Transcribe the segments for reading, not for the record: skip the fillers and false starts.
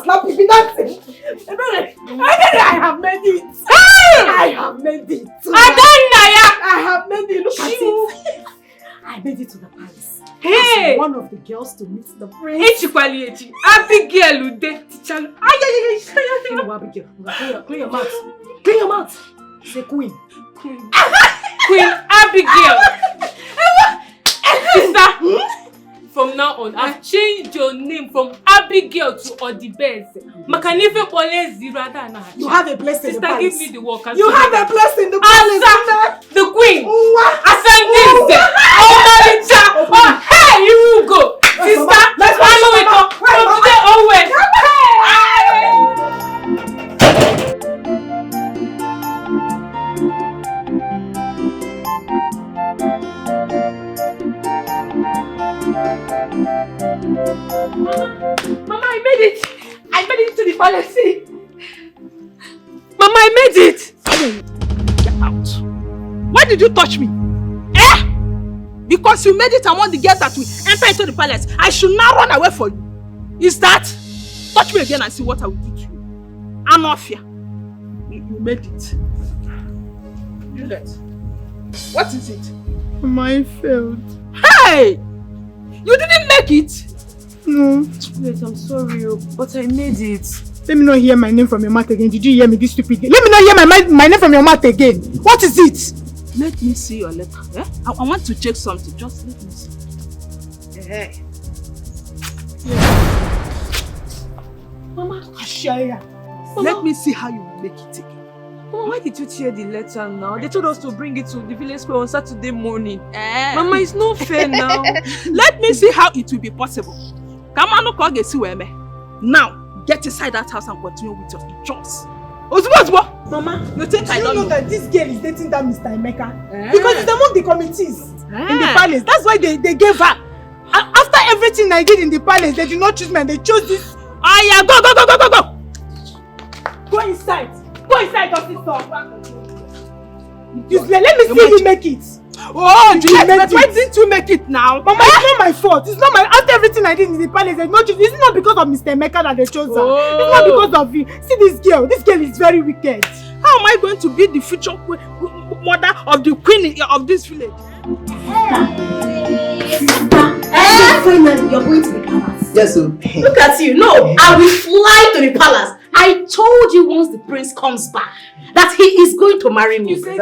Snap it, dancing. I have made it. I have made it. I have made it. Look at it. I made it to the palace. Hey! As one of the girls to meet the prince. Abigail, Clear your mouth. Clear your mouth. Say queen. Queen Abigail. Sister, from now on, I've changed your name from Abigail to Odibese. You have a place in the palace. Sister, give me the work. You have a place in the palace. The queen. Ascending. Oh, hey, you go. Sister, let's follow it up. From today onwards. Mama, I made it. I made it to the palace. Mama, I made it. Get out. Why did you touch me? Eh? Because you made it among the girls that will enter into the palace. I should now run away for you. Is that? Touch me again and see what I will do to you. Anofia. You made it. Juliet. What is it? Mama, I failed. Hey! You didn't make it? No. Wait, I'm sorry, but I made it. Let me not hear my name from your mouth again. Did you hear me, this stupid thing? Let me not hear my name from your mouth again. What is it? Let me see your letter. Eh? I want to check something. Just let me see. Hey. Mama, let me see how you will make it again. Mama, why did you tear the letter now? They told us to bring it to the village square on Saturday morning. Mama, it's not fair now. Let me see how it will be possible. Come on, now, get inside that house and continue with your chores. Mama, you think I don't know that this girl is dating that Mr. Emeka? Because it's among the committees in the palace. That's why they gave her. After everything I did in the palace, they did not choose me and they chose this. Go! Go inside. Go inside, officer. Let me see you make it. Oh, Juliet, but why didn't you make it now? Mama, it's not my fault. It's not my. After everything I did in the palace, they not choose. It's not because of Mr. Emeka that they chose her. It's not because of you. See this girl. This girl is very wicked. How am I going to be the future mother of the queen of this village? Finally, you're going to the palace. Yes, sir. Look at you. No, I will fly to the palace. I told you once the prince comes back that he is going to marry me. You said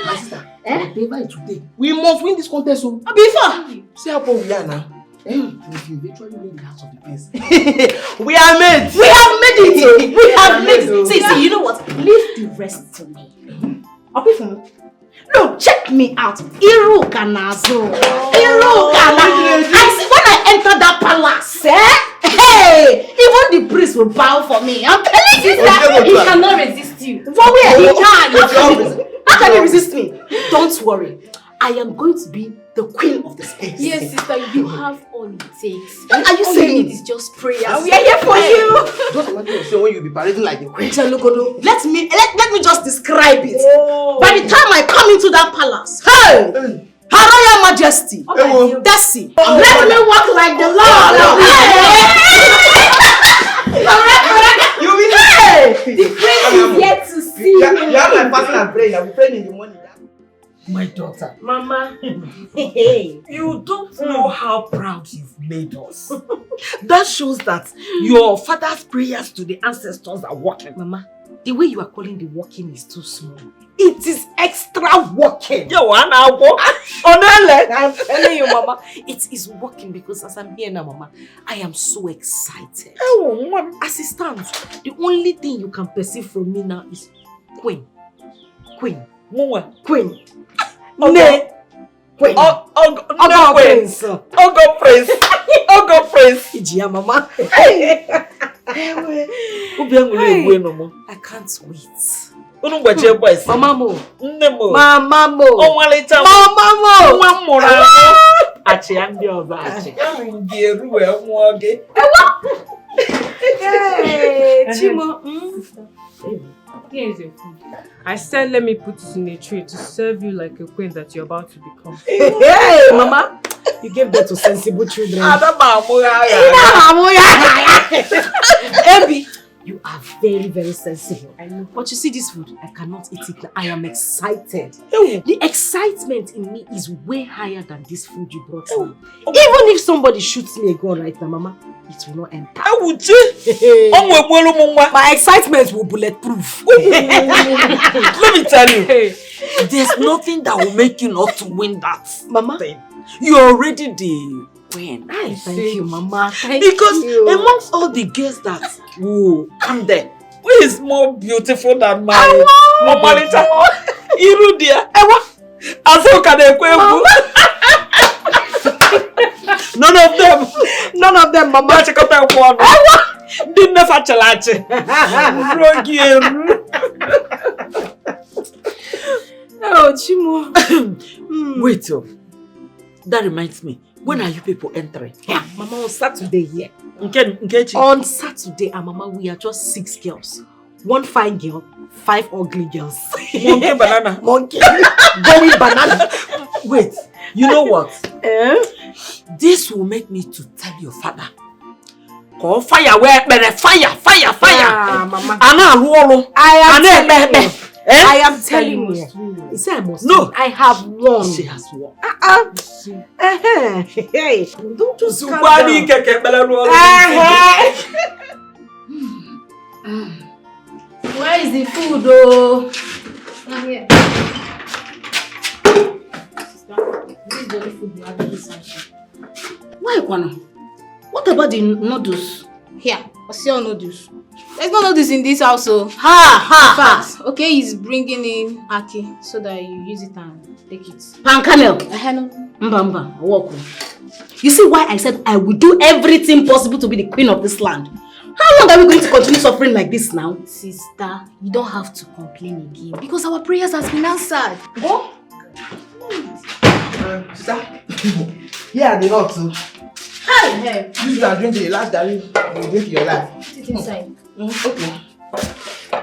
my sister, whatever today, we must win this contest. So Before, see how poor we are now. If you eventually win the house of the prince, we are made. We have made it. We have made it. See, you know what? Leave the rest to me. Look, check me out. Iru Kanazo. I see when I enter that palace, hey, even the priest will bow for me. I'm telling you that he cannot resist you. For where he can. How can he resist me? Don't worry. I am going to be the queen of the space. Yes, sister, you have all it takes. What are you saying? It is just prayer. We are here for you. Just imagine yourself when you be parading like the queen. Let me just describe it. By the time I come into that palace, hey, Her Royal Majesty, Desi, let me walk like the Lord. You will say the prince is yet to see you. You have my fasting and praying. I'll be praying in the morning. My daughter, Mama, you don't know how proud you've made us. That shows that your father's prayers to the ancestors are working. Mama, the way you are calling the working is too small. It is extra working. I'm telling you, Mama, it is working because as I'm here now, Mama, I am so excited. As it stands, the only thing you can perceive from me now is Queen. Queen. Queen. Okay. Queen. Prince. Prince. Ijia, Mama. I can't wait. Mama mo. Mama mo. Hey, Chimo. Here's your food. I said let me put it in a tray to serve you like a queen that you're about to become. Hey, Mama. You gave birth to sensible children. Ebi, you are very, very sensible. I know. But you see this food, I cannot eat it. I am excited. The excitement in me is way higher than this food you brought me. Even if somebody shoots me a gun right now, Mama, it will not enter. My excitement will bulletproof. Let me tell you, there's nothing that will make you not to win that. Mama, thing. You're already the win. Thank you, Mama. Because amongst all the girls that will come there, who is more beautiful than my Mama Lita? Iru dear. Azoka de Kwebu. None of them, Mama. Didn't never chalache. Oh, Chimo. Wait, that reminds me. When are you people entering? Yeah, Mama, on Saturday here. On Saturday, Mama, we are just 6 girls. 1 fine girl, 5 ugly girls. Monkey banana. Monkey. Going banana. Wait, you know what? This will make me to tell your father. Call fire, where fire. Mama. I am telling you. You say I must. No, I have won. She has won. Hey, don't just calm down. Where is the food, though? Not here. Sister, this is the only food we have in this house. Why, Kwana? What about the noodles? Here, what's your noodles? There's no noodles in this house, so. Ha! Okay, he's bringing in Aki so that you use it and take it. Pankanel. Mbamba, walk. You see why I said I will do everything possible to be the queen of this land? How long are we going to continue suffering like this now? Sister, you don't have to complain again because our prayers has been answered. Oh? Sister, here they not too. Hey. You are drinking the last that you drink your life. Sit inside. Okay.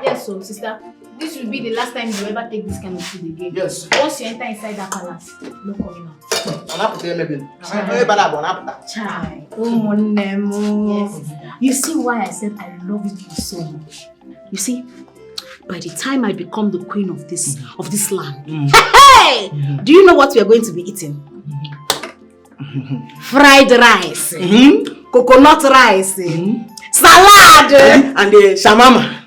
Yes, so sister, this will be the last time you ever take this kind of food again. Yes. Once you enter inside that palace, no coming out. Chai. Yes, sister. You see why I said I love you so much? You see, by the time I become the queen of this land, hey! Do you know what we are going to be eating? Fried rice, coconut rice, salad, and the shawarma.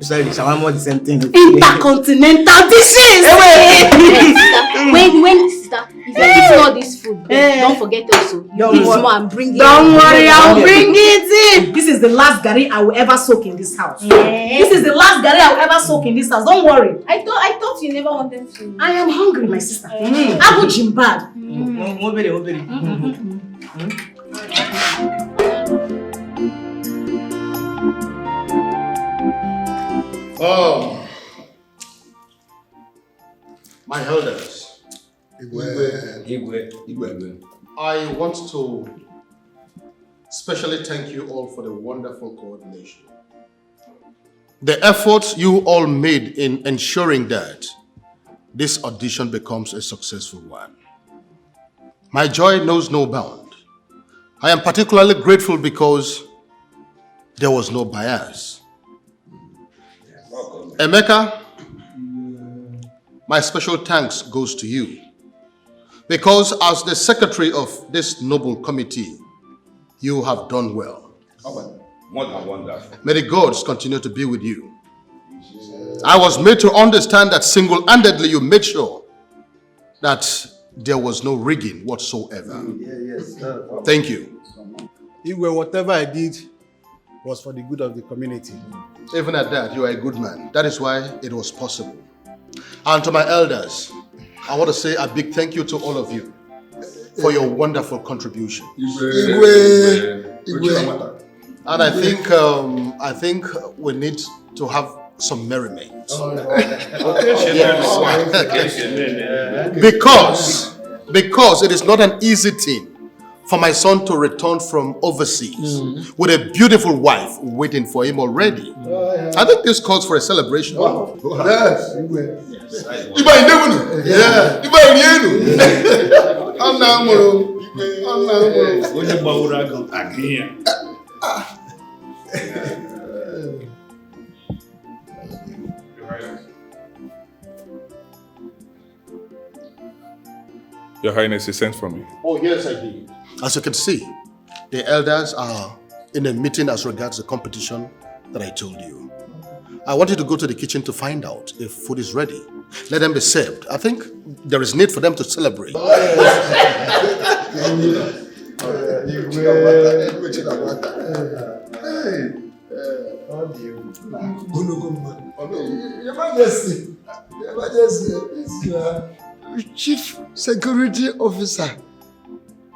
Sorry, shawarma is the same thing. Intercontinental dishes. When sister, if you eat all this food, don't forget also. You eat more and bring it. Don't worry, I'll bring it in. This is the last gari I will ever soak in this house. This is the last gari I will ever soak in this house. Don't worry. I thought you never wanted to. I am hungry, my sister. Abu Jimbad. Oh, my elders, I want to specially thank you all for the wonderful coordination. The efforts you all made in ensuring that this audition becomes a successful one. My joy knows no bound. I am particularly grateful because there was no bias. Emeka, my special thanks goes to you because as the secretary of this noble committee, you have done well. More than wonderful. May the gods continue to be with you. I was made to understand that single-handedly you made sure that there was no rigging whatsoever. Thank you. Whatever I did was for the good of the community. Even at that, you are a good man. That is why it was possible. And to my elders, I want to say a big thank you to all of you for your wonderful contribution. And I think we need to have some merriment. Because it is not an easy thing for my son to return from overseas with a beautiful wife waiting for him already. I think this calls for a celebration. Yes. Your Highness, you sent for me. Oh, yes, I did. As you can see, the elders are in a meeting as regards the competition that I told you. I want you to go to the kitchen to find out if food is ready. Let them be served. I think there is need for them to celebrate. Your Majesty, Chief Security Officer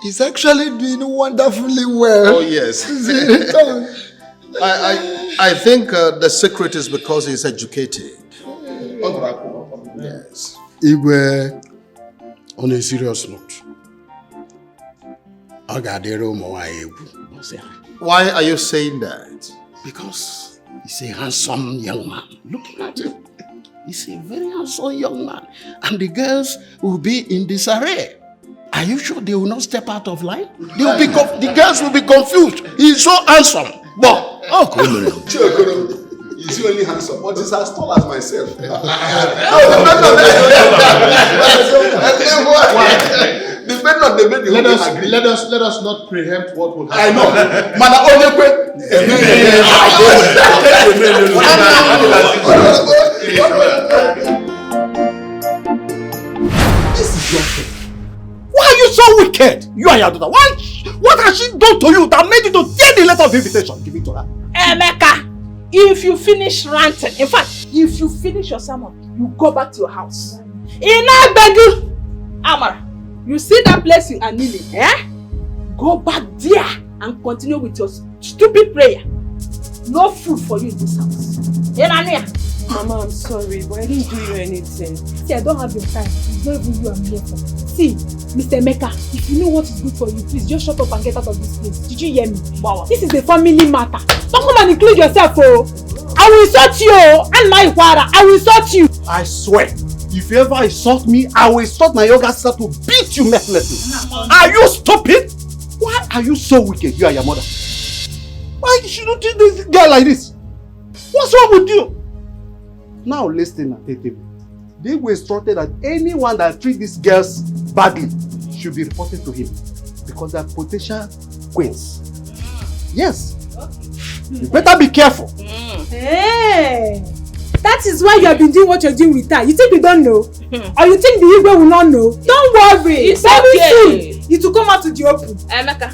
is actually doing wonderfully well. Oh, yes. I think the secret is because he's educated. Yes. Igwe, on a serious note, why are you saying that? Because he's a handsome young man. Looking at him, he's a very handsome young man. And the girls will be in disarray. Are you sure they will not step out of line? They will be the girls will be confused. He's so handsome. But, oh, come on. He's only handsome, but he's as tall as myself. The men not the men. Let us not preempt what will I happen. know. This is your thing. Why are you so wicked? You and your daughter. What has she done to you that made you to tear the letter of invitation? Give it to her. Emeka, if you finish ranting, in fact, if you finish your sermon, you go back to your house. Inabegu, Amara, you see that place you are kneeling, eh? Go back there and continue with your stupid prayer. No food for you in this house. Enania. Mama, I'm sorry, but I didn't do you anything. See, I don't have your time. It's not even you I'm here for. See, Mr. Emeka, if you know what is good for you, please just shut up and get out of this place. Did you hear me? Wow. This is a family matter. Don't come and include yourself, oh. I will insult you, and my father. I will insult you. I swear, if you ever insult me, I will insult my younger sister to beat you mercilessly. Are you stupid? Why are you so wicked, you and your mother? Why should you treat this girl like this? What's wrong with you? Now listen attentively. They were instructed that anyone that treats these girls badly should be reported to him because they are potential queens. Yes. You better be careful. Hey, that is why you have been doing what you're doing with her. You think we don't know? Or you think the Igwe will not know? Don't worry. It's very okay. soon it will come out to the open. Emeka,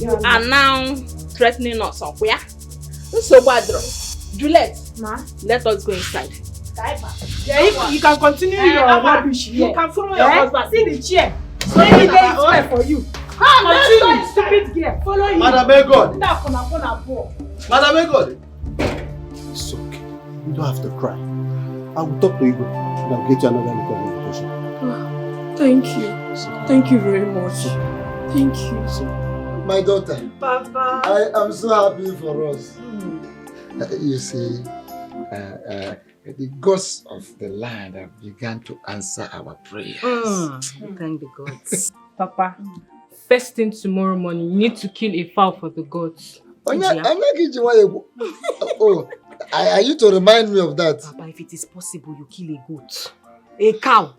you are now threatening us somewhere. So badro. Juliet, let us go inside. Yeah, you can continue your rubbish here. You can follow your husband. See the chair. So every day is fair for you. Continue, stupid girl. Follow you. Madam God. Madam God. It's okay. You don't have to cry. I will talk to you and I'll get you another little invitation. Thank you. Thank you very much. Thank you. My daughter. Papa. I am so happy for us. You see, the gods of the land have begun to answer our prayers. Thank the gods. Papa, first thing tomorrow morning, you need to kill a fowl for the gods. Oh, are you to remind me of that? Papa, if it is possible, you kill a goat. A cow.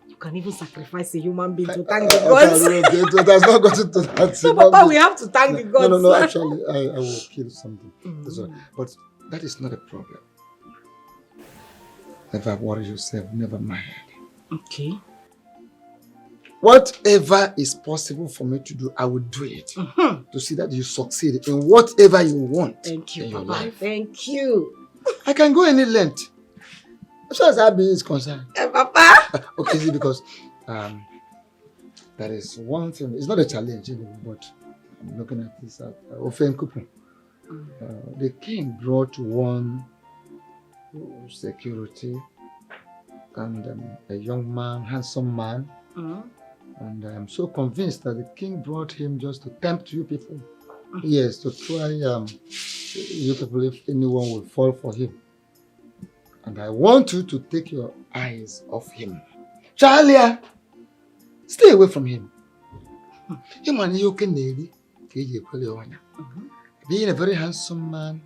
You can even sacrifice a human being to thank the gods. It has not gotten to that. So, Papa, we have to thank the gods. No, actually, I will kill something. But that is not a problem. Never worry yourself, never mind. Okay. Whatever is possible for me to do, I will do it. To see that you succeed in whatever you want. Thank you, in your Papa. life. Thank you. I can go any length. As far as that is concerned. Papa. Okay, see, because there is one thing. It's not a challenge anyway, but I'm looking at this offense coupon. The king brought one security and a young man, handsome man. And I'm so convinced that the king brought him just to tempt you people. Yes, to try you people if anyone will fall for him. And I want you to take your eyes off him. Charlie, stay away from him. Being a very handsome man,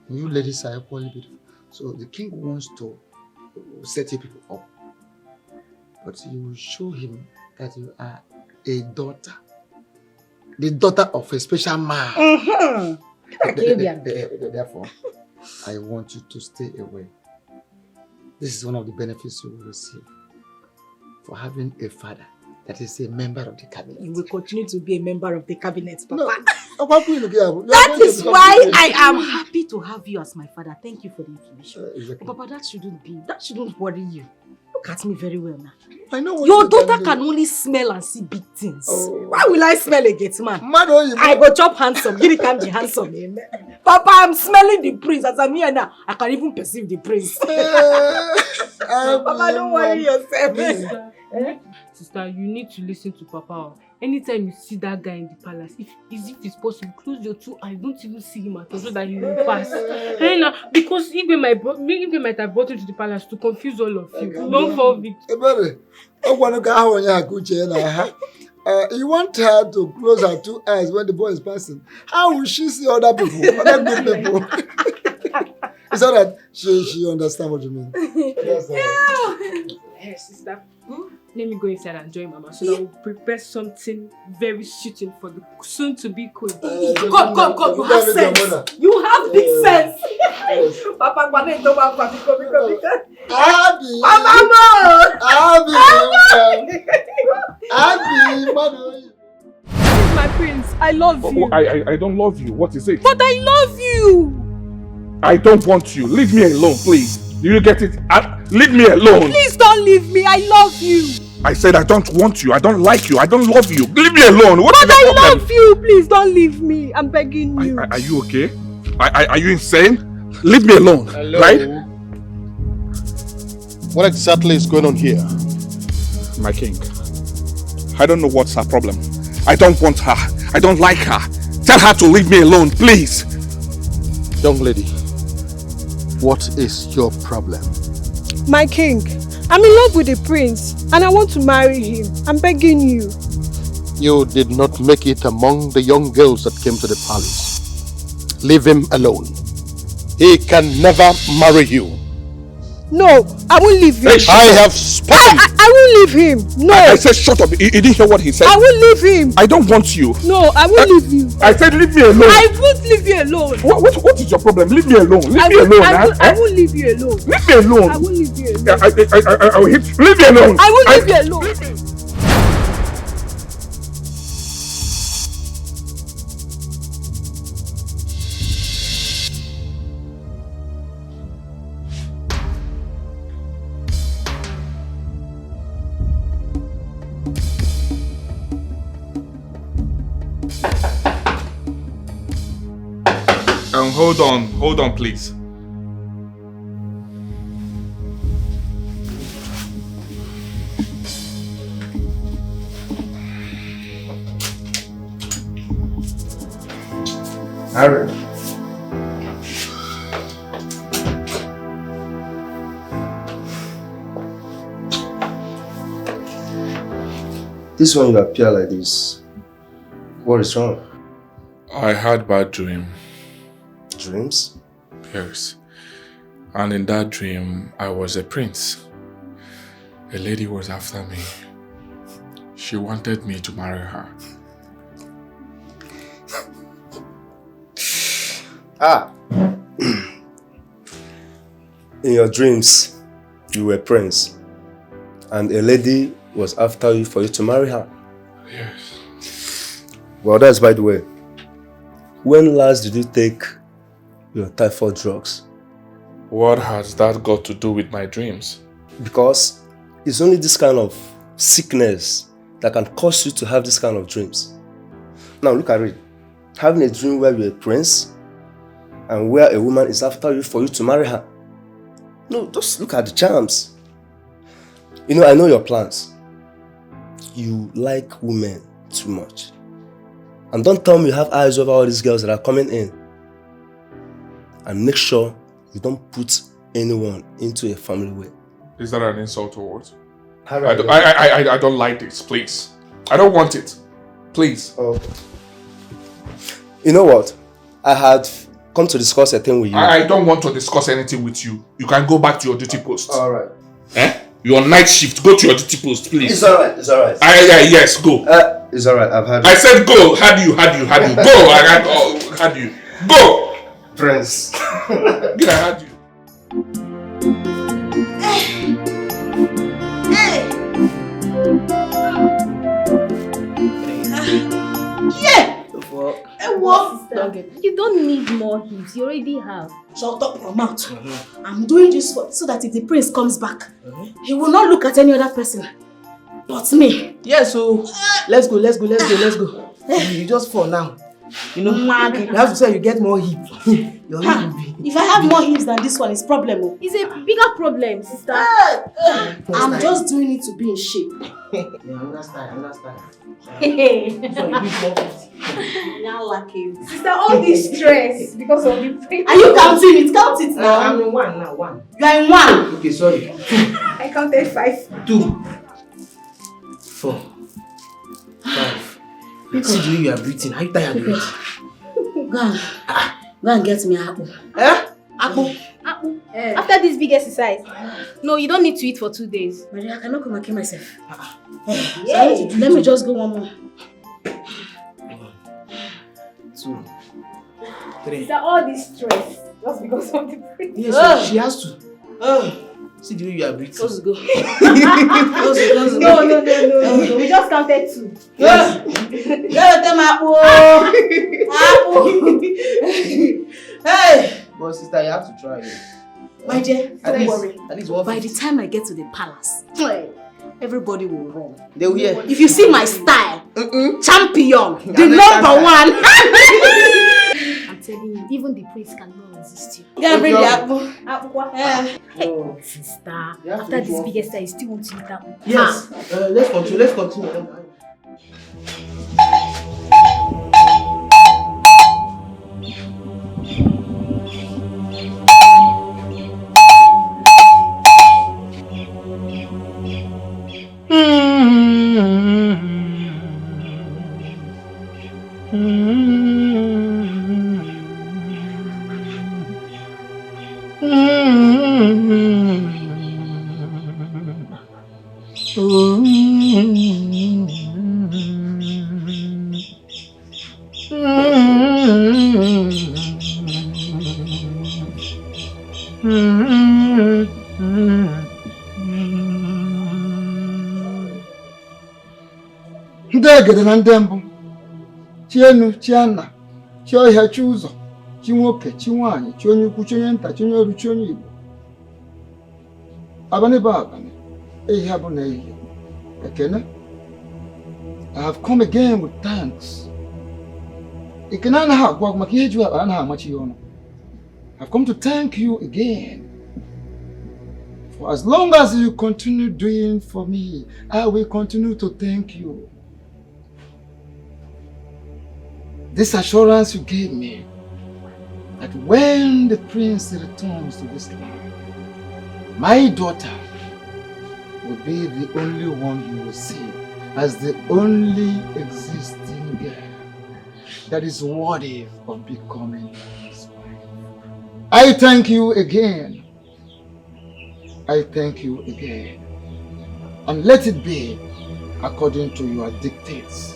you ladies are equally beautiful. So the king wants to set you people up. But you show him that you are a daughter. The daughter of a special man. Therefore, I want you to stay away. This is one of the benefits you will receive for having a father that is a member of the cabinet. You will continue to be a member of the cabinet, Papa. No. That is why I am happy to have you as my father. Thank you for the information. Exactly. Papa, that shouldn't worry you. Look at me very well now. I know what your daughter can only smell and see big things. Oh. Why will I smell a gate man? I go chop handsome. You can't be handsome. Papa, I'm smelling the prince. As I'm here now, I can even perceive the prince. Papa, don't worry yourself. Sister, you need to listen to Papa. Anytime you see that guy in the palace, if it's possible, close your 2 eyes. Don't even see him at all so that he will pass. Because he might have brought you to the palace to confuse all of you. Don't fall victim. You want her to close her 2 eyes when the boy is passing. How will she see other people? Other good people. It's so that she understands what you mean. Hey, sister. Let me go inside and join Mama so that we'll prepare something very suiting for the soon-to-be queen. God, you have sense. You have big sense. Papa, Abby, My prince, I love you. I don't love you. What is it? But I love you. I don't want you. Leave me alone, please. Do you get it? Leave me alone. Please don't leave me. I love you. I said I don't want you. I don't like you. I don't love you. Leave me alone. What is the problem? But I love you. Please don't leave me. I'm begging you. Are you okay? Are you insane? Leave me alone. Hello. Right? What exactly is going on here? My king, I don't know what's her problem. I don't want her. I don't like her. Tell her to leave me alone, please. Young lady, what is your problem? My king, I'm in love with the prince and I want to marry him. I'm begging you. You did not make it among the young girls that came to the palace. Leave him alone. He can never marry you. No, I won't leave him. I have spoken. I won't leave him. No. I said shut up. You didn't hear what he said? I won't leave him. I don't want you. No, I won't leave you. I said leave me alone. I won't leave you alone. What is your problem? Leave me alone. Leave me alone. I won't leave you alone. Leave me alone. I won't leave you alone. I will hit you. Leave me alone. I won't leave you alone. Hold on, please. Harry. This one you appear like this. What is wrong? I had bad dream. Dreams? Yes. And in that dream, I was a prince. A lady was after me. She wanted me to marry her. In your dreams, you were a prince. And a lady was after you for you to marry her. Yes. Well, that's by the way. When last did you take your typhoid drugs? What has that got to do with my dreams? Because it's only this kind of sickness that can cause you to have this kind of dreams. Now look at it. Having a dream where you're a prince and where a woman is after you for you to marry her. No, just look at the charms. You know, I know your plans. You like women too much. And don't tell me you have eyes over all these girls that are coming in. And make sure you don't put anyone into a family way. Is that an insult or what? I don't like this, please. I don't want it. Please. Oh. You know what? I had come to discuss a thing with you. I don't want to discuss anything with you. You can go back to your duty post. Alright. You're on night shift. Go to your duty post, please. It's alright. It's alright. Yes, go. It's alright. I've had. I said go. Had you. Go. Had you. Go. Prince. I had you. You don't need more hips. You already have. Shut up your mouth. I'm doing this so that if the prince comes back, he will not look at any other person but me. Yes, so let's go. You just fall now. You know, you have to say you get more hip. Your hip will be. If I have more hips than this one, it's problem. It's a bigger problem, sister. I'm just doing it to be in shape. Yeah, understand. Now lucky. Sister, all this stress because of the prince. Are you counting it? Count it now. I'm in one now. You are in one. Okay, sorry. I counted 5. 2, 4, 5. See the way you are breathing. Are you tired already? Go and get me apple. Apple? After this big exercise. No, you don't need to eat for 2 days. Maria, I cannot come and kill myself. Let me just go one more. 2, 3. Sister, all this stress just because of the prince. Yes, she has to. See the way you are breathing. Let's go. No. We just counted 2. Yes. Get them apple. Hey. But sister, you have to try it. My dear, don't worry. At least one. By the time I get to the palace, everybody will run. They will hear. If you see my style, champion, the number one. I'm telling you, even the prince cannot resist you. Get bring the apple. Hey, sister, after this big exercise, you still want to eat apple? Yes. Let's continue. Ndegede na ndembu chienu chiana chiohia chuzo chinwoke chinwanyi chionye ukwu chionye nta chionye oru chionye igbo abane ba abane ehi abu na ehi ekene. I have come again with thanks. Ikena na ha gwa maka ihe ju aba na ha amachi yono. I've come to thank you again. For as long as you continue doing for me, I will continue to thank you. This assurance you gave me that when the prince returns to this land, my daughter will be the only one you will see as the only existing girl that is worthy of becoming his wife. I thank you again. I thank you again. And let it be according to your dictates.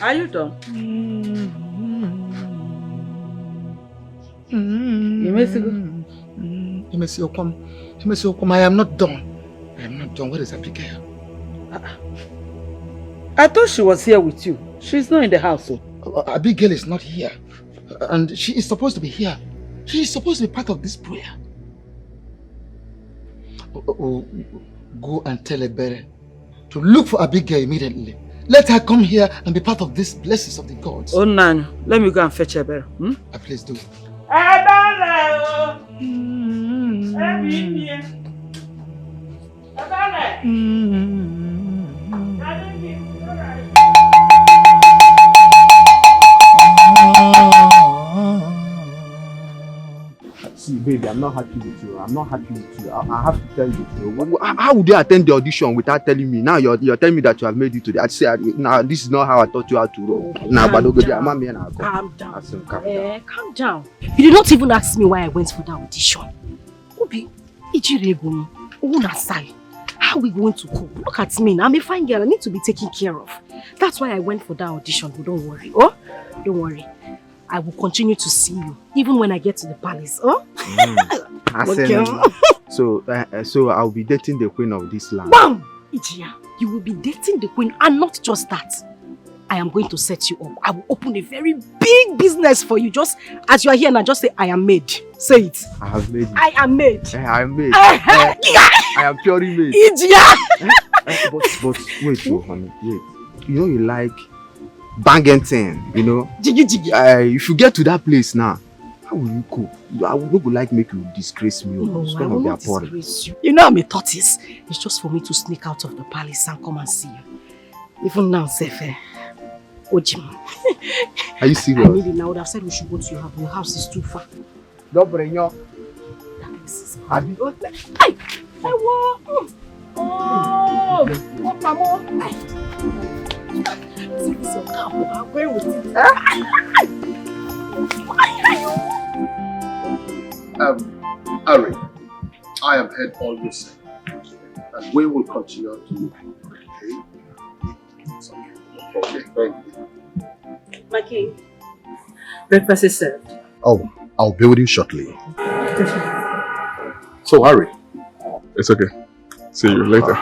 Are you done? I am not done. I am not done. Where is Abigail? I thought she was here with you. She's not in the house. Abigail is not here. And she is supposed to be here. She is supposed to be part of this prayer. Go and tell Ebere to look for Abigail immediately. Let her come here and be part of these blessings of the gods. Oh, Nan, let me go and fetch Ebere. Please do. baby, I'm not happy with you. I'm not happy with you. I have to tell you the truth. How would you attend the audition without telling me? Now you're telling me that you have made it today. I say, now this is not how I taught you how to roll. Now, but calm down. Calm down. You did not even ask me why I went for the audition. Obi, how are we going to cope? Look at me. I'm a fine girl. I need to be taken care of. That's why I went for that audition. But don't worry. Oh, don't worry. I will continue to see you even when I get to the palace. Oh. Okay. So I'll be dating the queen of this land. Bam! Ijia, you will be dating the queen, and not just that. I am going to set you up. I will open a very big business for you. Just as you are here now, just say, I am made. Say it. I have made it. I am made. I am made. I am purely made. Ijia! but wait, honey, wait. You know you like banging thing, you know? Jiggy jiggy. If you get to that place now, how will you cope? I would not like make you disgrace me. No, I will not disgrace you. You know I'm a tortoise. It's just for me to sneak out of the palace and come and see you. Even now, Sefe. Ojim. Are you serious? I need it now. I would have said we should go to your house. Your house is too far. Don't bring your... Have you got that? Hey! Oh! Harry, I have heard all you said, and we will continue to. Okay, thank you. My king, breakfast is served. Oh, I'll be with you shortly. So, Harry. It's okay. See you later.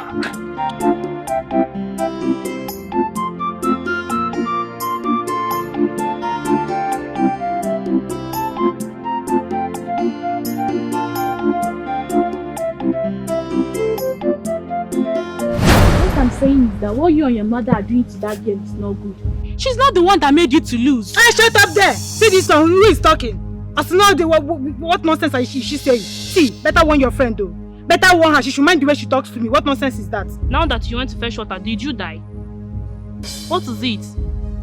I'm saying is that what you and your mother are doing to that girl is not good. She's not the one that made you to lose. Hey, shut up there! See this one, who is talking? As now, what nonsense is she saying? See, better warn your friend though. Better warn her, she should mind the way she talks to me. What nonsense is that? Now that you went to fetch water, did you die? What is it?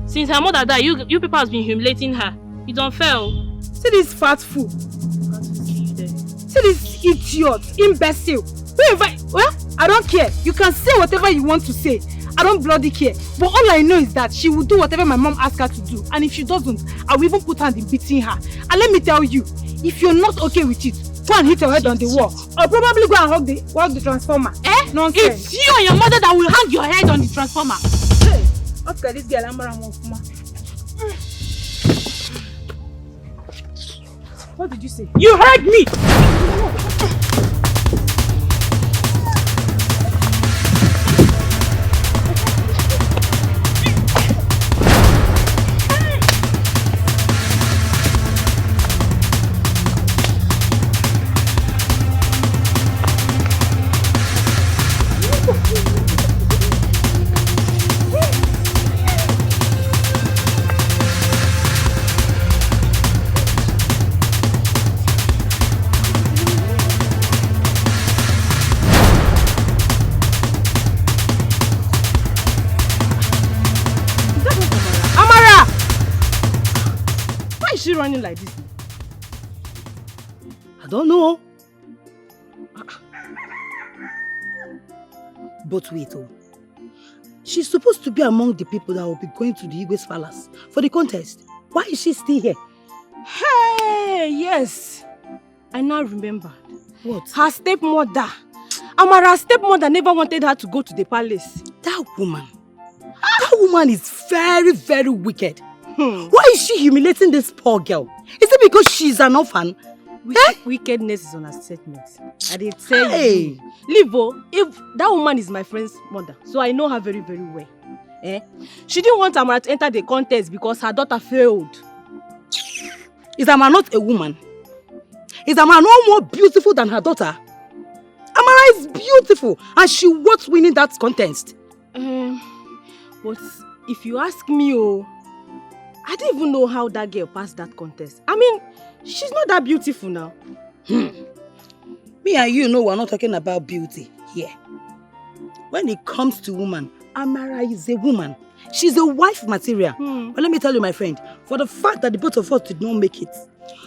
Since her mother died, you people have been humiliating her. It's unfair. See this fat fool. See this idiot, imbecile. Well, I don't care. You can say whatever you want to say. I don't bloody care. But all I know is that she will do whatever my mom asks her to do. And if she doesn't, I will even put her in beating her. And let me tell you, if you're not okay with it, go and hit your head on the wall. Or probably go and hug the transformer. Eh? Nonsense. It's you and your mother that will hang your head on the transformer. Hey, okay, this girl, what did you say? You heard me! Running like this? I don't know. But wait, she's supposed to be among the people that will be going to the Igwe's palace for the contest. Why is she still here? Hey, yes. I now remember. What? Her stepmother. Amara's stepmother never wanted her to go to the palace. That woman is very, very wicked. Why is she humiliating this poor girl? Is it because she's an orphan? Wickedness is on her statement. I did tell you. Livo, if that woman is my friend's mother, so I know her very, very well. She didn't want Amara to enter the contest because her daughter failed. Is Amara not a woman? Is Amara no more beautiful than her daughter? Amara is beautiful and she was winning that contest. But if you ask me, I don't even know how that girl passed that contest. I mean, she's not that beautiful now. Me and you know we're not talking about beauty here. When it comes to woman, Amara is a woman. She's a wife material. But let me tell you, my friend, for the fact that the both of us did not make it,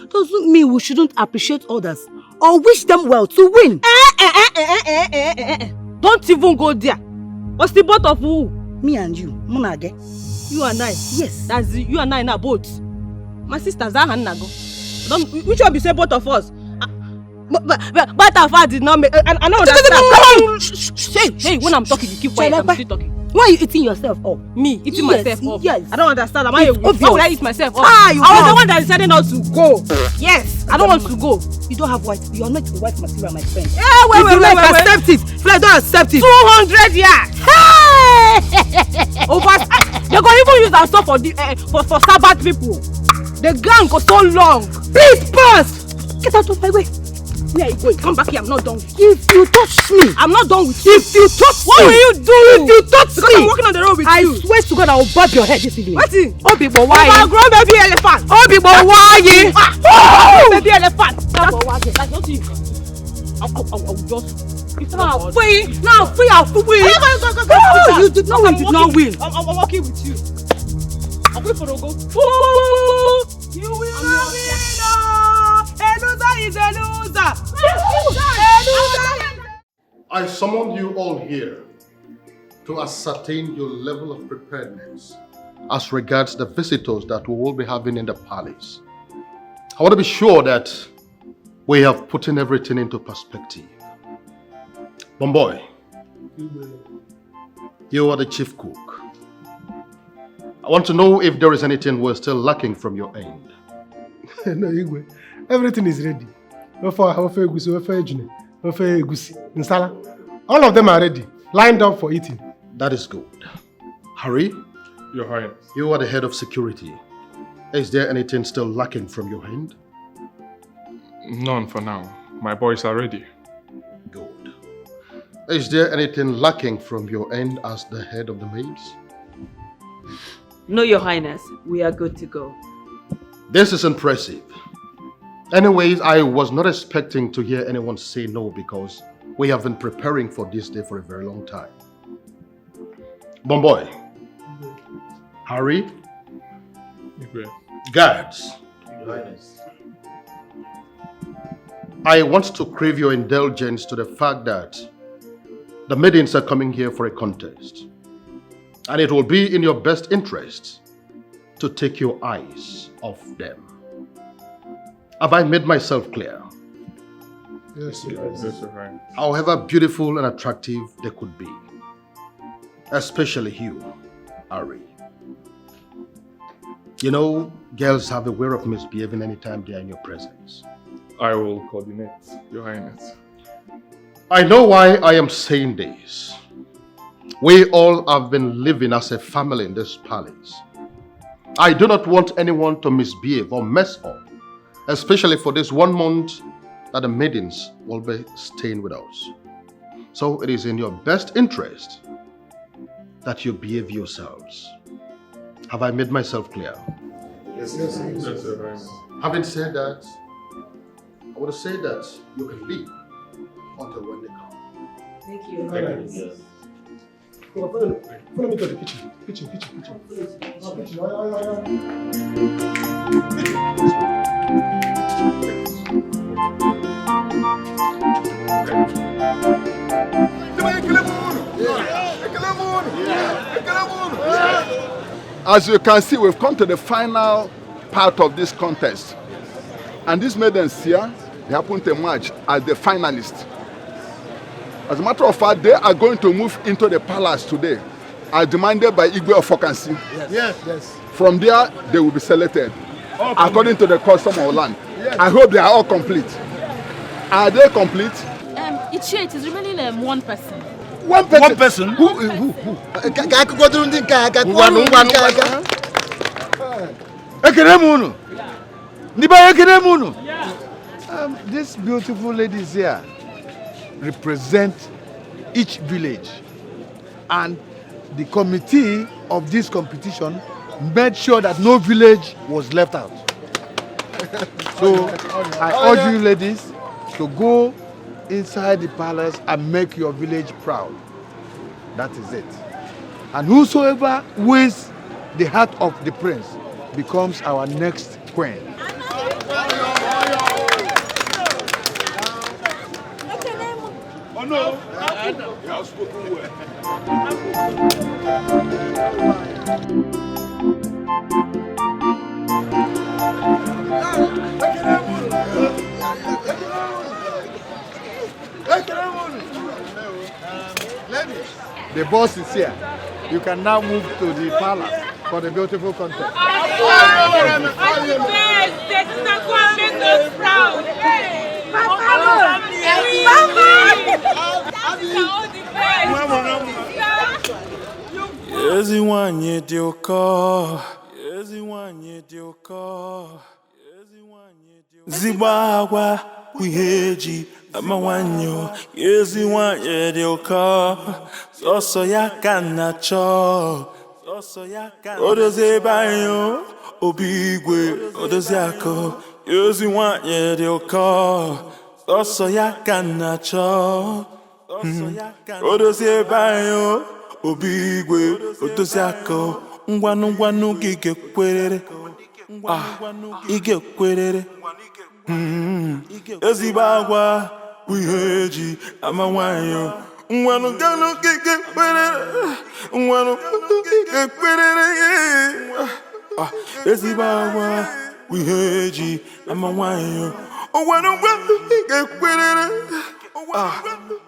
doesn't mean we shouldn't appreciate others or wish them well to win. Don't even go there. What's the both of who? Me and you, Munage. You and I? Yes. That's you and I in a boat. My sisters are Hanago. Which one be say both of us? But our father did not make. I don't understand. Hey, when I'm talking, you keep quiet. I'm still talking. Why are you eating yourself up? Me eating myself up? Yes. I don't understand. Why would I eat myself up? I was the one that decided not to go. Yes, I don't want to go. You don't have white. You are not the white material, my friend. Yeah, wait. Accept it. If you don't accept it. 200 yards. Hey! They're going to even use that stuff for Sabbath people. The gang goes so long. Please pass. Get out of my way. Where are you going? Come back here. I'm not done with you. If you touch me, I'm not done with you. If you touch what me, will you do? If you touch because me, I'm walking on the road with you. I swear to God, I will barb your head this evening. What is? Obibo, why? I'm a grown baby elephant. Obibo, why? Baby elephant. That's not you. I'll just. Now free. I'll free. Go. You did not win. Did not win. I'm walking with you. I'm going for the go. You will not win. A loser is a loser. I summoned you all here to ascertain your level of preparedness as regards the visitors that we will be having in the palace. I want to be sure that we have put in everything into perspective. Bomboy, you are the chief cook. I want to know if there is anything we're still lacking from your end. No, Igwe. Everything is ready. All of them are ready, lined up for eating. That is good. Harry, Your Highness. You are the head of security. Is there anything still lacking from your end? None for now. My boys are ready. Good. Is there anything lacking from your end as the head of the maids? No, Your Highness. We are good to go. This is impressive. Anyways, I was not expecting to hear anyone say no because we have been preparing for this day for a very long time. Bomboy, Harry, guards, I want to crave your indulgence to the fact that the maidens are coming here for a contest. And it will be in your best interest to take your eyes off them. Have I made myself clear? Yes, Your However beautiful and attractive they could be. Especially you, Ari. You know, girls have a way of misbehaving anytime they are in your presence. I will coordinate, Your Highness. I know why I am saying this. We all have been living as a family in this palace. I do not want anyone to misbehave or mess up, especially for this 1 month that the maidens will be staying with us. So it is in your best interest that you behave yourselves. Have I made myself clear? Yes, Your Highness. Having said that, I want to say that you can leave until when they come. Thank you. Thank you. Follow me to the kitchen. Kitchen. As you can see, we've come to the final part of this contest. And these maidens here, they happen to emerge as the finalists. As a matter of fact, they are going to move into the palace today, as demanded by Igwe of Fokansi. Yes. From there, they will be selected according to the custom of land. Yes. I hope they are all complete. Are they complete? It's remaining one person. One person? One person? Who? These beautiful ladies here represent each village, and the committee of this competition made sure that no village was left out. So I urge you ladies to go inside the palace and make your village proud. That is it. And whosoever wins the heart of the prince becomes our next queen. Oh no! You have spoken well. Ladies, the boss is here. You can now move to the palace for the beautiful contest. Eziwanye dioka, eziwanye dioka, zibagwa kuheji amawanyo, eziwanye dioka, soso yakana cho, odoze bayo, obigwe, odoze ako, eziwanye dioka, soso yakana cho, odoze bayo. Obigwe, otosiako, ngwanu gige kwerere, ige kwerere, ezibagwa, wiheji, amawanyo, ngwanu gige kwerere, ngwanu gige kwerere, ezibagwa, wiheji, amawanyo, ngwanu gige kwerere,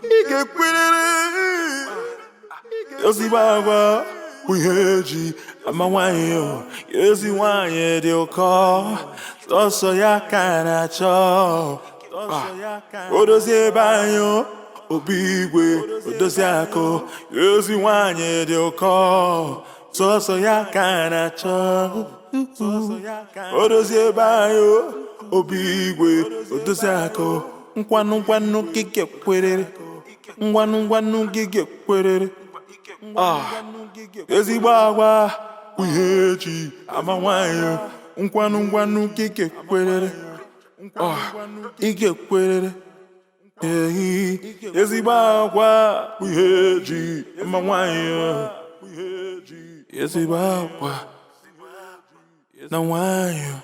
ige kwerere. Yosibagwa, wiheji, amawanyo, yosiwanye dioka, soso yakana cho, odoze bayo, obigwe, odoze ako, yosiwanye dioka, soso yakana cho, odoze bayo, obigwe, odoze ako, ngwanu gige kwerere, ngwanu gige kwerere. Ezibagwa, wiheji, amawanyo, ngwanu gige kwerere, ige kwerere, ezibagwa, wiheji, amawanyo, ezibagwa, nawanyo,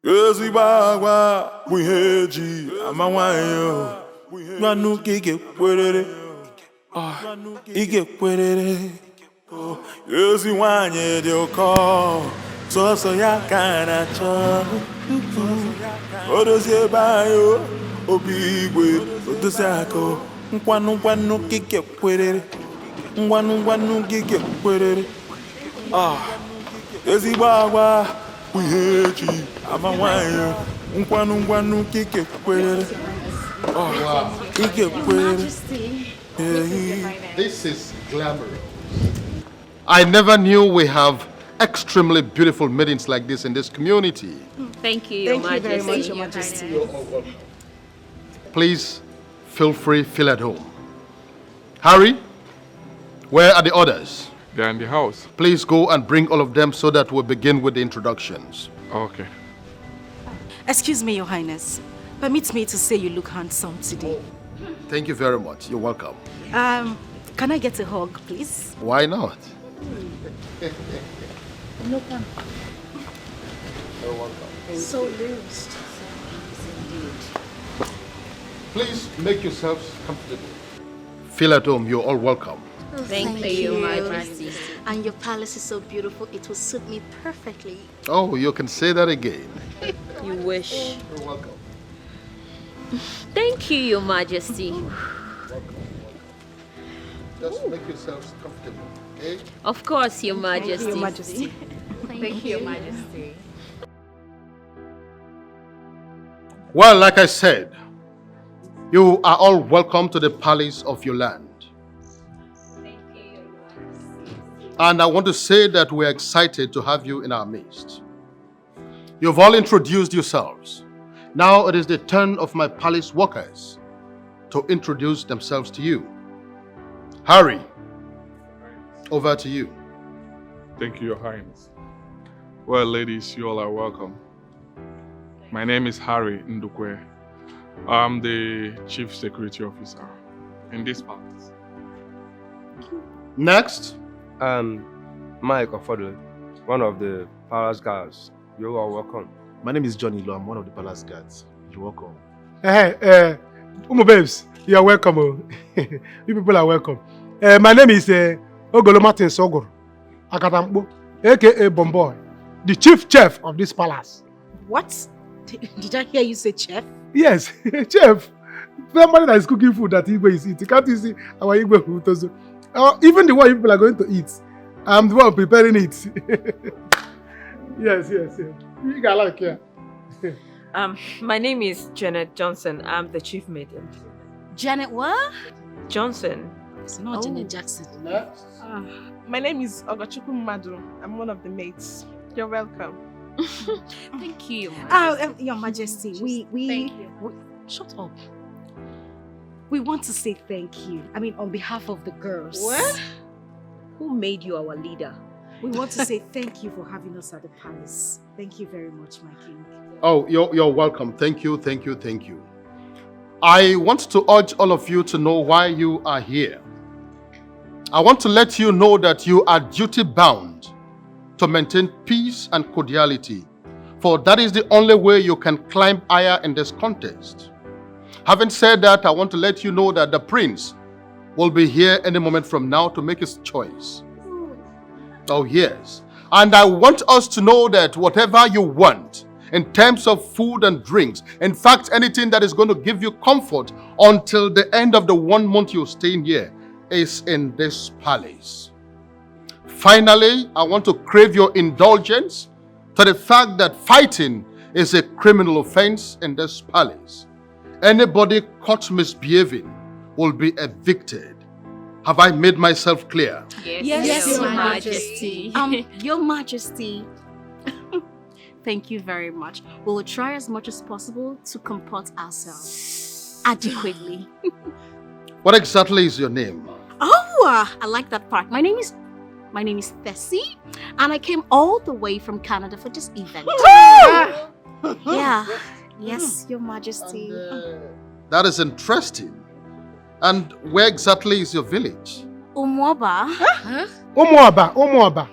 ezibagwa, wiheji, amawanyo, ngwanu gige kwerere. Ige kwerere, eziwanye dioka, soso yakana cho, odoze bayo, obigwe, odosako, ngwanu gige kwerere, ngwanu gige kwerere, ezibagwa, wiheji, amawanyo, ngwanu gige kwerere, ige kwerere. This is glamorous. I never knew we have extremely beautiful maidens like this in this community. Thank you, Your Majesty. Thank you very much, Your Majesty. Please feel free, feel at home. Harry, where are the others? They're in the house. Please go and bring all of them so that we'll begin with the introductions. Okay. Excuse me, Your Highness. Permit me to say you look handsome today. Thank you very much. You're welcome. Can I get a hug, please? Why not? No problem. You're welcome. So loose. Please make yourselves comfortable. Feel at home. You're all welcome. Thank you, Your Majesty. And your palace is so beautiful, it will suit me perfectly. Oh, you can say that again. You wish. You're welcome. Thank you, Your Majesty. Just make yourselves comfortable, okay? Of course, Your Majesty. Your Majesty. Thank you, Your Majesty. Well, like I said, you are all welcome to the palace of your land. And I want to say that we're excited to have you in our midst. You've all introduced yourselves. Now it is the turn of my palace workers to introduce themselves to you. Harry, over to you. Thank you, Your Highness. Well, ladies, you all are welcome. My name is Harry Ndukwe. I'm the Chief Security Officer in this palace. Next. Mike Ofodle, one of the palace guards. You are welcome. My name is Johnny Lo. I'm one of the palace guards. You're welcome. Hey, Umo babes, You're welcome. You people are welcome. My name is Ogolo Martin Sogor Akatambo, aka Bomboy, the chief chef of this palace. What? Did I hear you say chef? Yes, chef. Somebody that is cooking food that Igwe is eating. Can't you see our Igwe food also? Even the one people are going to eat, I'm the one preparing it. Yes. You got like here. My name is Janet Johnson. I'm the chief maiden. Janet what? Johnson. It's not Janet Jackson. My name is Ogachukwu Madu. I'm one of the maids. You're welcome. Thank you, Your Majesty. We shut up. We want to say thank you. I mean, on behalf of the girls. What? Who made you our leader? We want to say thank you for having us at the palace. Thank you very much, my king. Oh, you're welcome. Thank you. I want to urge all of you to know why you are here. I want to let you know that you are duty-bound to maintain peace and cordiality, for that is the only way you can climb higher in this contest. Having said that, I want to let you know that the prince will be here any moment from now to make his choice. Oh yes. And I want us to know that whatever you want in terms of food and drinks, in fact, anything that is going to give you comfort until the end of the 1 month you're staying here, is in this palace. Finally, I want to crave your indulgence to the fact that fighting is a criminal offense in this palace. Anybody caught misbehaving will be evicted. Have I made myself clear? Yes, Your Majesty. Your Majesty. Thank you very much. We will try as much as possible to comport ourselves adequately. What exactly is your name? Oh, I like that part. My name is Tessie, and I came all the way from Canada for this event. Yeah. Yes, Your Majesty. That is interesting. And where exactly is your village? Umuoba. Huh? Umuoba.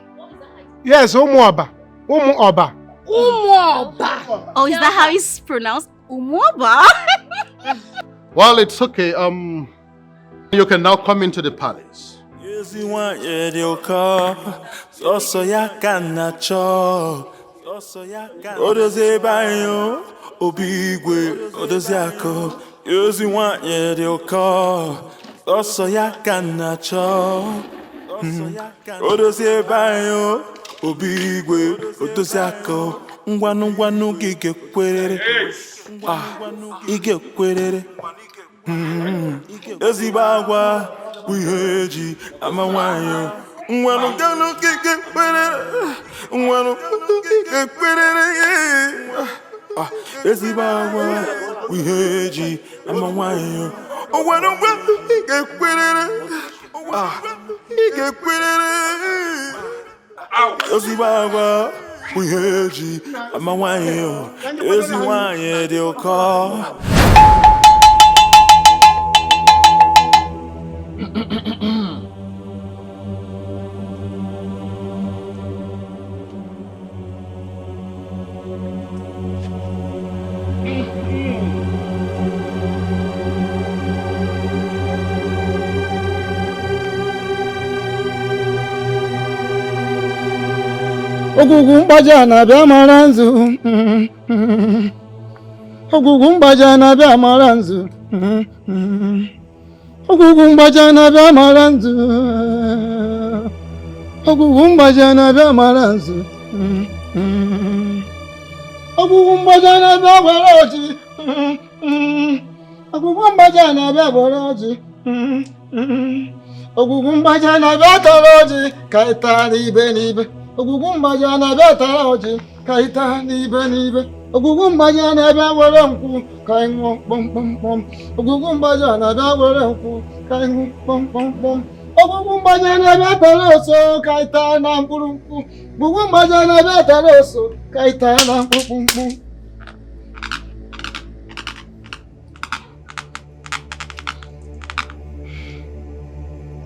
Yes, Umuoba. Umuoba. Oh, is that how it's pronounced? Umuoba? Well, it's okay. You can now come into the palace. Ogugumbaja na bia maranzu. Ogugumbaja na bia maranzu. Ogugumbaja na bia maranzu. Ogugumbaja na bia maranzu. Ogugumbaja na bia boroji. Ogugumbaja na bia boroji. Ogugumbaja na bia toroji. Kaitari benibe. Ogugumbaja na bia toroji. Kaitari benibe. Ogugumbaja na bia woronku. Kaingo pom pom pom. Ogugumbaja na bia woronku. Kaingo pom pom pom. Ogugumbaja na bia toroso. Kaitari na mpurumpu. Ogugumbaja na bia toroso. Kaitari na mpurumpu.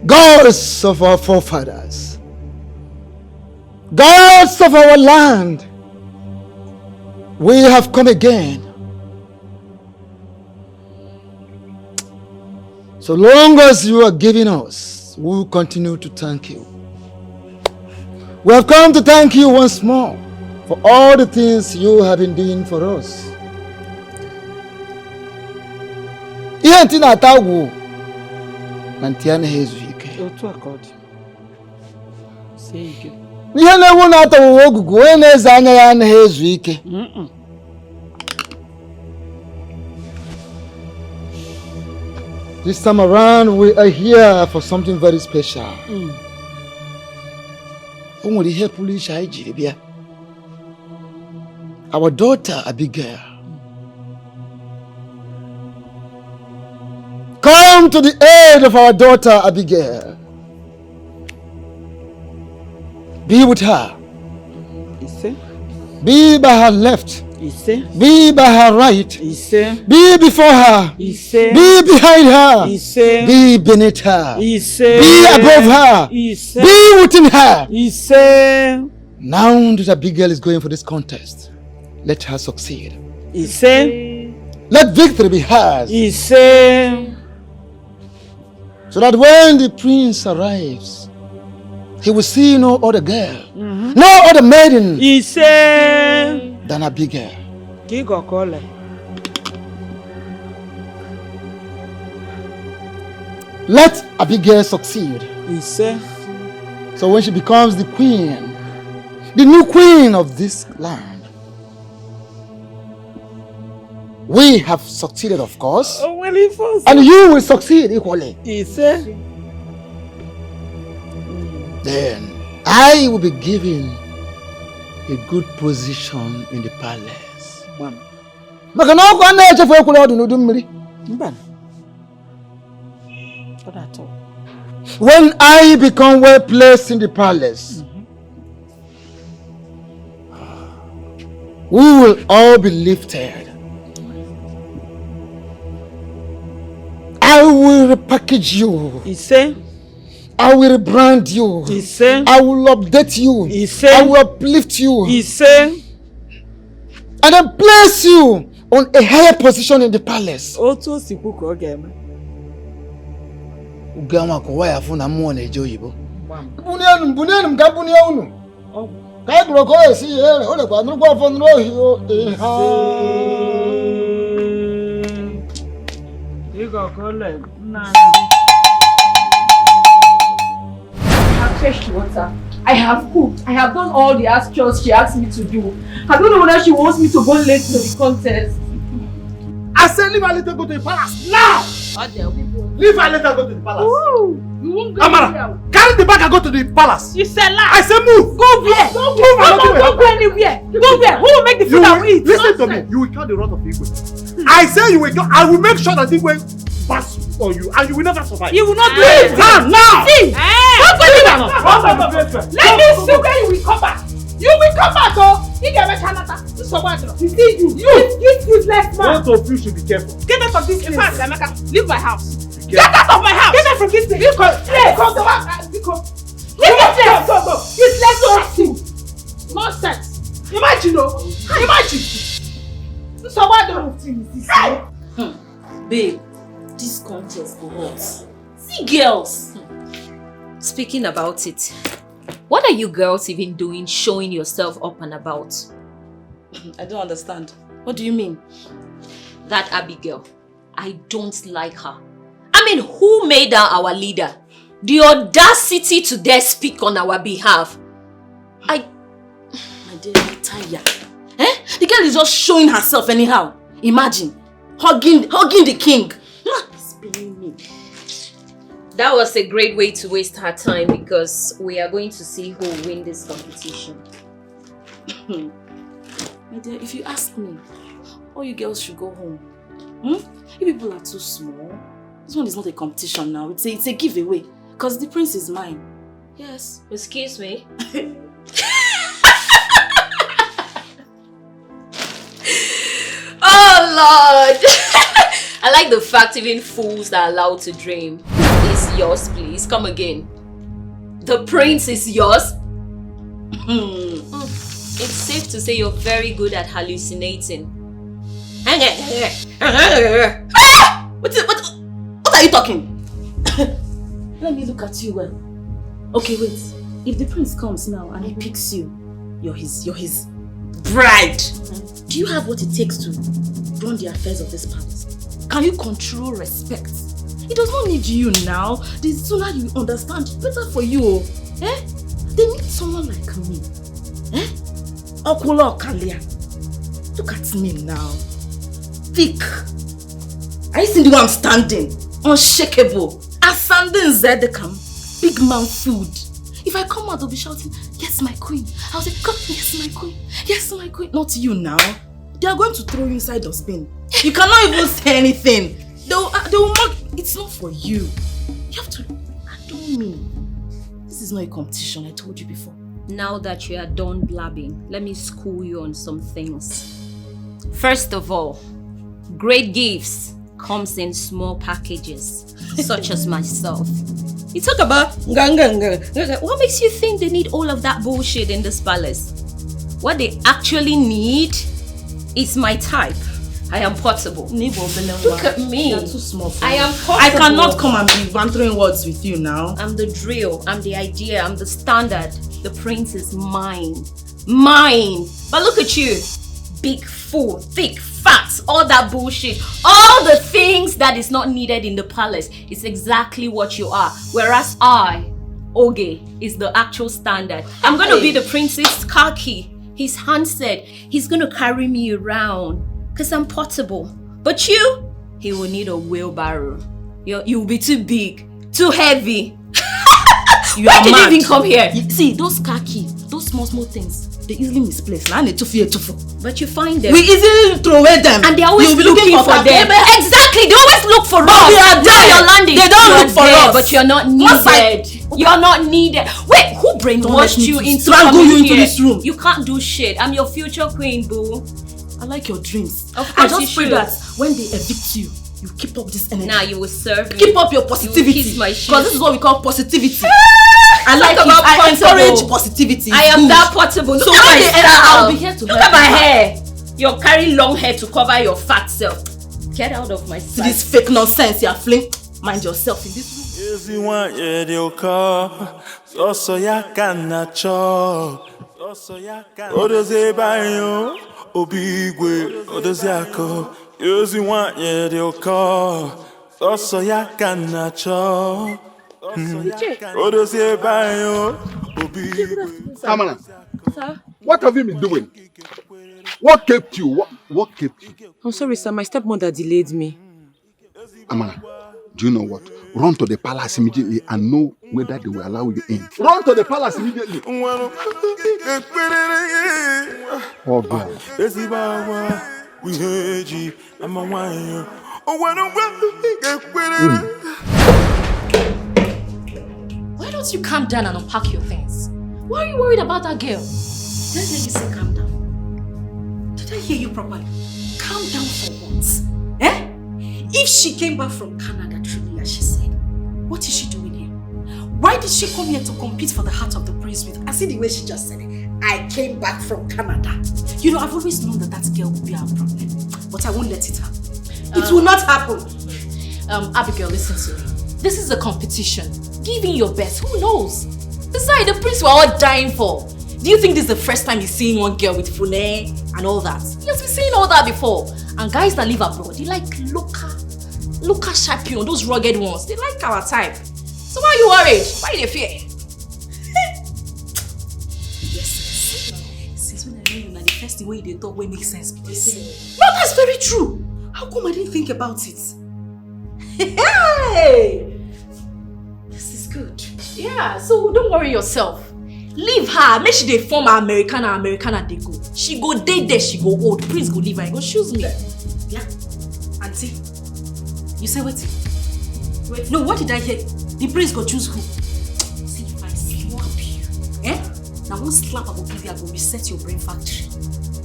Gods of our forefathers, gods of our land, we have come again. So long as you are giving us, we will continue to thank you. We have come to thank you once more for all the things you have been doing for us. Ihe ntị na-ata agwụ na ntị anaghị ezu ike. Otu aka ọ dị. Sie ike. Ihe na-ewu na-ata ụwa ogugu onye na-eze anya ya anaghị ezu ike. This time around, we are here for something very special. Our daughter Abigail. Come to the aid of our daughter Abigail. Be with her. Be by her left. Be by her right. Be before her. Be behind her. Be beneath her. Be above her. Be within her. Now that Abigail is going for this contest, let her succeed. Let victory be hers. So that when the prince arrives, he will see no other girl, no other maiden than Abigail. Let Abigail succeed. So when she becomes the queen, the new queen of this land, we have succeeded, of course, and you will succeed equally. Then I will be given a good position in the palace. When I become well placed in the palace, we will all be lifted. I will repackage you. I will rebrand you. I will update you. I will uplift you. And then place you on a higher position in the palace. I have fetched water. I have cooked. I have done all the chores she asked me to do. I don't know whether she wants me to go late to the contest. I said leave her, let her go to the palace now! Leave her, let her go to the palace. Ooh, you won't go Amara, carry the bag and go to the palace. You said lie. I said move. Go where? Don't go anywhere. Go where? Who will make the food I will eat? Listen to me. You will count the wrath of Igwe. I say you will count. I will make sure that Igwe pass on you and you will never survive. You will not do it. Now! See! Don't go anywhere. Let me see when you will come back. You will come back, oh! You get a chanata. You see you. You useless man. Both of you should be careful. Get out of this place. Leave my house. Get out of my house. Get out from this place. Leave this place. Go. Useless man. Nonsense. Imagine, oh. Imagine. So what do you think? Babe, this contest for what? See girls. Speaking about it, what are you girls even doing showing yourself up and about? I don't understand. What do you mean? That Abigail, I don't like her. I mean, who made her our leader? The audacity to dare speak on our behalf. My dear, I'm tired. The girl is just showing herself anyhow. Imagine, hugging the king. It's paining me. That was a great way to waste her time because we are going to see who will win this competition. My dear, if you ask me, all you girls should go home. You people are too small. This one is not a competition now. It's a giveaway. Because the prince is mine. Yes. Excuse me? Oh Lord! I like the fact even fools are allowed to dream. It's yours, please. Come again. The prince is yours? It's safe to say you're very good at hallucinating. What are you talking? Let me look at you well. Okay, wait. If the prince comes now and he picks you, you're his bride. Do you have what it takes to run the affairs of this palace? Can you control respect? He does not need you now. The sooner you understand, better for you. Eh? They need someone like me. Eh? Okula Okalia. Look at me now. Thick. Are you seeing the way I'm standing? Unshakable. Ascending Zedekam. Big man food. If I come out, they'll be shouting, yes, my queen. I'll say, come, yes, my queen. Yes, my queen. Not you now. They are going to throw you inside the bin. You cannot even say anything. They will mock. It's not for you. You have to adore me. This is not a competition, I told you before. Now that you are done blabbing, let me school you on some things. First of all, great gifts comes in small packages, such as myself. You talk about what makes you think they need all of that bullshit in this palace? What they actually need is my type. I am portable. Look at me. You're too small for I me. am portable. I cannot come and be bantering words with you now. I'm the drill. I'm the idea. I'm the standard. The prince is mine. Mine. But look at you. Big fool. Thick. Fat. All that bullshit. All the things that is not needed in the palace. It's exactly what you are. Whereas I, Oge, is the actual standard. I'm going to be the prince's car key. His handset. He's going to carry me around. Because I'm portable. But you, he will need a wheelbarrow. You'll be too big, too heavy. Why did you even come here? See, those khaki, those small things, they easily misplaced. But you find them. We easily throw away them. And they're always looking for them. Exactly, they always look for us. We are there. You're landing. They don't look for us. But you're not needed. You're not needed. Wait, who brainwashed you into strangle you into this room? You can't do shit. I'm your future queen, boo. I like your dreams. Of I course just pray that when they evict you, you keep up this energy. Now you will serve me. Keep up your positivity. Because this is what we call positivity. I like it. I encourage positivity. I am that portable. So Look at my style. I'll be here to Look at my hair. You're carrying long hair to cover your fat self. Get out of my sight. This fake nonsense you're fling. Mind yourself in this room. Obigwe, Odoziako, Yosi want ye de oka, Oso yakana cho, Odozi bayo, Obigwe. Amana, Sir? what have you been doing? What kept you? What kept you? I'm sorry, sir. My stepmother delayed me. Amana, do you know what? Run to the palace immediately and know whether they will allow you in. Run to the palace immediately. Oh God. Why don't you calm down and unpack your things? Why are you worried about that girl? Did I hear you say calm down? Did I hear you properly? Calm down for what? Eh? If she came back from Canada truly as she said, what is she doing here? Why did she come here to compete for the heart of the prince with? I see the way she just said it. I came back from Canada. You know, I've always known that that girl will be our problem. But I won't let it happen. It will not happen. Abigail, listen to me. This is a competition. Give in your best. Who knows? Besides, the prince we're all dying for. Do you think this is the first time you're seeing one girl with fune and all that? He has been seeing all that before. And guys that live abroad, they like local champion, those rugged ones. They like our type. So why are you worried? Why are you fear? Yes. Since when I know you, the first way they talk will make sense, please. No, that's very true. How come I didn't think about it? Hey! This is good. Yeah, so don't worry yourself. Leave her. Make sure they form Americana they go. She go date there, she go old. Prince go leave her, go choose me. Yeah? Auntie, you say what? Wait, no, what did I hear? The prince go choose who? See, if I slap you, eh? Now one slap I go give you, I go reset your brain factory.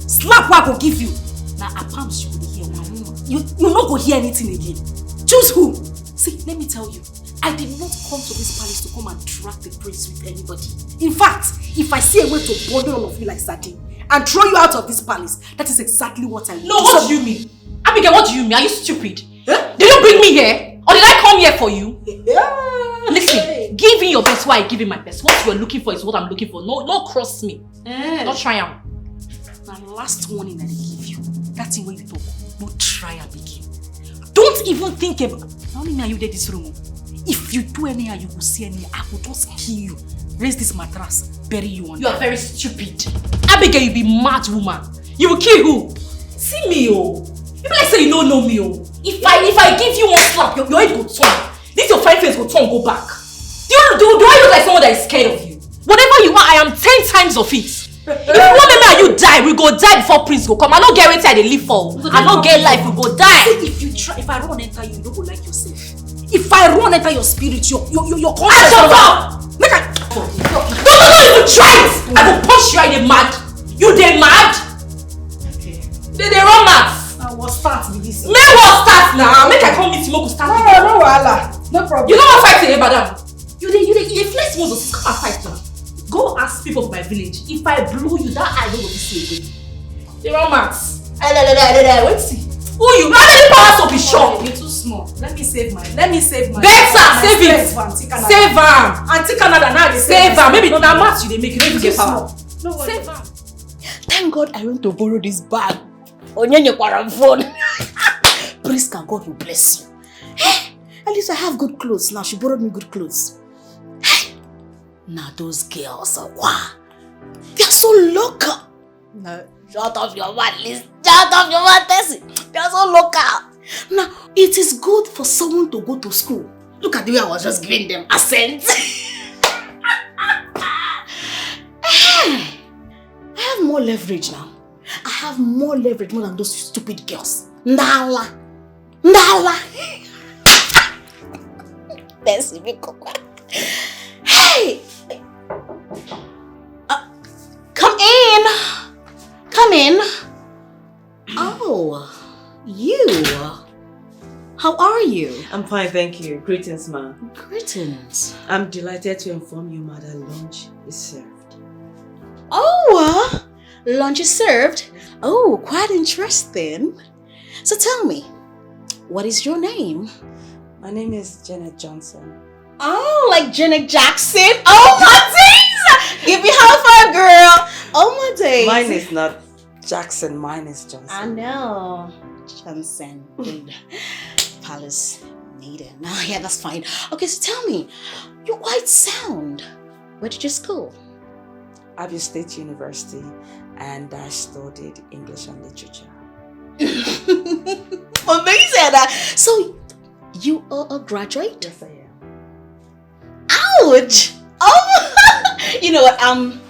Slap what I go give you. Now I promise you will hear one woman. You not go hear anything again. Choose who? See, let me tell you. I did not come to this palace to come and drag the prince with anybody. In fact, if I see a way to bundle all of you like sardine and throw you out of this palace, that is exactly what I want. No, what do you mean? Abigail, what do you mean? Are you stupid? Huh? Did you bring me here? Or did I come here for you? Yeah. Listen, give in your best while I give in my best. What you're looking for is what I'm looking for. No cross me. Don't try am. Now, last warning that I give you. That's the way you talk. No try am again. Don't even think about. How many are you there this room? If you do anyhow, you will see anyhow. I will just kill you. Raise this mattress, bury you on. You are very stupid. Abigail, you be mad woman. You will kill who? See me, oh. You like say you don't know me, oh. If I give you one slap, your head go turn. This your fine face go turn, go back. Do I look like someone that is scared of you? Whatever you are, I am 10 times of it. If you want me and you die, we go die before Prince go come. I don't get where I live for. I don't get life, we go die. If I run enter you, you don't go like yourself. If I run enter your spirit, your conscience. Shut up! Make I. Don't even try it. I will punch you. Are you mad? You they mad? They run mad. I will start with this. May what start now? Make I come meet you. Go start. No wahala. No problem. You know what fight today, madam? You flex muscles. Come and fight now. Go ask people of my village. If I blow you, that I don't go to see again. They run mad. Wait see. Who you? How many powers to be sure? You're too small. Let me save my. Better save it. Save him. Auntie Canada now. Save him. Maybe not that much you they make. You don't get power. Save him. Thank God I went to borrow this bag. Onyenye kwa phone. Praise God, God will bless you. Hey, at least I have good clothes now. She borrowed me good clothes. Hey, now those girls are wow. They're so local. No, shut off your mouth, Liz. Shut off your mouth, Tessie. They're so local. Now, it is good for someone to go to school. Look at the way I was just giving them accent. Hey, I have more leverage now. I have more leverage more than those stupid girls. Ndala. Hey! Come in. Oh, you. How are you? I'm fine, thank you. Greetings, ma. Greetings. I'm delighted to inform you, ma, that lunch is served. Oh, lunch is served? Oh, quite interesting. So tell me, what is your name? My name is Janet Johnson. Oh, like Janet Jackson? Oh my days! Give me high five, girl. Oh my days. Mine is not Jackson, mine is Johnson. I know. Johnson. Palace Maiden. Oh, yeah, that's fine. Okay, so tell me, you're quite sound. Where did you school? Abbey State University, and I studied English and Literature. Amazing! So, you are a graduate? Yes, I am. Ouch! Oh, you know what? I'm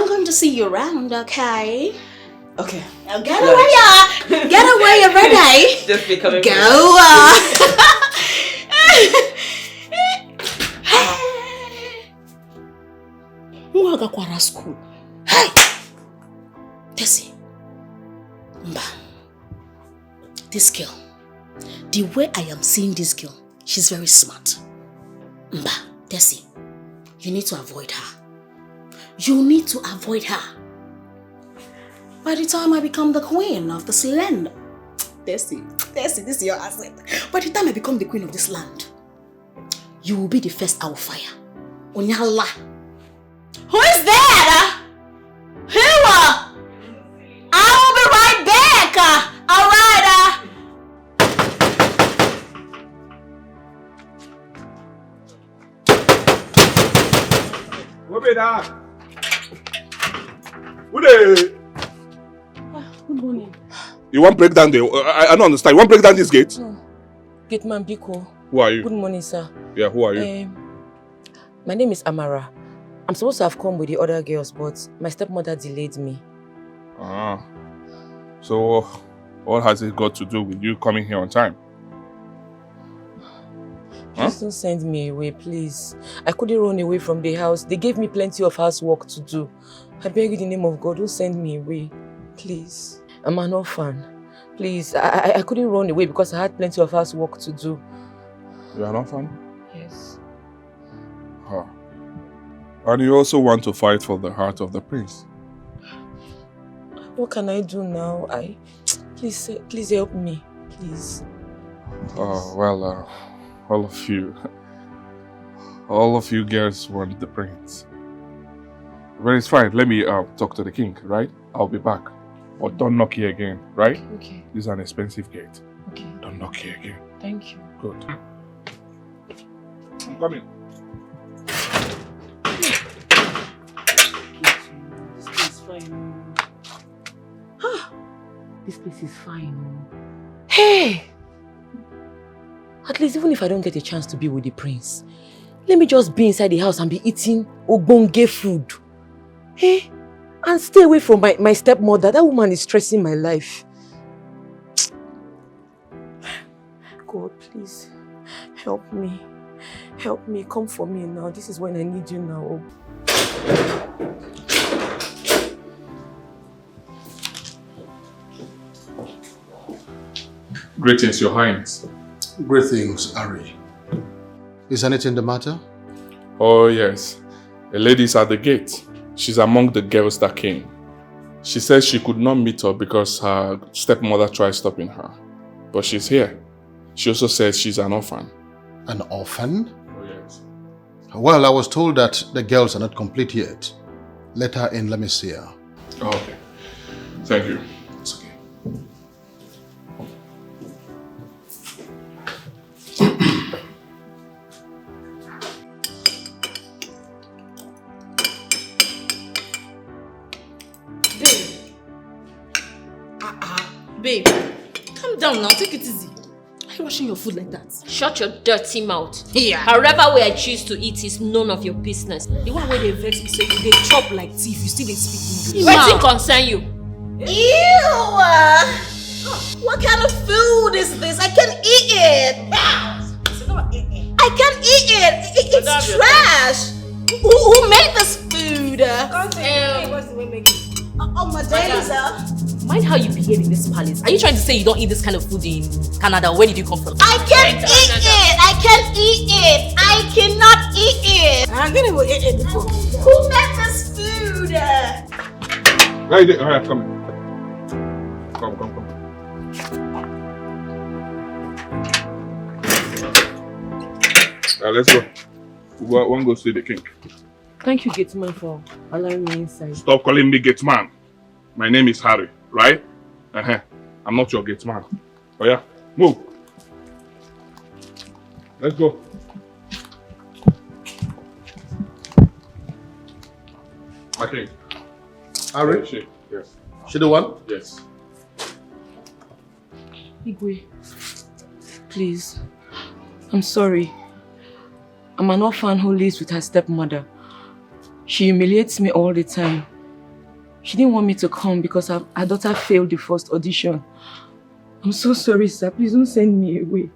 going to see you around, okay? Okay. Now get away, get away, you're ready. Just be coming. Go. Mwaga kwa school. Hey, Tessie. Mba. This girl. The way I am seeing this girl, she's very smart. Mba, Tessie, you need to avoid her. You need to avoid her. By the time I become the queen of this land, Tessie, this is your asset. By the time I become the queen of this land, you will be the first I will fire. Onyala. Who is that? Who? I will be right back. All right. What be that? Who they? Good morning. You want break down the? I don't understand. You want break down this gate? No. Gate man Biko. Who are you? Good morning, sir. Yeah, who are you? My name is Amara. I'm supposed to have come with the other girls, but my stepmother delayed me. Ah. So, what has it got to do with you coming here on time? Please don't send me away, please. I couldn't run away from the house. They gave me plenty of housework to do. I beg you in the name of God, don't send me away. Please. I'm an orphan. Please, I couldn't run away because I had plenty of housework to do. You're an orphan? Yes. Huh. And you also want to fight for the heart of the prince? What can I do now? Please help me, please. Oh, well, all of you. All of you girls want the prince. But it's fine. Let me talk to the king, right? I'll be back. But don't knock here again, right? Okay. This is an expensive gate. Okay. Don't knock here again. Thank you. Good. I'm coming. This place is fine. This place is fine. Hey! At least even if I don't get a chance to be with the prince, let me just be inside the house and be eating ogbonge food. Hey? And stay away from my stepmother. That woman is stressing my life. God, please, help me. Help me. Come for me now. This is when I need you now. Greetings, Your Highness. Greetings, Ari. Is anything the matter? Oh, yes. A lady's at the gate. She's among the girls that came. She says she could not meet her because her stepmother tried stopping her. But she's here. She also says she's an orphan. An orphan? Oh, yes. Well, I was told that the girls are not complete yet. Let her in, let me see her. Oh, okay. Thank you. It's okay. Babe, calm down now, take it easy. Why are you washing your food like that? Shut your dirty mouth. Yeah. However way I choose to eat is none of your business. The one where they vex me, so you they chop like thief, you still they speak English. What's it concern you? Ew! What kind of food is this? I can't eat it! I can't eat it! It's trash! Who made this food? What's the way make it? Oh, my days. Mind how you behave in this palace. Are you trying to say you don't eat this kind of food in Canada? Where did you come from? I can't eat it! I can't eat it! I cannot eat it! I'm gonna go eat it before. Who made this food? Right there. All right, come. Come. Let's go. We want to go see the king. Thank you, Gateman, for allowing me inside. Stop calling me Gateman. My name is Harry, right? I'm not your Gateman. Oh yeah, move. Let's go. Okay. Harry? Yes. She the one? Yes. Igwe, please, I'm sorry. I'm an orphan who lives with her stepmother. She humiliates me all the time. She didn't want me to come because her daughter failed the first audition. I'm so sorry, sir. Please don't send me away.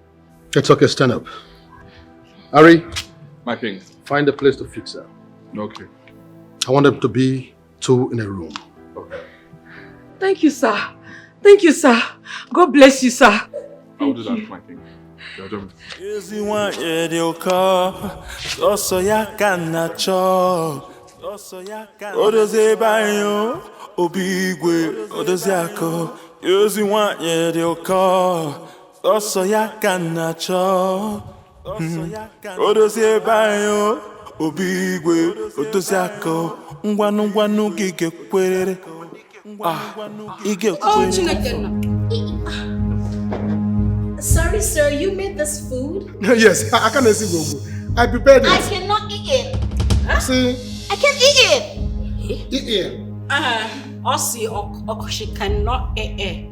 It's okay, stand up. Ari, my king. Find a place to fix her. Okay. I want them to be two in a room. Okay. Thank you, sir. Thank you, sir. God bless you, sir. I'll do that, my king. Easy one, yeah, they'll call. Also, ya can chop. Odoze bayo, obigwe, odozako. Easy one, yeah, they'll call. Also, ya can chop. Odoze bayo, obigwe, odozako. Ngwanu gige kwere. Ige kwere. Sorry, sir, you made this food? Yes, I can't see Gogo. I prepared it. I cannot eat it. Huh? See? I can't eat it. Eat it. Ossie, she cannot eat it.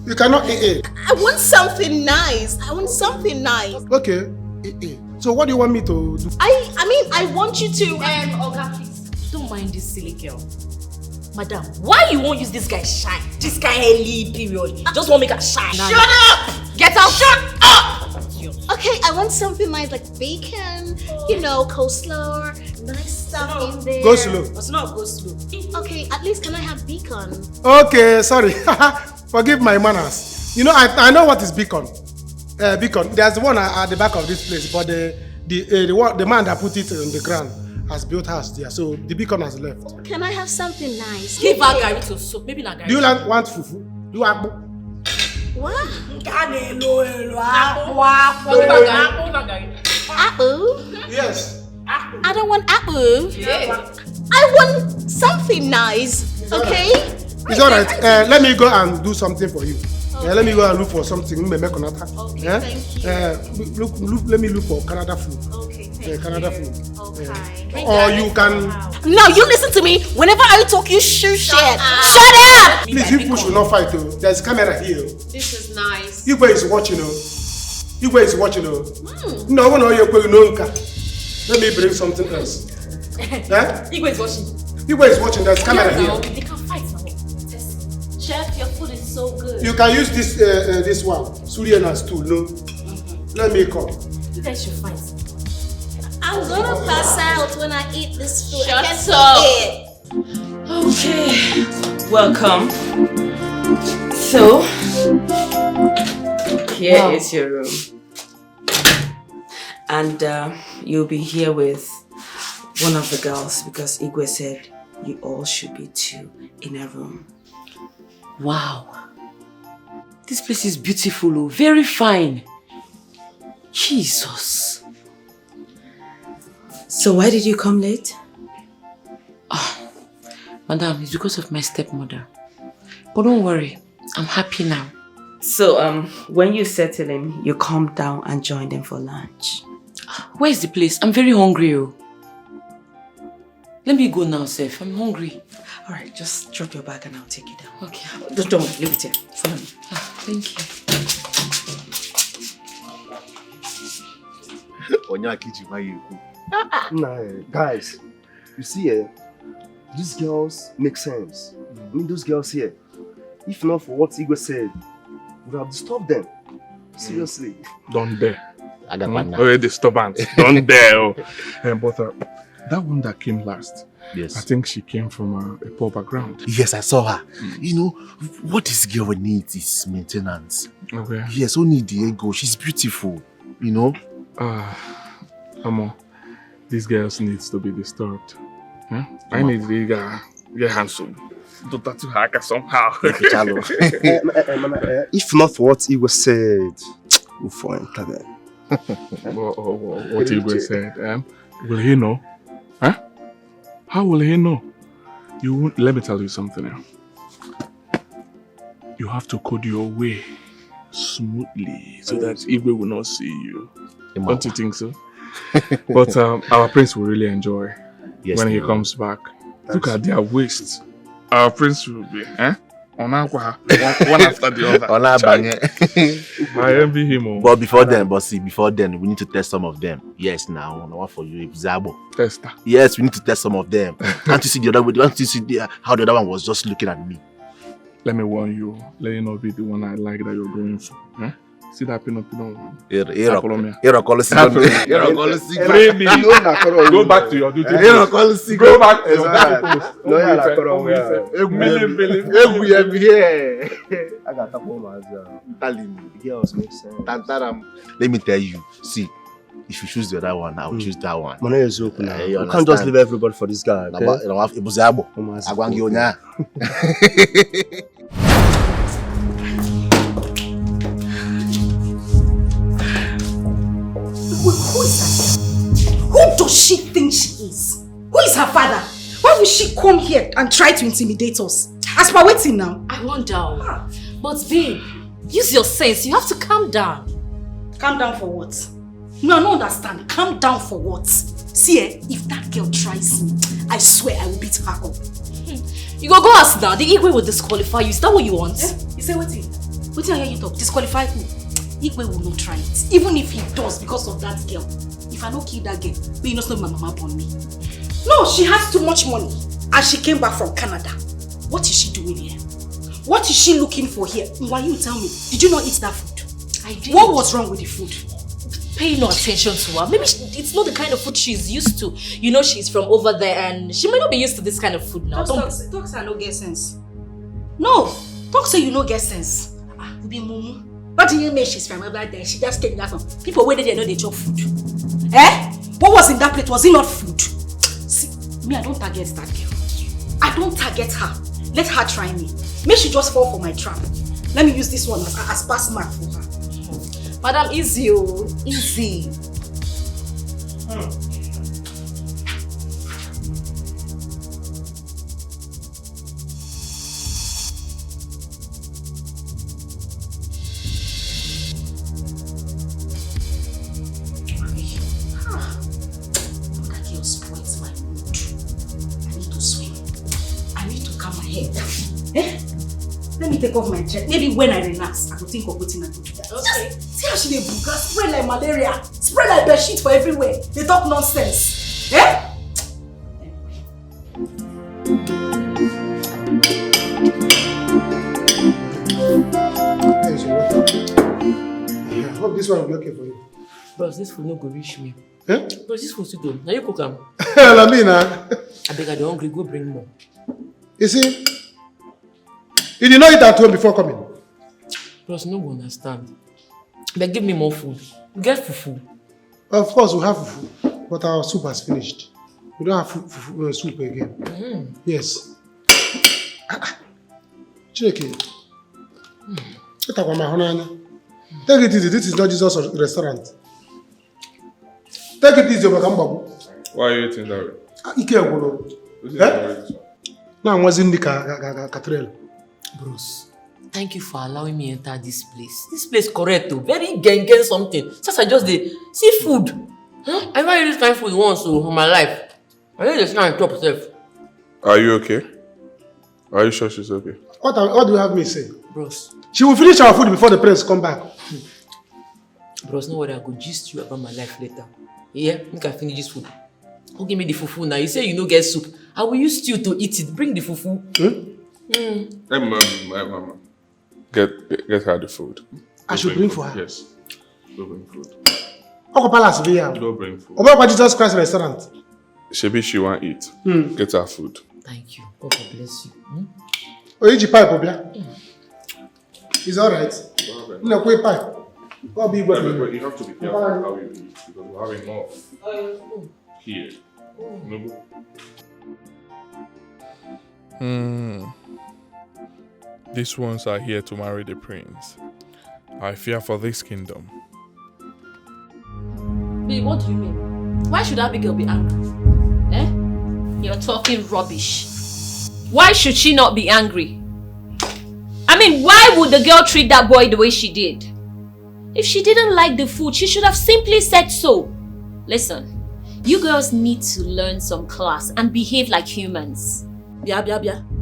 You cannot eat it. I want something nice. Okay, eat it. So what do you want me to do? I mean, I want you to... Oga, please, don't mind this silly girl. Madam, why you won't use this guy shine? This guy early period. Just won't make her shine. Shut up! Get out! Shut up! Okay, I want something nice like bacon, coleslaw, nice stuff in there. Go slow. It's not go slow. Okay, at least can I have bacon? Okay, sorry. Forgive my manners. You know, I know what is beacon. Beacon. There's one at the back of this place, but the man that put it on the ground has built house there, so the beacon has left. Can I have something nice? Give her Gary to soup, maybe not Gary. Do you want fufu? Do you want what? Apple? Yes. I don't want apple. I want something nice, okay? It's alright. Let me go and do something for you. Let me go and look for something. Okay, thank you. Let me look for Canada food. Okay, Canada food. Okay. Or you can... No, you listen to me. Whenever I talk, you shoot shit. Shut up! Please, you push will not fight. There's camera here. This is nice. Igwe is watching. Igwe is watching. No, let me bring something else. Igwe is watching. Igwe is watching. There's camera here. They can fight now. Chef, your food is so good. You can use this one. Surya and stool. No. Let me come. You guys should fight. I'm gonna pass out when I eat this food. Shut up. Okay. Welcome. So, here is your room. And you'll be here with one of the girls because Igwe said you all should be 2 in a room. Wow. This place is beautiful, very fine. Jesus. So why did you come late? Madam, it's because of my stepmother. But don't worry, I'm happy now. So when you settle in, you come down and join them for lunch. Where is the place? I'm very hungry. Let me go now, Seth. I'm hungry. Alright, just drop your bag and I'll take you down. Okay. Don't worry, leave it here. Follow me. Thank you. Nah, guys, you see, these girls make sense. I mean, those girls here, if not for what Igwe said, would have disturbed them. Seriously. Don't dare. I got one now. Oh, disturbance. Don't dare. But that one that came last, yes, I think she came from a poor background. Yes, I saw her. You know, what this girl needs is maintenance. Okay. Yes, only the ego. She's beautiful, you know. Amo, these girls needs to be disturbed. Huh? I need to get handsome. To tattoo her somehow. If not for what Igwe said, we'll find them. What Igwe said, will he know? Huh? How will he know? You won't. Let me tell you something now. You have to code your way smoothly so that Igwe will not see you. Don't you think so? But our prince will really enjoy when he comes back. Look at their waists. Our prince will be, one after the other. I envy him. But before then, we need to test some of them. Yes, now, one for you, Zabo. Tester. Yes, we need to test some of them. Can't you see the other way? Can't you see how the other one was just looking at me? Let me warn you. Let you not be the one I like that you're going for. See that pinot one? Go back to your duty. Go back to your duty post. I got a home as girls make sense. Let me tell you, see, if you choose the other one, I will choose that one. Money is open now. You can't just leave everybody for this guy. Who is that? Who does she think she is? Who is her father? Why would she come here and try to intimidate us? As per waiting now. I wonder. But babe, use your sense. You have to calm down. Calm down for what? No, I don't understand. Calm down for what? See, if that girl tries me, I swear I will beat her up. You go ask now. The Igwe will disqualify you. Is that what you want? You say waiting. Waiting, I hear you talk. Disqualify who? Igwe will not try it. Even if he does because of that girl. If I don't kill that girl, but you know my mama upon me. No, she has too much money. And she came back from Canada. What is she doing here? What is she looking for here? Why you tell me? Did you not eat that food? I did. What was wrong with the food? Pay no attention to her. Maybe it's not the kind of food she's used to. You know she's from over there and she might not be used to this kind of food now. Talk say I no get sense. No, talk say you no get sense. Be mumu. What do you mean she's from over there? She just came back from people where they know they chop food. What was in that plate? Was it not food? See, me I don't target that girl. I don't target her. Let her try me. May she just fall for my trap. Let me use this one as pass mark for her. Madam, easy. Easy. Eh? Let me take off my check. Maybe when I relax, I could think of putting and do that. Okay. Just see how she dey buga, spread like malaria, spread like bedsheet for everywhere. They talk nonsense. Eh? I hope this one will be okay for you. Bros, this food no go reach me. Eh? Bros, this food too good. Now you cook am. Lamina. I beg, I dey hungry. Go bring more. You see, you did not eat at home before coming. Bros, no go understand. But give me more food. You get fufu. Of course, we have fufu, but our soup has finished. We don't have soup again. Yes. Chineke. Take it easy. This is not Jesus' restaurant. Take it easy, Obakambabu. Why are you eating that way? Now I'm watching the cathedral. Bros, thank you for allowing me enter this place. This place correct though. Very gang something. Since I just did see food. Huh? I never eat this kind of food once in my life. I need to sit on top self. Are you okay? Are you sure she's okay? What do you have me say? Bros. She will finish our food before the prince come back. Bros, no worry, I go gist you about my life later. Yeah, make I finish this food. Who give me the fufu now? You say you no get soup. I will use stew to eat it. Bring the fufu. Get her the food. I should bring for her? Yes. Go bring food. Go Palace via. Go bring food. Oba Jesus Christ restaurant. Shebi she want eat. Get her food. Thank you. God bless you. Oiji pipe obia. It's alright. No quick pipe. But you have to be careful how you eat because we're having more here. These ones are here to marry the prince. I fear for this kingdom. Babe, what do you mean? Why should Abigail be angry? Eh? You're talking rubbish. Why should she not be angry? I mean, why would the girl treat that boy the way she did? If she didn't like the food, she should have simply said so. Listen, you girls need to learn some class and behave like humans. Bia.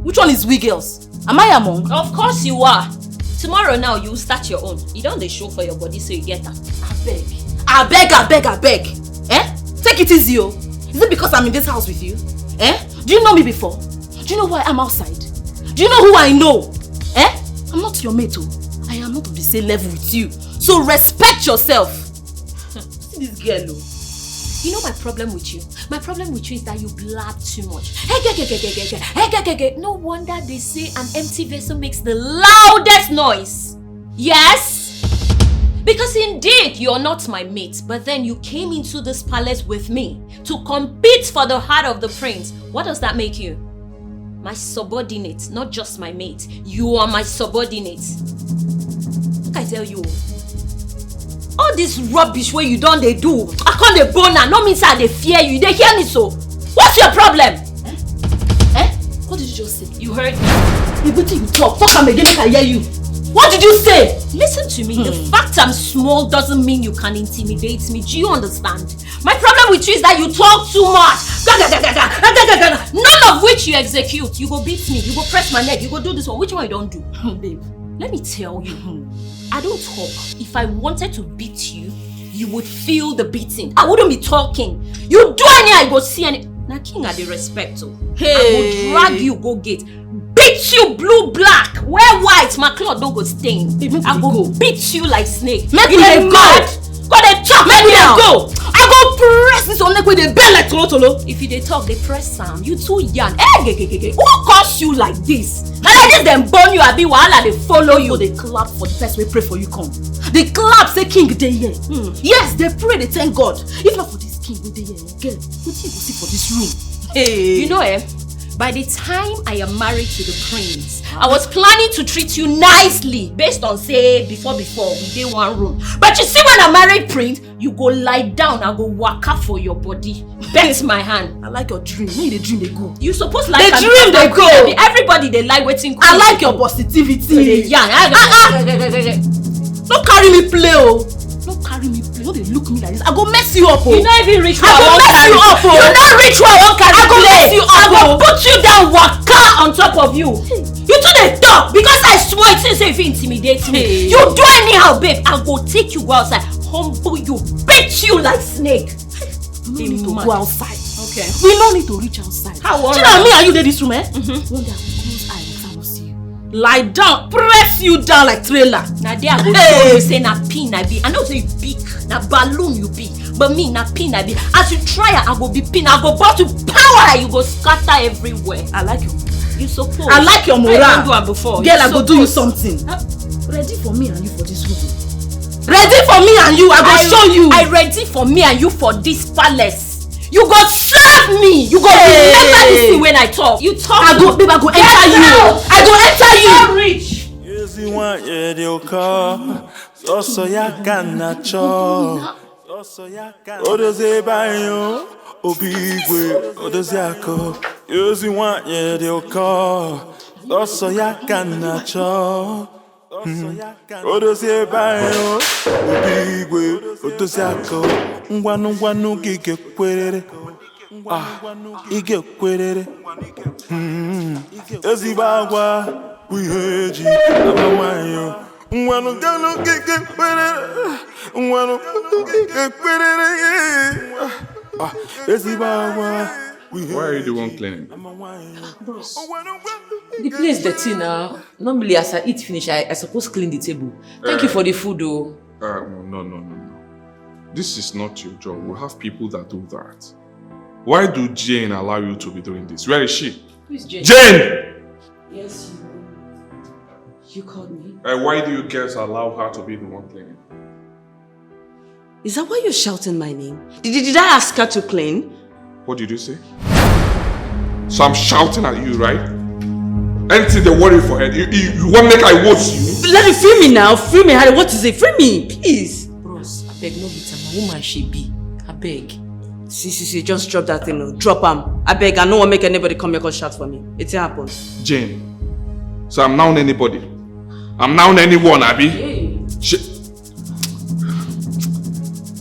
Which one is we girls? Am I among? Of course you are. Tomorrow now, you start your own. You don't show for your body so you get her. I beg. Eh? Take it easy, oh. Is it because I'm in this house with you? Eh? Do you know me before? Do you know why I'm outside? Do you know who I know? Eh? I'm not your mate, oh. I am not of the same level with you. So respect yourself. See this girl, oh. You know my problem with you? My problem with you is that you blab too much. No wonder they say an empty vessel makes the loudest noise. Yes? Because indeed, you're not my mate, but then you came into this palace with me to compete for the heart of the prince. What does that make you? My subordinate, not just my mate. You are my subordinate. I tell you, all this rubbish where you don't they do, I can't they boner, no means I they fear you, they hear me so. What's your problem? Eh? What did you just say? You heard me. You talk am again, I can hear you. What did you say? Listen to me, the fact I'm small doesn't mean you can intimidate me, do you understand? My problem with you is that you talk too much. None of which you execute. You go beat me, you go press my neck, you go do this one. Which one you don't do? Babe, let me tell you, I don't talk. If I wanted to beat you, you would feel the beating. I wouldn't be talking. You do any, I go see any. Now king are the respect. Hey. I will drag you, go gate. Beat you blue black. Wear white, my cloth don't go stain. I go beat you like snake. Make me go. Go they talk. Make me go. I go press this on neck with the bell like tolo. If you they talk, they press Sam. You too young. Who caused you like this? Now like this, them burn you. I be wahala. They follow you. They clap for the first way pray for you come. They clap say king they here. Yes, they pray. They thank God. If not for this king, they here again. What you go see for this room? Hey, you know by the time I am married to the prince, I was planning to treat you nicely based on say before we did one room. But you see when I married prince, you go lie down and go waka for your body. Bend my hand. I like your dream. Maybe the dream they go. You supposed like the dream they go. Everybody they like waiting. I like your positivity. Don't carry me play, oh. Don't carry me play. Don't they look me like this. I go mess you up, oh. You not even reach where I won't carry you up, oh. You not reach where I won't carry I go mess you up, I go put you down waka on top of you. You two they talk? Because I swear it since if you intimidate me. You do anyhow, babe. I go take you outside, humble you, beat you like snake. We don't need to go outside. Okay. We don't need to reach outside. How you know me and you did this room, eh? One day I will close eyes and I will see you. Lie down, press you down like trailer. Now there I go show you say na pin I be. I know say you big, na balloon you be. But me na pin I be. As you try I go be pin, I go bout to power, you go scatter everywhere. I like you. You suppose. I like your morale. I don't do it before. Girl, I go do you something. Ready for me and you for this room. Ready for me and you, I go show you. I ready for me and you for this palace. You go serve me. You go remember this thing when I talk. You talk. I go, babe, I go enter you. I go enter you. So rich. Yezi want ye dioka, so ya kanacho. Odoze bayo, obigwe, odozako. Yezi want ye dioka, so ya kanacho. Odoze bayo, obigwe, odozako. Ngwanu gige kwerere. Ige kwerere. Ezibagwa wiheji amawayo. Ngwanu gige kwerere. Ngwanu gige kwerere. Ezibagwa. Why are you the one cleaning? Bros, the place dirty now. Normally as I eat finish, I suppose clean the table. Thank you for the food though. No. This is not your job. We have people that do that. Why do Jane allow you to be doing this? Where is she? Who is Jane? Jane! Yes, you called me. Why do you guys allow her to be the one cleaning? Is that why you're shouting my name? Did I ask her to clean? What did you say? So I'm shouting at you, right? Anything they worry for her. You want to make I watch you? Let me free me now. Free me, Harry. What is it? Free me, please. Bros, I beg no bitter. My woman she be. I beg. See, just drop that thing. Drop him. I beg. I don't want to make anybody come here and shout for me. It happened. Jane. So I'm now anybody. I'm now anyone, Abby. Hey.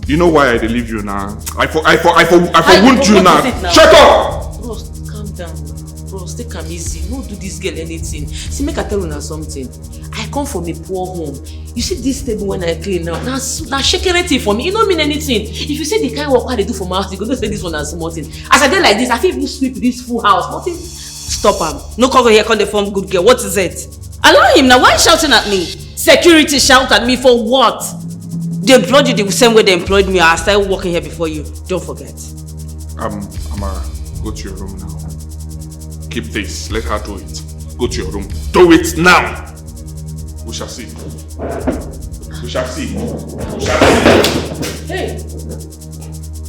You know why I leave you now? I for wound you now. Shut up! Bros, calm down. Bros, take am easy. No do this girl anything. See, make I tell you something. I come from a poor home. You see this table when I clean now. Now shaking for me. It don't mean anything. If you say the kind of work they do for my house, you go to say this one as small thing. As I did like this, I feel even sweep this full house. Nothing. Stop him. No cover here, come the form good girl. What is it? Allow him now. Why are you shouting at me? Security shout at me for what? They employed you the same way they employed me. I started working here before you. Don't forget. Amara, go to your room now. Keep this. Let her do it. Go to your room. Do it now. We shall see. We shall see. We shall see. Hey.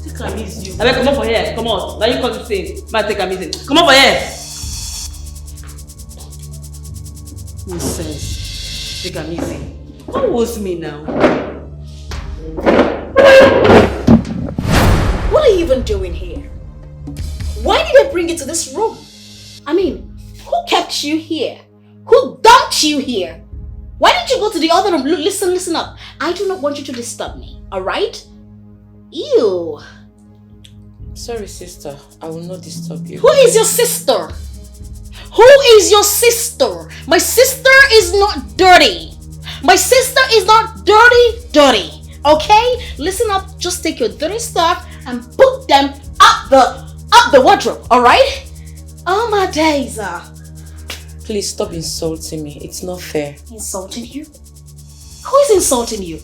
Take am easy. I come on for here. Come on. Now you come to say. Man, take am easy. Come on for here. Nonsense. Take am easy. What was me now? What are you even doing here? Why did they bring you to this room? I mean, who kept you here? Who dumped you here? Why didn't you go to the other room? Listen up. I do not want you to disturb me, alright? Ew. Sorry, sister. I will not disturb you. Who is your sister? Who is your sister? My sister is not dirty. My sister is not dirty. Okay? Listen up. Just take your dirty stuff and put them up the wardrobe. Alright? Oh my days. Please stop insulting me. It's not fair. Insulting you? Who is insulting you?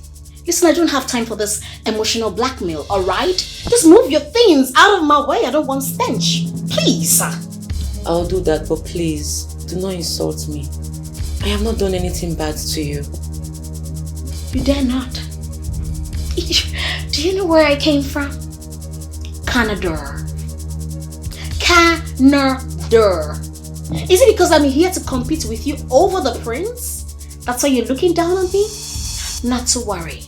Listen, I don't have time for this emotional blackmail, alright? Just move your things out of my way. I don't want stench. Please. I'll do that, but please, do not insult me. I have not done anything bad to you. You dare not. Do you know where I came from? Canada. Is it because I'm here to compete with you over the prince? That's why you're looking down on me? Not to worry.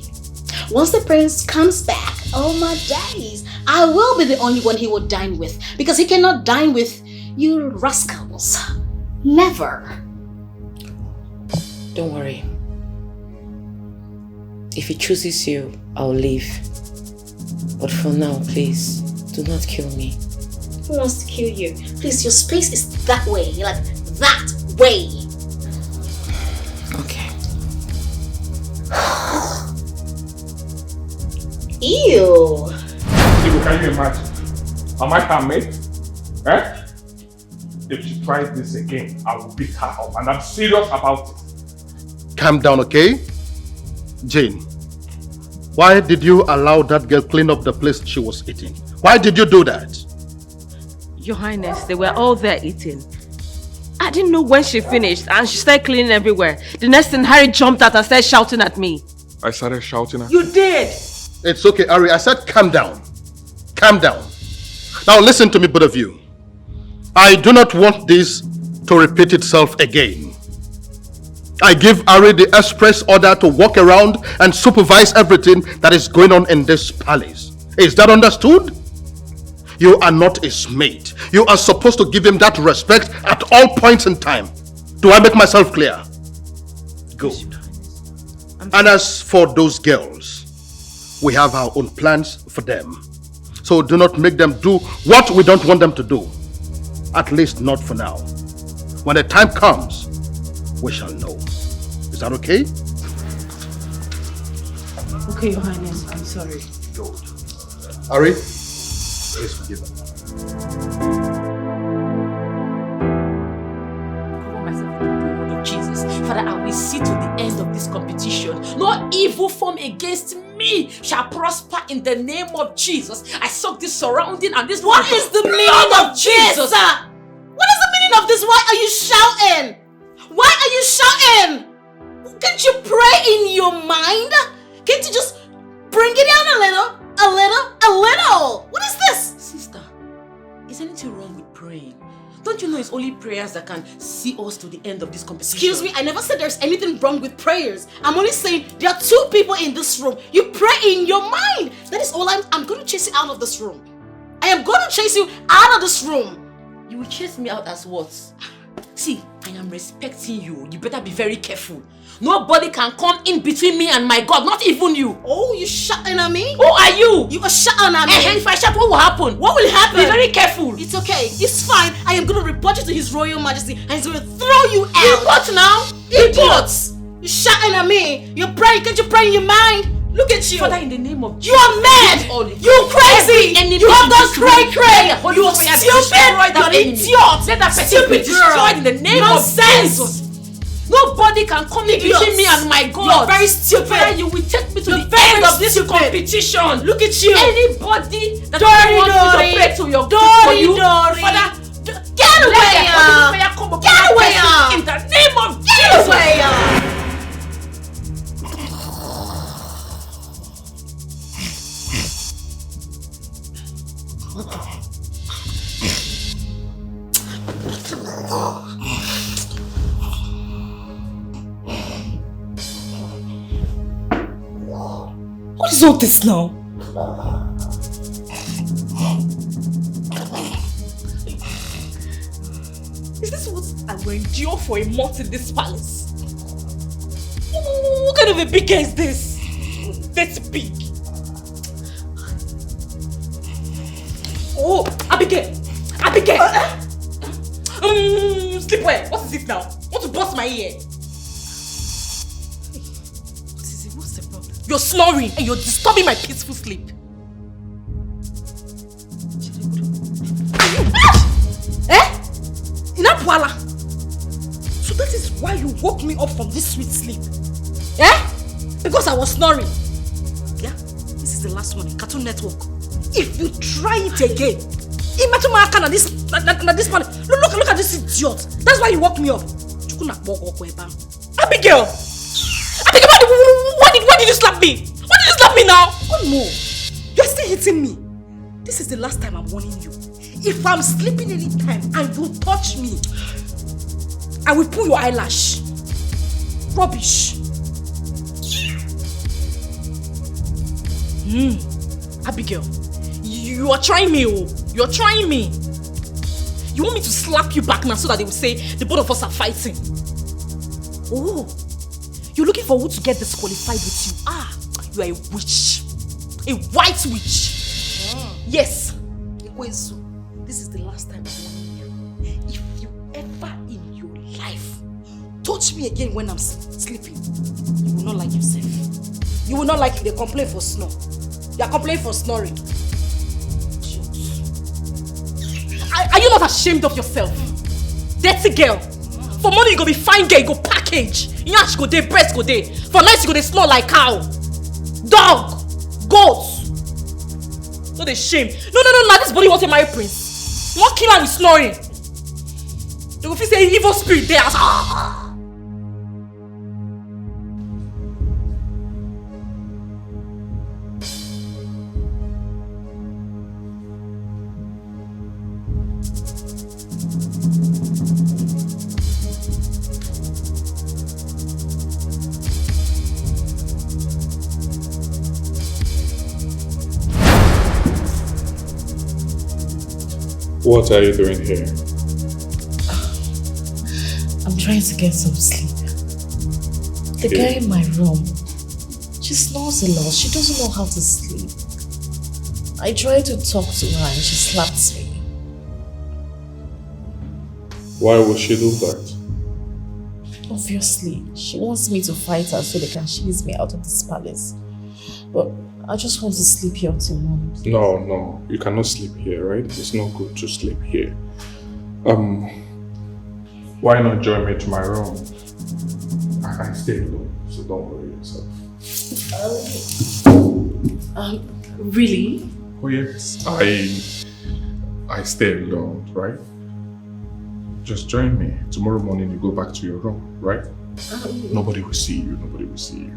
Once the prince comes back, oh my days, I will be the only one he will dine with, because he cannot dine with you rascals. Never. Don't worry. If he chooses you, I'll leave. But for now, please, do not kill me. Who wants to kill you? Please, your space is that way. Like, that way. Ew. Ibu, can you imagine? Am I her mate? Eh? If she tries this again, I will beat her up, and I'm serious about it. Calm down, okay? Jane, why did you allow that girl clean up the place she was eating? Why did you do that? Your Highness, they were all there eating. I didn't know when she finished and she started cleaning everywhere. The next thing, Harry jumped out and started shouting at me. I started shouting at You did! It's okay, Ari. I said calm down. Calm down. Now listen to me, both of you. I do not want this to repeat itself again. I give Ari the express order to walk around and supervise everything that is going on in this palace. Is that understood? You are not his mate. You are supposed to give him that respect at all points in time. Do I make myself clear? Good. And as for those girls, we have our own plans for them. So do not make them do what we don't want them to do. At least not for now. When the time comes, we shall know. Is that okay? Okay, Your Highness, I'm sorry. Ari, please forgive her. Jesus, Father, I will see to the end of this competition. No evil form against me shall prosper in the name of Jesus. I soak this surrounding and this. What is the meaning of Jesus? What is the meaning of this? Why are you shouting? Why are you shouting? Can't you pray in your mind? Can't you just bring it down a little? A little? What is this? Sister, is anything wrong with praying? Don't you know it's only prayers that can see us to the end of this competition? Excuse me, I never said there's anything wrong with prayers. I'm only saying there are two people in this room. You pray in your mind. That is all I'm going to chase you out of this room. I am going to chase you out of this room. You will chase me out as what? See, I am respecting you. You better be very careful. Nobody can come in between me and my God, not even you. Oh, you shouting at me? Who are you? You are shouting at me. If I shout, what will happen? What will happen? Be very careful. It's okay. It's fine. I am going to report you to His Royal Majesty and he's going to throw you out. Report now? Idiots! You're shouting at me. You're praying. Can't you pray in your mind? Look at you. Father, in the name of Jesus. You are mad. You crazy. You have gone cray. You are stupid. You're an idiot. Let that person be destroyed in the name of Jesus. Nobody can come in between me and my God. You're very stupid. Father, you will take me to the end of this competition. Look at you. Anybody that wants me to pray to your God for you, Father, get away. Get away. In the name of Jesus. Get away. What is all this now? Is this what I will endure for a month in this palace? What kind of a big guy is this? That's big. Oh, Abigail! Sleepwear, what is it now? Want to bust my ear? What's the problem? You're snoring and you're disturbing my peaceful sleep. Inapwala! So that is why you woke me up from this sweet sleep? Because I was snoring. Yeah? This is the last one, Cartoon Network. If you try it again, look at this idiot. That's why you woke me up. Abigail! Why did you slap me? Why did you slap me now? One more. You're still hitting me. This is the last time I'm warning you. If I'm sleeping anytime and you touch me, I will pull your eyelash. Rubbish. Abigail, you are trying me, oh. You're trying me. You want me to slap you back now so that they will say the both of us are fighting? Oh, you're looking for who to get disqualified with you. You are a witch. A white witch. Yes. This is the last time I'm warning you. If you ever in your life touch me again when I'm sleeping, you will not like yourself. You will not like it. They complain for snow. You are complaining for snoring. Are you not ashamed of yourself? Dirty girl. For money you go be fine girl, you go package. Nyash go dey, breast go dey. For night you go dey smell like cow. Dog. Goat. No dey shame. No, this body wants to marry prince. You won't kill her with snoring. You go feel say evil spirit there. What are you doing here? I'm trying to get some sleep. The guy in my room, she snores a lot. She doesn't know how to sleep. I tried to talk to her and she slapped me. Why would she do that? Obviously, she wants me to fight her so they can chase me out of this palace. But I just want to sleep here until morning. No, you cannot sleep here, right? It's not good to sleep here. Why not join me to my room? I can stay alone, so don't worry yourself. Really? Oh yes, I stay alone, right? Just join me. Tomorrow morning you go back to your room, right? Nobody will see you, nobody will see you.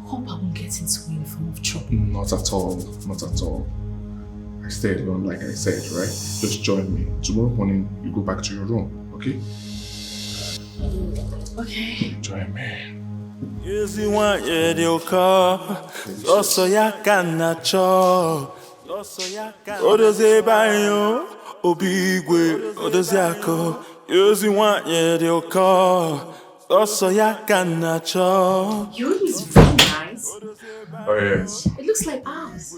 Hope I won't get into any form of trouble. Not at all, not at all. I stay alone like I said, right? Just join me. Tomorrow morning you go back to your room, okay? Okay. Join me. Yezi want ye dio ka, oso ya kana cho, odoze bayo, obigwe, odoze ako. Yezi want ye dio ka, oso ya kana cho. Your room is very nice. Oh yes. It looks like ours.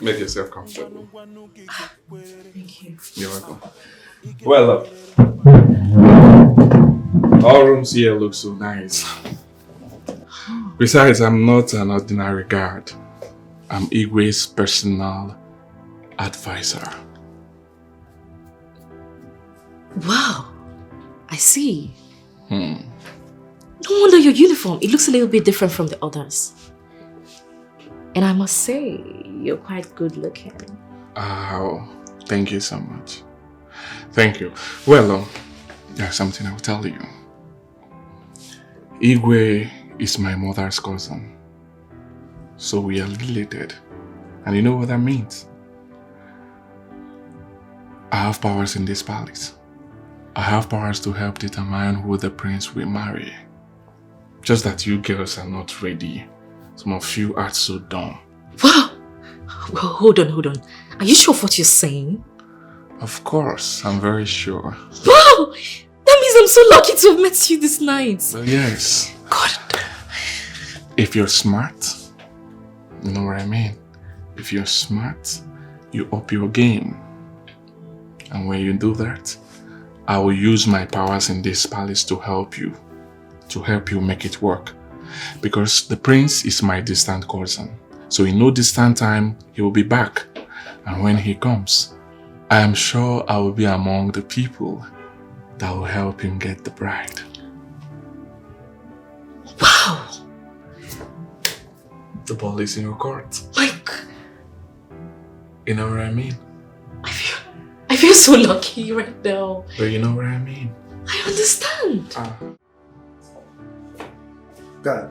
Make yourself comfortable. Thank you. You're welcome. Well, all rooms here look so nice. Besides, I'm not an ordinary guard. I'm Igwe's personal advisor. Wow, I see. No wonder your uniform. It looks a little bit different from the others. And I must say, you're quite good looking. Oh, thank you so much. Thank you. Well, there's something I'll tell you. Igwe is my mother's cousin. So we are related. And you know what that means? I have powers in this palace. I have powers to help determine who the prince will marry. Just that you girls are not ready. Some of you are so dumb. Wow! Well, hold on. Are you sure of what you're saying? Of course, I'm very sure. Wow! That means I'm so lucky to have met you this night. Well, yes. God. If you're smart, you know what I mean? If you're smart, you up your game. And when you do that, I will use my powers in this palace to help you make it work. Because the prince is my distant cousin. So in no distant time, he will be back. And when he comes, I am sure I will be among the people that will help him get the bride. Wow! The ball is in your court. Like, You know what I mean? I feel so lucky right now. But you know what I mean? I understand. Guy,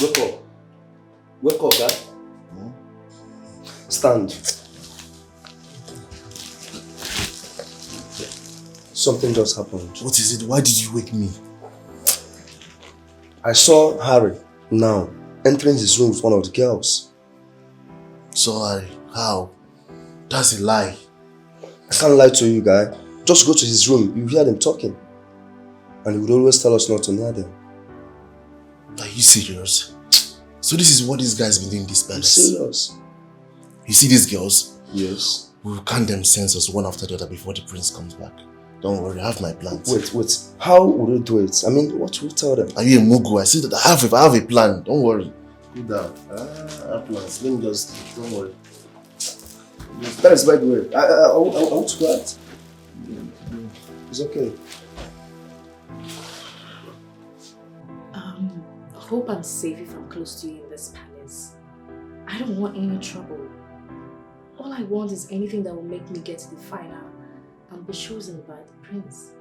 wake up. Wake up, guy. Stand. Something just happened. What is it? Why did you wake me? I saw Harry now entering his room with one of the girls. Saw Harry? How? That's a lie. I can't lie to you, guy. Just go to his room. You hear them talking. And he would always tell us not to near them. Are you serious? So this is what this guy's been doing this palace? I'm serious. You see these girls? Yes. We'll count them census one after the other before the prince comes back. Don't worry, I have my plans. Wait. How would you do it? I mean, what will you tell them? Are you a mugu? I said that I have a plan. Don't worry. Cool down. Atlas. Let me just, don't worry. That is by the way. I want to go out. It's okay. Hope I'm safe if I'm close to you in this palace. I don't want any trouble. All I want is anything that will make me get to the final and be chosen by the prince.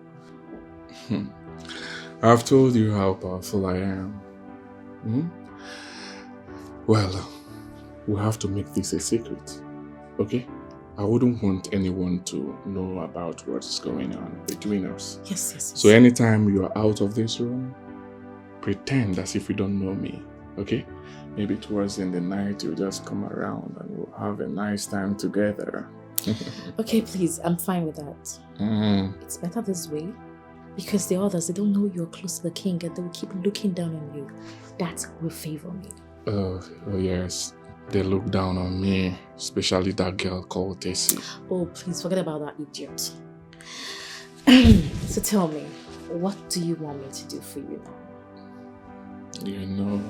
I've told you how powerful I am. Well, we have to make this a secret, okay? I wouldn't want anyone to know about what's going on between us. Yes. So anytime you are out of this room, pretend as if you don't know me, okay? Maybe towards in the night, you'll just come around and we'll have a nice time together. Okay, please, I'm fine with that. It's better this way. Because the others, they don't know you're close to the king and they will keep looking down on you. That will favor me. Oh yes. They look down on me, especially that girl called Tessie. Oh, please forget about that idiot. So tell me, what do you want me to do for you now? You know,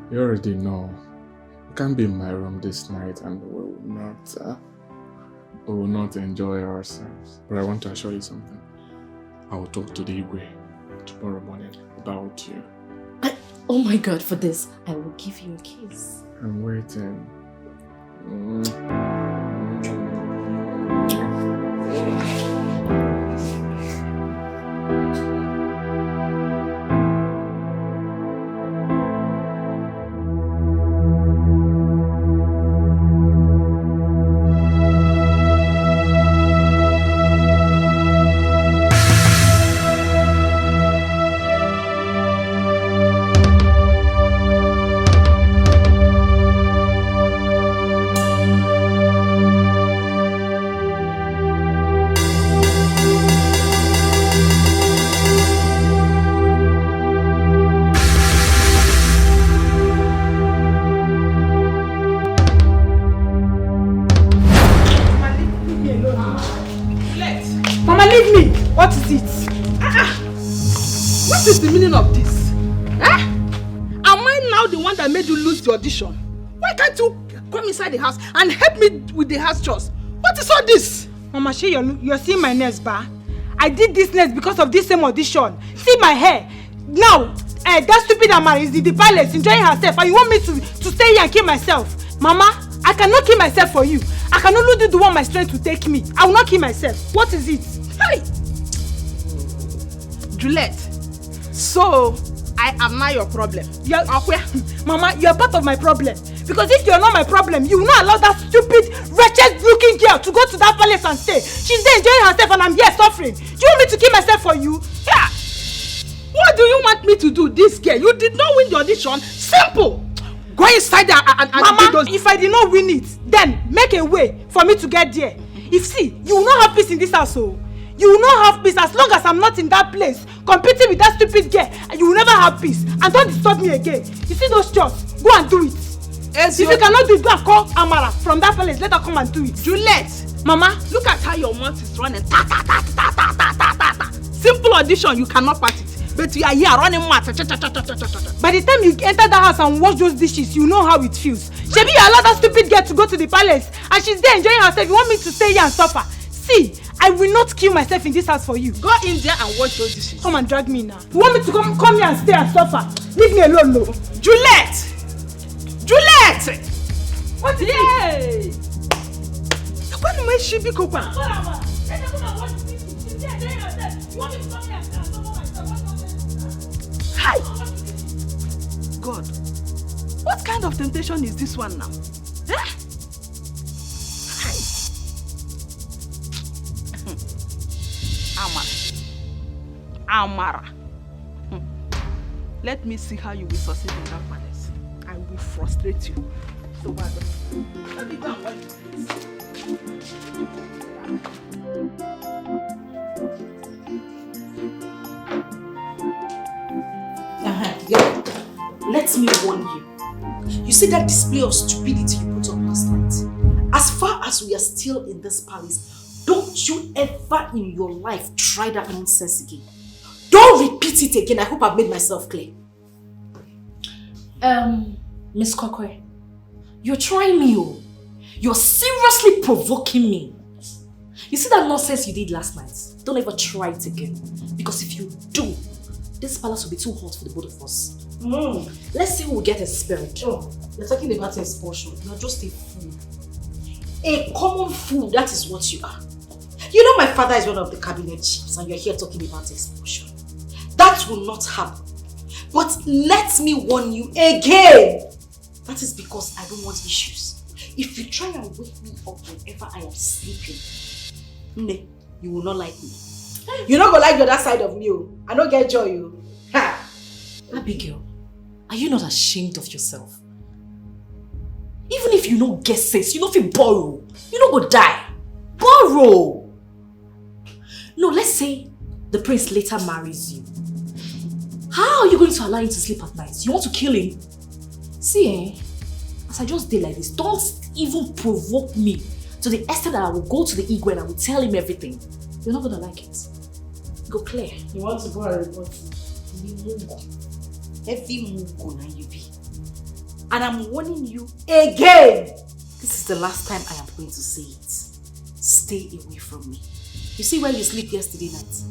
you already know. You can't be in my room this night and we will not enjoy ourselves. But I want to assure you something. I will talk to the Igwe tomorrow morning about you. Oh my God, for this, I will give you a kiss. I'm waiting. What is it? What is the meaning of this? Am I now the one that made you lose the audition? Why can't you come inside the house and help me with the house chores? What is all this? Mama, you're seeing my nails, ba? I did this nails because of this same audition. See my hair. Now, that stupid Amara is in the palace enjoying herself and you want me to stay here and kill myself? Mama, I cannot kill myself for you. I can only do the one my strength will take me. I will not kill myself. What is it? Hey! Juliet, so I am not your problem. Mama, you're part of my problem. Because if you're not my problem, you will not allow that stupid, wretched looking girl to go to that palace and stay. She's there enjoying herself and I'm here suffering. Do you want me to kill myself for you? Yeah. What do you want me to do, this girl? You did not win the audition. Simple. Go inside there and Mama, do those. If I did not win it, then make a way for me to get there. If see, you will not have peace in this household. You will not have peace as long as I'm not in that place competing with that stupid girl. And you will never have peace. And don't disturb me again. You see those chores? Go and do it. If you cannot do it, go and call Amara from that place. Let her come and do it. Juliet, Mama, look at how your mouth is running. Ta ta ta ta ta ta ta ta ta. Simple audition, you cannot pass it. But you are here running mouth. By the time you enter that house and wash those dishes, you know how it feels. Shebi, you allow that stupid girl to go to the palace and she's there enjoying herself. You want me to stay here and suffer? See, I will not kill myself in this house for you. Go in there and wash those dishes. Come and drag me now. You want me to come here and stay and suffer? Leave me alone, no. Juliet! Juliet! What is it? When am I she be copa? Hi! God, what kind of temptation is this one now? Eh? Amara. Let me see how you will succeed in that palace. I will frustrate you. So what? Let me go and watch this. Yeah. Let me warn you. You see that display of stupidity you put on last night? As far as we are still in this palace, don't you ever in your life try that nonsense again. Don't repeat it again. I hope I've made myself clear. Miss Kokwe, you're trying me, oh. You're seriously provoking me. You see that nonsense you did last night? Don't ever try it again. Because if you do, this palace will be too hot for the both of us. Let's see who will get expelled. Oh, you're talking about expulsion. You're just a fool. A common fool, that is what you are. You know my father is one of the cabinet chiefs and you're here talking about expulsion. That will not happen. But let me warn you again. That is because I don't want issues. If you try and wake me up whenever I am sleeping, you will not like me. You're not going to like the other side of me. I don't get joy. Ha! Abigail, are you not ashamed of yourself? Even if you don't get sense, you don't feel borrow. You don't go die. Borrow. No, let's say the prince later marries you. How are you going to allow him to sleep at night? You want to kill him? See, as I just did like this, don't even provoke me to the extent that I will go to the Igwe and I will tell him everything. You're not going to like it. Go clear. You want to go and report? Heavy Mungo na you be. And I'm warning you again. This is the last time I am going to say it. Stay away from me. You see where you sleep yesterday night?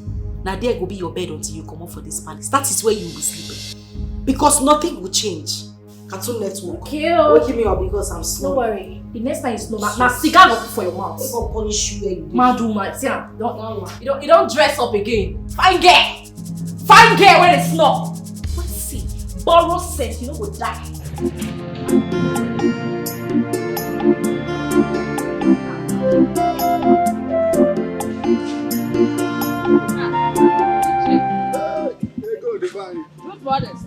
Now there will be your bed until you come up for this palace. That is where you will be sleeping. Because nothing will change. Cartoon Network. Okay. Waking me up because I'm slow. Don't worry. The next time you slow, now cigar go for your mouth. They gon' punish you where you do. Madu man, see, you don't dress up again. Fine girl. Fine girl when it's not. Let's see. Borrow sense, you know go die. Good brothers.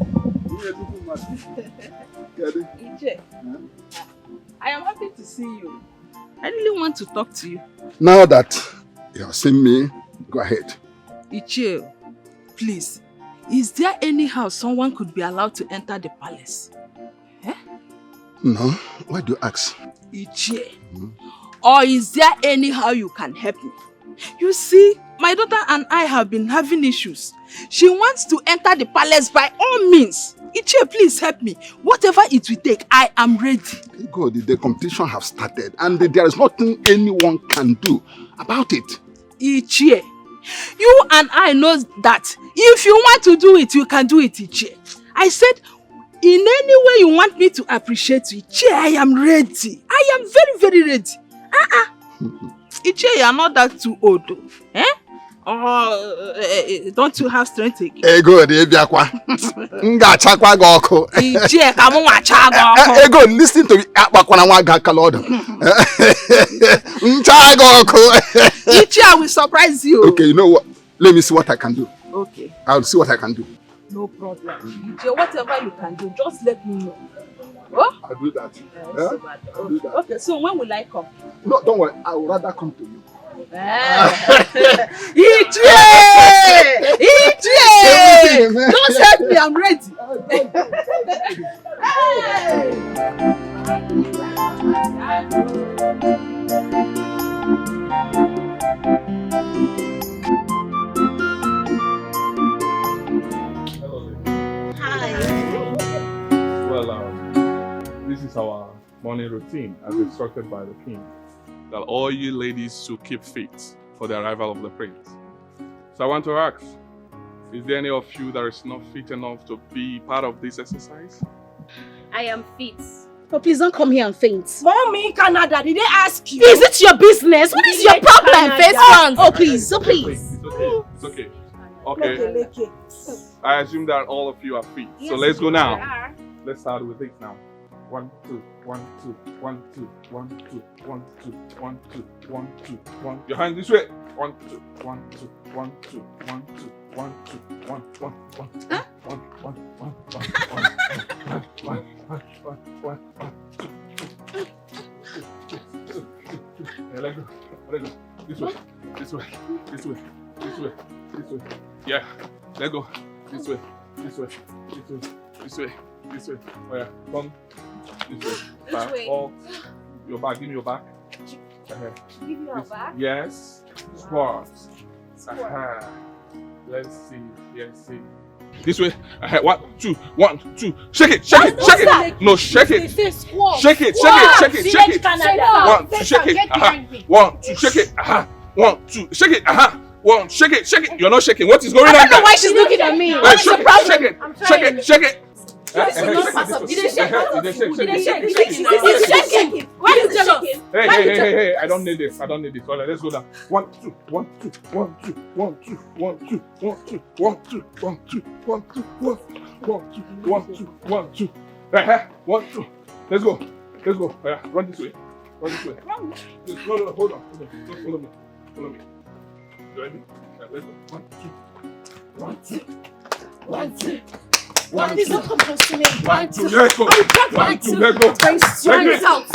Ije, I am happy to see you. I really want to talk to you. Now that you have seen me, go ahead. Ichie, please, is there any how someone could be allowed to enter the palace? No, why do you ask? Ichie, or is there any how you can help me? You see, my daughter and I have been having issues. She wants to enter the palace by all means. Ichie, please help me. Whatever it will take, I am ready. God, the competition have started and there is nothing anyone can do about it. Ichie, you and I know that if you want to do it, you can do it, Ichie. I said, in any way you want me to appreciate you, Ichie, I am ready. I am very, very ready. Ichie, you are not that too old. Eh? Don't you have strength again? Ego, Ebiakwa. Nga chakwa goko. Ichie, kamu wa chago. Ego, listen to me. Akwa wa gakalodo. Chagoko. Ichie, I will surprise you. Okay, you know what? Let me see what I can do. Okay. I'll see what I can do. No problem. Ichie, whatever you can do, just let me know. Oh? I'll do that. I'll do that. Okay, so when will I come? No, don't worry. I would rather come to you. Ichie! Don't help me, I'm ready. Well, this is our morning routine as instructed by the king. That all you ladies should keep fit for the arrival of the prince. So I want to ask, is there any of you that is not fit enough to be part of this exercise? I am fit. Oh, please don't come here and faint. Mommy, Canada, did they ask you? Is it your business? What is your problem? Face front. Oh, please. Oh, please. It's okay. Okay. I assume that all of you are fit. So let's go now. Let's start with this now. 1, 2, 1, 2, 1, 2, 1, 2, 1, 2, 1, 2, 1, 2, 1. Your hands this way. 1, 2, 1, 2, 1, 2, 1, 2, 1, 2, 1, 1, 1, 1, 1, 1, 1. Let go. This way. This way. This way. This way. This way. Yeah. Let go. This way. This way. This way. This way. This way. Oh yeah. Come. This way. Back. Oh. Your back. Give me your back. Give you your back? Yes. Squats. Let's see. Let's see. This way. 1, 2, 1, 2. Shake it, shake it, shake it. No, shake it. Shake it, shake it, shake it, shake it. 1, 2, shake it. 1, 2, shake it. 1, 2, shake it. 1, shake it, shake it. You're not shaking. What is going on? I don't know why she's looking at me. What is the problem? Shake it, shake it, shake it. Hey, I don't need this. All right, let's go down. 1, 2, 1, 2, 1, 2, 1, 2, 1, 2, 1, 2, 1, 2, 1, 2, 1, 2, 1, 2, 1, 2, 1, 2. Right, 1, 2. Let's go. Run this way. No, hold on. Follow me. You ready? Let's go. 1, 2. 1, 2. 1, 2. Please don't come close to me. 1, 2. Let's go. 1, 2. Let's go. Try this out.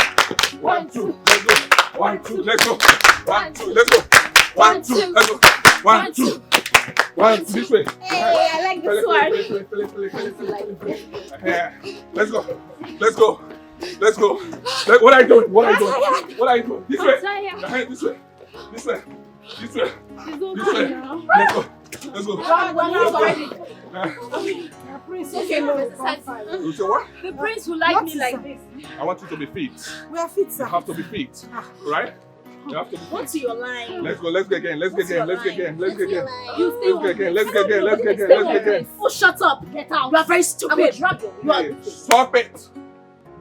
1, 2. Let's go. 1, 2. Let's go. 1, 2. Let's go. 1, 2. Let's go. 1, 2. 1, 2. This way. Hey, I like this one. Let's go. What are you doing? This way. This way. Let's go. The prince will like me like this. I want you to be fit. We are fit, sir. You have to be fit, right? You have to be fit. What's your line? Let's go again. Let's get again. You stay Let's get again. Oh, shut up. Get out. You are very stupid. I will drop you. Hey, stop it.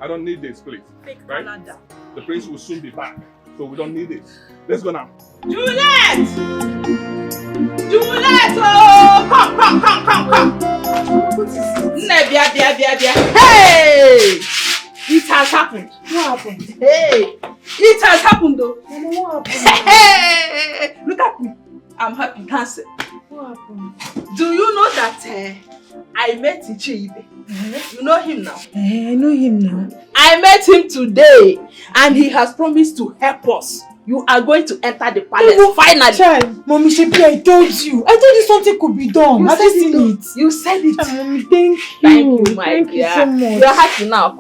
I don't need this, please. Fake right? Canada. The prince will soon be back, so we don't need it. Let's go now. Juliet! Oh! Come. Hey! It has happened. What happened? Hey! It has happened though. What happened? Hey! Look at me. I'm happy. Dancing. What happened? Do you know that I met Ichibe? You know him now? I know him now. I met him today and he has promised to help us. You are going to enter the palace finally. Child, Mommy Shepi, I told you something could be done. Have you seen it? You said it. Mommy, thank you. Thank you, my dear. Thank you so much. You are happy now.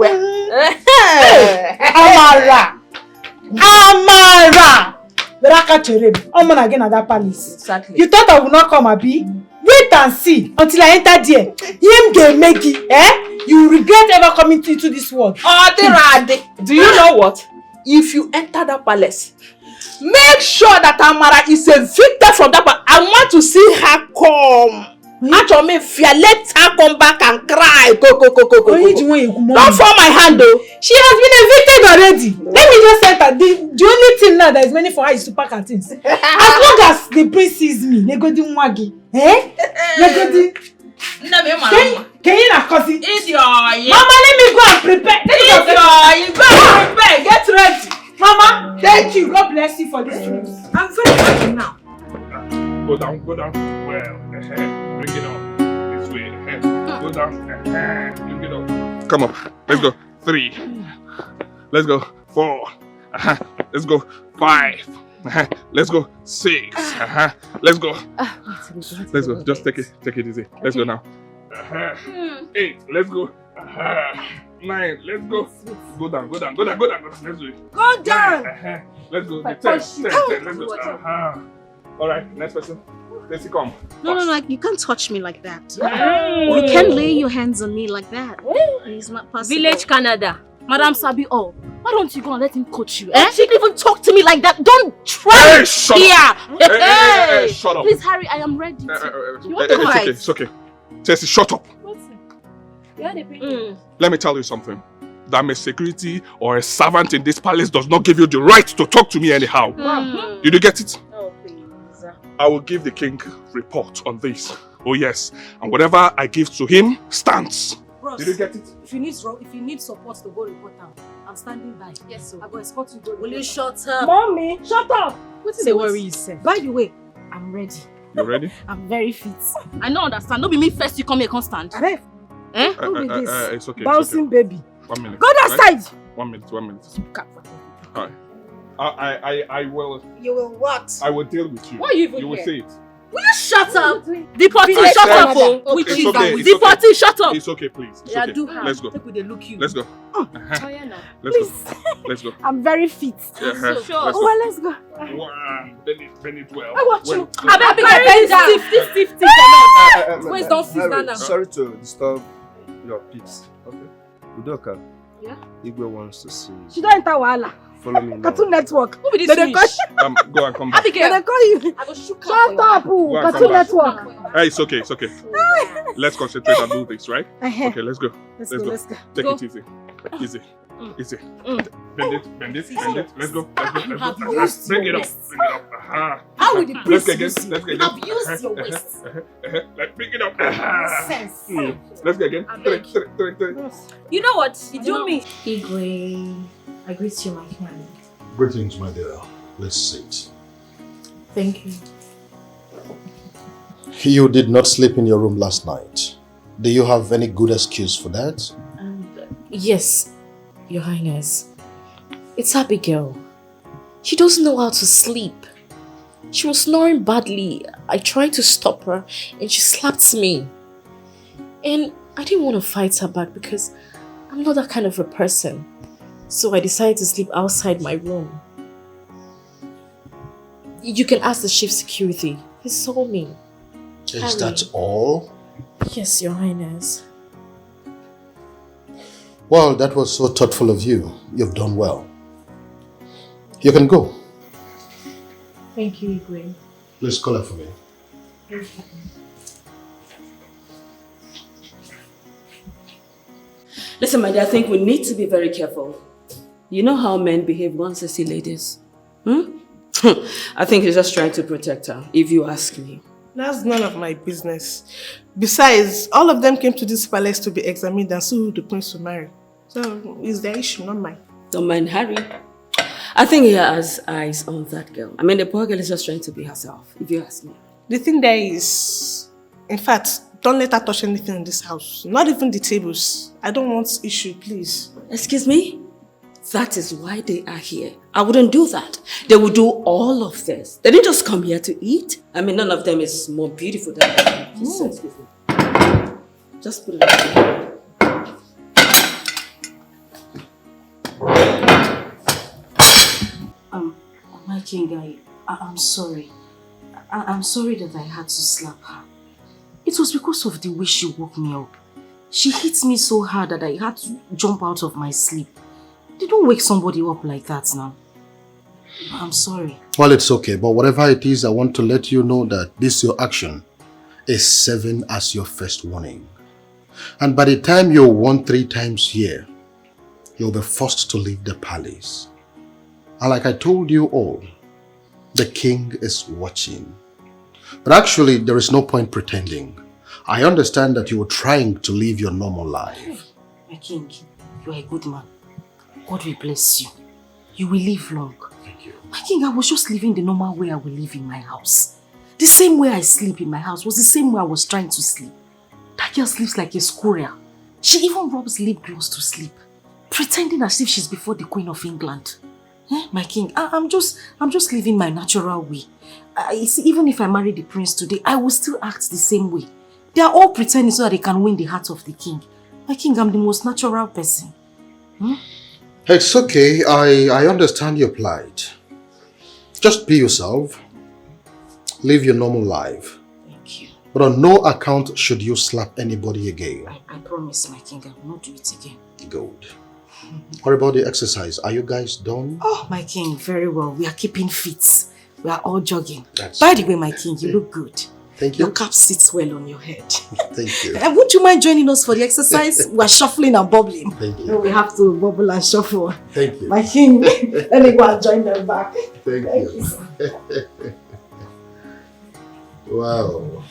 Amara! Raka Cherem. I'm again at that palace. Exactly. You thought I would not come, Abi? Wait and see until I enter there. Him get make it, You regret ever coming into this world. Do you know what? If you enter that palace, make sure that Amara is evicted from that palace. I want to see her come. Actually, let her come back and cry. Go. Don't fall my hand though. She has been evicted already. Let me just say that the only thing now that is many for her is to pack her things. As long as the prince sees me, they go do mwagi. They go do. Can you not cause it? Mama, let me go and prepare. You go and prepare. Get ready. Mama, thank you. God bless you for this trip. I'm very happy now. Go down. Well, bring it on. This way. Go down. Bring it on. Come on. Let's go. 3. Let's go. 4. Let's go. 5. Let's go. 6. Let's go. Let's go. Just take it easy. Let's go now. 8. Let's go. 9. Let's go. Go down. Let's do it. Go down. Let's go. 10. Let's go. All right. Next person. Let's come. No, you can't touch me like that. You can't lay your hands on me like that. It's not possible. Village Canada. Madam Sabi, why don't you go and let him coach you? She didn't even talk to me like that. Don't try. Hey, shut up. Hey, shut up. Please, Harry, I am ready. It's okay. Tessie, shut up. Let me tell you something. That my security or a servant in this palace does not give you the right to talk to me anyhow. Did you get it? Oh, please. I will give the king report on this. Oh yes. And whatever I give to him stands. Bros, did you get it? If you need support to go report now, I'm standing by. Yes, sir. I will escort you to Will you shut up? Mommy, shut up! Say what you said. By the way, I'm ready. You ready? I'm very fit. I don't understand. Don't be me first, you come here constant. Who be this? It's okay. Bouncing baby. 1 minute. Go that side! 1 minute. Alright. I will. You will what? I will deal with you. Why are you even You will here? say it. Will you shut up. The party, shut up, oh. Which is the party, shut up. It's okay, please. It's Yeah, okay. do her. Let's go. Take with the look you. Let's go. Let's go. Let's go. I'm very fit. Yeah, So sure. let's go. Well, let's go. Wow. Bend it well. I watch you. I beg you, stiff. Wait, don't sit down now. Sorry to disturb your peace. Okay. Udoka. Yeah? Igwe wants to see you. She don't enter Wahala. Follow me now. Cartoon Network. Who be this They fish? Go and come back. They call you. I go shook Shut up, Go and Cartoon come back. Network. Hey, it's okay. Let's concentrate and do this, right? Uh-huh. Okay, let's go. Let's go. Take Go. it easy. Bend it. Let's go. You have used Bring your it up. waist. Bring it up. How will the Let's priest go again. use you? Let's go You again. have used your waist. Let's bring it up. Nonsense. Let's go again. Three. You know what? You do me. Igwe, I greet you, my friend. Greetings, my dear. Let's sit. Thank you. You did not sleep in your room last night. Do you have any good excuse for that? Yes, Your Highness. It's Abigail. She doesn't know how to sleep. She was snoring badly. I tried to stop her and she slapped me. And I didn't want to fight her back because I'm not that kind of a person. So I decided to sleep outside my room. You can ask the chief security. He saw me. Is that all? Yes, Your Highness. Well, that was so thoughtful of you. You've done well. You can go. Thank you, Igwe. Please call her for me. Listen, my dear, I think we need to be very careful. You know how men behave once they see ladies? I think he's just trying to protect her, if you ask me. That's none of my business. Besides, all of them came to this palace to be examined and see who the prince will marry. So, it's their issue, not mine. Don't mind Harry. I think he has eyes on that girl. I mean, the poor girl is just trying to be herself, if you ask me. The thing there is, in fact, don't let her touch anything in this house. Not even the tables. I don't want issue, please. Excuse me? That is why they are here. I wouldn't do that. They would do all of this. They didn't just come here to eat. I mean, none of them is more beautiful than me. Excuse me. Just put it on. My king, I'm sorry. I'm sorry that I had to slap her. It was because of the way she woke me up. She hit me so hard that I had to jump out of my sleep. They don't wake somebody up like that now. I'm sorry. Well, it's okay, but whatever it is, I want to let you know that this your action is serving as your first warning. And by the time you're won 3 times here, you'll be forced to leave the palace. And like I told you all, the king is watching. But actually, there is no point pretending. I understand that you were trying to live your normal life. My king, you are a good man. God will bless you. You will live long. Thank you. My king, I was just living the normal way I will live in my house. The same way I sleep in my house was the same way I was trying to sleep. That girl sleeps like a squirrel. She even rubs lip gloss to sleep, pretending as if she's before the Queen of England. My king, I'm just living my natural way. You see, even if I marry the prince today, I will still act the same way. They are all pretending so that they can win the heart of the king. My king, I'm the most natural person. It's okay. I understand your plight. Just be yourself. Live your normal life. Thank you. But on no account should you slap anybody again. I promise, my king, I will not do it again. Good. What about the exercise? Are you guys done? Oh, my king, very well. We are keeping fit. We are all jogging. That's By the way, my king, you look good. Thank you. Your cap sits well on your head. Thank you. And would you mind joining us for the exercise? We are shuffling and bubbling. Thank you. We have to bubble and shuffle. Thank you. My king, let me go and join them back. Thank you. Wow.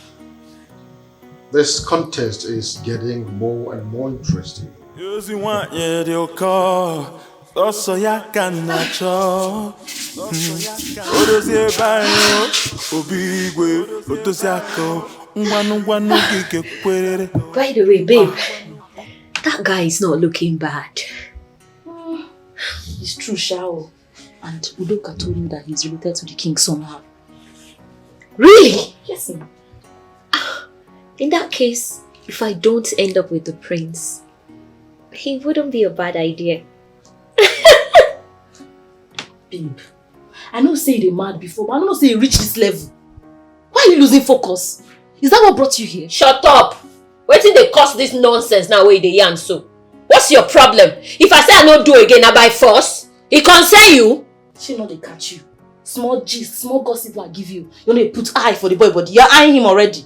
This contest is getting more and more interesting. You want your car. Also, ya can natural. Odozie bayo, obigwe, otosiako, ngwanu kike kwerere. By the way, babe, that guy is not looking bad. It's true, Shao. And Udoka told me that he's related to the king somehow. Really? Yes, ma'am. In that case, if I don't end up with the prince, it wouldn't be a bad idea. Babe, I know say you're mad before, but I don't say you reach this level. Why are you losing focus? Is that what brought you here? Shut up! Wait till they cause this nonsense now where they yarn so. What's your problem? If I say I don't do again, I by force, it concern you. She know they catch you. Small gist, small gossip I give you. You know they put eye for the boy, but you're eyeing him already.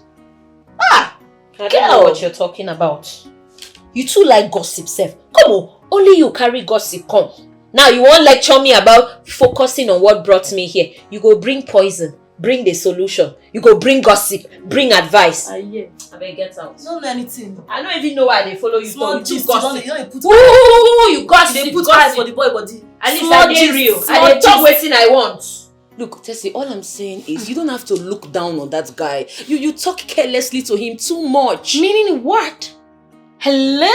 Ah! I don't know what you're talking about. You too like gossip, Seth. Come on, only you carry gossip, come. Now you won't lecture me about focusing on what brought me here. You go bring poison, bring the solution. You go bring gossip, bring advice. Yeah. I better get out. You don't know anything. I don't even know why they follow you. Small You gist, gossip. you don't put you gossip. They put gossip eye for the boy body. At least Small I dey gist, real. small I dey talk gist. wetin I want. Look, Tessie, all I'm saying is you don't have to look down on that guy. You talk carelessly to him too much. Meaning what? Hello?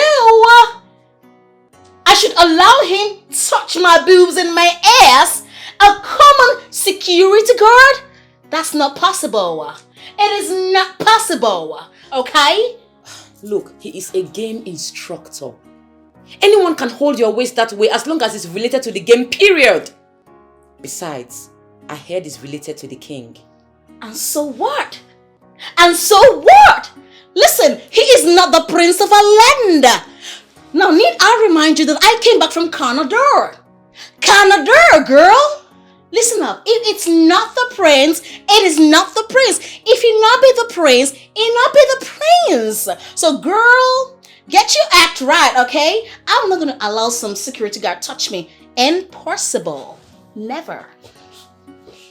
I should allow him touch my boobs and my ass? A common security guard? That's not possible. It is not possible. Okay? Look, he is a game instructor. Anyone can hold your waist that way as long as it's related to the game, period. Besides, I heard it's related to the king. And so what? And so what? Listen, he is not the prince of a land. Now, need I remind you that I came back from Canada? Canada, girl. Listen up. If it's not the prince, it is not the prince. If he not be the prince, he not be the prince. So, girl, get your act right, okay? I'm not going to allow some security guard touch me. Impossible. Never.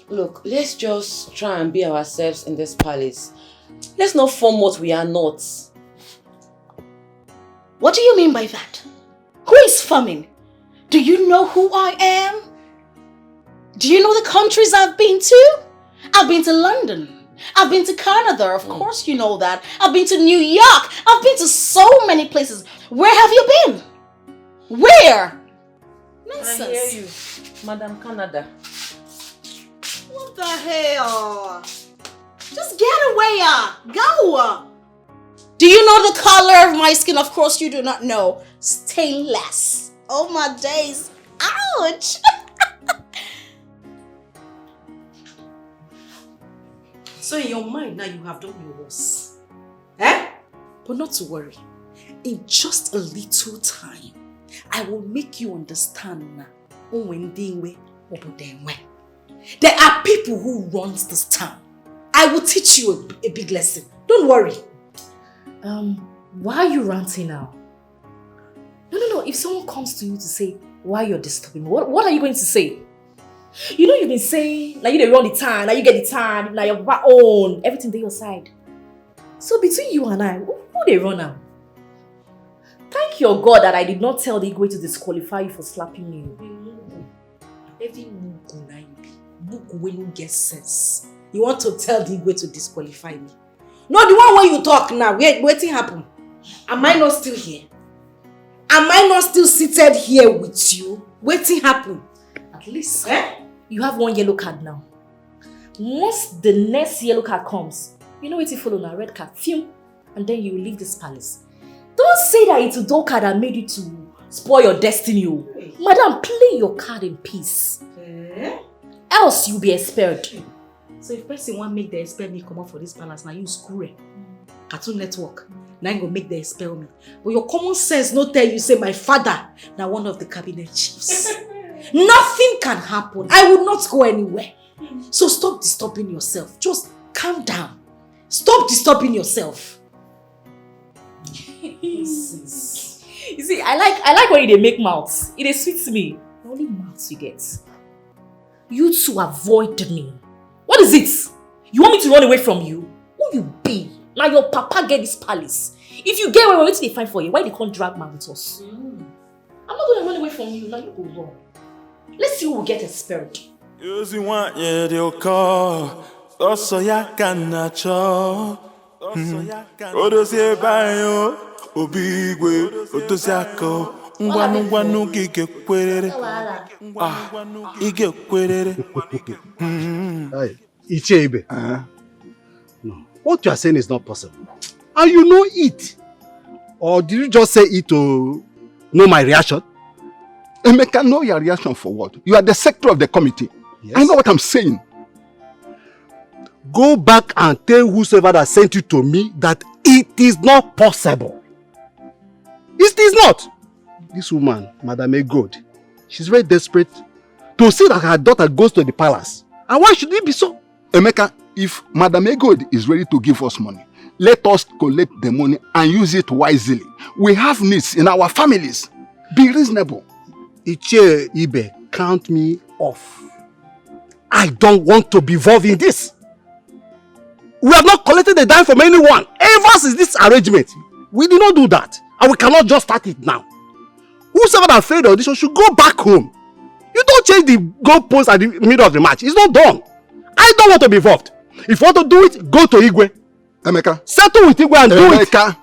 Look, let's just try and be ourselves in this palace. Let's not form what we are not. What do you mean by that? Who is forming? Do you know who I am? Do you know the countries I've been to? I've been to London. I've been to Canada, of course you know that. I've been to New York. I've been to so many places. Where have you been? Where? Nonsense. I hear you, Madam Canada. What the hell? Just get away, go. Do you know the color of my skin? Of course you do not know. Stainless. Oh my days. Ouch. So in your mind now you have done your worst. Eh? But not to worry. In just a little time, I will make you understand now. There are people who run this town. I will teach you a big lesson. Don't worry. Why are you ranting now? No. If someone comes to you to say why you're disturbing me, what are you going to say? You know you've been saying, now you run the town, now you get the town, now your own, everything to your side. So between you and I, who they run now? Thank your God that I did not tell the Igwe to disqualify you for slapping me. Every Mugu when you get sense. You want to tell the Igwe to disqualify me? No, the one when you talk now, waiting happen. Am I not still here? Am I not still seated here with you? Waiting happen. At least you have one yellow card now. Once the next yellow card comes, you know what you follow now, red card, phew, and then you leave this palace. Don't say that it's a dull card that made you to spoil your destiny. Madam, play your card in peace. Else you'll be expelled. So if person want make the expel me come out for this palace, now you screw it. Cartoon Network. Now you go make the expel me. But your common sense no tell you say my father now one of the cabinet chiefs. Nothing can happen. I will not go anywhere. So stop disturbing yourself. Just calm down. Stop disturbing yourself. You see, I like when they make mouths. It sweets me. The only mouths you get. You two avoid me. What is it? You want me to run away from you? Who you be? Now your papa get this palace. If you get away, what they find for you? Why they can't drag man with us? I'm not going to run away from you. Now you go wrong. Let's see who will get expelled. Using one year they'll call. Also ya can cho. Odosie bayo. Obigwe. Otosiako. Ngwanu gige kwerere. Ige kwerere. Ichebe. No. What you are saying is not possible. and you know it. Or did you just say it to know my reaction? Emeka, know your reaction for what? You are the secretary of the committee. Yes. I know what I'm saying. Go back and tell whosoever that sent you to me that it is not possible. It is not. This woman, Madam Egod, she's very desperate to see that her daughter goes to the palace. And why should it be so? Emeka, if Madam Egod is ready to give us money, let us collect the money and use it wisely. We have needs in our families. Be reasonable. Iche Ibe, count me off. I don't want to be involved in this. We have not collected a dime from anyone ever since this arrangement. We did not do that. And we cannot just start it now. Whosoever that failed the audition should go back home. You don't change the goalpost at the middle of the match. It's not done. I don't want to be involved. If you want to do it, go to Igwe. Emeka, settle with Igwe and do it. Emeka,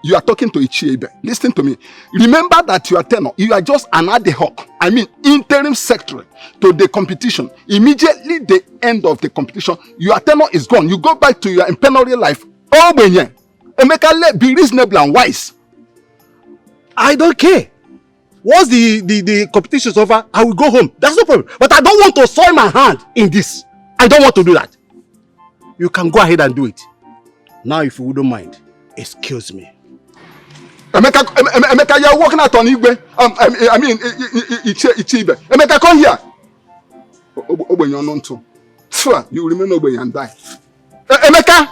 you are talking to Ichiebe. Listen to me. Remember that you are tenor. You are just an ad hoc, interim secretary to the competition. Immediately the end of the competition, your tenor is gone. You go back to your imperial life. Oh, Benye. Emeka, be reasonable and wise. I don't care. Once the competition is over, I will go home. That's no problem. But I don't want to soil my hand in this. I don't want to do that. You can go ahead and do it. Now, if you wouldn't mind, excuse me. Emeka, you are walking out on Igwe. Ichibe. Emeka, come here. You remember Obenyo and die. Emeka!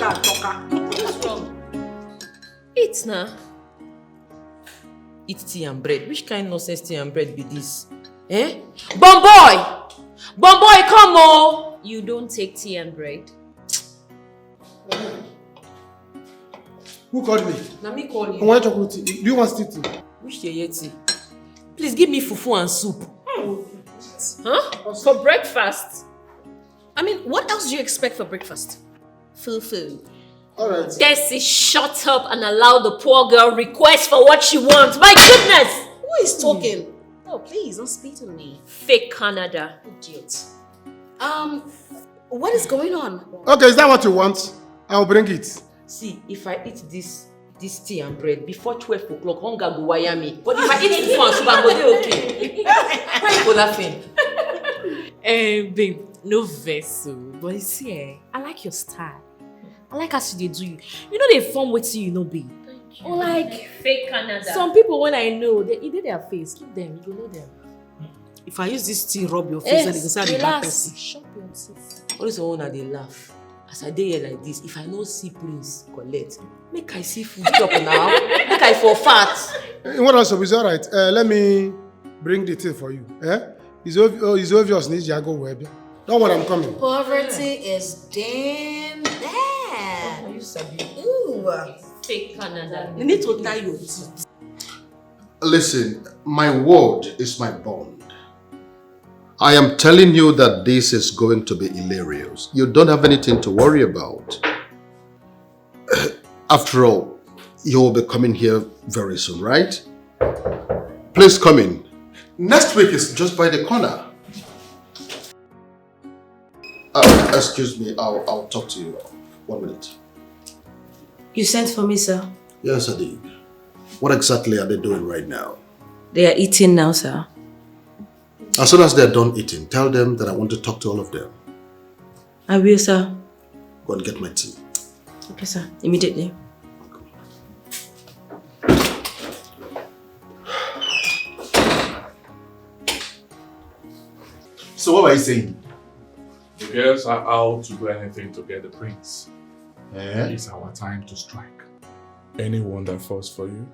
What's wrong? Eat now. Eat tea and bread. Which kind of nonsense tea and bread be this? Eh? Bomboy! Bomboy, come on! You don't take tea and bread. Who called me? Now me call you. I want chocolate tea. Do you want tea? Which tea? Please give me fufu and soup. Huh? For breakfast? I mean, what else do you expect for breakfast? Fufu. Alright. Desi, shut up and allow the poor girl request for what she wants. My goodness! Who is talking? Oh, please, don't speak to me. Fake Canada. Idiot. What is going on? Okay, is that what you want? I'll bring it. See, if I eat this tea and bread before 12 o'clock, hunger go wire me. But if I eat it once, I go dey okay. Why you go laughing? Babe, no vessel. But you see, I like your style. I like how they do you. You know they form with you, babe. Or like fake Canada. Some people when I know, they either their face, keep them, you know them. If I use this tea, rub your face and you say the bad person. Shut your teeth. All this one they laugh. As I dey here like this, if I no see Prince collect, make I see food chop now. Make I for fat. What else is alright? Let me bring the tea for you. It's obvious needs you go web. Don't worry, I'm coming. Poverty is damn bad. Oh, you sabi. Ooh. Fake Canada. You need to tie your teeth. Listen, my word is my bond. I am telling you that this is going to be hilarious. You don't have anything to worry about. After all, you will be coming here very soon, right? Please come in. Next week is just by the corner. Excuse me, I'll talk to you. 1 minute. You sent for me, sir? Yes, I did. What exactly are they doing right now? They are eating now, sir. As soon as they're done eating, tell them that I want to talk to all of them. I will, sir. Go and get my tea. Okay, sir. Immediately. So what were you saying? The girls are out to do anything to get the prince. It's our time to strike. Anyone that falls for you,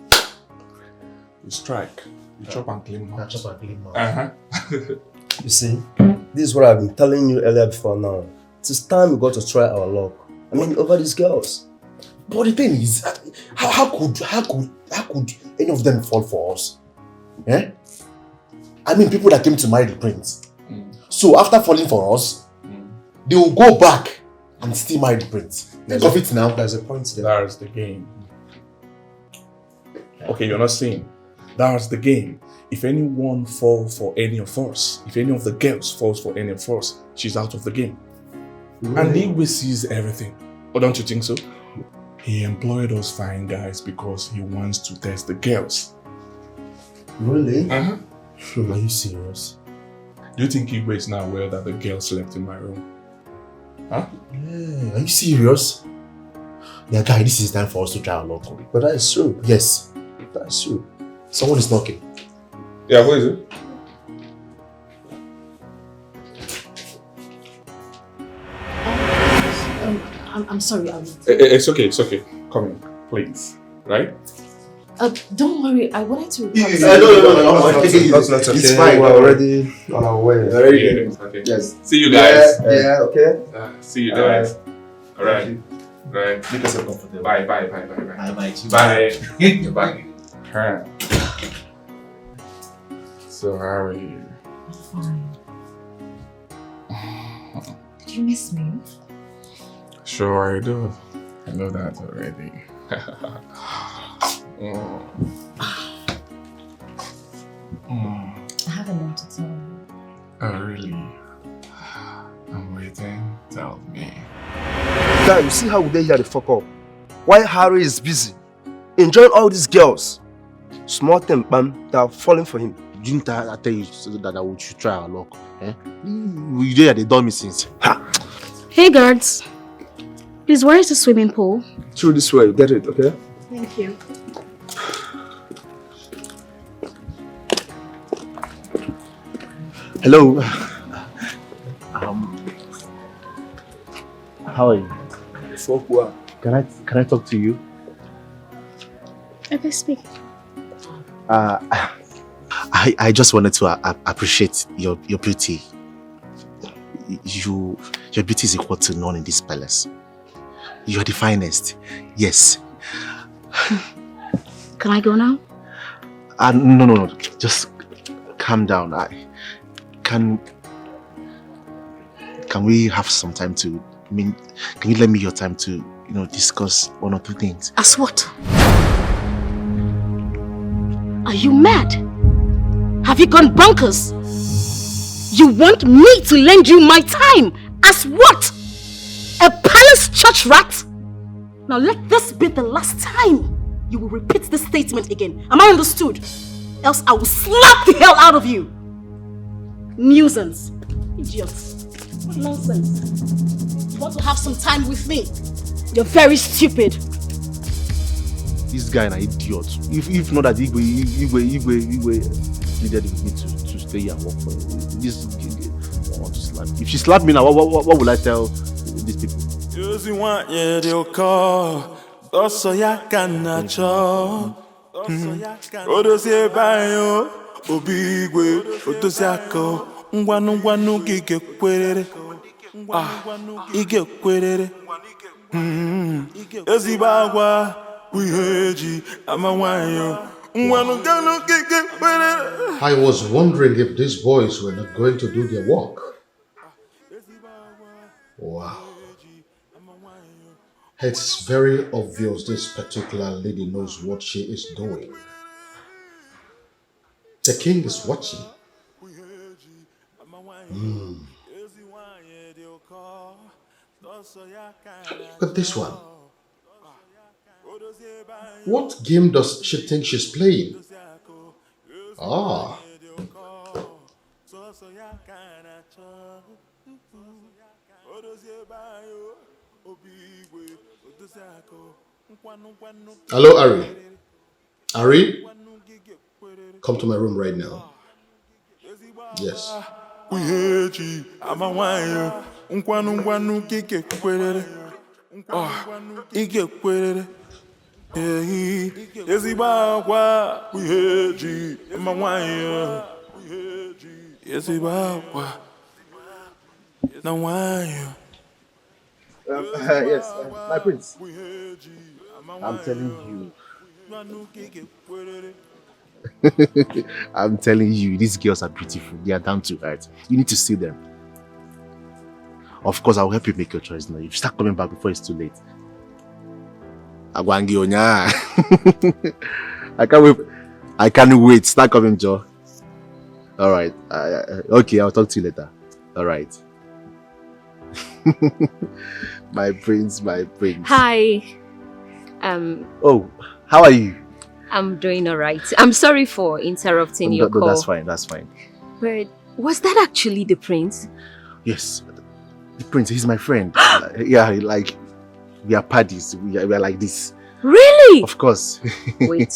you strike. You chop and clean mouth. Chop and clean mouth. You see, this is what I've been telling you earlier before now. It's time we got to try our luck. I mean, over these girls. But the thing is, how could any of them fall for us? I mean, people that came to marry the prince. So after falling for us, they will go back and still marry the prince. Think of it now. There's a point there. That's the game. Okay, you're not saying. That's the game. If anyone falls for any of us, if any of the girls falls for any of us, she's out of the game. Really? And Igwe sees everything. Oh, don't you think so? He employed us fine guys because he wants to test the girls. Really? Uh-huh. Are you serious? Do you think Igwe is not aware that the girl slept in my room? Huh? Yeah, are you serious? Yeah, guy, this is time for us to try our luck. But that is true. Yes. That's true. Someone is knocking. Yeah, who is it? I'm sorry. It's okay. Come in, please. Right? Don't worry. I wanted to. No. That's not okay. It's fine. We're already on our way. Okay. Yes. See you guys. Yeah. Okay. See you guys. All right. Right. Make yourself comfortable. Bye. Bye. Bye. So how are you? Fine. Did you miss me? Sure I do. I know that already. I have a lot to tell you. Oh really? I'm waiting. Tell me. Guy, you see how they hear the fuck up? Why Harry is busy enjoying all these girls? Small thing, bam, they are falling for him. Didn't I tell you that we should try our luck? We did the dummy since. Hey guards, please, where is the swimming pool? Through this way, get it, okay? Thank you. Hello. How are you? Can I talk to you? Okay, speak. I just wanted to appreciate your beauty. Your beauty is equal to none in this palace. You're the finest. Yes. Can I go now? No. Just calm down. Can we have some time to? Can you lend me your time to, discuss one or two things? As what? Are you mad? Have you gone bonkers? You want me to lend you my time? As what? A palace church rat? Now let this be the last time you will repeat this statement again. Am I understood? Else I will slap the hell out of you. Nuisance. Idiots. What nonsense. You want to have some time with me? You're very stupid. This guy an idiot. If not that Igwe needed me to stay here and work for him. This I want to slap. If she slapped me now, what will I tell these people? I was wondering if these boys were not going to do their work. Wow. It's very obvious this particular lady knows what she is doing. The king is watching. Look at this one. What game does she think she's playing? Ah. Hello, Ari. Ari? Come to my room right now. Yes. Yes, my prince. I'm telling you. I'm telling you, these girls are beautiful. They are down to earth. You need to see them. Of course, I'll help you make your choice now. You start coming back before it's too late. Agwangi Onya. I can't wait. Start coming, Joe. Alright. Okay, I'll talk to you later. Alright. My prince. Hi. Oh, how are you? I'm doing alright. I'm sorry for interrupting your call. That's fine. But was that actually the prince? Yes. The prince, he's my friend. Yeah, like, we are buddies. We are like this. Really? Of course. Wait.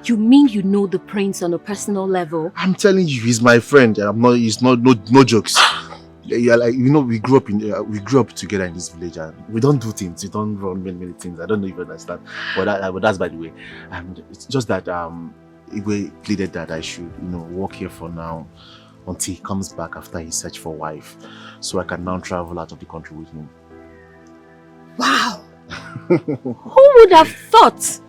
You mean you know the prince on a personal level? I'm telling you, he's my friend. He's no jokes. Yeah, like, you know, we grew up together in this village, and we don't do things. We don't run many things. I don't know if you understand. But that's by the way. And it's just that Igwe pleaded that I should, work here for now until he comes back after he searched for a wife, so I can now travel out of the country with him. Wow! Who would have thought?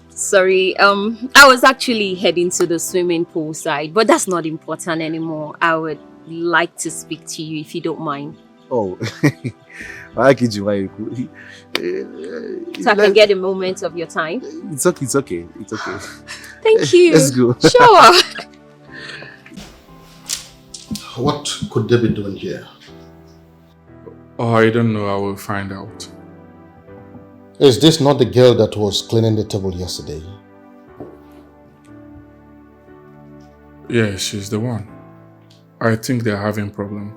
Sorry, I was actually heading to the swimming pool side, but that's not important anymore. I would like to speak to you if you don't mind. Oh, So I can get a moment of your time. It's okay. Thank you. Let's go. Sure. What could they be doing here? Oh, I don't know. I will find out. Is this not the girl that was cleaning the table yesterday? Yeah, she's the one. I think they're having problem.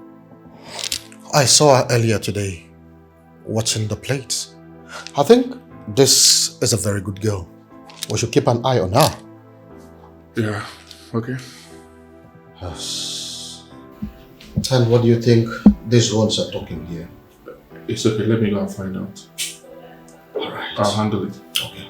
I saw her earlier today, watching the plates. I think this is a very good girl. We should keep an eye on her. Yeah, okay. Yes. And what do you think these ones are talking here? It's okay, let me go and find out. Alright. I'll handle it. Okay.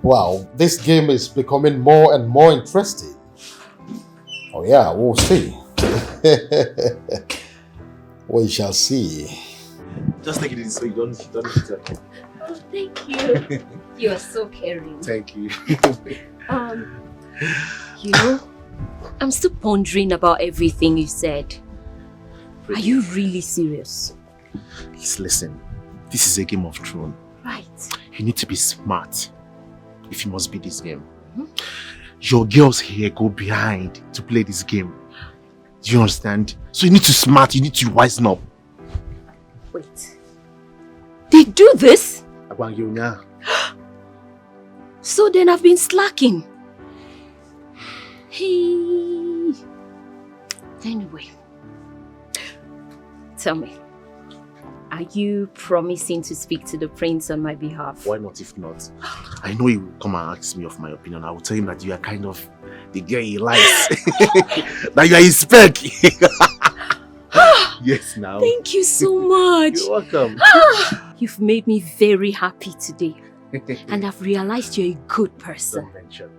Wow, this game is becoming more and more interesting. Oh yeah, we'll see. We shall see. Just take it easy so you don't hit her. Oh, thank you. You are so caring. Thank you. I'm still pondering about everything you said. Are you really serious? Listen, this is a game of Thrones. Right. You need to be smart if you must beat this game. Your girls here go behind to play this game. Do you understand? So you need to smart, you need to wisen up. Wait. They do this? So then I've been slacking. Hey. Anyway. Tell me. Are you promising to speak to the prince on my behalf? Why not if not? I know he will come and ask me of my opinion. I will tell him that you are kind of the girl he likes. That you are his spec. Yes, now. Thank you so much. You're welcome. You've made me very happy today. And I've realized you're a good person. Don't mention.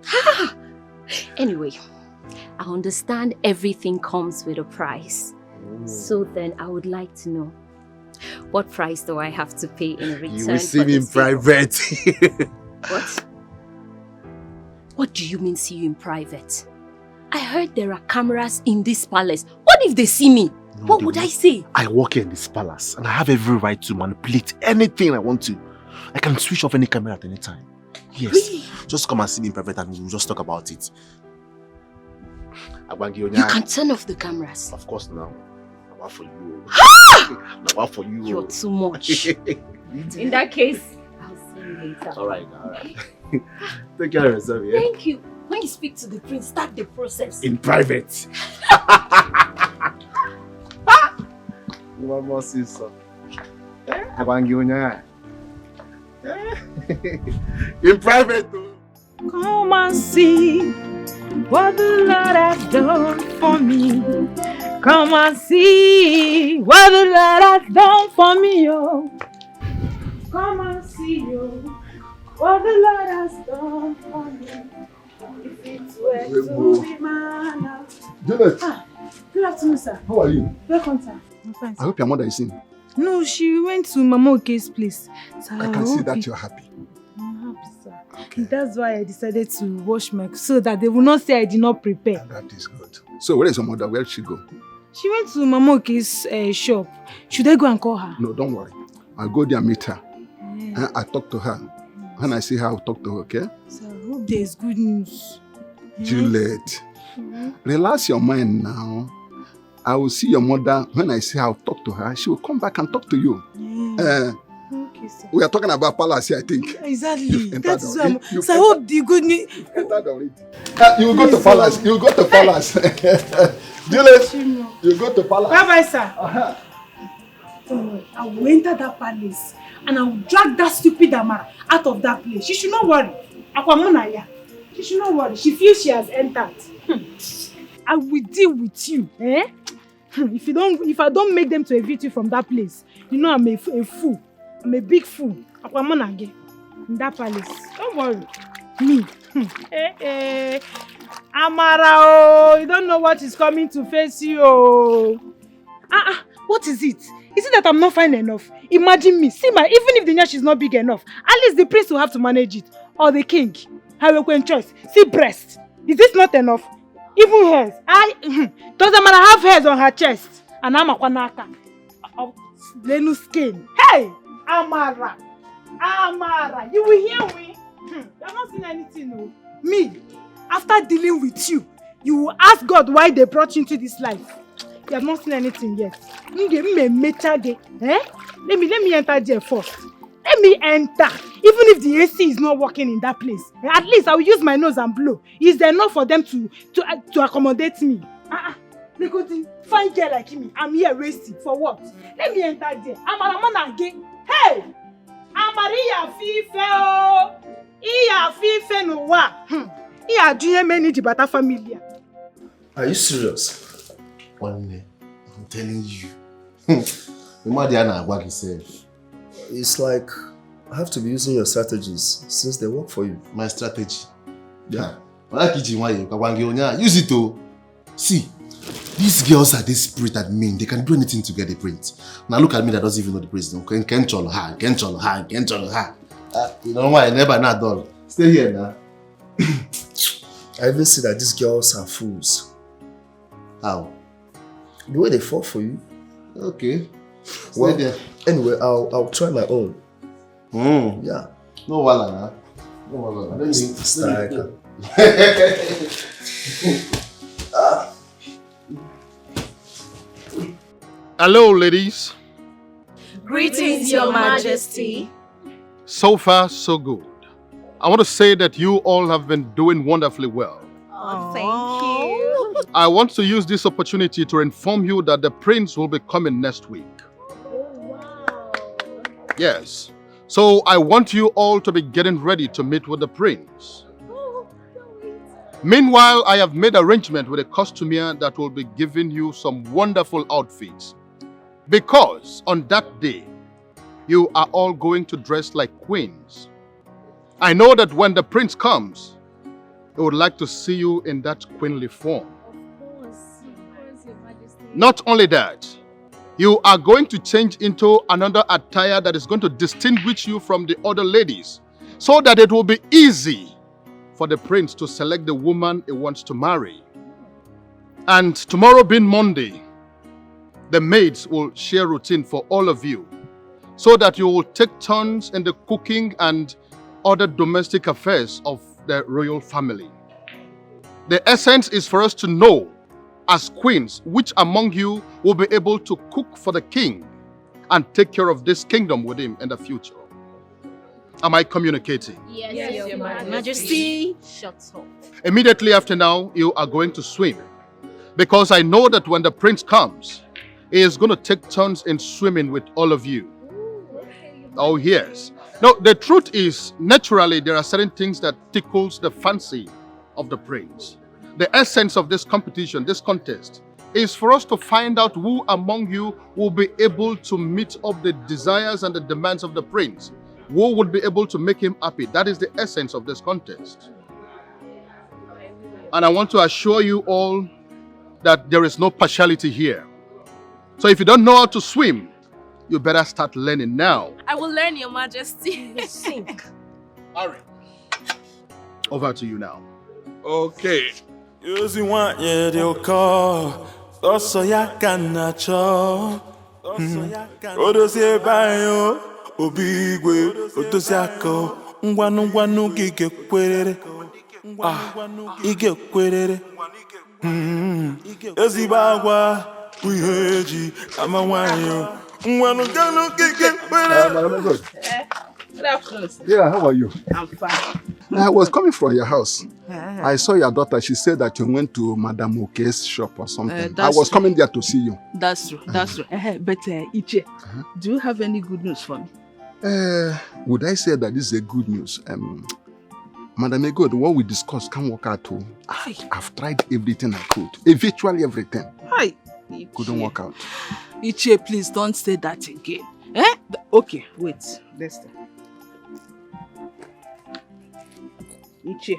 Anyway, I understand everything comes with a price. So then I would like to know, what price do I have to pay in return? You will see me in private. What? What do you mean see you in private? I heard there are cameras in this palace. What if they see me? What would I say? I work here in this palace and I have every right to manipulate anything I want to. I can switch off any camera at any time. Yes. Really? Just come and see me in private and we'll just talk about it. You can turn off the cameras. Of course now. Now for you. Now for you. You're too much. In that case, I'll see you later. Alright. Take care of yourself, yeah? Thank you. When you speak to the prince, start the process. In private. One more sister. In private. Come and see what the Lord has done for me. Come and see what the Lord has done for me, oh. Come and see, oh, what the Lord has done for me. If it were to be man. Juliet. Good afternoon, sir. How are you? Welcome, sir. I'm fine, sir. I hope your mother is in. No, she went to Mama Oke's place. So I can see that you're happy. I'm sir. Okay. That's why I decided to wash my so that they will not say I did not prepare. That is good. So where is your mother? Where did she go? She went to Mama Oke's shop. Should I go and call her? No, don't worry. I'll go there and meet her. And I talk to her. When I see her, I'll talk to her, okay? So I hope there is good news. Juliet, relax your mind now. I will see your mother. When I see her, I'll talk to her. She will come back and talk to you. Okay, sir. We are talking about palace here, I think. Exactly. That is why so I hope the good news. You will go to palace. You will go to palace. Juliet, you go to palace. Bye-bye, sir. Don't worry. I will enter that palace and I will drag that stupid Amara out of that place. She should not worry. She should not worry. She feels she has entered. I will deal with you. If I don't make them to evict you from that place, you know I'm a fool. I'm a big fool. In that palace. Don't worry. Me. Amara, oh, you don't know what is coming to face you. Oh. What is it? Is it that I'm not fine enough? Imagine me. See even if the nyash is not big enough, at least the prince will have to manage it. Or the king. Have a choice. See breast. Is this not enough? Even hairs. Doesn't matter, have hairs on her chest. And I'm a kwanaka. Lenu skin. Hey! Amara. You will hear me? You have not seen anything, no. Me, after dealing with you, you will ask God why they brought you into this life. You have not seen anything yet. Let me enter there first. Let me enter. Even if the AC is not working in that place, at least I will use my nose and blow. Is there enough for them to accommodate me? They could find girl like me. I'm here wasting. For what? Let me enter there. Amara again. Hey! Amaria Fife! Iya Fife no wa. Iya doing many debata familia. Are you serious? Only, I'm telling you. It's like I have to be using your strategies since they work for you. My strategy? Yeah. Use it to see. These girls are desperate and mean. They can do anything to get the prince. Now look at me that doesn't even know the prince. Can't her. You know why? I never not done. Stay here now. I even see that these girls are fools. How? The way they fall for you. Okay. Well, anyway, I'll try my own. Yeah. No wala. Let me strike. Hello, ladies. Greetings, Your Majesty. So far, so good. I want to say that you all have been doing wonderfully well. Oh, thank you. I want to use this opportunity to inform you that the prince will be coming next week. Yes. So I want you all to be getting ready to meet with the prince. Meanwhile, I have made arrangement with a costumier that will be giving you some wonderful outfits. Because on that day, you are all going to dress like queens. I know that when the prince comes, he would like to see you in that queenly form. Of course, Your Majesty. Not only that, you are going to change into another attire that is going to distinguish you from the other ladies, so that it will be easy for the prince to select the woman he wants to marry. And tomorrow being Monday, the maids will share routine for all of you, so that you will take turns in the cooking and other domestic affairs of the royal family. The essence is for us to know, as queens, which among you will be able to cook for the king and take care of this kingdom with him in the future. Am I communicating? Yes, Your Majesty. Shut up. Immediately after now, you are going to swim. Because I know that when the prince comes, he is going to take turns in swimming with all of you. Oh, yes. No, the truth is, naturally, there are certain things that tickles the fancy of the prince. The essence of this competition, this contest, is for us to find out who among you will be able to meet up the desires and the demands of the prince. Who would be able to make him happy. That is the essence of this contest. And I want to assure you all that there is no partiality here. So if you don't know how to swim, you better start learning now. I will learn, Your Majesty. Hurry. Over to you now. Okay. Using one year they'll call. Also ya can nacho. Odosie bayo. Obigwe. Otosiako. Ngwanu gige kwerere. Ige kwerere. Ezibagwa. Wiheji. Amawanyo. Ngwanu gige kwerere. Good afternoon. Yeah, how are you? I'm fine. I was coming from your house. I saw your daughter. She said that you went to Madame Oke's shop or something. I was coming there to see you. That's true. That's true. But Iche, do you have any good news for me? Would I say that this is a good news? Madam Egod, what we discussed can't work out. I've tried everything I could. Virtually everything. Hi. Couldn't work out. Iche, please don't say that again. Okay, wait. Listen. Iche.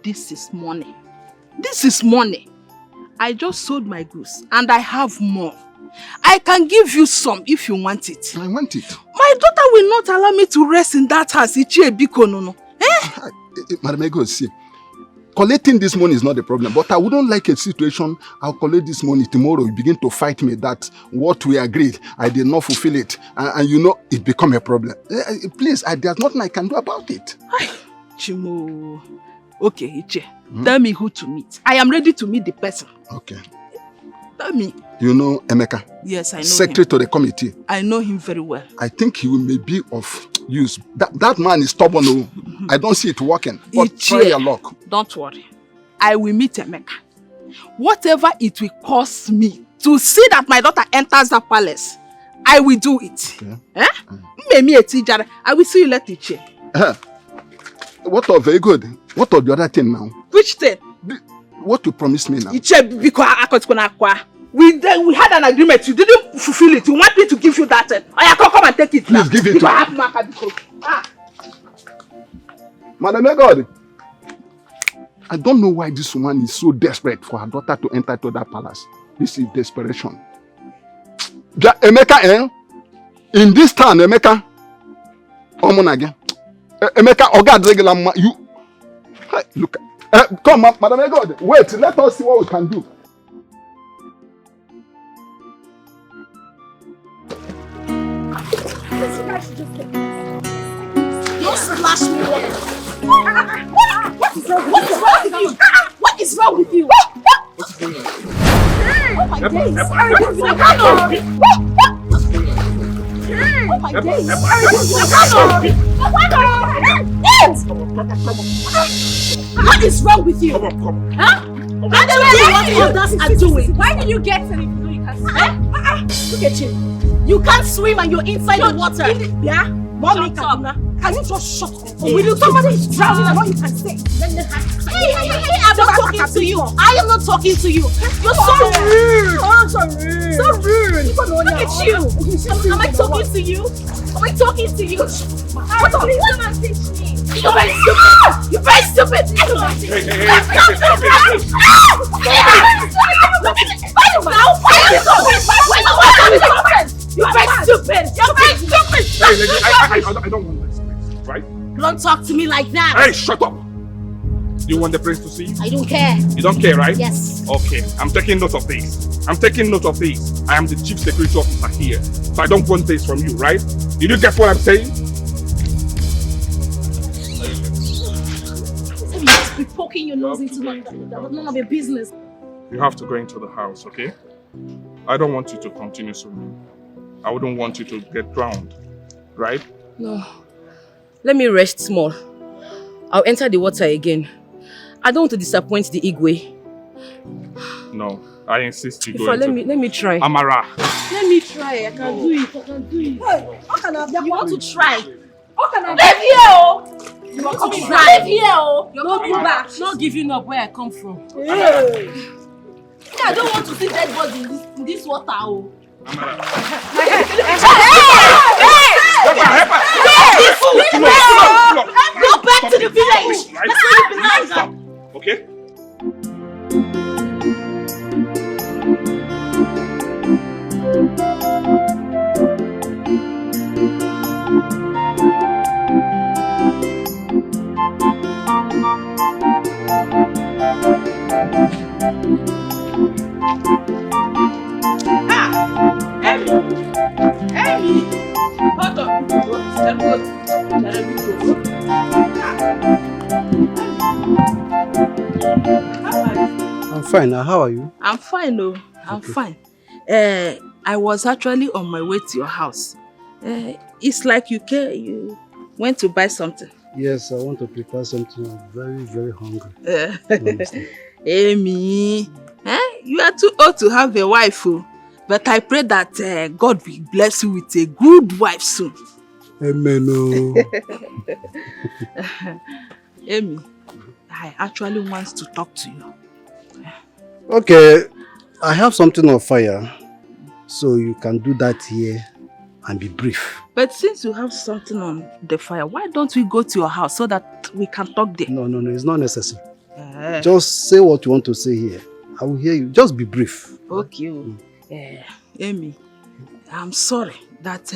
This is money. This is money. I just sold my goods and I have more. I can give you some if you want it. I want it. My daughter will not allow me to rest in that house. Iche Biko no. Madam Ego, see, collecting this money is not the problem, but I wouldn't like a situation I'll collect this money tomorrow. You begin to fight me that what we agreed, I did not fulfill it. And you know, it become a problem. Please, there's nothing I can do about it. Chimo. Okay, Iche. Tell me who to meet. I am ready to meet the person. Okay. Tell me. You know Emeka? Yes, I know Secretary him. to the committee. I know him very well. I think he may be of use. That man is stubborn. I don't see it working. But try your luck. Don't worry. I will meet Emeka. Whatever it will cost me to see that my daughter enters the palace, I will do it. Okay. I will see you later, Iche. What of very good? What of the other thing now? Which thing? What you promised me now? Iche, because we had an agreement. You didn't fulfill it. You want me to give you that thing? I can come and take it. Please give it to me. Madam God, I don't know why this woman is so desperate for her daughter to enter to that palace. This is desperation. Emeka, in this town, Emeka, again. Emeka, regular you. Look, come, Madam God, wait, let us see what we can do. Don't slash me. What is wrong with you? What is wrong with you? What's going on? Oh my days! Oh my days! What is wrong with you? Huh? What others are doing? Why did you get in if you can't swim? Look at you. You can't swim and you're inside the water. Yeah? Mommy, can you just shut up? Will you somebody is drowning and all you can say? Hey, I'm not talking to you. I am not talking to you. You're so rude. Oh, so rude. So rude. Look at you. Am I talking to you? Am I talking to you? What up? Please come and teach me. You're very stupid. You're very stupid. You're very stupid. You're very stupid. Hey, lady, I don't want this, please, right? Don't talk to me like that. Hey, shut up. Do you want the prince to see you? I don't care. You don't care, right? Yes. Okay, I'm taking note of this. I am the chief security officer here, so I don't want this from you, right? Did you get what I'm saying? You just be poking your nose into my... That's none of your business. You have to go into the house, okay? I don't want you to continue swimming. I wouldn't want you to get drowned, right? No. Let me rest small. I'll enter the water again. I don't want to disappoint the Igwe. No, I insist you go Let me try. Amara. Let me try. I can do it. Hey, how can I? You want to try? How can I? Live here, oh! You want to try? Live here, oh! You're coming back. Not giving up where I come from. Hey. I don't want to see dead bodies in this water, oh. Amara. Go back to the village. That's where you belong. Okay? Hold on. I'm fine. Now, how are you? I'm fine, oh. I'm fine. I was actually on my way to your house. It's like you went to buy something. Yes, I want to prepare something. I'm very, very hungry. Amy, you are too old to have a wife, oh. But I pray that God will bless you with a good wife soon. Amen. Oh. Amy, I actually want to talk to you. Okay, I have something on fire, so you can do that here and be brief. But since you have something on the fire, why don't we go to your house so that we can talk there? No, it's not necessary. Just say what you want to say here. I will hear you. Just be brief. Okay. Amy, I'm sorry that,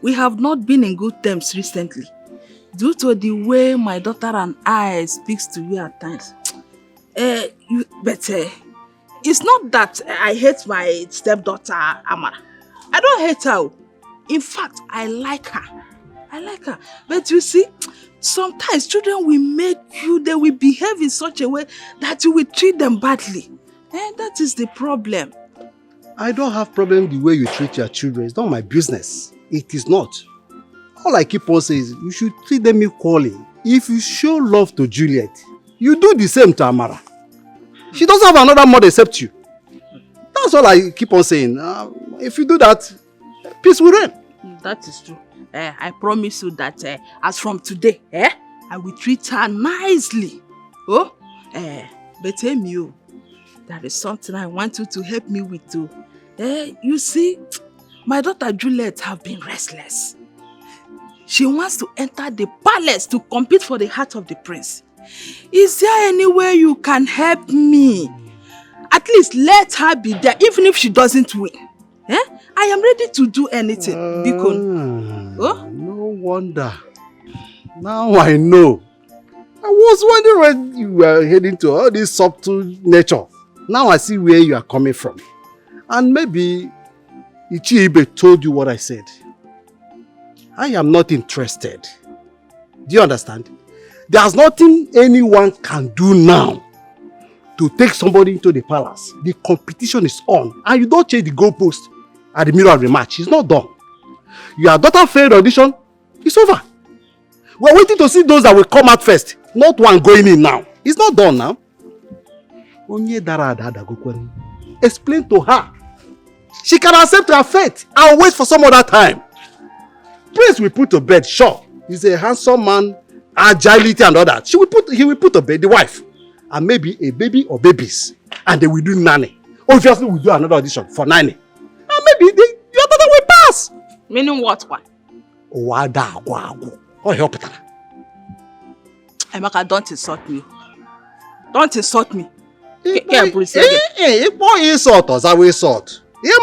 we have not been in good terms recently. Due to the way my daughter and I speaks to you at times. But it's not that I hate my stepdaughter, Amara. I don't hate her. In fact, I like her. But you see, sometimes children will make you, they will behave in such a way that you will treat them badly. And that is the problem. I don't have problem the way you treat your children. It's not my business. It is not. All I keep on saying is you should treat them equally. If you show love to Juliet, you do the same to Amara. She doesn't have another mother except you. That's all I keep on saying. If you do that, peace will reign. That is true. I promise you that as from today, I will treat her nicely. Oh, but Amy, there is something I want you to help me with too. You see, my daughter Juliet have been restless. She wants to enter the palace to compete for the heart of the prince. Is there any way you can help me? At least let her be there, even if she doesn't win. I am ready to do anything. No wonder. Now I know. I was wondering when you were heading to all this subtle nature. Now I see where you are coming from. And maybe Ichiibe told you what I said. I am not interested. Do you understand? There's nothing anyone can do now to take somebody into the palace. The competition is on. And you don't change the goalpost at the middle of the match. It's not done. Your daughter failed audition. It's over. We're waiting to see those that will come out first. Not one going in now. It's not done now. Explain to her. She can accept her fate and wait for some other time. Prince will put to bed, sure. He's a handsome man, agility and all that. He will put to bed the wife. And maybe a baby or babies. And they will do nanny. Obviously we'll do another audition for nanny. And maybe your daughter will pass. Meaning what one? Emeka, don't insult me. Don't insult me. Insult us, I will insult. Your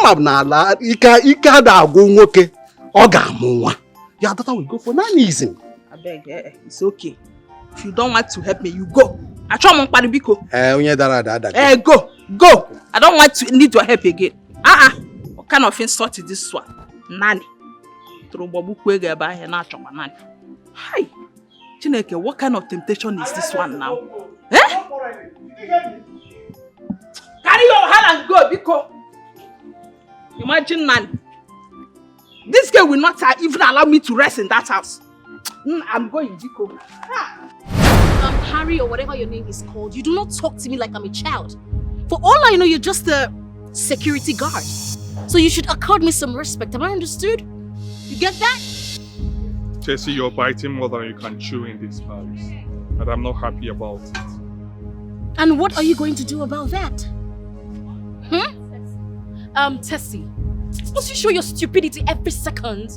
daughter will go for nannyism. I beg, it's okay. If you don't want to help me, you go. I try my paribiko. Go. I don't want to need your help again. What kind of insult is this one? Nanny. Hi. Chineke, what kind of temptation is this one now? Carry your hand and go, Biko. Imagine Nanny. This girl will not even allow me to rest in that house. I'm going, Biko. Harry or whatever your name is called, you do not talk to me like I'm a child. For all I know, you're just a security guard. So you should accord me some respect. Am I understood? You get that? Jesse, you're biting more than you can chew in this palace. And I'm not happy about it. And what are you going to do about that? Tessie, must you show your stupidity every second?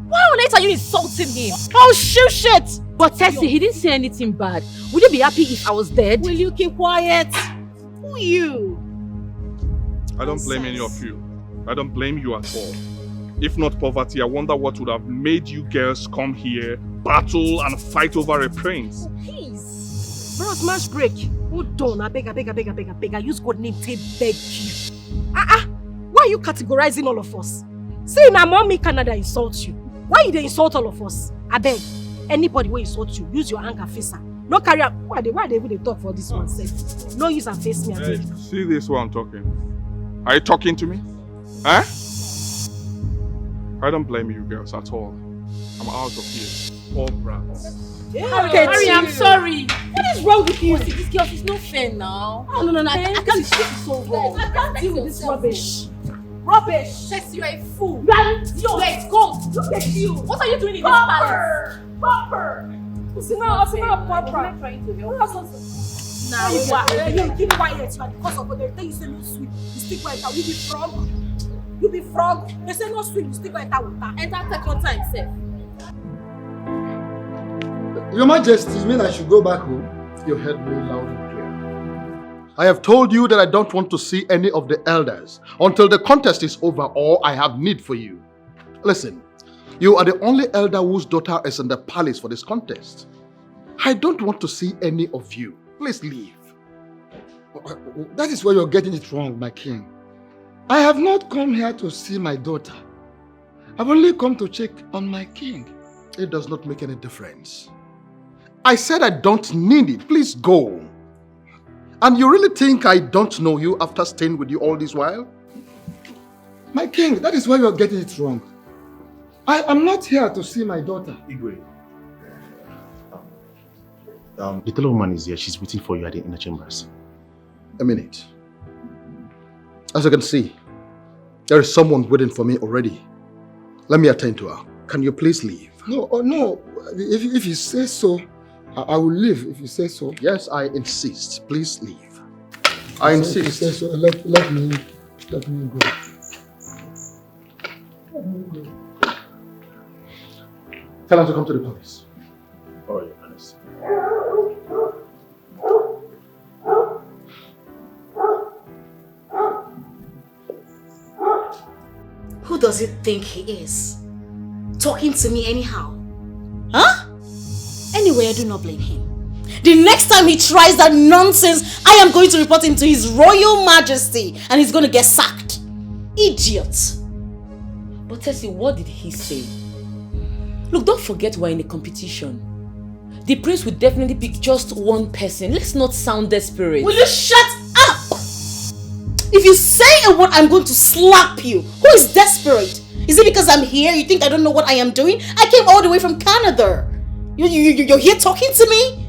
Why on earth are you insulting him? Oh, shit! But Tessie, he didn't say anything bad. Would you be happy if I was dead? Will you keep quiet? Who are you? I don't blame any of you. I don't blame you at all. If not poverty, I wonder what would have made you girls come here, battle and fight over a prince. Oh, please. Bros, match break. Hold on, I beg. I use God name to beg you. Why are you categorizing all of us? See, now mommy Canada insults you. Why you dey insult all of us? I beg. Anybody will insult you, use your anger face her. No carry up. Why they even dey talk for this one self? No use and face me, I beg. Hey, see this one talking. Are you talking to me? Huh? I don't blame you girls at all. I'm out of here. All brats. Harry, I'm sorry. What is wrong with you? See, this girl, she's not fair now. Oh, no, I can't This is so wrong. I can't deal with this rubbish. Rubbish. Chess, you're a fool. You're a scum. Look at you. What are you doing in this palace? Bumper. See, now I'm not I'm trying to help. Now, keep quiet, man. Because of what they tell you say no sweet. You stick quiet. You be frog. You be frog. They say no sweet. You stick quiet with that. And that second time, sir. Your Majesty, you mean I should go back home? You heard me loud and clear. I have told you that I don't want to see any of the elders until the contest is over or I have need for you. Listen, you are the only elder whose daughter is in the palace for this contest. I don't want to see any of you. Please leave. That is where you're getting it wrong, my king. I have not come here to see my daughter. I've only come to check on my king. It does not make any difference. I said I don't need it. Please go. And you really think I don't know you after staying with you all this while? My king, that is where you're getting it wrong. I am not here to see my daughter. Igwe. The little woman is here. She's waiting for you at the inner chambers. A minute. As you can see, there is someone waiting for me already. Let me attend to her. Can you please leave? No, no. If you say so, I will leave if you say so. Yes, I insist. Please leave. I insist. If you say so, let me go. Let me go. Tell her to come to the palace. Oh, Your Highness. Who does it think he is? Talking to me anyhow? Huh? Anyway, I do not blame him. The next time he tries that nonsense, I am going to report him to His Royal Majesty and he's going to get sacked. Idiot. But Tessie, what did he say? Look, don't forget we're in a competition. The prince will definitely pick just one person. Let's not sound desperate. Will you shut up? If you say a word, I'm going to slap you. Who is desperate? Is it because I'm here? You think I don't know what I am doing? I came all the way from Canada. You're here talking to me?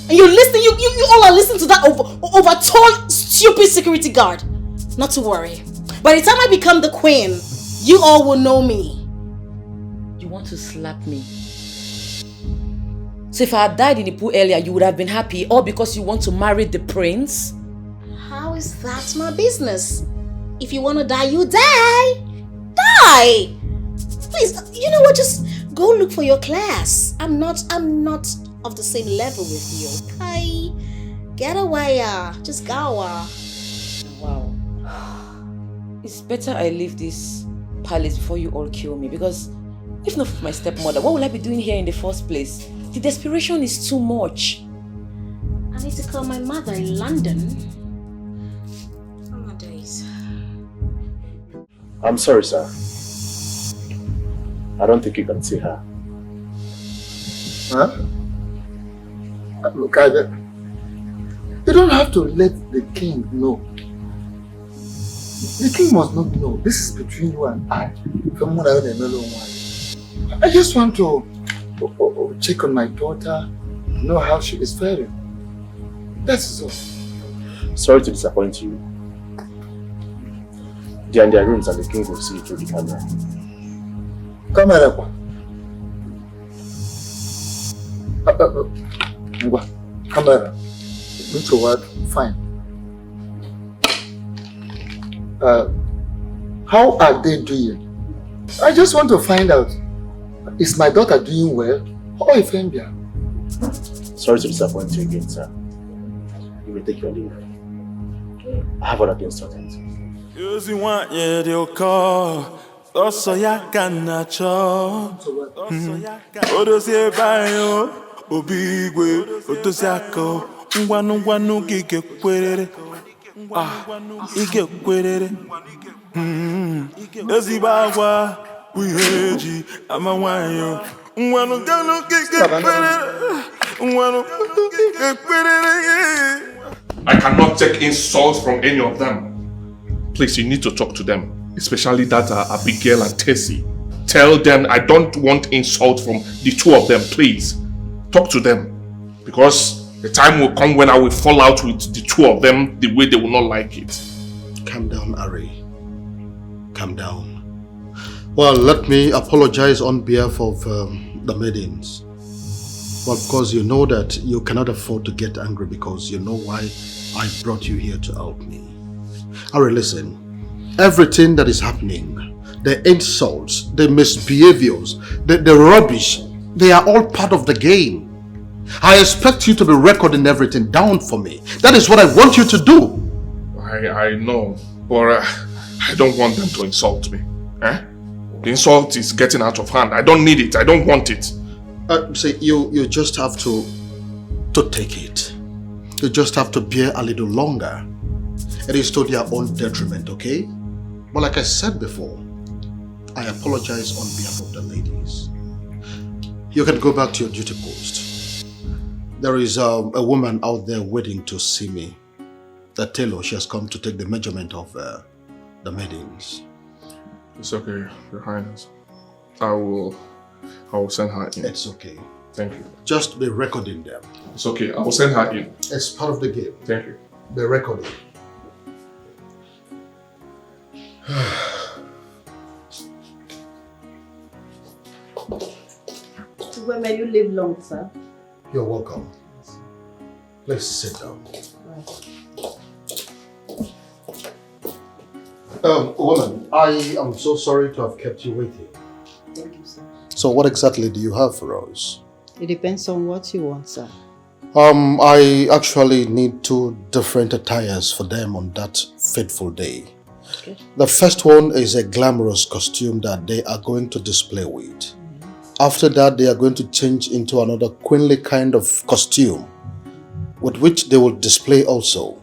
And you're listening? You all are listening to that over tall, stupid security guard. Not to worry. By the time I become the queen, you all will know me. You want to slap me? So if I had died in the pool earlier, you would have been happy, all because you want to marry the prince? How is that my business? If you want to die, you die. Die. Please, you know what? Just go look for your class. I'm not of the same level with you, okay? Get away, just go. Wow. It's better I leave this palace before you all kill me, because if not for my stepmother, what will I be doing here in the first place? The desperation is too much. I need to call my mother in London. Oh my days. I'm sorry, sir. I don't think you can see her. Huh? Look, you don't have to let the king know. The king must not know. This is between you and I. I just want to check on my daughter, know how she is faring. That's all. Sorry to disappoint you. They are in their rooms and the king will see you through the camera. Camera. Camera. Which word? Fine. How are they doing? I just want to find out. Is my daughter doing well? Or if I'm here? Sorry to disappoint you again, sir. You may take your leave. I have other things to attend to. You want your call. Also, ya can cho. Odosie bayo, obigwe, otosiako. Ngwanu gige kwerere. Ige kwerere. ezigbo agwa uheji amawanyo nwanu gano I cannot take insults from any of them. Please, you need to talk to them, especially that Abigail and Tessie. Tell them I don't want insult from the two of them, please. Talk to them. Because the time will come when I will fall out with the two of them the way they will not like it. Calm down, Ari. Calm down. Well, let me apologize on behalf of the Maidens. Well, of course, you know that you cannot afford to get angry because you know why I brought you here to help me. Ari, listen. Everything that is happening, the insults, the misbehaviors, the rubbish, they are all part of the game. I expect you to be recording everything down for me. That is what I want you to do. I know, but I don't want them to insult me. The insult is getting out of hand. I don't need it. I don't want it. See, you just have to take it. You just have to bear a little longer. It is to their own detriment, okay? But like I said before, I apologize on behalf of the ladies. You can go back to your duty post. There is a woman out there waiting to see me. The tailor, she has come to take the measurement of the maidens. It's okay, Your Highness. I will send her in. It's okay. Thank you. Just be recording them. It's okay, I will send her in. It's part of the game. Thank you. Be recording. Where may you live long, sir? You're welcome. Please sit down. Woman, I am so sorry to have kept you waiting. Thank you, sir. So what exactly do you have for us? It depends on what you want, sir. I actually need 2 different attires for them on that fateful day. Okay. The first one is a glamorous costume that they are going to display with. After that, they are going to change into another queenly kind of costume with which they will display also.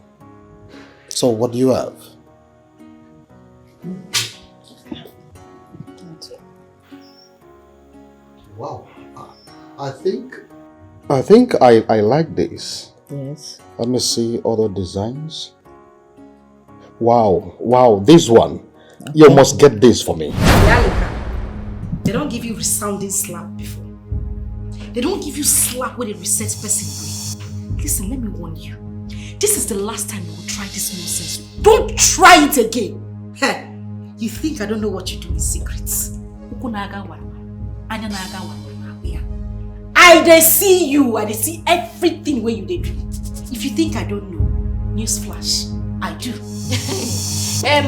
So what do you have? Wow. I think I like this. Yes. Let me see other designs. Wow, this one. Okay. You must get this for me. They don't give you resounding slap before. They don't give you slap where they reset person brain. Listen, let me warn you. This is the last time you will try this nonsense. Don't try it again. Hey, you think I don't know what you do in secrets? I dey see you. I dey see everything where you dey do. If you think I don't know, newsflash, I do.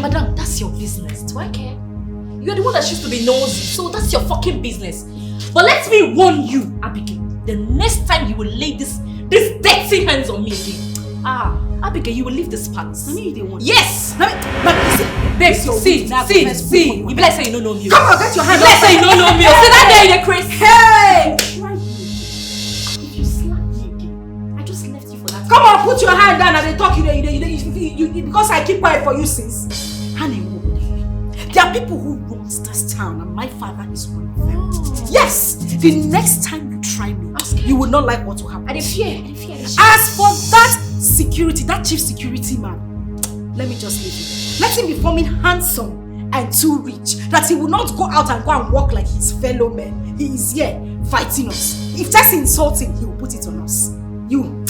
Madam, that's your business. Do I care? You're the one that used to be nosy, so that's your fucking business. But let me warn you, Abigail, the next time you will lay this dirty hands on me again. Abigail, you will leave this palace. Yes! Babe, see. You be like saying you don't know me. Come on, get your hand up. You be like saying you don't know me. Sit down there in the crazy. Hey! If you slap me again, I just left you for that. Come on, put your hand down and they talk you because I keep quiet for you since. Honey, there are people who runs this town and my father is one of them. Yes! The next time you try me, you will not like what will happen. I dey fear. As for that security, that chief security man, let me just leave him. Let him be forming handsome and too rich that he will not go out and walk like his fellow men. He is here fighting us. If that's insulting, he will put it on us. You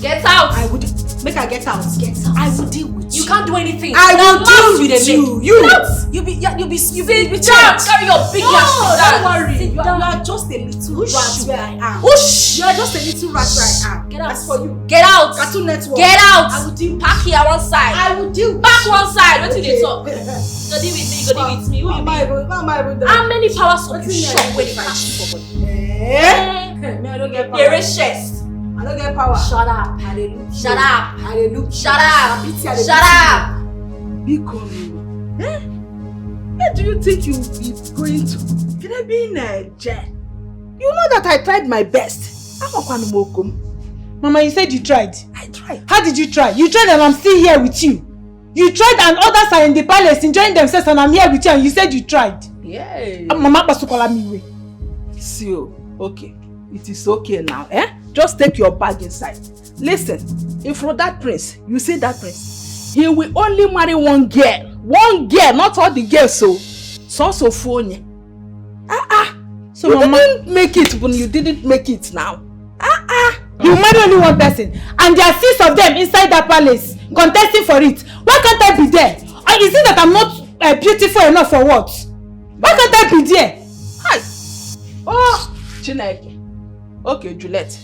get out. I would make her get out. I will deal with you. You can't do anything. I will deal with you. You be down. Carry your big ass. Don't worry. You are just a little rat where I am. You are just a little rat where I am. Get out. As for you, get out. Cartoon Network. Get out. I will deal. Back here one side. I will deal. Back one side. What did they talk? Okay. Go deal with me. Who you be? How many powers of you shop when they catch you for body? Me, I don't get power. You're a chest. I don't get power. Shut up. Hallelujah. Shut up. Hallelujah. Shut up. Shut up. Be calm. Where do you think you'll be going to? Can I be in a jet? You know that I tried my best. Mama, you said you tried. I tried. How did you try? You tried and I'm still here with you. You tried and others are in the palace enjoying themselves and I'm here with you and you said you tried. Yeah. Mama Pasukola me way. See, okay. It is okay now, eh? Just take your bag inside. Listen, if for that prince, you see that prince, he will only marry one girl. One girl, not all the girls, so phone. So you didn't make it when you didn't make it now. You marry only one person and there are 6 of them inside that palace contesting for it. Why can't I be there? Or is it that I'm not beautiful enough for what? Why can't I be there? Hi. Oh, Chineke. Okay, Juliet.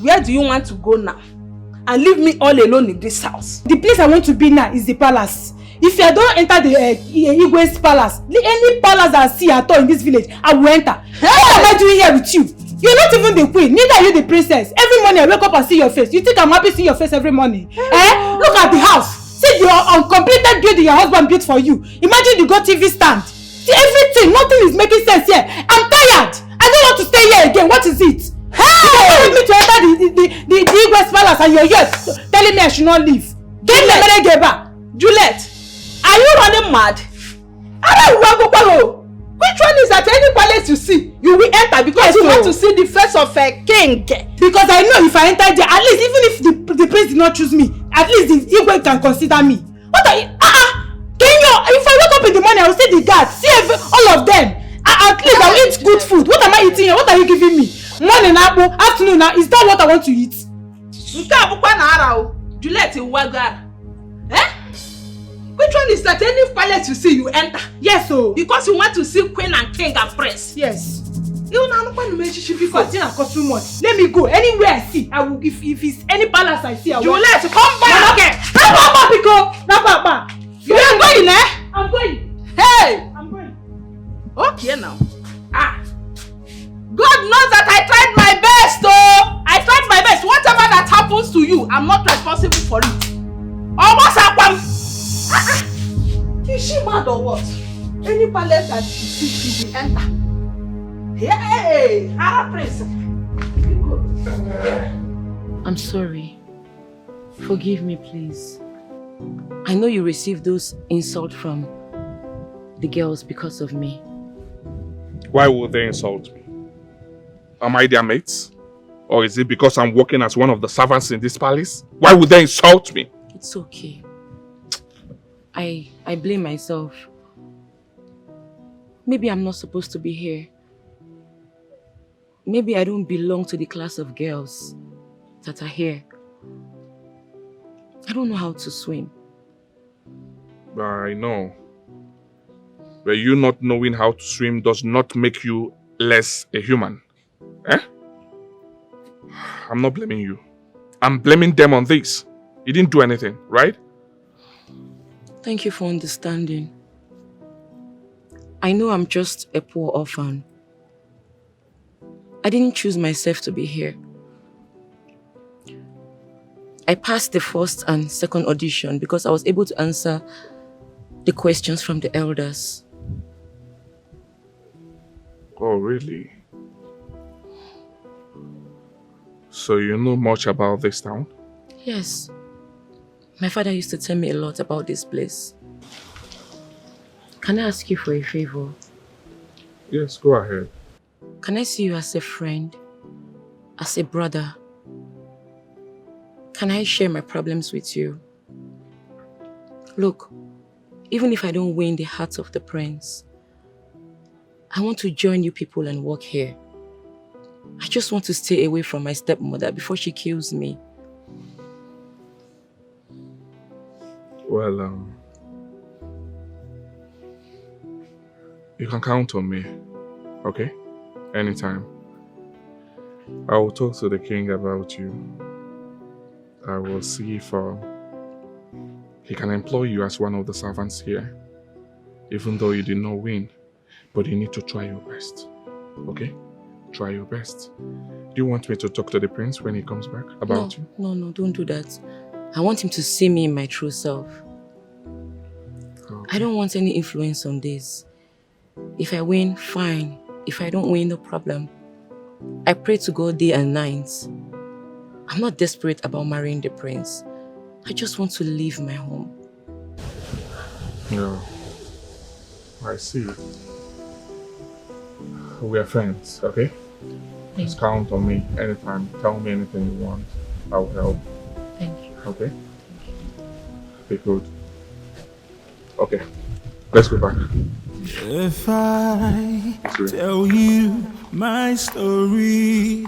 Where do you want to go now? And leave me all alone in this house. The place I want to be now is the palace. If I don't enter the Igwe's palace, any palace I see at all in this village, I will enter. Hey! What am I doing here with you? You're not even the queen, neither are you the princess. Every morning I wake up and see your face. You think I'm happy seeing your face every morning? Look at the house. See your uncompleted building your husband built for you. Imagine the Go TV stand. See everything, nothing is making sense here. I'm tired. I don't want to stay here again. What is it? Hey! You want me to enter the Igwe's palace and you're here telling me I should not leave. Juliet, are you running mad? Which one is that any palace you see, you will enter because you want to see the face of a king? Because I know if I enter there, at least even if the prince did not choose me, at least the Igwe can consider me. What are you? If I wake up in the morning, I will see the guards, see all of them. At least I will eat good food. What am I eating here? What are you giving me? Morning, afternoon, is that what I want to eat? Juliet, which one is that any palace you see, you enter? Yes, so. Because you want to see queen and king and prince. Yes. You know what because it cost too much. Let me go. Anywhere I see, I will. If it's any palace I see, I will. Juliet, come back. Okay. Papa. You are going, eh? I'm going. Hey. I'm going. Okay now. God knows that I tried my best, oh. I tried my best. Whatever that happens to you, I'm not responsible for it. Almost happened. Is she mad or what? Any palace that she sees, she will enter. Hey, Arab prince. I'm sorry. Forgive me, please. I know you received those insults from the girls because of me. Why would they insult me? Am I their mates? Or is it because I'm working as one of the servants in this palace? Why would they insult me? It's okay. I blame myself. Maybe I'm not supposed to be here. Maybe I don't belong to the class of girls that are here. I don't know how to swim. I know. But you not knowing how to swim does not make you less a human. Eh? I'm not blaming you. I'm blaming them on this. You didn't do anything, right? Thank you for understanding. I know I'm just a poor orphan. I didn't choose myself to be here. I passed the first and second audition because I was able to answer the questions from the elders. Oh, really? So you know much about this town? Yes. My father used to tell me a lot about this place. Can I ask you for a favor? Yes, go ahead. Can I see you as a friend? As a brother? Can I share my problems with you? Look, even if I don't win the heart of the prince, I want to join you people and work here. I just want to stay away from my stepmother before she kills me. Well, you can count on me, okay? Anytime. I will talk to the king about you. I will see if he can employ you as one of the servants here. Even though you did not win, but you need to try your best, okay? Try your best. Do you want me to talk to the prince when he comes back about you? No, don't do that. I want him to see me in my true self. Okay. I don't want any influence on this. If I win, fine. If I don't win, no problem. I pray to God day and night. I'm not desperate about marrying the prince. I just want to leave my home. Yeah. I see. We are friends, okay? Just count on me anytime. Tell me anything you want. I will help. Thank you. Okay? Be good. Okay. Let's go back. If I tell you my story,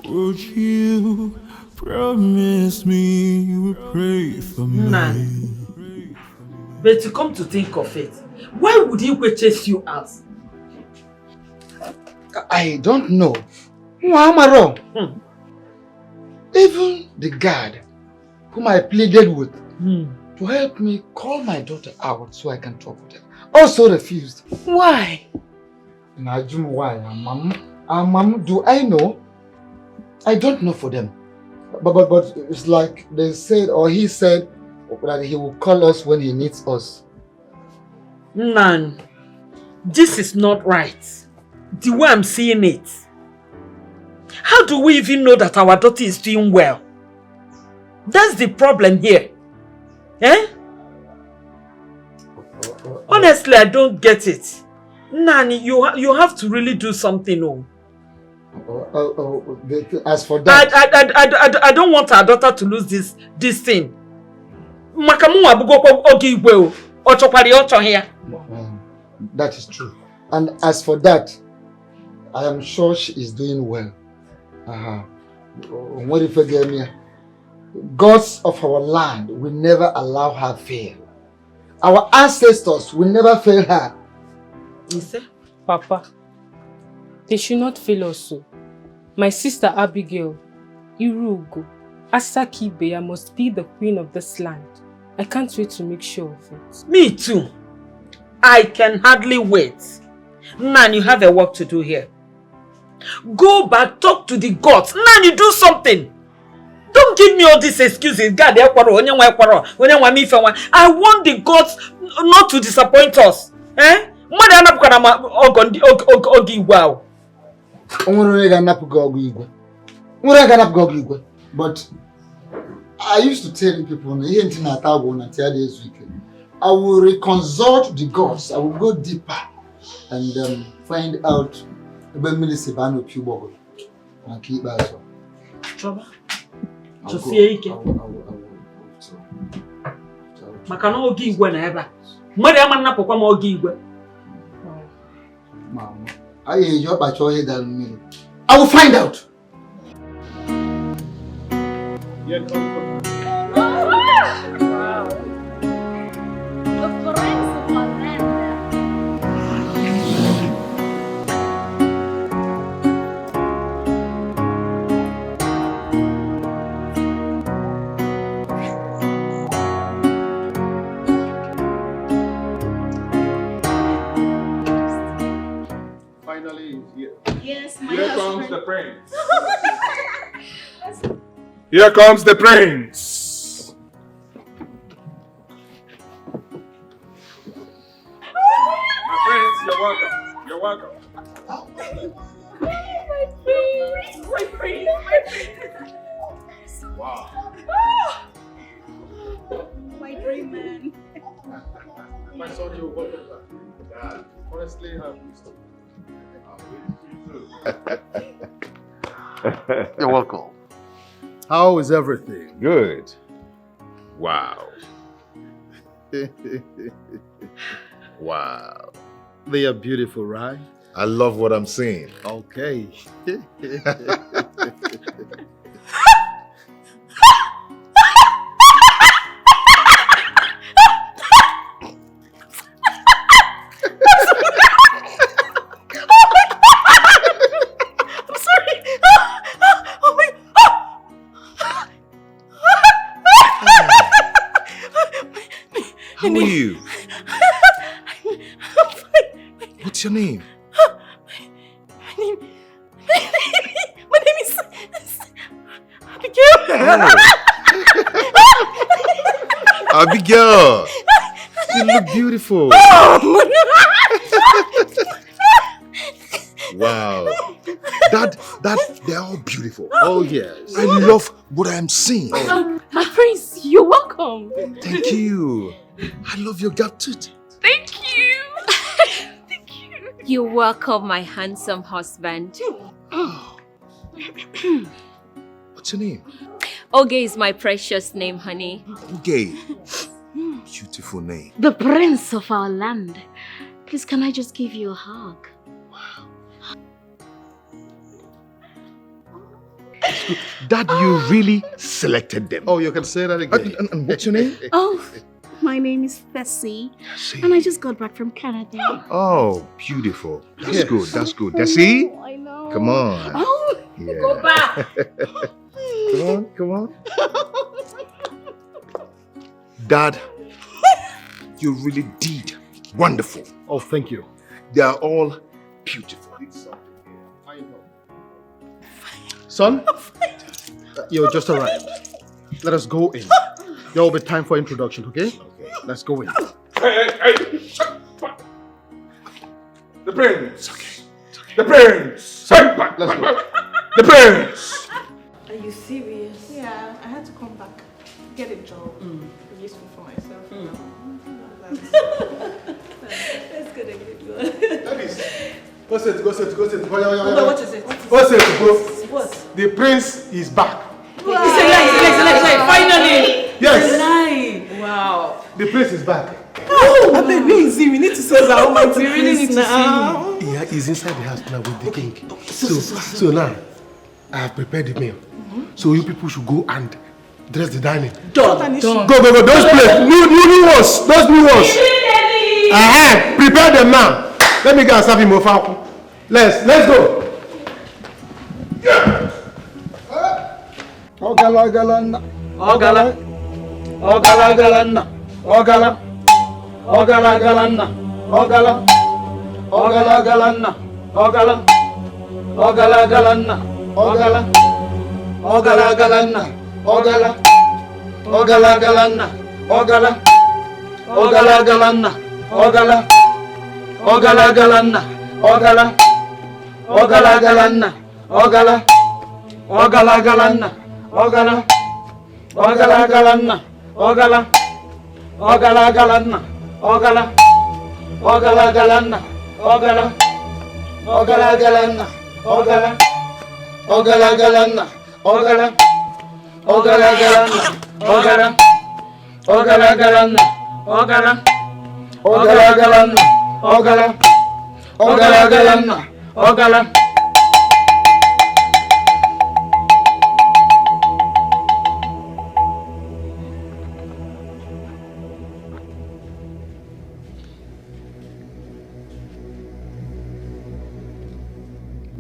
would you promise me you will pray for me? Man, but to come to think of it, why would he chase you out? I don't know. Who am I wrong? Even the guard whom I pleaded with to help me call my daughter out so I can talk with her also refused. Why? Najum, why? Mom, do I know? I don't know for them. But it's like they said, or he said that he will call us when he needs us. Man, this is not right. The way I'm seeing it. How do we even know that our daughter is doing well? That's the problem here. Eh? Honestly, I don't get it. Nani, you have to really do something. As for that, I don't want our daughter to lose this thing. That is true. And as for that, I am sure she is doing well. What if again? Gods of our land will never allow her fail. Our ancestors will never fail her. Papa, they should not fail also. My sister Abigail, Irugo, Asaki Beya must be the queen of this land. I can't wait to make sure of it. Me too. I can hardly wait. Nan, you have a work to do here. Go back, talk to the gods. Nan, you do something. Don't give me all these excuses. God, I want the gods not to disappoint us. Eh? But I used to tell people, I will reconsult the gods. I will go deeper and find out about Milisibano Pubogo and keep that. Trouble. To see it. Makano give whenever. Mother man up more give. Mama, I enjoy by your head and me. I will find out. Here comes the prince. Here comes the prince. My prince, you're welcome. You're welcome. My prince. Wow. My dream man. My son, you're welcome. God, honestly, I'm used to it. You're welcome. How is everything? Good. Wow. Wow. They are beautiful, right? I love what I'm seeing. Okay. How are you? I'm fine. What's your name? My name is Abigail. Abigail. You look beautiful. Wow. They're all beautiful. Oh yes. I love what I'm seeing. My prince, you're welcome. Thank you. I love your gap tooth. Thank you. You're welcome, my handsome husband. What's your name? Oge is my precious name, honey. Gay. Beautiful name. The prince of our land. Please, can I just give you a hug? Dad, you really selected them. Oh, you can say that again. And what's your name? Oh, my name is Fessy. And I just got back from Canada. Oh, beautiful. That's good. That's good. Desi? I know. Come on. Oh, Yeah. go back. Come on. Dad, you really did wonderful. Oh, thank you. They are all beautiful. Son, you just arrived. Let us go in. There will be time for introduction, okay? Let's go in. Hey. The prince. The prince. Let's go. The prince. Are you serious? Yeah, I had to come back. Get a job. Useful for myself. Let's get a good one. Go sit. What is it? Go sit, go. What? The prince is back. It's a lie. Finally. Yes. It's a lie. Wow. The prince is back. Oh, I beg, where is he? We need to solve that. Almighty. We really need to see him. Yeah, he's inside the house now with the king. So now, I have prepared the meal. So you people should go and dress the dining. Done. Go. Those plates. New ones. Those new ones. Prepare them now. Let me go and serve him over. Let's go. Ogala.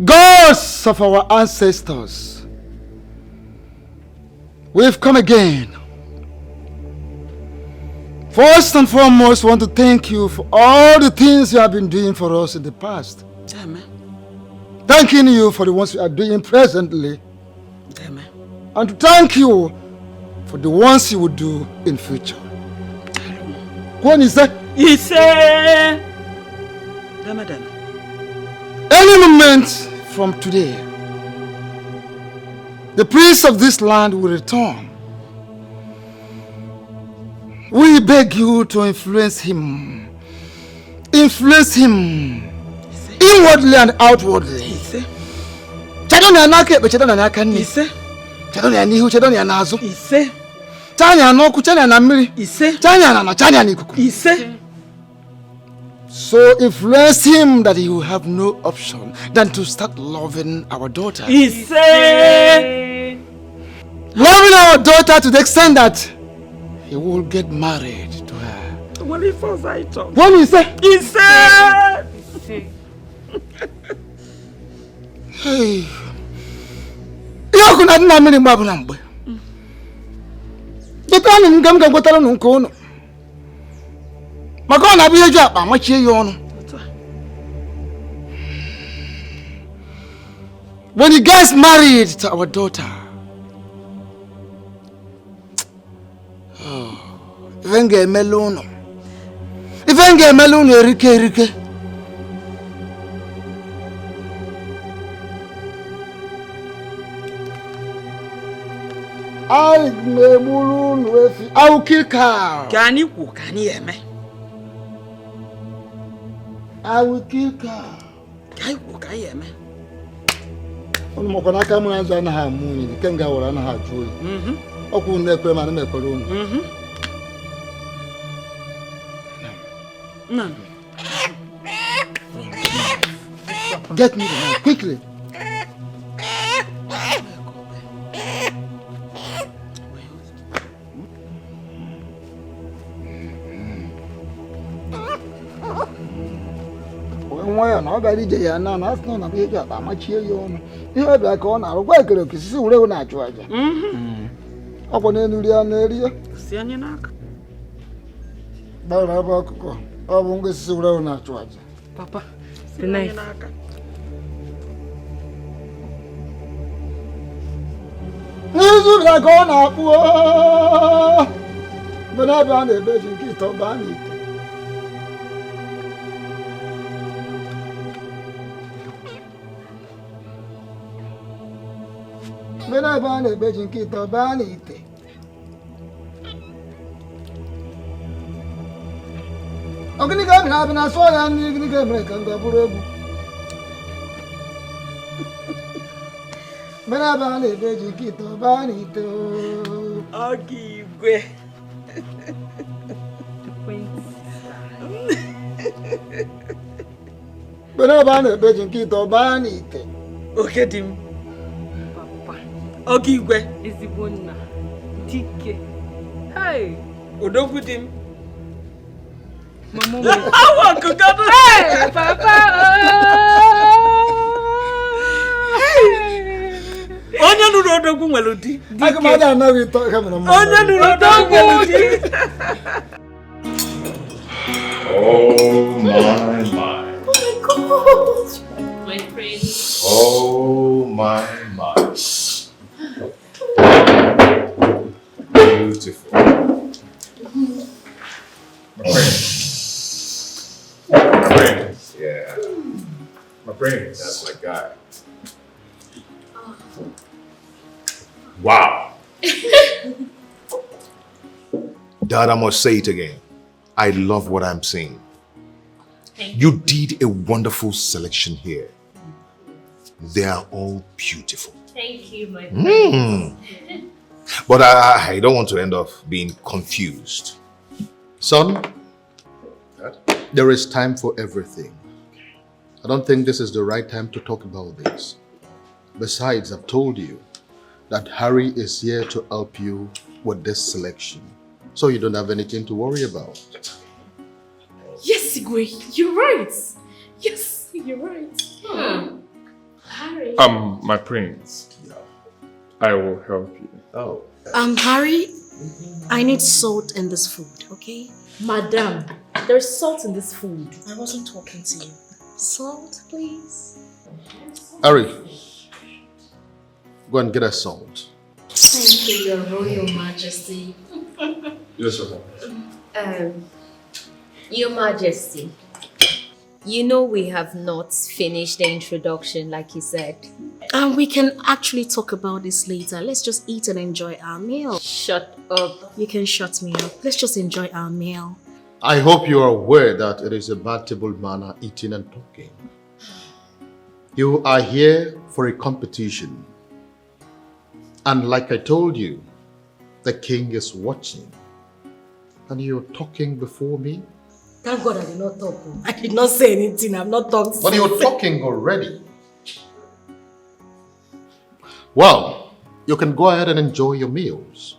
Ghosts of our ancestors, we've come again. First and foremost, I want to thank you for all the things you have been doing for us in the past. Amen. Thanking you for the ones you are doing presently. Amen. And to thank you for the ones you will do in future. When is that? Ramadan. Any moment from today, the prince of this land will return. We beg you to influence him. Influence him inwardly and outwardly. Chadoni anake be chadoni anakani. Chadoni anihu chadoni anazo. Chani anoku chani anamiri. Chani anana chani anikuku. So influence him that he will have no option than to start loving our daughter. Loving our daughter to the extent that he will get married to her. What if I talk? What is that? Hey. Yo kuna na mimi mbabu na mbwe. Betani ngamga ngotala nunkono. Makona biyeju apa machie yono. When he gets married to our daughter, Ivenge meluno erike. I will kill cow. Can you cook? Can you me? I will kill cow. Can you cook? Can you me? On Mokonaka Mans and her moon, you can go on her joy. Oku never man a room. Get me the man quickly. Why not very day and now that's not a big job. I'm much here you heard like on our work, is so natural. Upon any area, Sianak. Barabako, I won't get so natural. Papa, the knife. This is like on up. But I've done a bit in Kito Bani. When I found a bit in Kito Bani. I'm going to come and I saw I'm going to make a double. When I found a bit in Kito Bani. I'll give way. When I found a bit in Kito Bani. Okay, Tim. Ogi igwe ezigbo nna dike hey odogwu di m mama awa kugado hey papa onye nuru odogwu nwere di aga ma da na wi to kamera ma onye nuru odogwu nwere di Oh my. Oh my God. My friend. Oh my. Beautiful. My friend. Yeah. My friend. That's my guy. Wow. Dad, I must say it again. I love what I'm seeing. You did a wonderful selection here. They are all beautiful. Thank you, my friend. But I don't want to end up being confused. Son, there is time for everything. I don't think this is the right time to talk about this. Besides, I've told you that Harry is here to help you with this selection. So you don't have anything to worry about. Yes, Igwe, you're right. Yes, you're right. Harry. My prince. I will help you. Oh. Harry, I need salt in this food, okay? Madam, there's salt in this food. I wasn't talking to you. Salt, please. Harry, go and get us salt. Thank you, Your Royal Majesty. Yes, sir. Your Majesty, you know we have not finished the introduction like you said. And we can actually talk about this later. Let's just eat and enjoy our meal. Shut up. You can shut me up. Let's just enjoy our meal. I hope you are aware that it is a bad table manner eating and talking. You are here for a competition. And like I told you, the king is watching. And you're talking before me? Thank God I did not talk. I did not say anything. I've not talked. But you're talking already. Well, you can go ahead and enjoy your meals.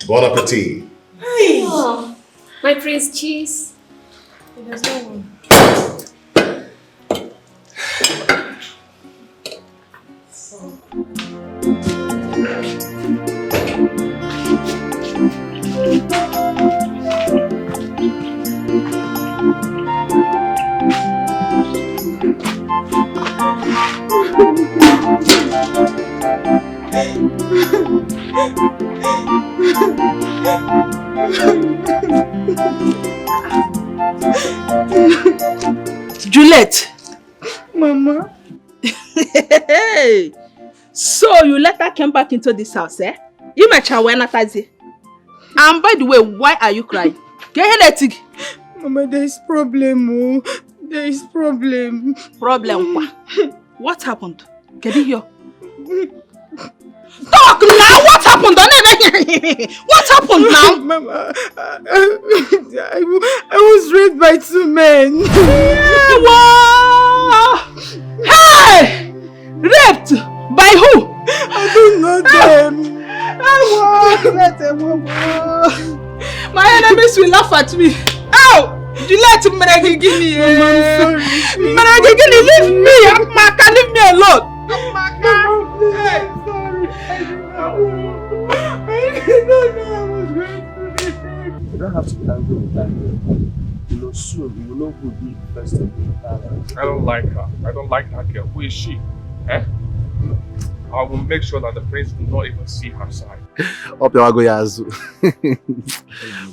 Bon appetit. Hey. Oh, my prince, cheese. There's no one. Juliet. Mama. Hey. So you let her come back into this house, eh? You met her when Natazi. And by the way, why are you crying? Get Mama, there is problem. Oh. There is problem. Problem? What happened? Get it here. Talk now! What happened? What happened now? Mama, I was raped by 2 men. Hey! Raped? By who? I don't know them. My enemies will laugh at me. Ow! You let Meragigini. Meragigini, leave me. Amaka, leave me alone. Amaka. Sorry. You don't have to be angry with that girl. You know, soon you will know who will be the best of you. I don't like her. I don't like that girl. Who is she? Eh? I will make sure that the prince will not even see her side.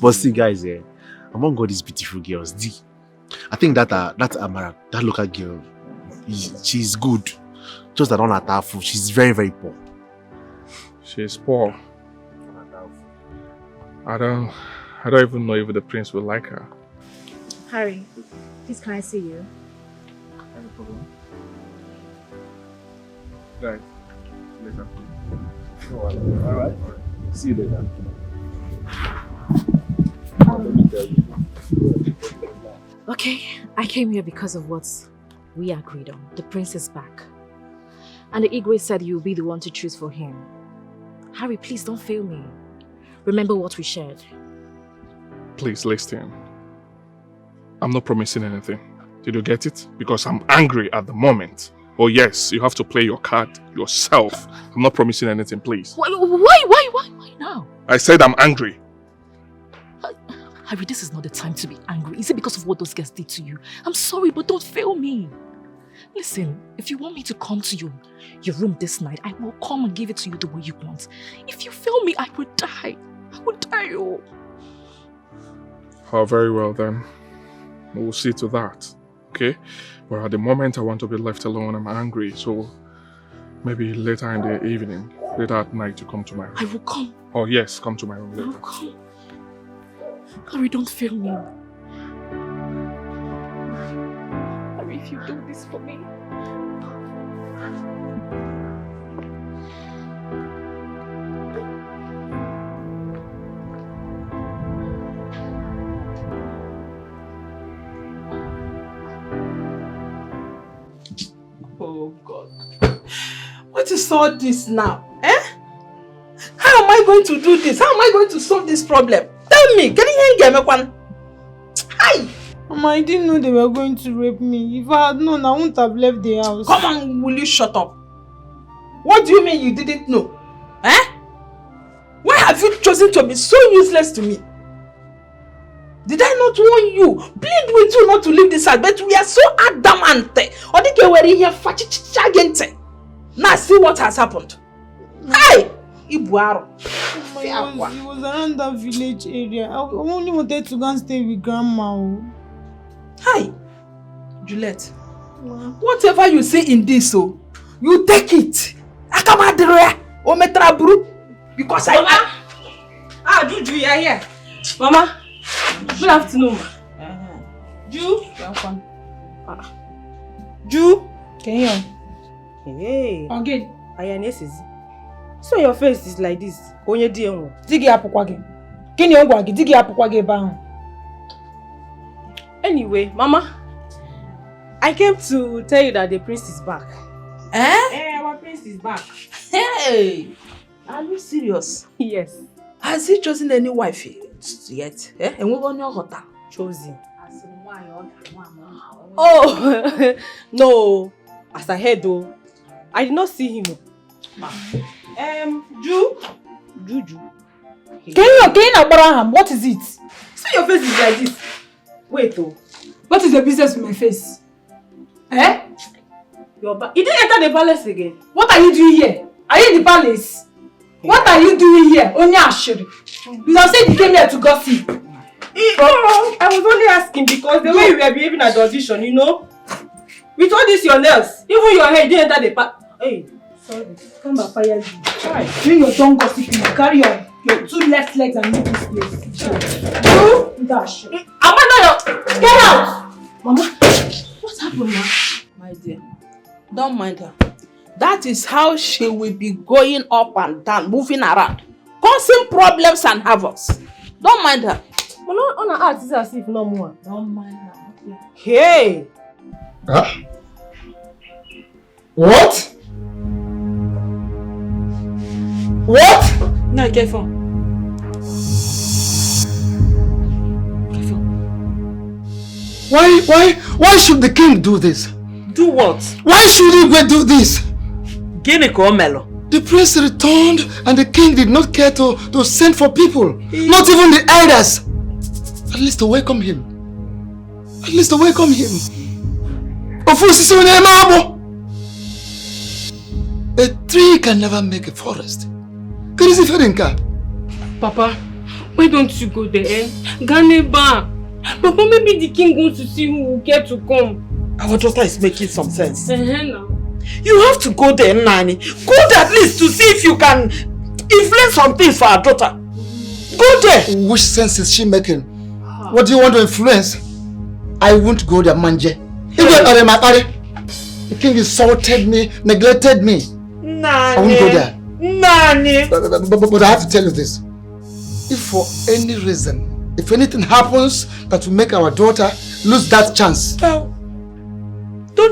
But see, guys, among all these beautiful girls, I think that Amara, that local girl, she's good. Just that on her tafu, she's very, very poor. She's poor. I don't even know if the prince will like her. Harry, please can I see you? No problem. Guys, later. Alright. See you later. Okay, I came here because of what we agreed on. The prince is back. And the Igwe said you'll be the one to choose for him. Harry, please don't fail me. Remember what we shared. Please listen. I'm not promising anything. Did you get it? Because I'm angry at the moment. Oh yes, you have to play your card yourself. I'm not promising anything, please. Why now? I said I'm angry. Harry, this is not the time to be angry. Is it because of what those guys did to you? I'm sorry, but don't fail me. Listen, if you want me to come to your room this night, I will come and give it to you the way you want. If you fail me, I will die. I will die. Oh, very well then. We'll see to that. Okay? But at the moment, I want to be left alone. I'm angry, so maybe later in the evening, later at night, you come to my room. I will come. Oh yes, come to my room later. I will come. Harry, don't fail me. Harry, if you do this for me. Oh God. What is all this now? Eh? How am I going to do this? How am I going to solve this problem? Tell me, can you get me one? Hi! Mama, I didn't know they were going to rape me. If I had known, I wouldn't have left the house. Come on, will you shut up? What do you mean you didn't know? Eh? Why have you chosen to be so useless to me? Did I not warn you? Plead with you not to leave this house, but we are so adamant. Now see what has happened. Hey! It was around that village area. I only wanted to go and stay with Grandma. Hi, Juliet. Whatever you say in this, you take it. Because Mama. Juju, you are here. Mama. Good afternoon. Ju. Welcome. Ju. Kenyon. Hey. Again. Ayanesis. So your face is like this. Onye dienwo. Digi apukwage. Kini ongwage digi apukwage ba. Anyway, Mama, I came to tell you that the prince is back. Eh? Our prince is back. Hey! Are you serious? Yes. Has he chosen any wife yet? Eh? And we want your hotel. Chosen. Oh, no. As I heard though, I did not see him. Juju. Kenyon Abraham, what is it? So your face is like this. Wait though. What is the business with my face? Eh? You didn't enter the palace again. What are you doing here? Are you in the palace? What are you doing here? Only Ashuri. You have said you came here to gossip. I was only asking because the way you were behaving at the audition, you know? With all this your nails, even your hair didn't enter the palace. Hey, Sorry. Come back, fire you. You your tongue gossiping. You carry your 2 left legs and leave this place. You dash. Amanda, get out! Mama, what happened now? My dear, don't mind her. That is how she will be going up and down, moving around, causing problems and havocs. Don't mind her. But not on her act is as if no more. Don't mind her. Okay. Hey! What? What? No, careful. Why should the king do this? Do what? Why should he go do this? Melo. The prince returned and the king did not care to send for people. Not even the elders. At least to welcome him. At least to welcome him. A tree can never make a forest. Papa, why don't you go there? Ganeba. Papa, maybe the king wants to see who will get to come. Our daughter is making some sense. Now. You have to go there, Nani. Go there at least to see if you can influence some things for our daughter. Go there. Which sense is she making? What do you want to influence? I won't go there, Manje. The king insulted me, neglected me. Nani. I won't go there. Nani. But I have to tell you this. If for any reason, if anything happens that will make our daughter lose that chance, don't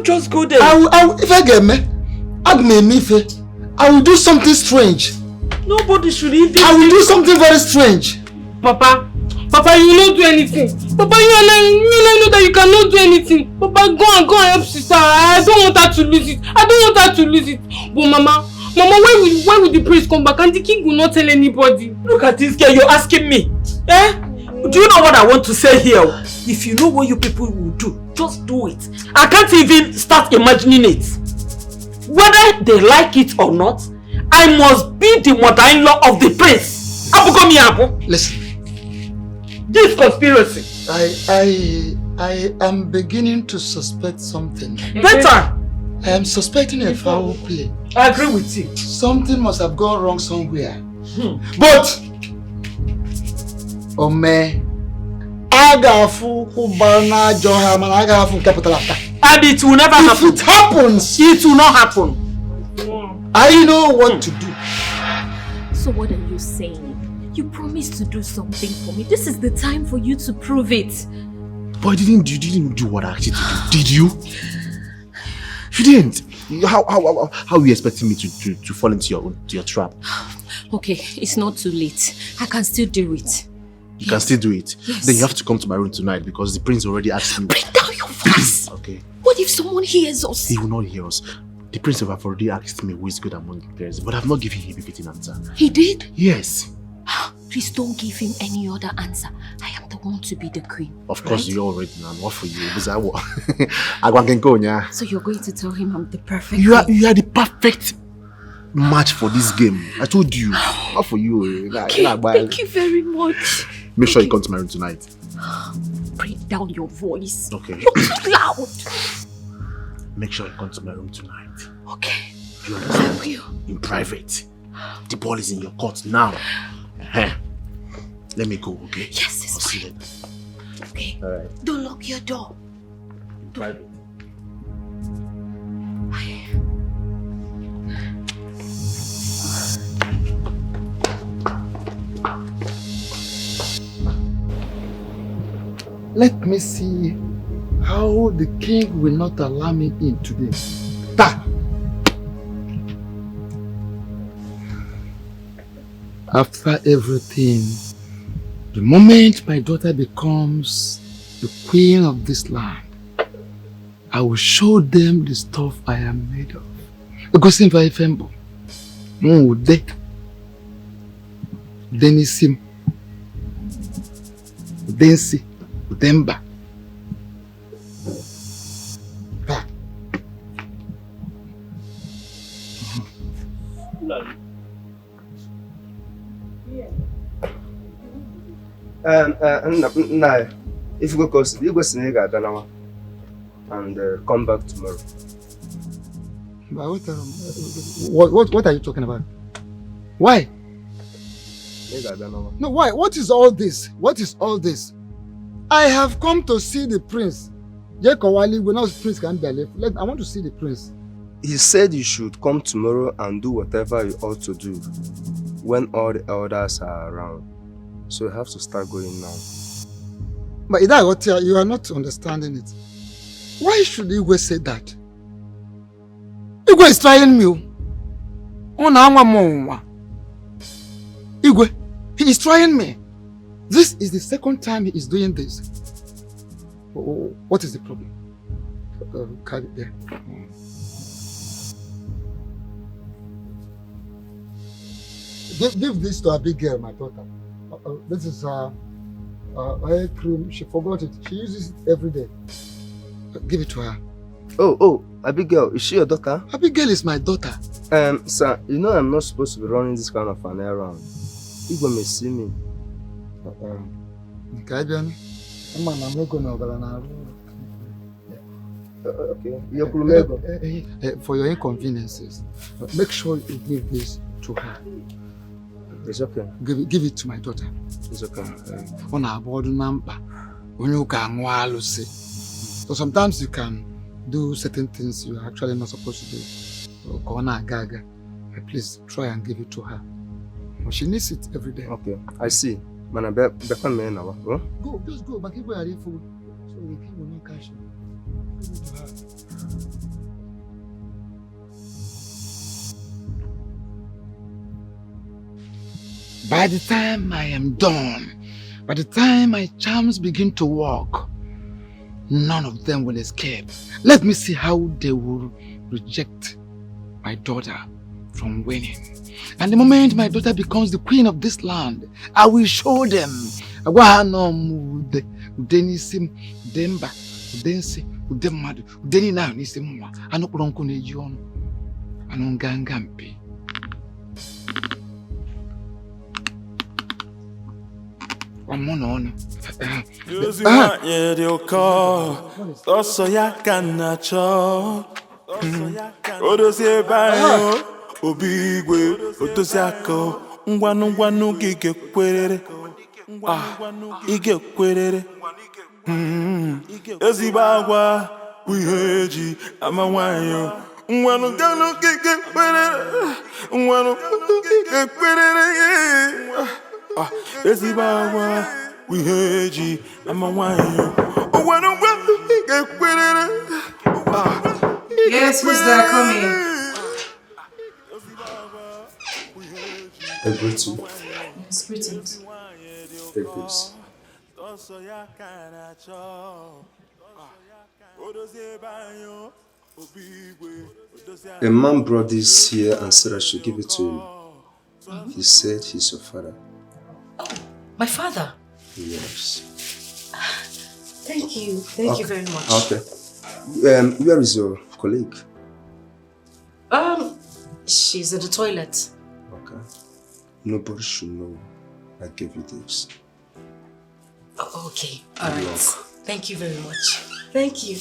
just go there. If I get me, I will do something strange. Nobody should even. I will do something very strange. Papa, you will not do anything. Papa, you know that you cannot do anything. Papa, go and help sister. I don't want her to lose it. But Mama, when will the prince come back? And the king will not tell anybody. Look at this girl, you're asking me. Eh? Do you know what I want to say here? If you know what you people will do, just do it. I can't even start imagining it. Whether they like it or not, I must be the mother-in-law of the prince. Listen. This conspiracy. I am beginning to suspect something. Better. I am suspecting a foul play. I agree with you. Something must have gone wrong somewhere. But and it will never happen. If it happens, it will not happen. I know what to do. So what are you saying? You promised to do something for me. This is the time for you to prove it. But you didn't do what I asked you to do, did you? You didn't. How are you expecting me to fall into your trap? Okay, it's not too late. I can still do it. You can still do it? Yes. Then you have to come to my room tonight because the prince already asked me. Bring down your voice! Okay. What if someone hears us? He will not hear us. The prince have already asked me who is good among the players, but I've not given him a fitting answer. He did? Yes. Please don't give him any other answer. I am the one to be the queen. Of course, right? you already know. What for you? So you're going to tell him I'm the perfect You are the perfect match for this game. I told you. Not for you. Okay, thank you very much. Make sure you come to my room tonight. Bring down your voice. Okay. You're too loud. Make sure you come to my room tonight. Okay. You understand? In private. The ball is in your court now. Let me go, okay? Yes, it's I'll see you later. Okay. Alright. Don't lock your door. In private. Let me see how the king will not allow me in today. After everything, the moment my daughter becomes the queen of this land, I will show them the stuff I am made of. Because if I fembo, Denisim, Densi, Demba. Nah, if you go Senegal, and come back tomorrow. What are you talking about? Why? No, why? What is all this? What is all this? I have come to see the prince. Jekowali, when prince can be left. I want to see the prince. He said you should come tomorrow and do whatever you ought to do when all the elders are around. So you have to start going now. But Ida, you are not understanding it. Why should Igwe say that? Igwe is trying me. Igwe, he is trying me. This is the second time he is doing this. What is the problem? Carry it there. Give this to a big girl, my daughter. This is hair cream. She forgot it. She uses it every day. Give it to her. Oh, Abigail, is she your daughter? Abigail is my daughter. Sir, you know I'm not supposed to be running this kind of an errand. Igwe may see me. Okay. For your inconveniences, make sure you give this to her. It's okay. Give it to my daughter. It's okay. So sometimes you can do certain things you're actually not supposed to do. Please try and give it to her. She needs it every day. Okay, I see. Man, go, just go. But people are food. So we can not cash. Give it to her. By the time I am done, by the time my charms begin to work, none of them will escape. Let me see how they will reject my daughter from winning. And the moment my daughter becomes the queen of this land, I will show them. Obigwe, Otosako, Ngwanu gige kwerere. Ige kwerere. Ezibagwa, Wiheji, Amawanyo. Ngwanu gige kwerere. Ngwanu gige kwerere. Ezibagwa, Wiheji, Amawanyo. Ngwanu gige kwerere. Yes, who's there coming? I greet you. Yes, greetings. Take this. A man brought this here and said I should give it to you. He said he's your father. Oh, my father? Yes. Thank you. Thank you very much. Okay. Where is your colleague? She's in the toilet. Okay. Nobody should know I gave you this. Oh, okay. All right. Thank you very much. Thank you.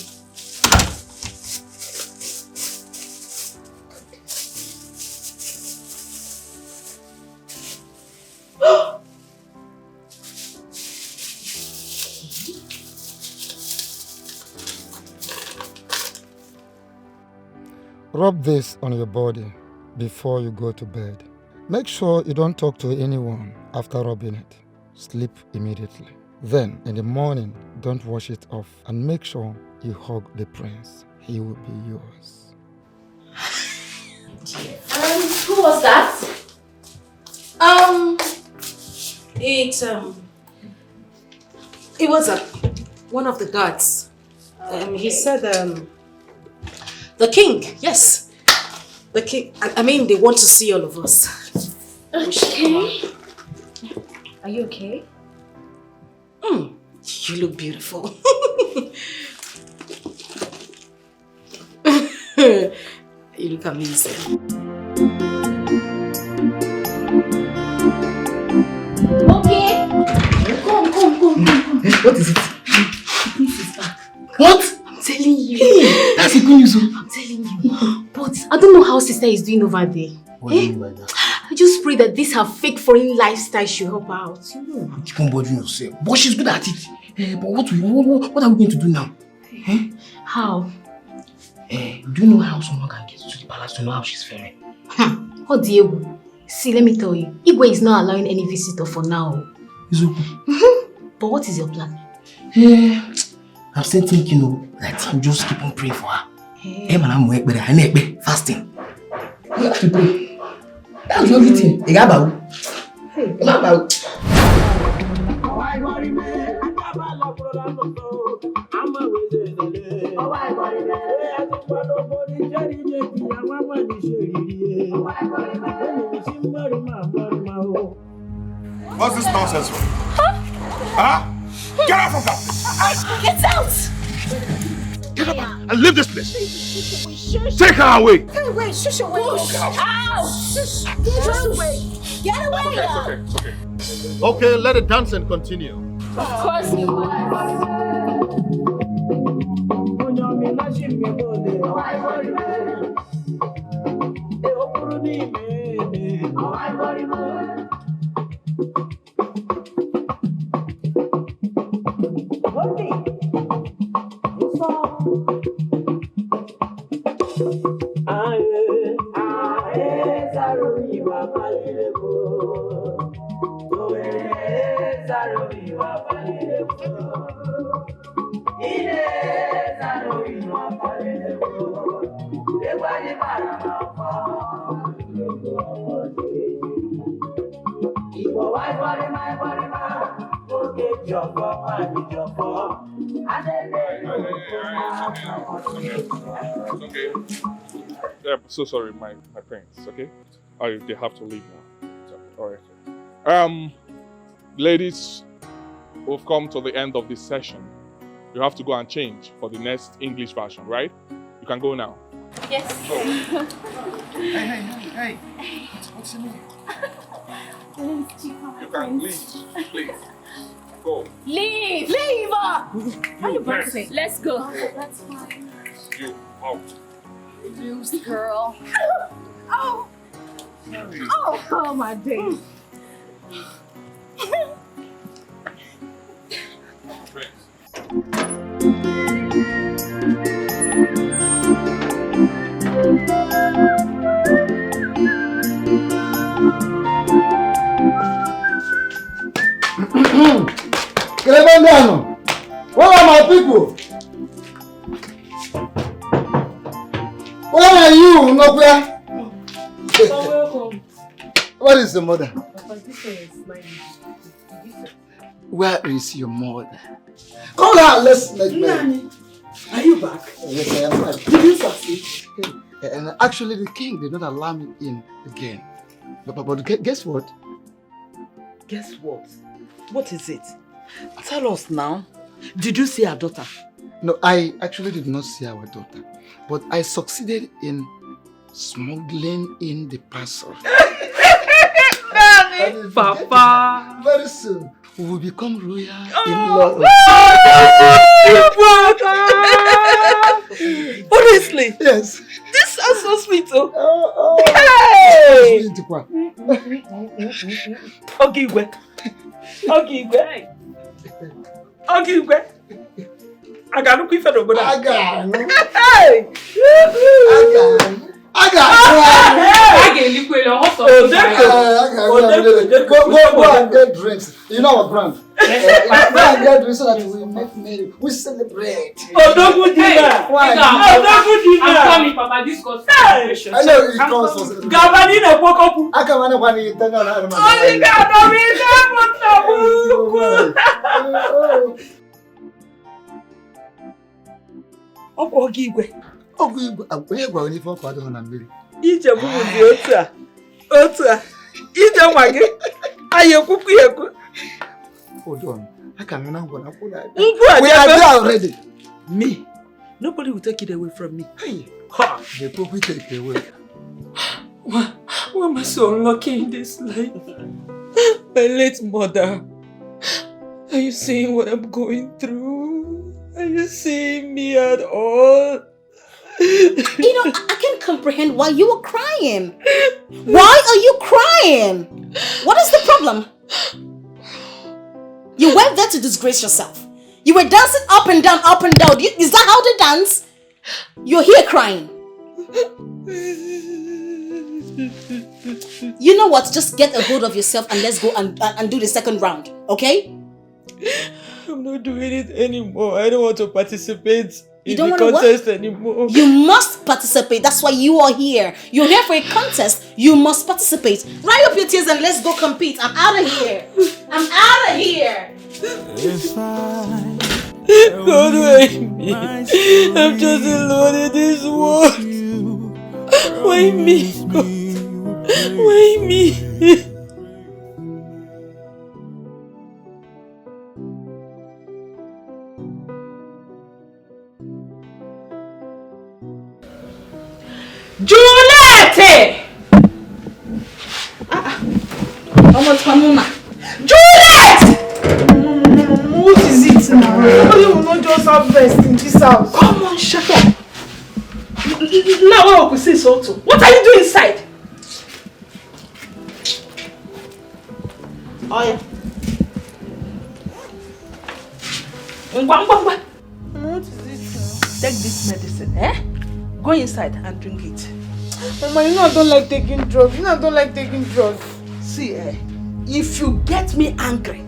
Rub this on your body before you go to bed. Make sure you don't talk to anyone after rubbing it. Sleep immediately. Then, in the morning, don't wash it off and make sure you hug the prince. He will be yours. Who was that? It was one of the guards. He said, the king, yes. The king, I mean, they want to see all of us. Okay. Are you okay? You look beautiful. You look amazing. Okay. Come. What is it? This is back. What? I'm telling you. That's the good news. I'm telling you. But I don't know how sister is doing over there. What do you mean by that? I just pray that this her fake foreign lifestyle should help her out. Keep on bothering yourself. But she's good at it. But what are we going to do now? How? Do you know how someone can get to the palace to know how she's faring? Oh, Diego. See, let me tell you. Igwe is not allowing any visitor for now. It's okay. But what is your plan? I'm still thinking, that you just keep on praying for her. I'm fasting. You have to pray. That's the only thing. What's this nonsense for? Huh? Get out from that place! Get out! Get up and leave this place! Take her away! Hey, wait, shush away! Ow! Shush! Get away! Get away! It's okay. Okay, let the dancing continue. Of course you will. Okay. So sorry, my parents, okay? They have to leave now. Alright. Ladies, we've come to the end of this session. You have to go and change for the next English version, right? You can go now. Yes. Hey. What's your name? You can leave, please. Go. Leave! Leave! Why you breaking? Let's go. That's fine. You out. Loose girl. Oh! Oh my days. Where are my people? Where are you, Nokwe? Welcome. What is the mother? This one is mine. Where is your mother? Call her, let's make Nani, are you back? Yes, I am back. Did you succeed? And actually, the king did not allow me in again. But guess what? Guess what? What is it? Tell us now. Did you see our daughter? No, I actually did not see our daughter. But I succeeded in smuggling in the parcel. Papa! Very soon, we will become royal in-laws. Honestly? Yes. This sounds so sweet, Hey! Ogigwe. I got no quick over I got Go and get drinks. You know what, brand? Go and get drinks so that we make merry. We celebrate. Odogu dinner. Odogu dinner. I'm coming, Papa. This goes for celebration. I know it comes for celebration. Gabani na pokopu. I can't manage one in 10 hours. Only Gabani na pokopu. Ogigwe. Onye gwara n'ife ọkụ adịghị na mmiri. Ije bụbụzi otu a. Ije nwa gị. Anyị ekwukwu ya ekwu. Hold on. I can't remember what we are there already. Me? Nobody will take it away from me. Hey. Ha! They probably take it away. Why am I so unlucky in this life? My late mother. Are you seeing what I'm going through? Are you seeing me at all? I can't comprehend why you were crying. Why are you crying? What is the problem? You went there to disgrace yourself. You were dancing up and down, up and down. Is that how they dance? You're here crying. You know what? Just get a hold of yourself and let's go and do the second round, okay? I'm not doing it anymore. I don't want to participate in don't the want to contest what? anymore. You must participate. That's why you are here. You're here for a contest. You must participate. Dry up your tears and let's go compete. I'm out of here. I'm out of here. God, why me? I'm just alone in this world. Why me? God? Why me? Juliet! Come on, Juliet! What is it now? Why you will not just have rest in this house? Come on, shut up. Now what we see Soto? What are you doing inside? Oh yeah. What is it? Take this medicine, eh? Go inside and drink it. Mama, you know I don't like taking drugs. See, if you get me angry,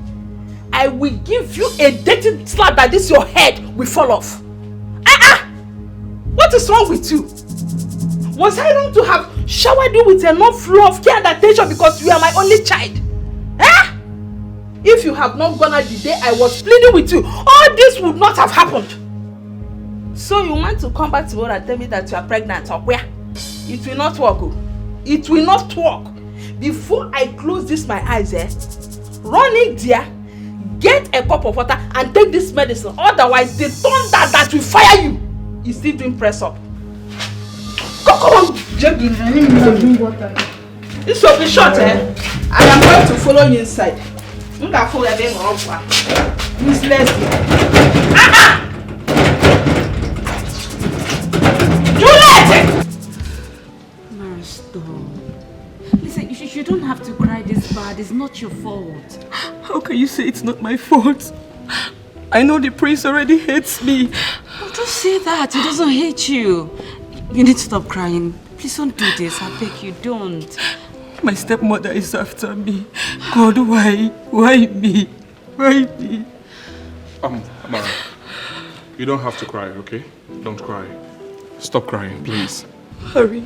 I will give you a dirty slap that this your head will fall off. What is wrong with you? Was I wrong to have showered you with enough love, care and attention because you are my only child? If you have not gone out the day I was pleading with you, all this would not have happened. So you want to come back to me and tell me that you are pregnant or where? It will not work. It will not work. Before I close this my eyes, run in there, get a cup of water and take this medicine. Otherwise, the thunder that will fire you is still doing press up. Come on. This will be short, I am going to follow you inside. I'm going to follow you inside. Miss Leslie. Juliet! Listen, you don't have to cry this bad. It's not your fault. How can you say it's not my fault? I know the prince already hates me. Oh, don't say that. He doesn't hate you. You need to stop crying. Please don't do this. I beg you, don't. My stepmother is after me. God, why? Why me? Why me? Amara, you don't have to cry, okay? Don't cry. Stop crying, please. Harry,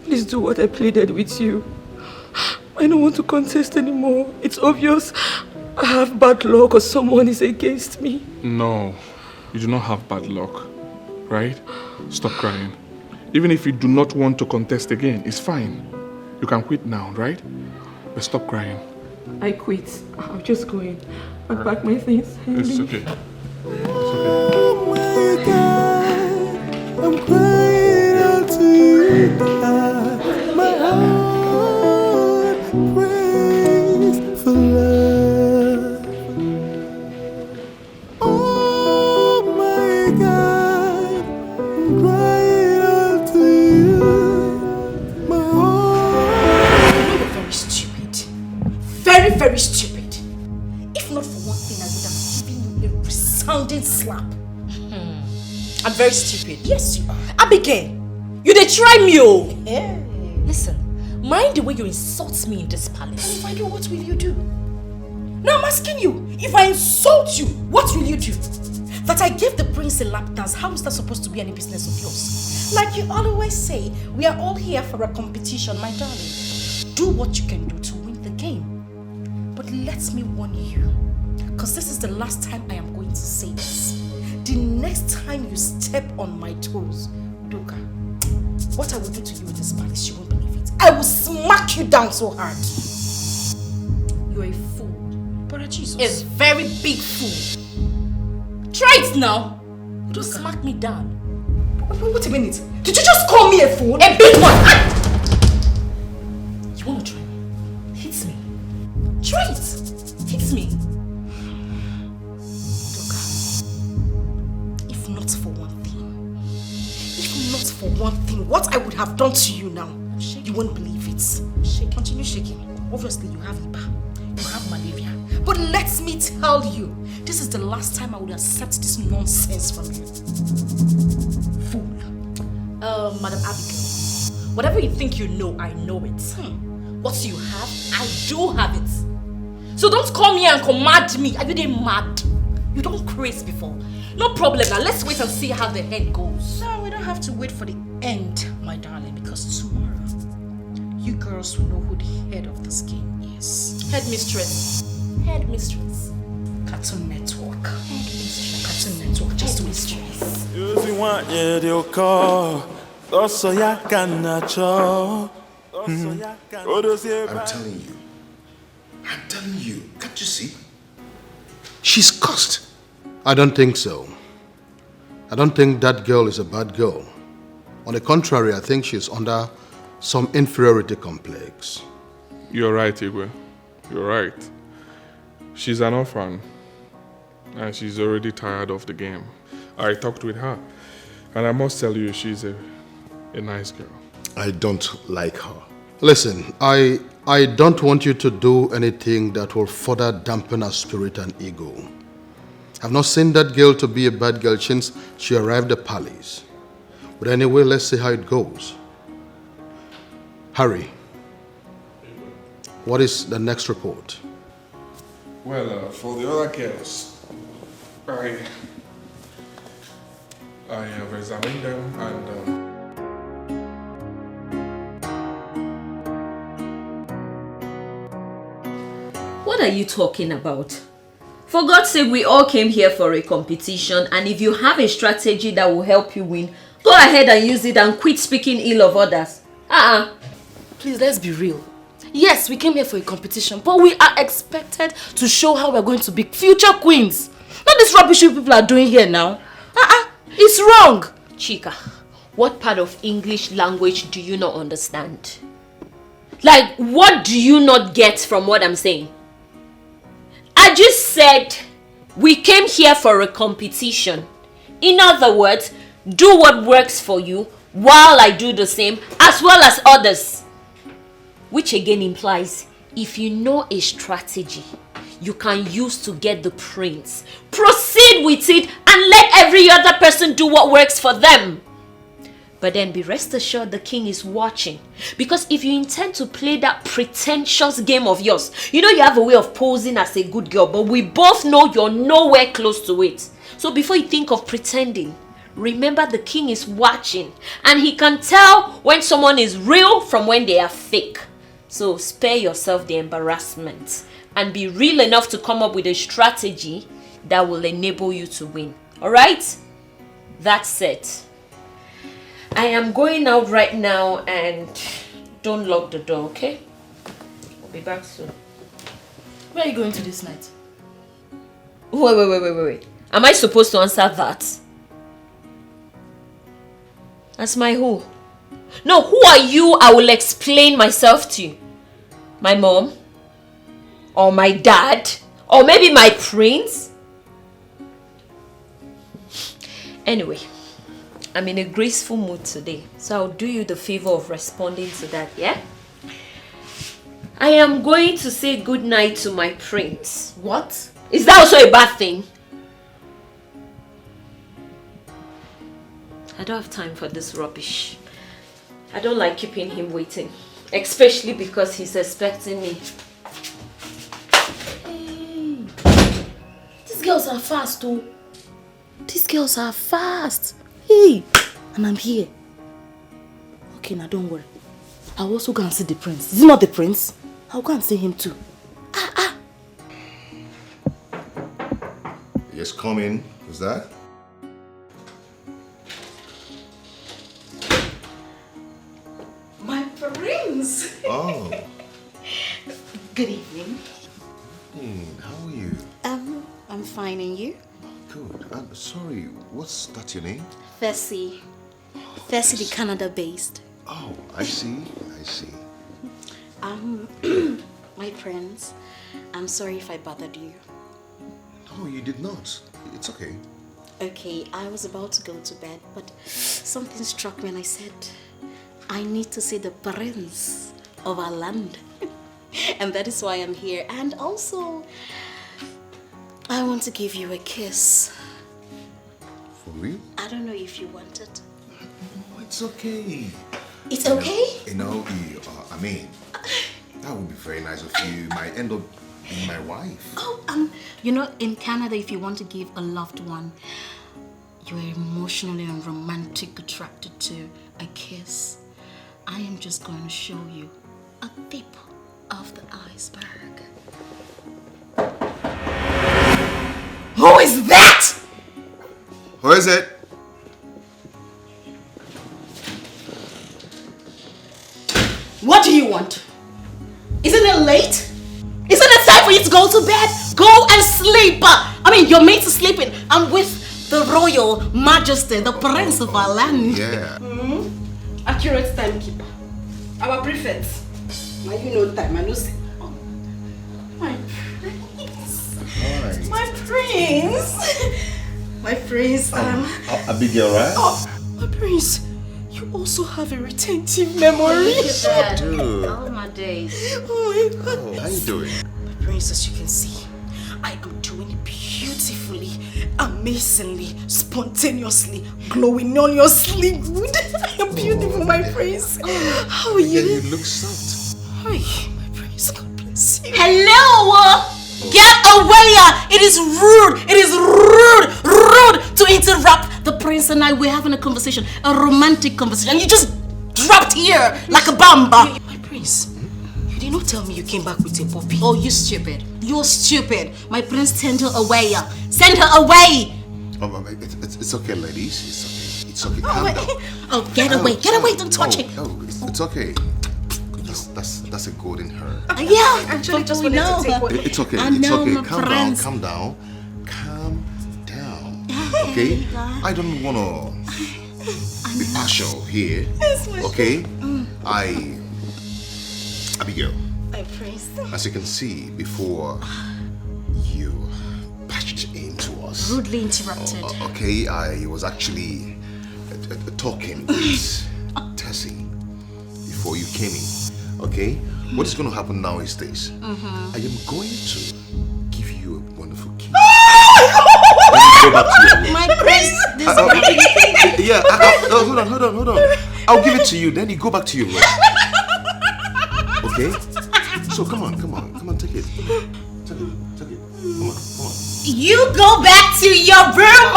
please do what I pleaded with you. I don't want to contest anymore. It's obvious I have bad luck or someone is against me. No, you do not have bad luck, right? Stop crying. Even if you do not want to contest again, it's fine. You can quit now, right? But stop crying. I quit. I'm just going. I'll pack my things. It's okay. Oh my God, I'm crying out to you. My heart prays for love. Oh my God, I'm crying out to you. My heart. You're very stupid. Very, very stupid. If not for one thing, I would have given you a resounding slap. I'm very stupid. Yes, you are. Abigail, you dey try me, oh. Yeah. Listen, mind the way you insult me in this palace. If I do, what will you do? Now I'm asking you, if I insult you, what will you do? That I gave the prince a lap dance, how is that supposed to be any business of yours? Like you always say, we are all here for a competition, my darling. Do what you can do to win the game. But let me warn you, because this is the last time I am going to say this. The next time you step on my toes, Doka, what I will do to you in this palace, you won't believe it. I will smack you down so hard. You're a fool. Brother Jesus. A very big fool. Try it now. Don't smack me down. Wait a minute. Did you just call me a fool? A big one. You want to try me? Hit me. Try it. Hit me. Doka, if not for one thing, Just for one thing, what I would have done to you now, you won't believe it. Continue shaking. Obviously, you have Iba. You have malaria. But let me tell you, this is the last time I would accept this nonsense from you. Fool. Madam Abigail, whatever you think you know, I know it. What you have, I do have it. So don't come here and command me. Are you they mad? You don't craze before. No problem now. Let's wait and see how the end goes. No, we don't have to wait for the end, my darling, because tomorrow, you girls will know who the head of this game is. Headmistress. Headmistress. Cartoon Network. Headmistress. Cartoon Network. Just mistress. I'm telling you, can't you see? She's cursed. I don't think so. I don't think that girl is a bad girl. On the contrary, I think she's under some inferiority complex. You're right, Igwe. You're right. She's an orphan, and she's already tired of the game. I talked with her, and I must tell you, she's a nice girl. I don't like her. Listen, I don't want you to do anything that will further dampen her spirit and ego. I've not seen that girl to be a bad girl since she arrived at the palace. But anyway, let's see how it goes. Harry, what is the next report? Well, for the other girls, I have examined them and What are you talking about? For God's sake, we all came here for a competition, and if you have a strategy that will help you win, go ahead and use it and quit speaking ill of others. Please, let's be real. Yes, we came here for a competition, but we are expected to show how we're going to be future queens. Not this rubbish you people are doing here now. It's wrong. Chika, what part of English language do you not understand? Like, what do you not get from what I'm saying? I just said we came here for a competition. In other words, do what works for you while I do the same, as well as others. Which again implies, if you know a strategy you can use to get the prince, proceed with it and let every other person do what works for them. But then be rest assured the king is watching. Because if you intend to play that pretentious game of yours, you know you have a way of posing as a good girl, but we both know you're nowhere close to it. So before you think of pretending, remember the king is watching and he can tell when someone is real from when they are fake. So spare yourself the embarrassment and be real enough to come up with a strategy that will enable you to win. Alright? That's it. I am going out right now and don't lock the door, okay? I'll be back soon. Where are you going to this night? Wait. Am I supposed to answer that? That's my who? No, who are you? I will explain myself to you. My mom? Or my dad? Or maybe my prince? Anyway, I'm in a graceful mood today, so I'll do you the favor of responding to that, yeah? I am going to say goodnight to my prince. What? Is that also a bad thing? I don't have time for this rubbish. I don't like keeping him waiting, especially because he's expecting me. Hey, these girls are fast, oh. These girls are fast. Hey, and I'm here. Okay, now don't worry. I'll also go and see the prince. Is he not the prince? I'll go and see him too. Yes, come in. Who's that? My prince. Oh. Good evening. How are you? I'm fine, and you? Good. I'm sorry. What's that your name? Fessy. Fessy, the Canada-based. Oh, I see. My prince, I'm sorry if I bothered you. No, you did not. It's okay. Okay, I was about to go to bed, but something struck me and I said, I need to see the prince of our land. And that is why I'm here. And also, I want to give you a kiss. For real? I don't know if you want it. Oh, it's okay. It's okay? You know, I mean, that would be very nice of you. You might end up being my wife. Oh, you know, in Canada, if you want to give a loved one, you are emotionally and romantic attracted to a kiss. I am just going to show you a tip of the iceberg. Who is that? Who is it? What do you want? Isn't it late? Isn't it time for you to go to bed? Go and sleep. I mean, your mate is sleeping. I'm with the royal majesty, the prince of our land. Yeah. Accurate timekeeper. Our prefect. Now you know time. I know. Oh, my prince. Hi. My prince. My prince. Abigail, right? Oh, my prince. You also have a retentive memory. I do. All my days. Oh my God. Oh, how you doing? My prince, as you can see, I am doing beautifully, amazingly, spontaneously, glowingly good. I am beautiful, my prince. How are you? Yeah, you look soft. Hi, my prince. God bless you. Hello! Get away! It is rude! It is rude to interrupt the prince and I. We're having a conversation, a romantic conversation, and you just dropped here like a bamba. My prince, you did not tell me you came back with a puppy. Oh, you stupid. You're stupid. My prince, send her away. Send her away! Oh, it's okay, ladies. It's okay. Calm down. Oh, get away. Get away. Don't touch it. Oh, it's okay. That's a golden hair. Yeah, actually just wanted to take one. It's okay. I It's know, okay. my Calm prince. down. Okay? I don't wanna be partial here. Okay? Abigail. My prince. As you can see, before you patched into us. Rudely interrupted. Okay, I was actually talking with Tessie before you came in. Okay? What is going to happen now is this. I am going to give you a wonderful kiss. Go back to your room. My prince. Yeah, hold on. I'll give it to you, then you go back to your room. Okay? So come on, take it. Take it. Come on. You go back to your room,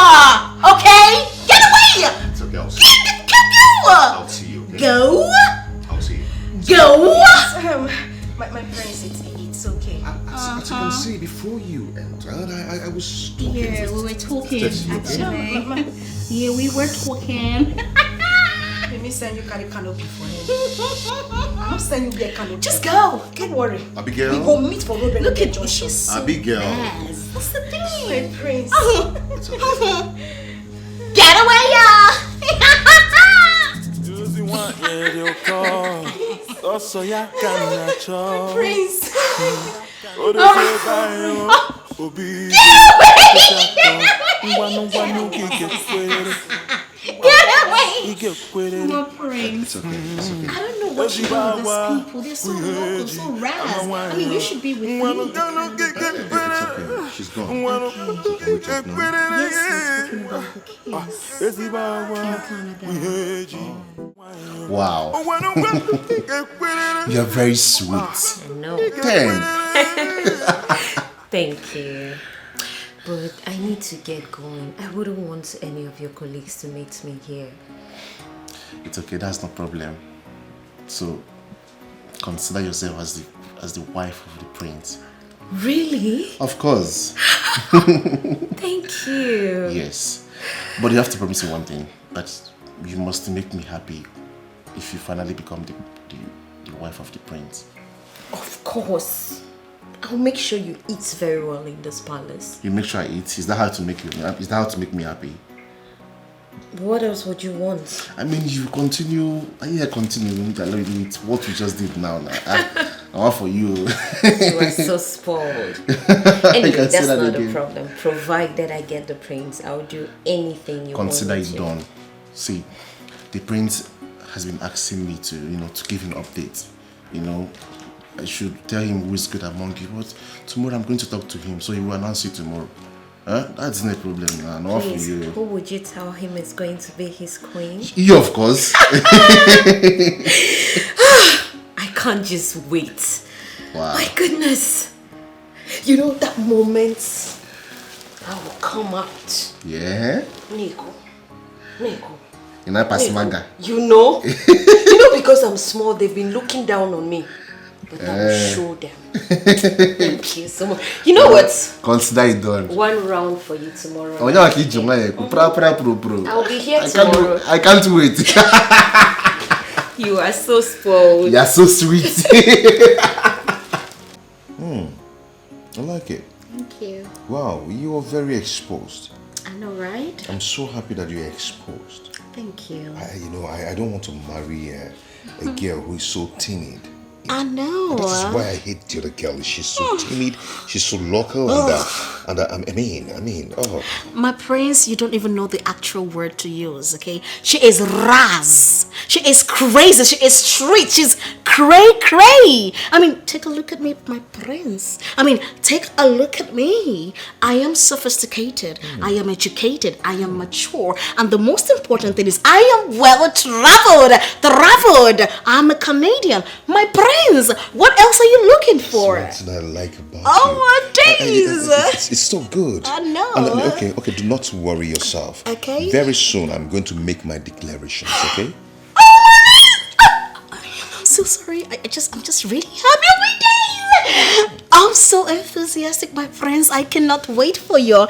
okay? Get away! It's okay, I'll see you. I'll see you, okay? Go! I'll see you. Go! My prince, it's okay. As you can see, before you entered, I was talking. Yeah, we were talking, Tessie, okay? actually. Yeah, we were talking. Let me send you carry canopy for him. I'll send you get canopy. Just go. Don't worry. Abigail. We go meet for Robin. Look at she's so Abigail. nice. What's the thing? My prince. It's okay. Get away, y'all! Prince. Get away! My prince. It's okay. I don't know what you do with these people. They're so local, so rad. I mean, you should be with me. It's okay. She's gone. We're talking now. Yes, we're talking about the kiss. Wow. You're very sweet. No. 10. Thank you. But I need to get going. I wouldn't want any of your colleagues to meet me here. It's okay, that's no problem. So, consider yourself as the wife of the prince. Really? Of course. Thank you. Yes. But you have to promise me one thing. That you must make me happy if you finally become the wife of the prince. Of course. I'll make sure you eat very well in this palace. You make sure I eat. Is that how to make me happy? What else would you want? I mean, you continue with what we just did now. I'm all for you. You are so spoiled. Anyway, that's not a problem. Provided I get the prince, I'll do anything you want. Consider it done. See, the prince has been asking me to, to give him updates. I should tell him who is good among you, but tomorrow I'm going to talk to him, so he will announce it tomorrow. That's no problem, man. Not for you. Who would you tell him is going to be his queen? You, of course. I can't just wait. Wow. My goodness. You know that moment I will come out. Yeah? Nico. You know, Pasimanga. You know, because I'm small, they've been looking down on me. But I will show them. Thank you so much. You know what? Consider it done. 1 round for you tomorrow. I'll be here tomorrow. I can't wait. You are so spoiled. You are so sweet. I like it. Thank you. Wow, you are very exposed. I know, right? I'm so happy that you're exposed. Thank you. I don't want to marry a girl who is so timid. I know. That is why I hate the other girl. She's so timid, she's so local, and I mean, My prince, you don't even know the actual word to use, okay? She is raz. She is crazy. She is street. She's cray. I mean, take a look at me, my prince. Take a look at me. I am sophisticated. I am educated. I am mature. And the most important thing is I am well traveled. I'm a Canadian. My prince, what else are you looking for? That's what I like about oh, you. my days. It's so good. I know. Okay, do not worry yourself. Okay. Very soon I'm going to make my declarations, okay? I'm so sorry. I'm just really happy every day. I'm so enthusiastic, my friends. I cannot wait for your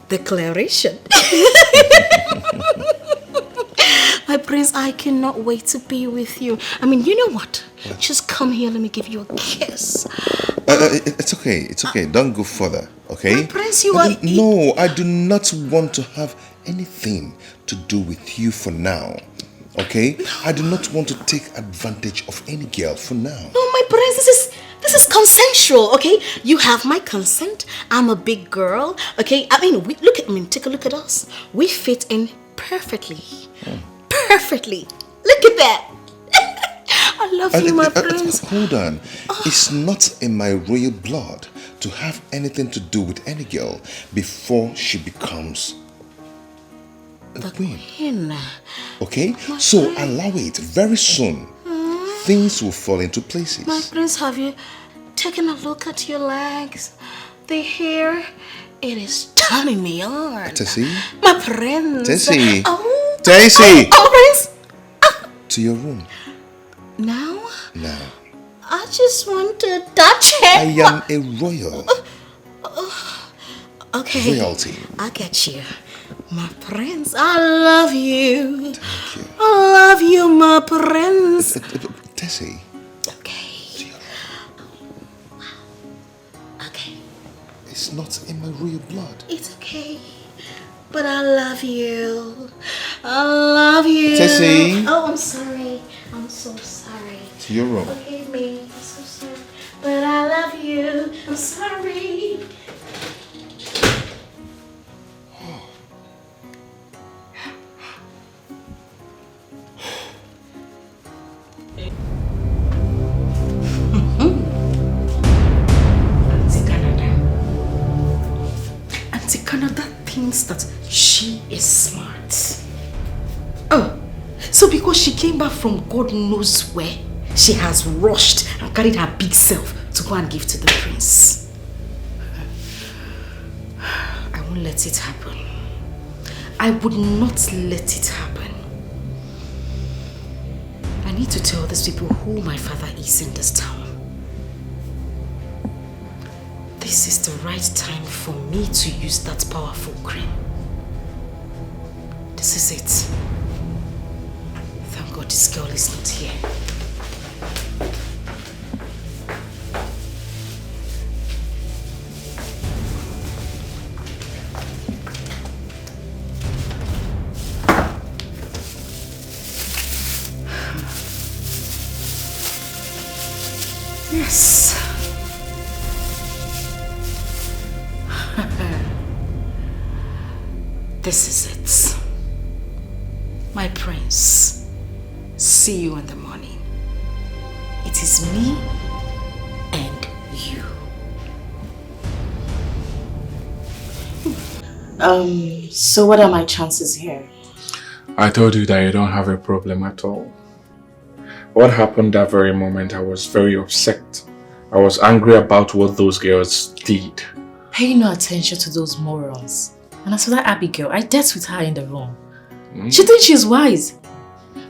declaration. My prince, I cannot wait to be with you. You know what? Just come here. Let me give you a kiss. It's okay. Don't go further, okay? My prince, you are... No, I do not want to have anything to do with you for now, okay? No. I do not want to take advantage of any girl for now. No, my prince, this is consensual, okay? You have my consent. I'm a big girl, okay? Look at me. Take a look at us. We fit in perfectly. Perfectly. Look at that. I love you, my prince. Hold on. It's not in my royal blood to have anything to do with any girl before she becomes a queen. Okay? So allow it. Very soon, things will fall into places. My prince, have you taken a look at your legs? The hair, it is turning me on. Tessie? My prince. Tessie. Tessie. Prince. To your room. Now? Now. I just want to touch it. I am a royal. Okay. Royalty. I get you. My prince, I love you. Thank you. I love you, my prince. Tessie. Okay. Okay. It's not in my royal blood. It's okay. But I love you. I love you. Tessie. Oh, I'm sorry. I'm so sorry. To your room. Forgive me. I'm so sorry. But I love you. I'm sorry. Auntie Canada thinks that she is smart. Oh, so because she came back from God knows where, she has rushed and carried her big self to go and give to the prince. I won't let it happen. I would not let it happen. I need to tell these people who my father is in this town. This is the right time for me to use that powerful cream. This is it. Thank God this girl is not here. Yes. This is it. My prince. See you in the morning. It is me and you. So what are my chances here? I told you that you don't have a problem at all. What happened that very moment, I was very upset. I was angry about what those girls did. Pay no attention to those morons. And as for that Abigail, I dealt with her in the room. She thinks she's wise.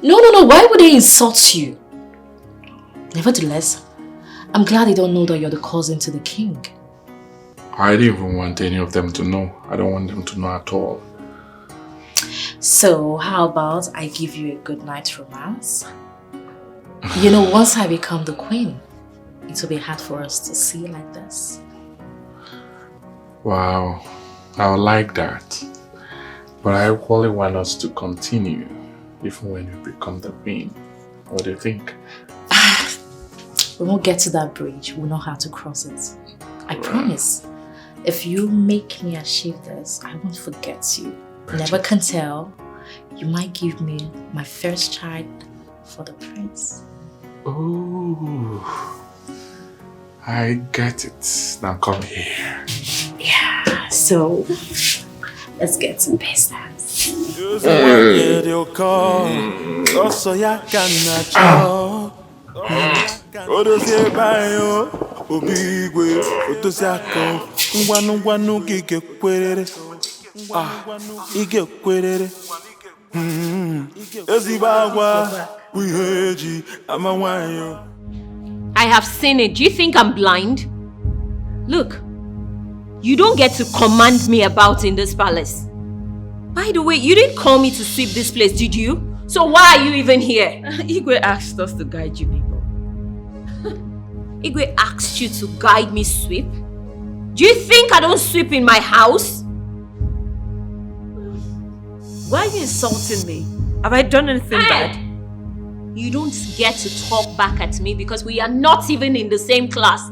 No. Why would they insult you? Nevertheless, I'm glad they don't know that you're the cousin to the king. I didn't even want any of them to know. I don't want them to know at all. So, how about I give you a good night's romance? You know, once I become the queen, it will be hard for us to see like this. Wow, I would like that. But I equally want us to continue, even when you become the queen. What do you think? We won't get to that bridge. We'll know how to cross it. I promise. If you make me achieve this, I won't forget you. Never can tell. You might give me my first child for the prince. Ooh, I get it. Now come here. Yeah, so let's get to business. I have seen it. Do you think I'm blind? Look, you don't get to command me about in this palace. By the way, you didn't call me to sweep this place, did you? So why are you even here? Igwe asked us to guide you people. Igwe asked you to guide me sweep? Do you think I don't sweep in my house? Why are you insulting me? Have I done anything bad? You don't get to talk back at me because we are not even in the same class.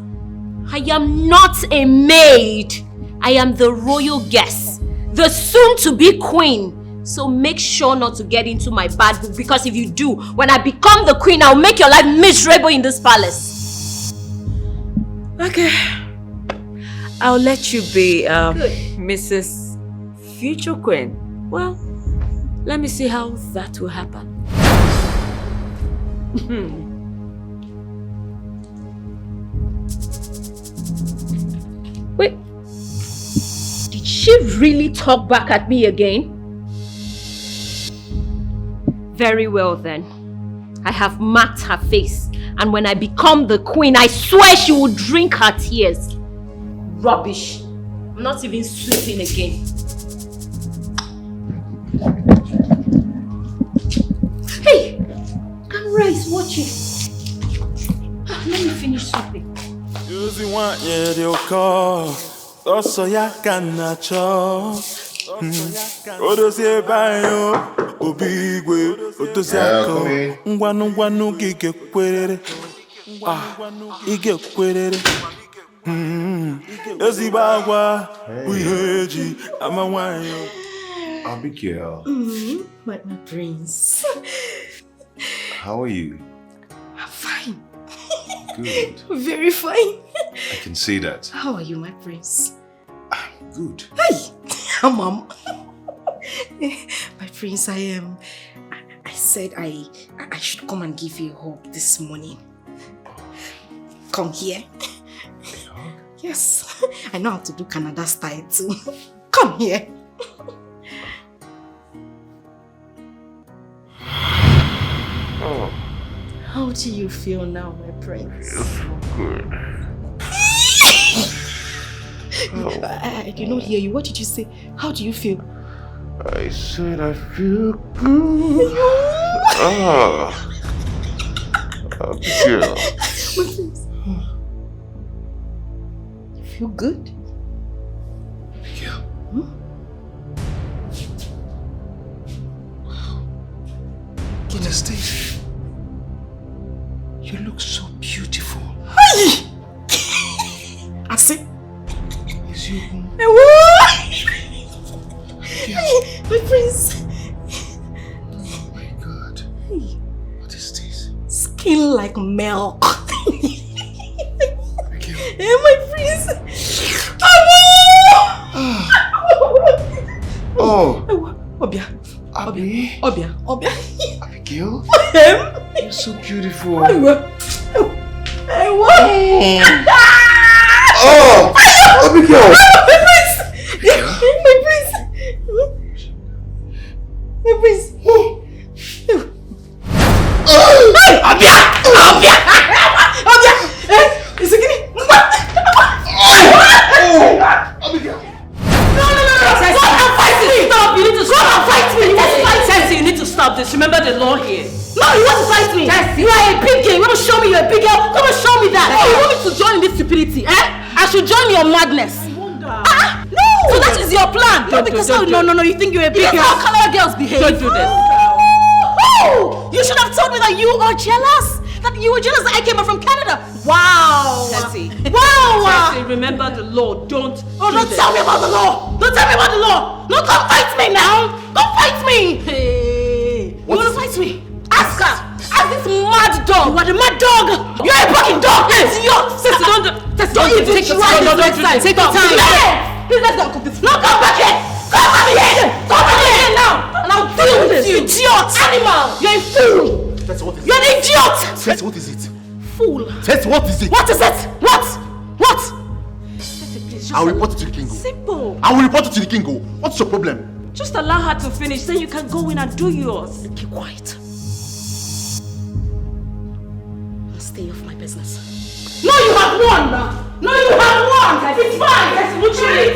I am not a maid. I am the royal guest, the soon-to-be queen. So make sure not to get into my bad book, because if you do, when I become the queen, I'll make your life miserable in this palace. Okay. I'll let you be Mrs. Future Queen. Well, let me see how that will happen. Wait, did she really talk back at me again? Very well then. I have marked her face, and when I become the queen, I swear she will drink her tears. Rubbish. I'm not even sweeping again. Hey! Come rise, watch it. Let me finish sweeping. Abigail. My prince. How are you? I'm fine. Good. Very fine. I can see that. How are you, my prince? Good. Hey, Mom. My prince, I said I should come and give you a hug this morning. Come here. Yes, I know how to do Canada style too. Come here. How do you feel now, my prince? It's so good. I did not hear you. What did you say? How do you feel? I said I feel good. Abigail. My prince. You feel good? Abigail. What is this? You look so beautiful. I see. Is you? My prince. Oh my God. What is this? Skin like milk. Hey, my prince. Oh. Obia. Abi. Obia. Abigail. You're so beautiful. Oh, Abigail. My prince. Obia. Is it getting? Abigail. No. Stop. You need to stop. Fight me. Tessie, you need to stop this. Remember the law here. No, you want to fight me? Tessie. You are a big girl. You want to show me you're a big girl? Come and show me that. Oh, you want me to join this stupidity? I should join your madness. I wonder. No. So that is your plan? No, because no. You think you're a big girl? That's how Canada girls behave. Don't do this. Oh, you should have told me that you are jealous. That you were jealous that I came back from Canada. Wow. Tessie. Wow. Tessie, remember the law. Don't tell me about the law. Don't tell me about the law. No, don't fight me now. Don't fight me. Hey. You want to fight me? Ask her. Ask this mad dog. You are the mad dog. You're a fucking dog. Tessie, don't even try this next time. Take your time. Please, let's go cook this. No, come back here. Come back here. Come back here now. And I'll deal with this. You idiot. Animal. You're a fool. You're an idiot. Tessie, what is it? Fool. Tessie, what is it? What is it? What? I'll report it to the king. Simple. I will report it to the king. What's your problem? Just allow her to finish, then you can go in and do yours. Keep quiet. Stay off my business. No, you have won! No, you have won! It's fine! It's okay!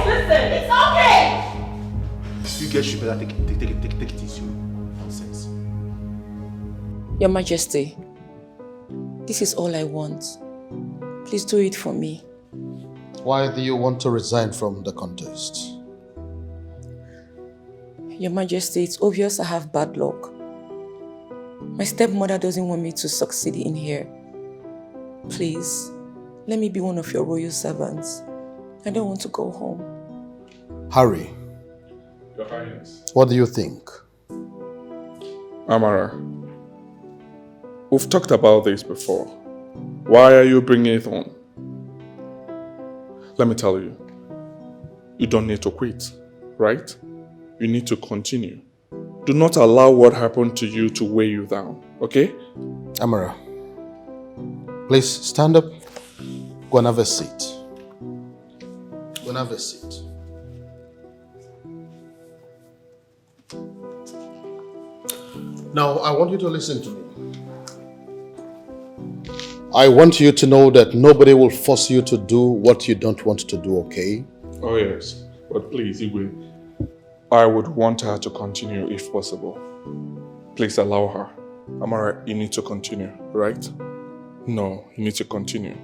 Listen, it's okay! You guys should better take it easy. Nonsense. Your Majesty, this is all I want. Please do it for me. Why do you want to resign from the contest? Your Majesty, it's obvious I have bad luck. My stepmother doesn't want me to succeed in here. Please, let me be one of your royal servants. I don't want to go home. Harry. Your Highness. What do you think? Amara, we've talked about this before. Why are you bringing it on? Let me tell you, you don't need to quit, right? You need to continue. Do not allow what happened to you to weigh you down, okay? Amara, please stand up. Go and have a seat. Go and have a seat. Now, I want you to listen to me. I want you to know that nobody will force you to do what you don't want to do, okay? Oh yes, but please, Igwe, I would want her to continue if possible. Please allow her. Amara, you need to continue, right? No, you need to continue.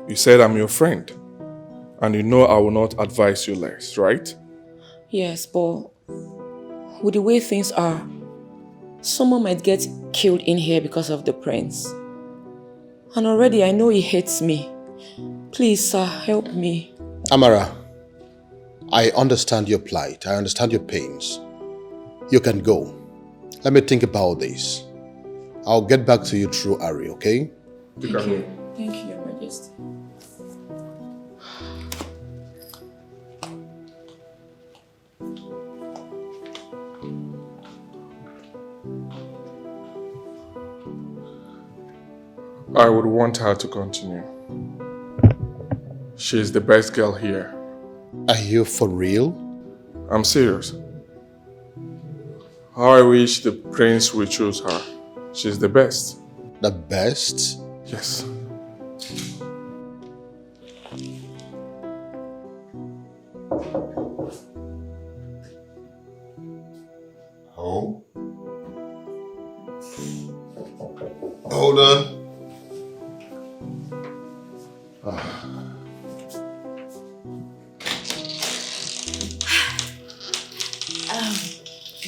You said I'm your friend, and you know I will not advise you less, right? Yes, but with the way things are, someone might get killed in here because of the prince. And already I know he hates me. Please, sir, help me. Amara, I understand your plight. I understand your pains. You can go. Let me think about this. I'll get back to you through Ari, okay? Thank you. Thank you, Your Majesty. I would want her to continue. She's the best girl here. Are you for real? I'm serious. How I wish the prince would choose her. She's the best. The best? Yes. Oh? Hold on.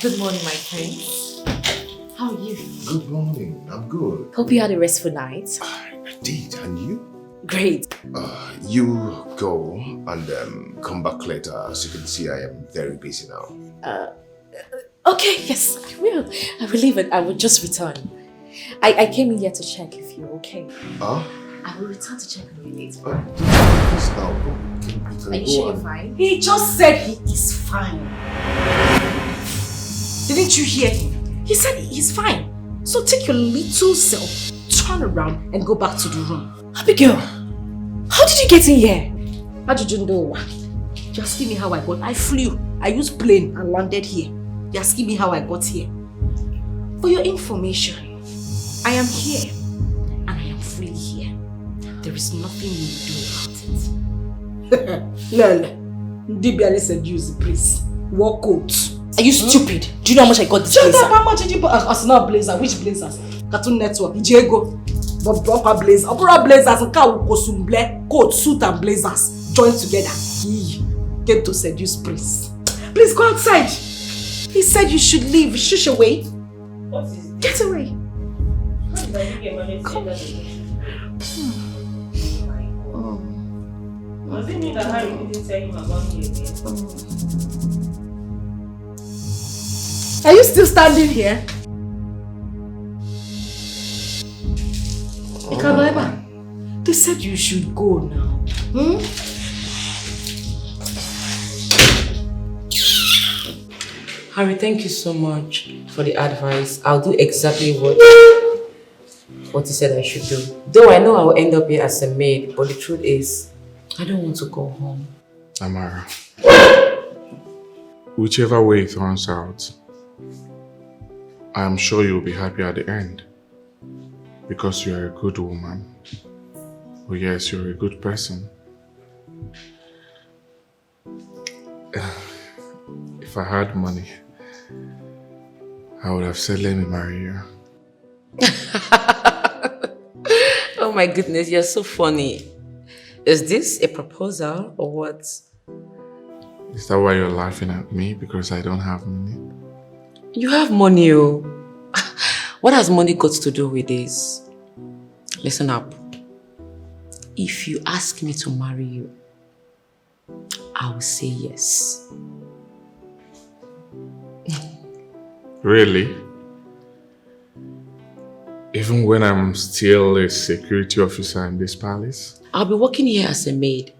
Good morning, my friends. How are you? Good morning. I'm good. Hope you had a restful night. I did, and you? Great. You go and come back later. As you can see, I am very busy now. Okay, yes, I will. I will leave it. I will just return. I came in here to check if you're okay. Huh? I will return to check on you later. Are you sure you're fine? He just said he is fine. Didn't you hear him? He said he's fine. So take your little self, turn around and go back to the room. Abigail, how did you get in here? How did you know? You're asking me how I got. I flew. I used plane and landed here. You're asking me how I got here. For your information, I am here and I am fully here. There is nothing you do about it. Lol, Ndibiale said use the place. War coat. Are you stupid? Do you know how much I got this blazer? Shut up, how much did you buy? As not blazer, which blazers? Cartoon Network, Diego. But proper blazers. Opera blazers and coat, suit and blazers joined together. He came to seduce Prince. Please go outside. He said you should leave. Shush away. What is it? Get away. Come. Was it me that Harry didn't tell him about me again? Are you still standing here? They said you should go now. Harry, thank you so much for the advice. I'll do exactly what you said I should do. Though I know I'll end up here as a maid, but the truth is, I don't want to go home. Amara, whichever way it turns out, I am sure you'll be happy at the end. Because you are a good woman. Oh yes, you're a good person. If I had money, I would have said, let me marry you. Oh my goodness, you're so funny. Is this a proposal or what? Is that why you're laughing at me? Because I don't have money? You have money, oh. What has money got to do with this? Listen up. If you ask me to marry you, I will say yes. Really? Even when I'm still a security officer in this palace? I'll be working here as a maid,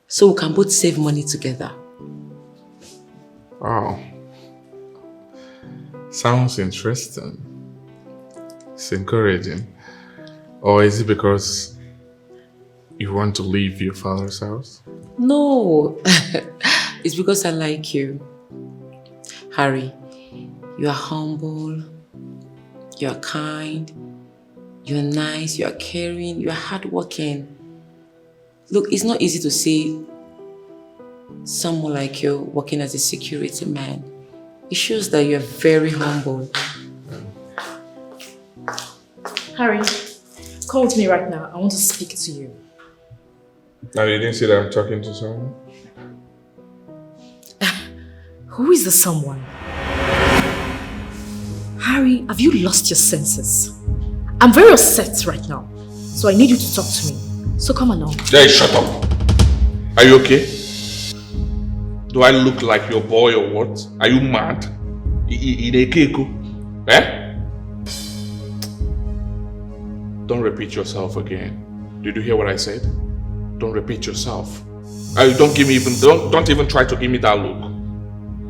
so we can both save money together. Wow. Sounds interesting. It's encouraging. Or is it because you want to leave your father's house? No, it's because I like you. Harry, you are humble, you are kind, you're nice, you are caring, you are hardworking. Look, it's not easy to see someone like you working as a security man. It shows that you're very humble. Harry, call with me right now. I want to speak to you. Now you didn't see that I'm talking to someone? Who is the someone? Harry, have you lost your senses? I'm very upset right now, so I need you to talk to me. So come along. Jay, shut up. Are you okay? Do I look like your boy or what? Are you mad? Eh? Don't repeat yourself again. Did you hear what I said? Don't repeat yourself. Don't even try to give me that look.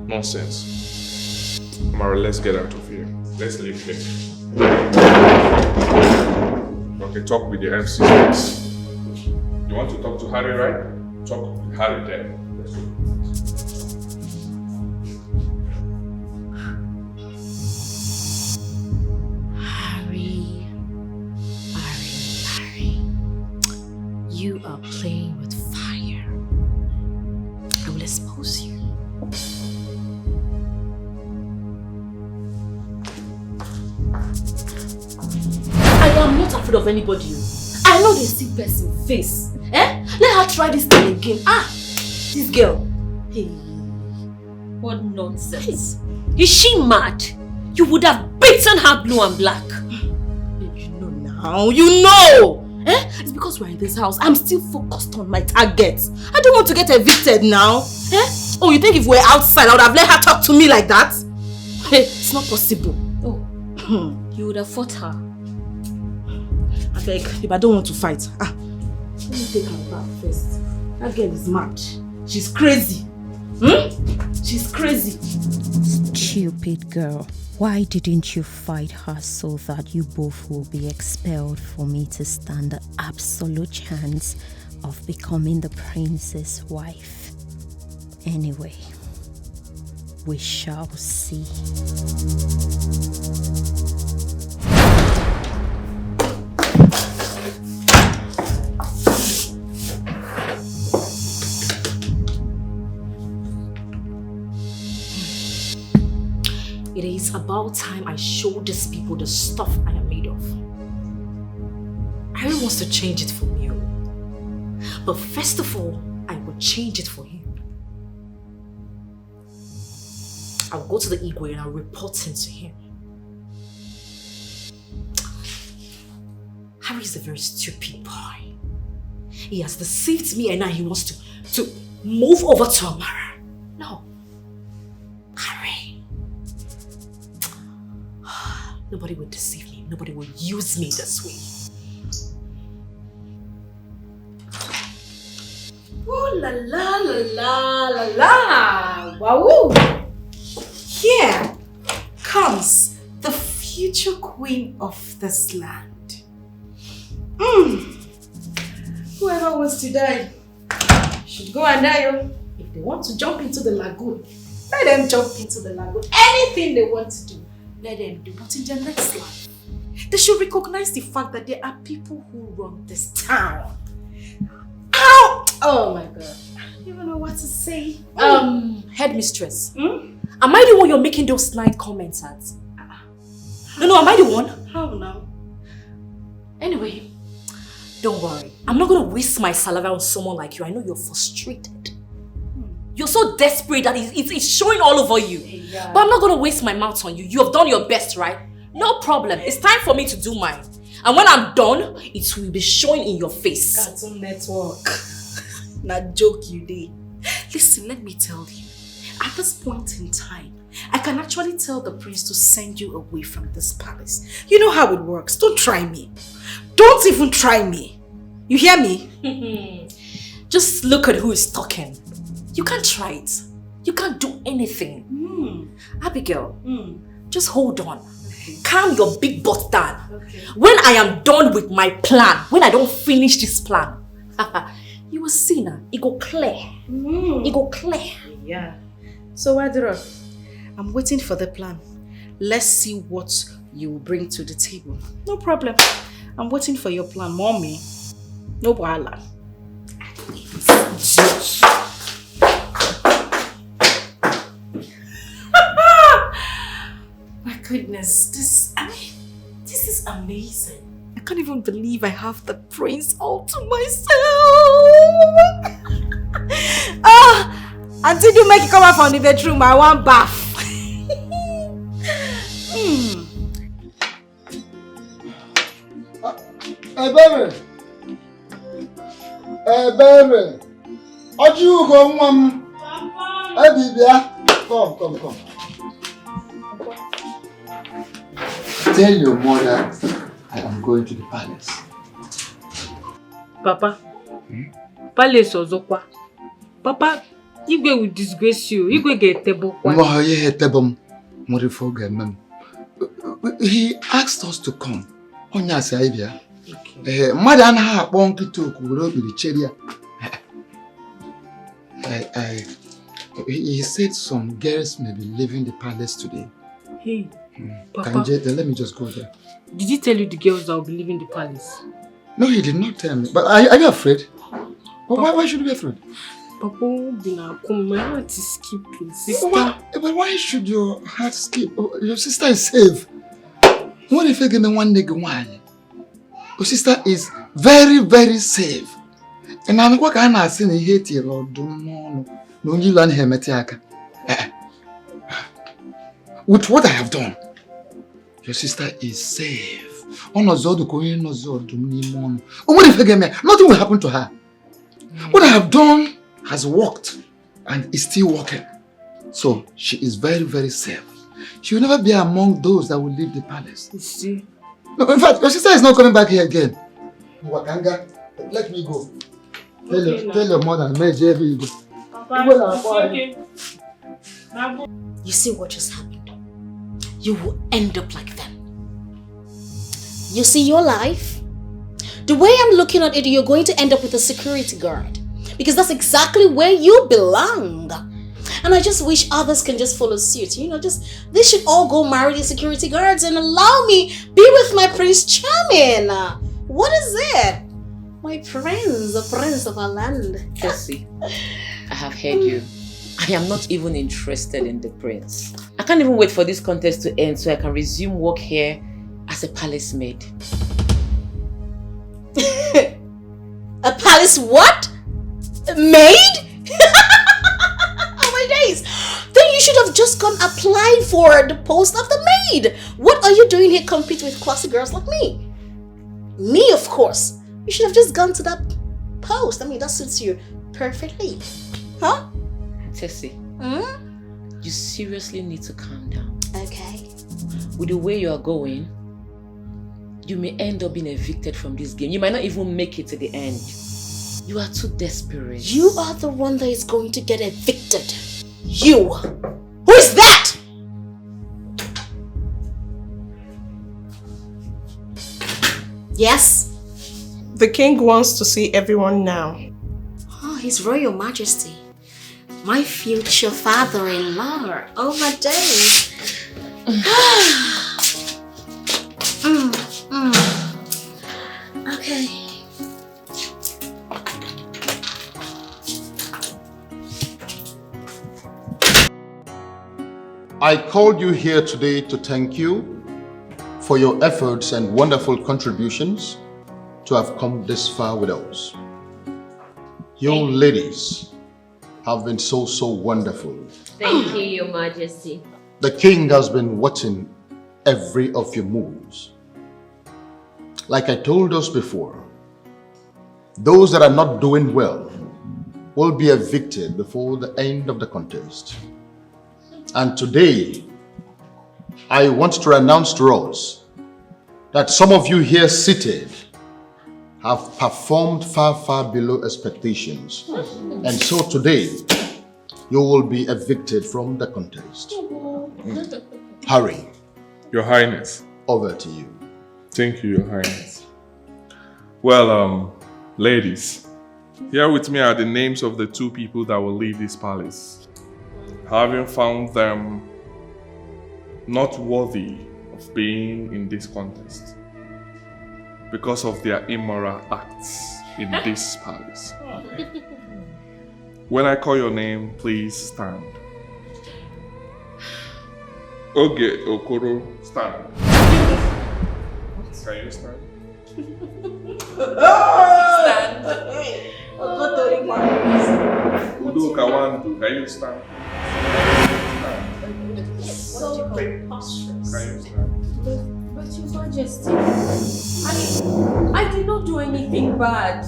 Nonsense. Amara, let's get out of here. Let's leave here. Okay, talk with the MCs. You want to talk to Harry, right? Talk with Harry there. Let's go. Harry. You are playing with fire. I will expose you. I am not afraid of anybody. I know they see person face. Let her try this thing again. This girl. Hey, what nonsense. Is she mad? You would have beaten her blue and black. You know now. You know. It's because we're in this house. I'm still focused on my target. I don't want to get evicted now. Oh, you think if we're outside, I would have let her talk to me like that? Hey, it's not possible. Oh, you would have fought her. I beg, if I don't want to fight. Let me take her back first. That girl is mad. She's crazy. She's crazy. Stupid girl. Why didn't you fight her so that you both will be expelled for me to stand the absolute chance of becoming the prince's wife? Anyway, we shall see. It is about time I show these people the stuff I am made of. Harry wants to change it for me. But first of all, I will change it for him. I'll go to the Igwe and I'll report him to him. Harry is a very stupid boy. He has deceived me and now he wants to move over to Amara. No. Harry. Nobody will deceive me. Nobody will use me this way. Ooh la la la la la la! Wow! Here comes the future queen of this land. Whoever wants to die should go and die. If they want to jump into the lagoon, let them jump into the lagoon. Anything they want to do, let them do. But in their next life, they should recognize the fact that there are people who run this town. Ow! Oh my God. I don't even know what to say. Headmistress. Am I the one you're making those snide comments at? No, am I the one? How now? Anyway, don't worry. I'm not going to waste my saliva on someone like you. I know you're frustrated. You're so desperate that it's showing all over you. Yeah. But I'm not going to waste my mouth on you. You have done your best, right? No problem. It's time for me to do mine. And when I'm done, it will be showing in your face. Cartoon Network. Not joke you did. Listen, let me tell you. At this point in time, I can actually tell the prince to send you away from this palace. You know how it works. Don't try me. Don't even try me. You hear me? Just look at who is talking. You can't try it. You can't do anything. Abigail, just hold on. Calm your big butt down. Okay. When I am done with my plan, when I don't finish this plan, you will see now. It go clear. It go clear. Yeah. So, Wadro, I'm waiting for the plan. Let's see what you will bring to the table. No problem. I'm waiting for your plan, mommy. No bother. My goodness, this is amazing. I can't even believe I have the prince all to myself. Until you make it come out from the bedroom, I want bath. Hey, baby. Hey, baby. Are you going? Hey, baby. Come. Tell your mother I am going to the palace. Papa. Palace ozokwa. Papa, Igwe will disgrace you. Igwe get table. He asked us to come. Onya saibia. Madam ha bonki talk will be the cherry. He said some girls may be leaving the palace today. Hey, Papa. Let me just go there. Did he tell you the girls that will be leaving the palace? No, he did not tell me. But are you afraid? Why should you be afraid? Papa, my heart is skipping, sister. But why should your heart skip? Your sister is safe. What if you give me one nigga one? Your sister is very, very safe. And I'm going to say you hate your Lord. No, you learn him at with what I have done, your sister is safe. Nothing will happen to her. What I have done has worked and is still working. So she is very, very safe. She will never be among those that will leave the palace. You see? No, in fact, your sister is not coming back here again. Wakanga, let me go. Tell your mother, you go. You see what just happened? You will end up like them. You see your life? The way I'm looking at it, you're going to end up with a security guard. Because that's exactly where you belong. And I just wish others can just follow suit. You know, they should all go marry the security guards and allow me be with my Prince Charming. What is it? My prince, the prince of our land. Tessie, I have heard you. I am not even interested in the prince. I can't even wait for this contest to end so I can resume work here as a palace maid. A palace what? Maid? Oh my days! Then you should have just gone apply for the post of the maid. What are you doing here competing with classy girls like me? Me, of course. You should have just gone to that post. I mean, that suits you perfectly. Huh? Tessie, you seriously need to calm down. Okay. With the way you are going, you may end up being evicted from this game. You might not even make it to the end. You are too desperate. You are the one that is going to get evicted. You! Who is that? Yes? The king wants to see everyone now. Oh, His Royal Majesty. My future father-in-law. Oh my days. Okay. I called you here today to thank you for your efforts and wonderful contributions to have come this far with us. You ladies have been so wonderful. Thank you, Your Majesty. The king has been watching every of your moves. Like I told us before, those that are not doing well will be evicted before the end of the contest. And today, I want to announce to us that some of you here seated have performed far below expectations. And so today, you will be evicted from the contest. Hurry. Your Highness. Over to you. Thank you, Your Highness. Well, ladies, here with me are the names of the two people that will leave this palace. Having found them not worthy of being in this contest because of their immoral acts in this palace. When I call your name, please stand. Oge Okoro, stand. Can you stand? Stand. Udo Kawandu, can you stand? So preposterous. Can you stand? But Your Majesty, I did not do anything bad.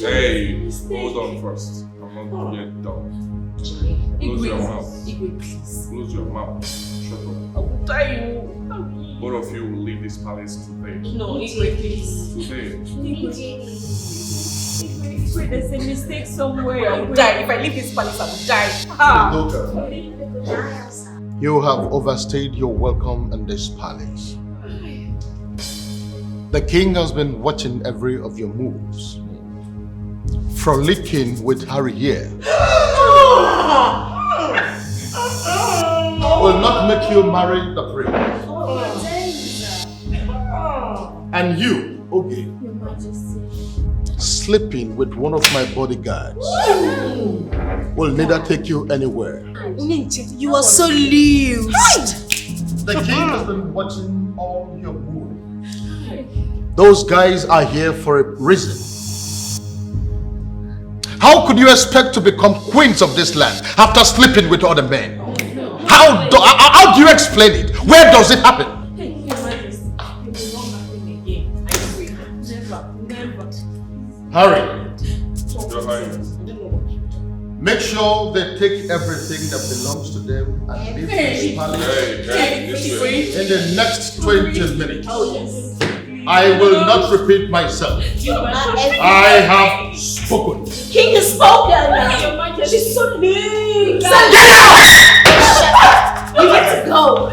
Hey, hold on first. I'm not yet done. Close your mouth. Igwe, please. Close your mouth. Shut up. I will tell you. Both of you will leave this palace today. No, Igwe, please. Today. Igwe, there's a mistake somewhere. I will die. If I leave this palace, I will die. You have overstayed your welcome in this palace. The king has been watching every of your moves. Frolicking with Harry here will not make you marry the prince. And you, okay, Your Majesty. sleeping with one of my bodyguards will neither take you anywhere. You are so loose. The king has been watching all your moves. Those guys are here for a reason. How could you expect to become queens of this land after sleeping with other men? How do you explain it? Where does it happen? Harry, Your Highness. make sure they take everything that belongs to them and leave this palace in the next 20 minutes. I will not repeat myself. I have spoken. King is spoken. She's so big. Get out! You get to go.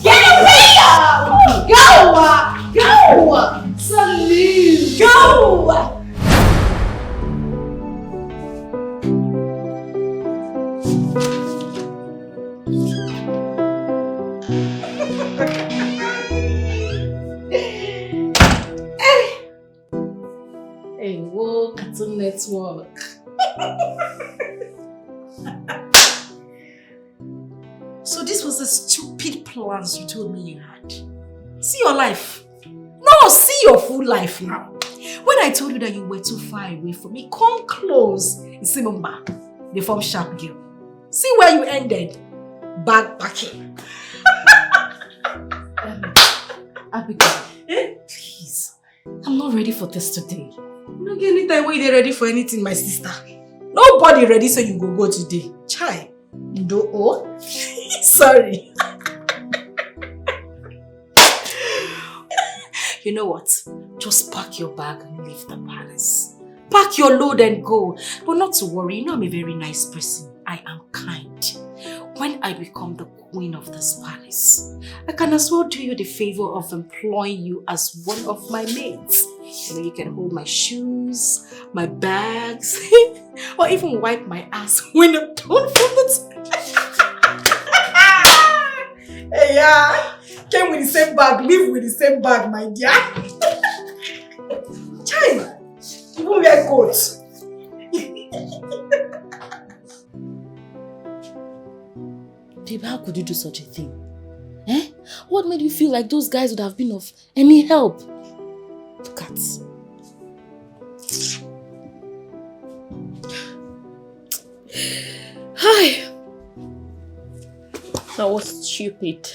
Get away! Go! Go! Salute! Go! Hey, whoa, Cartoon Network. So this was the stupid plans you told me you had. See your life. No, see your full life now. When I told you that you were too far away from me, come close. You see, Mama, the form sharp girl. See where you ended. Backpacking. Abigail, please. I'm not ready for this today. You don't get any time when you're ready for anything, my sister. Nobody ready, so you go today. Chai. Do oh? Sorry. You know what? Just pack your bag and leave the palace. Pack your load and go. But not to worry, you know I'm a very nice person. I am kind. When I become the queen of this palace, I can as well do you the favor of employing you as one of my maids. You know, you can hold my shoes, my bags, or even wipe my ass when I'm done from the Hey, yeah. Came with the same bag, live with the same bag, my dear. China, you won't wear coats. Babe, how could you do such a thing? Eh? What made you feel like those guys would have been of any help? Look at. Hi. I was stupid.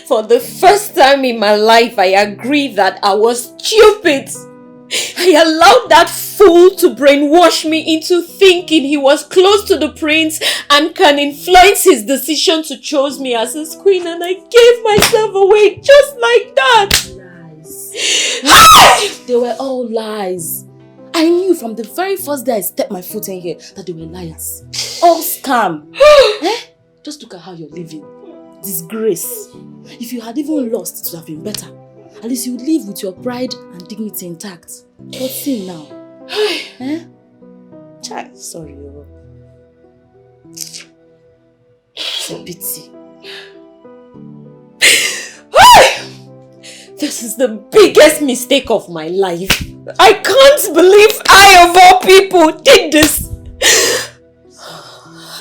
For the first time in my life, I agree that I was stupid. I allowed that fool to brainwash me into thinking he was close to the prince and can influence his decision to choose me as his queen, and I gave myself away just like that. Lies. They were all lies. I knew from the very first day I stepped my foot in here that they were liars. All scam. Eh? Just look at how you're living. Disgrace. If you had even lost, it would have been better. At least you would live with your pride and dignity intact. But see now. Eh? Child, sorry. It's a pity. This is the biggest mistake of my life. I can't believe I, of all people, did this.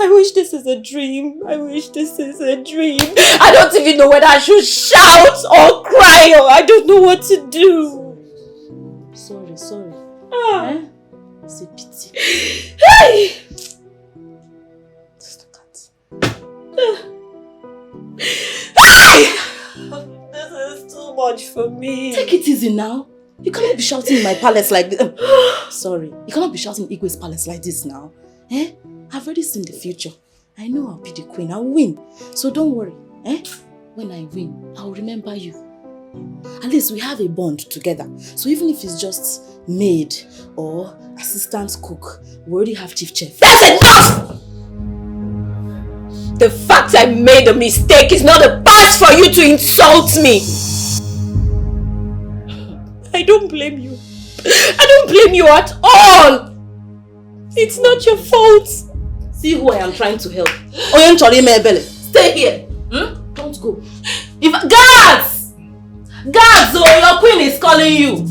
I wish this is a dream. I wish this is a dream. I don't even know whether I should shout or cry, or I don't know what to do. Sorry. Eh? It's a pity. Hey! Just look at. Hey! This is too much for me. Take it easy now. You cannot be shouting in my palace like this. Sorry. You cannot be shouting in Igwe's palace like this now. Eh? I've already seen the future. I know I'll be the queen. I'll win. So don't worry. Eh? When I win, I'll remember you. At least we have a bond together. So even if it's just maid or assistant cook, we already have chief chef. That's enough! The fact I made a mistake is not a pass for you to insult me. I don't blame you. I don't blame you at all. It's not your fault. See who I am trying to help. Stay here. Don't go. Guards! Guards, oh, your queen is calling you.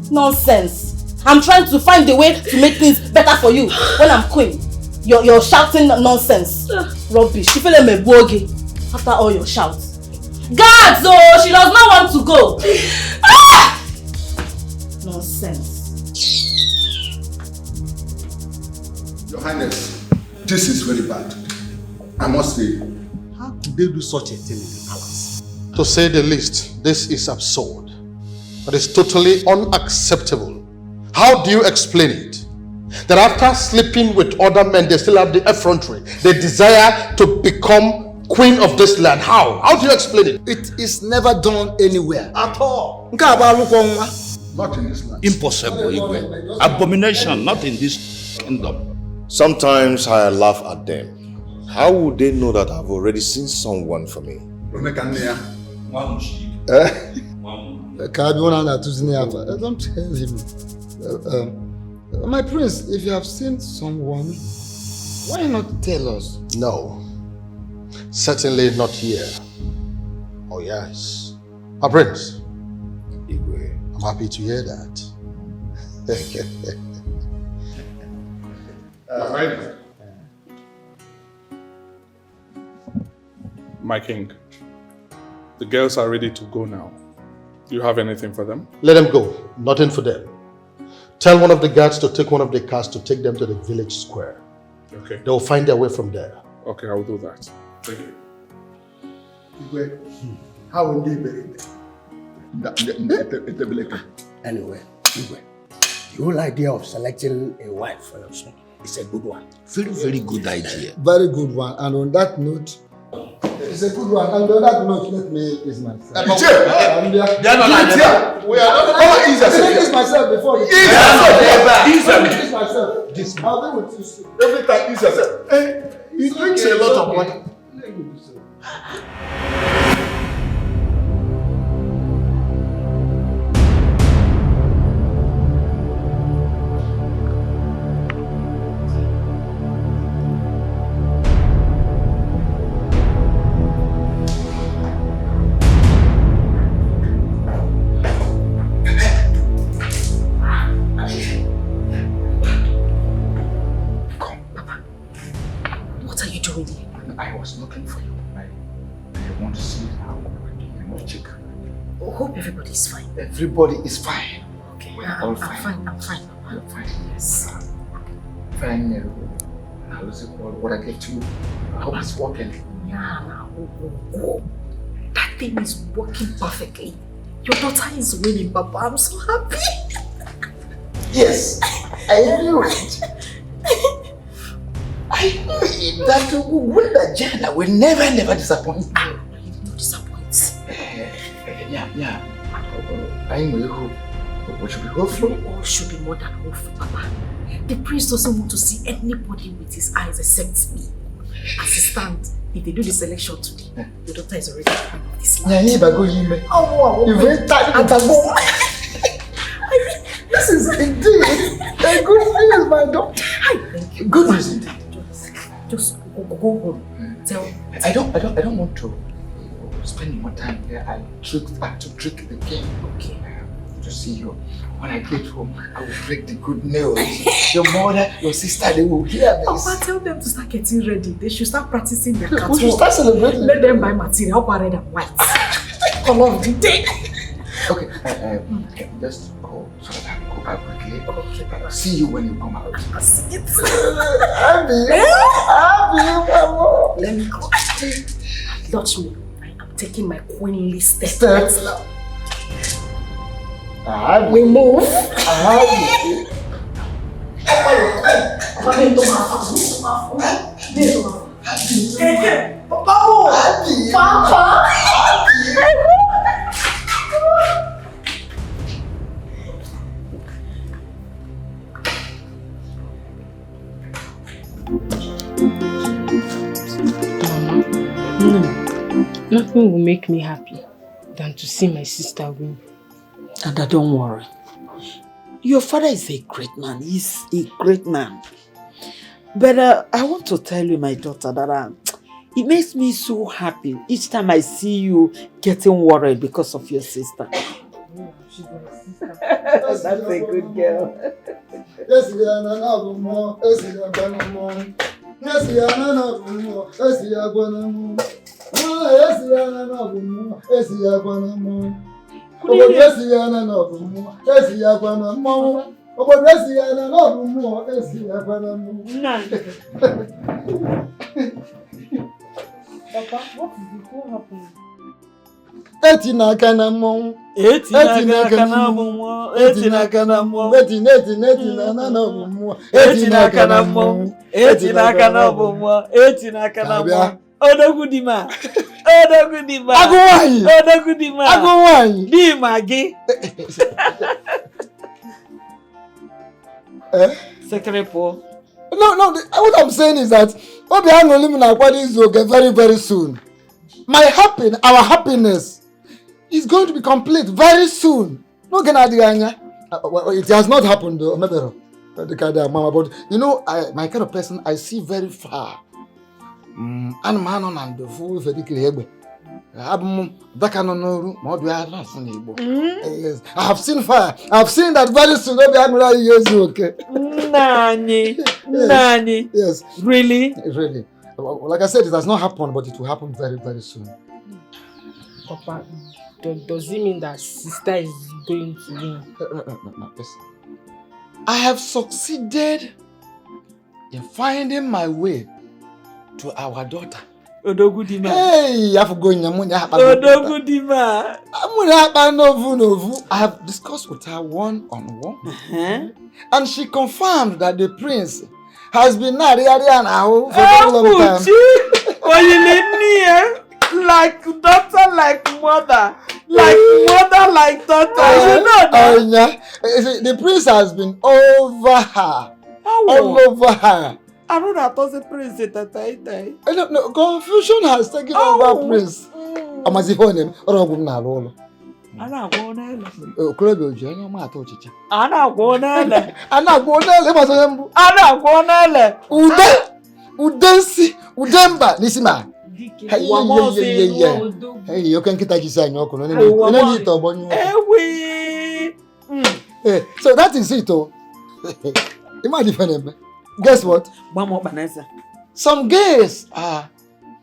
Nonsense. I'm trying to find a way to make things better for you when I'm queen. You're shouting nonsense. Rubbish. After all your shouts. Guards, oh, she does not want to go. Nonsense. Your Highness, this is very bad. I must say. How could they do such a thing in the palace? To say the least, this is absurd. It is totally unacceptable. How do you explain it? That after sleeping with other men, they still have the effrontery. They desire to become queen of this land. How? How do you explain it? It is never done anywhere. At all. Not in this land. Impossible, Igwe. Abomination, not in this kingdom. Sometimes I laugh at them. How would they know that I've already seen someone for me? Don't tell him. My prince, if you have seen someone, why not tell us? No. Certainly not here. Oh yes. My prince. Igwe. I'm happy to hear that. Right. My king, the girls are ready to go now. Do you have anything for them? Let them go. Nothing for them. Tell one of the guards to take one of the cars to take them to the village square. Okay. They will find their way from there. Okay, I will do that. Thank you. Igwe, how will they bury them? Anyway, Igwe, the whole idea of selecting a wife for your son is a good one. Very, very good idea. Very good one. And on that note, it's a good one. And on that note, let me kiss myself. They are not like that. We are not. Let me kiss myself before you. Kiss myself. I'll be with you soon. Every time, kiss yourself. He drinks a lot of money. I was looking for you. I want to see how you want to check. I hope everybody is fine. Everybody is fine. Okay, We are all fine. I'm fine. You're fine. Yes. Fine. Now let's see what I gave to you. I hope it's working. Yeah, now. Oh. That thing is working perfectly. Your daughter is winning, Papa. I'm so happy. Yes, I knew it. I knew it. That Wunda Jana will never disappoint me. You will not disappoint. Yeah. I know we should be hopeful. We all should be more than hopeful, Papa. The prince doesn't want to see anybody with his eyes except me. As it stands, if they do the selection today, your daughter is already queen of this land. This is indeed a good news, my daughter. Thank you. Good news indeed. Just go home. Tell. I don't want to spend more time there. I have to trick the king. Okay. To see you. When I get home, I will break the good news. Your mother, your sister, they will hear this. Papa, tell them to start getting ready. They should start practicing their catwalk. We should start celebrating. Let them buy material, red and white. Color of the day. Okay, just go so that I can go out quickly. Okay. See you when you come out. I'll see it. Let me go. Touch me. I am taking my queenly steps now. We move. Nothing will make me happy than to see my sister win. And don't worry. Your father is a great man. He's a great man. But I want to tell you, my daughter, that it makes me so happy each time I see you getting worried because of your sister. Oh, she's my sister. That's a good girl. Yes, we are not more. Yes, we are going more. Yes, we are not more. Yes, we are going more. Yes, we are not more. Yes, we are going more. Yes, we are not more. Yes, we are going more. Yes, we are not more. Yes, we are going more. Papa, what is it? What happened? Etina kanamon. Etina kanamon. Etina kanamon. Etina kanamon. Etina kanamon. Etina kanamon. Etina kanamon. Odogudima. Odogudima. Agowai. Odogudima. Agowai. Di magi. Secretary. No, what I'm saying is that Obiano living Aquadis will get very, very soon. Our happiness is going to be complete very soon. No, it has not happened though. But you know, my kind of person, I see very far. And man on the fool for the clear. Yes, I have seen fire. I have seen that very soon. Okay. Nani. Yes. Really? Really. Like I said, it has not happened, but it will happen very, very soon. Papa, does it mean that sister is going to win? No, listen. I have succeeded in finding my way to our daughter. Odogudima. Hey, I forgot Odogudima. I have discussed with her one-on-one, and she confirmed that the prince has been married for a long time. Like daughter, like mother, like mother, like daughter. You know that? The prince has been over her, all over her. I don't know how to prince it. No, confusion has taken over prince. I'm as if on him or a woman. I'm not going to Club-Uju. I'm not going to I'm not going to Udemba, Nisima. Hey, you can get a design. So that is it. Imagine. Guess what? Some girls are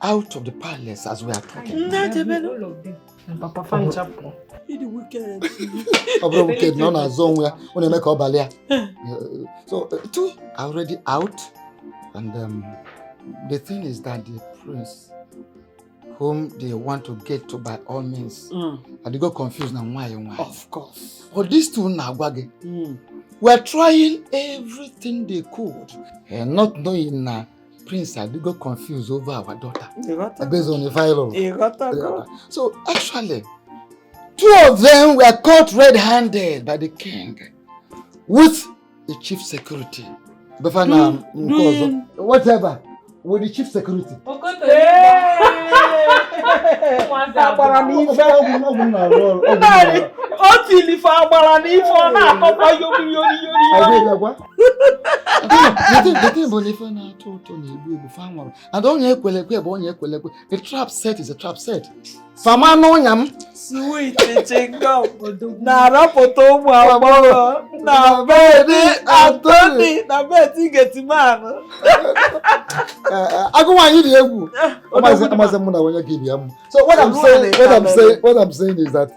out of the palace as we are talking. Papa fan chapel. Wicked, none are zone where when they make up balia. So two are already out, and the thing is that the prince, whom they want to get to by all means, and they got confused now why and why. Of course. But these two now we're trying everything they could, and not knowing Prince they got confused over our daughter. Based on the file. So actually, two of them were caught red-handed by the king with the chief security. Whatever. With the chief security. The trap set is a trap set. Sweet chingo. Na rapoto mu aboro. Na bedi Anthony. Na bedi Getiman. So what I'm saying is that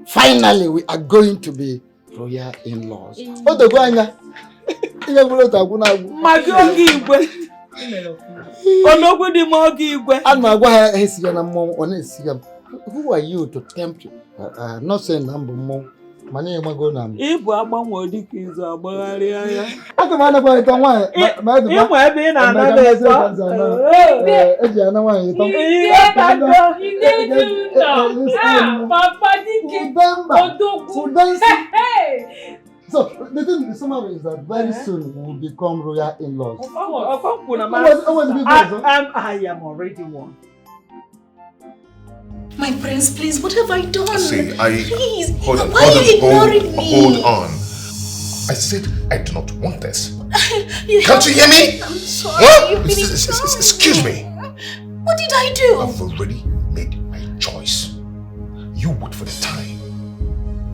finally we are going to be royal in-laws. Who are you to tempt? Not saying number more. Money am I going to? If we are more dickies, I can find about it on one. You might be another. So the thing is, is that very soon we will become royal in-laws. I am already one. My prince, please, what have I done? Please, hold on, why are you ignoring me? Hold on. I said I do not want this. Can't you hear me? I'm sorry. What? Excuse me. What did I do? I've already made my choice. You wait for the time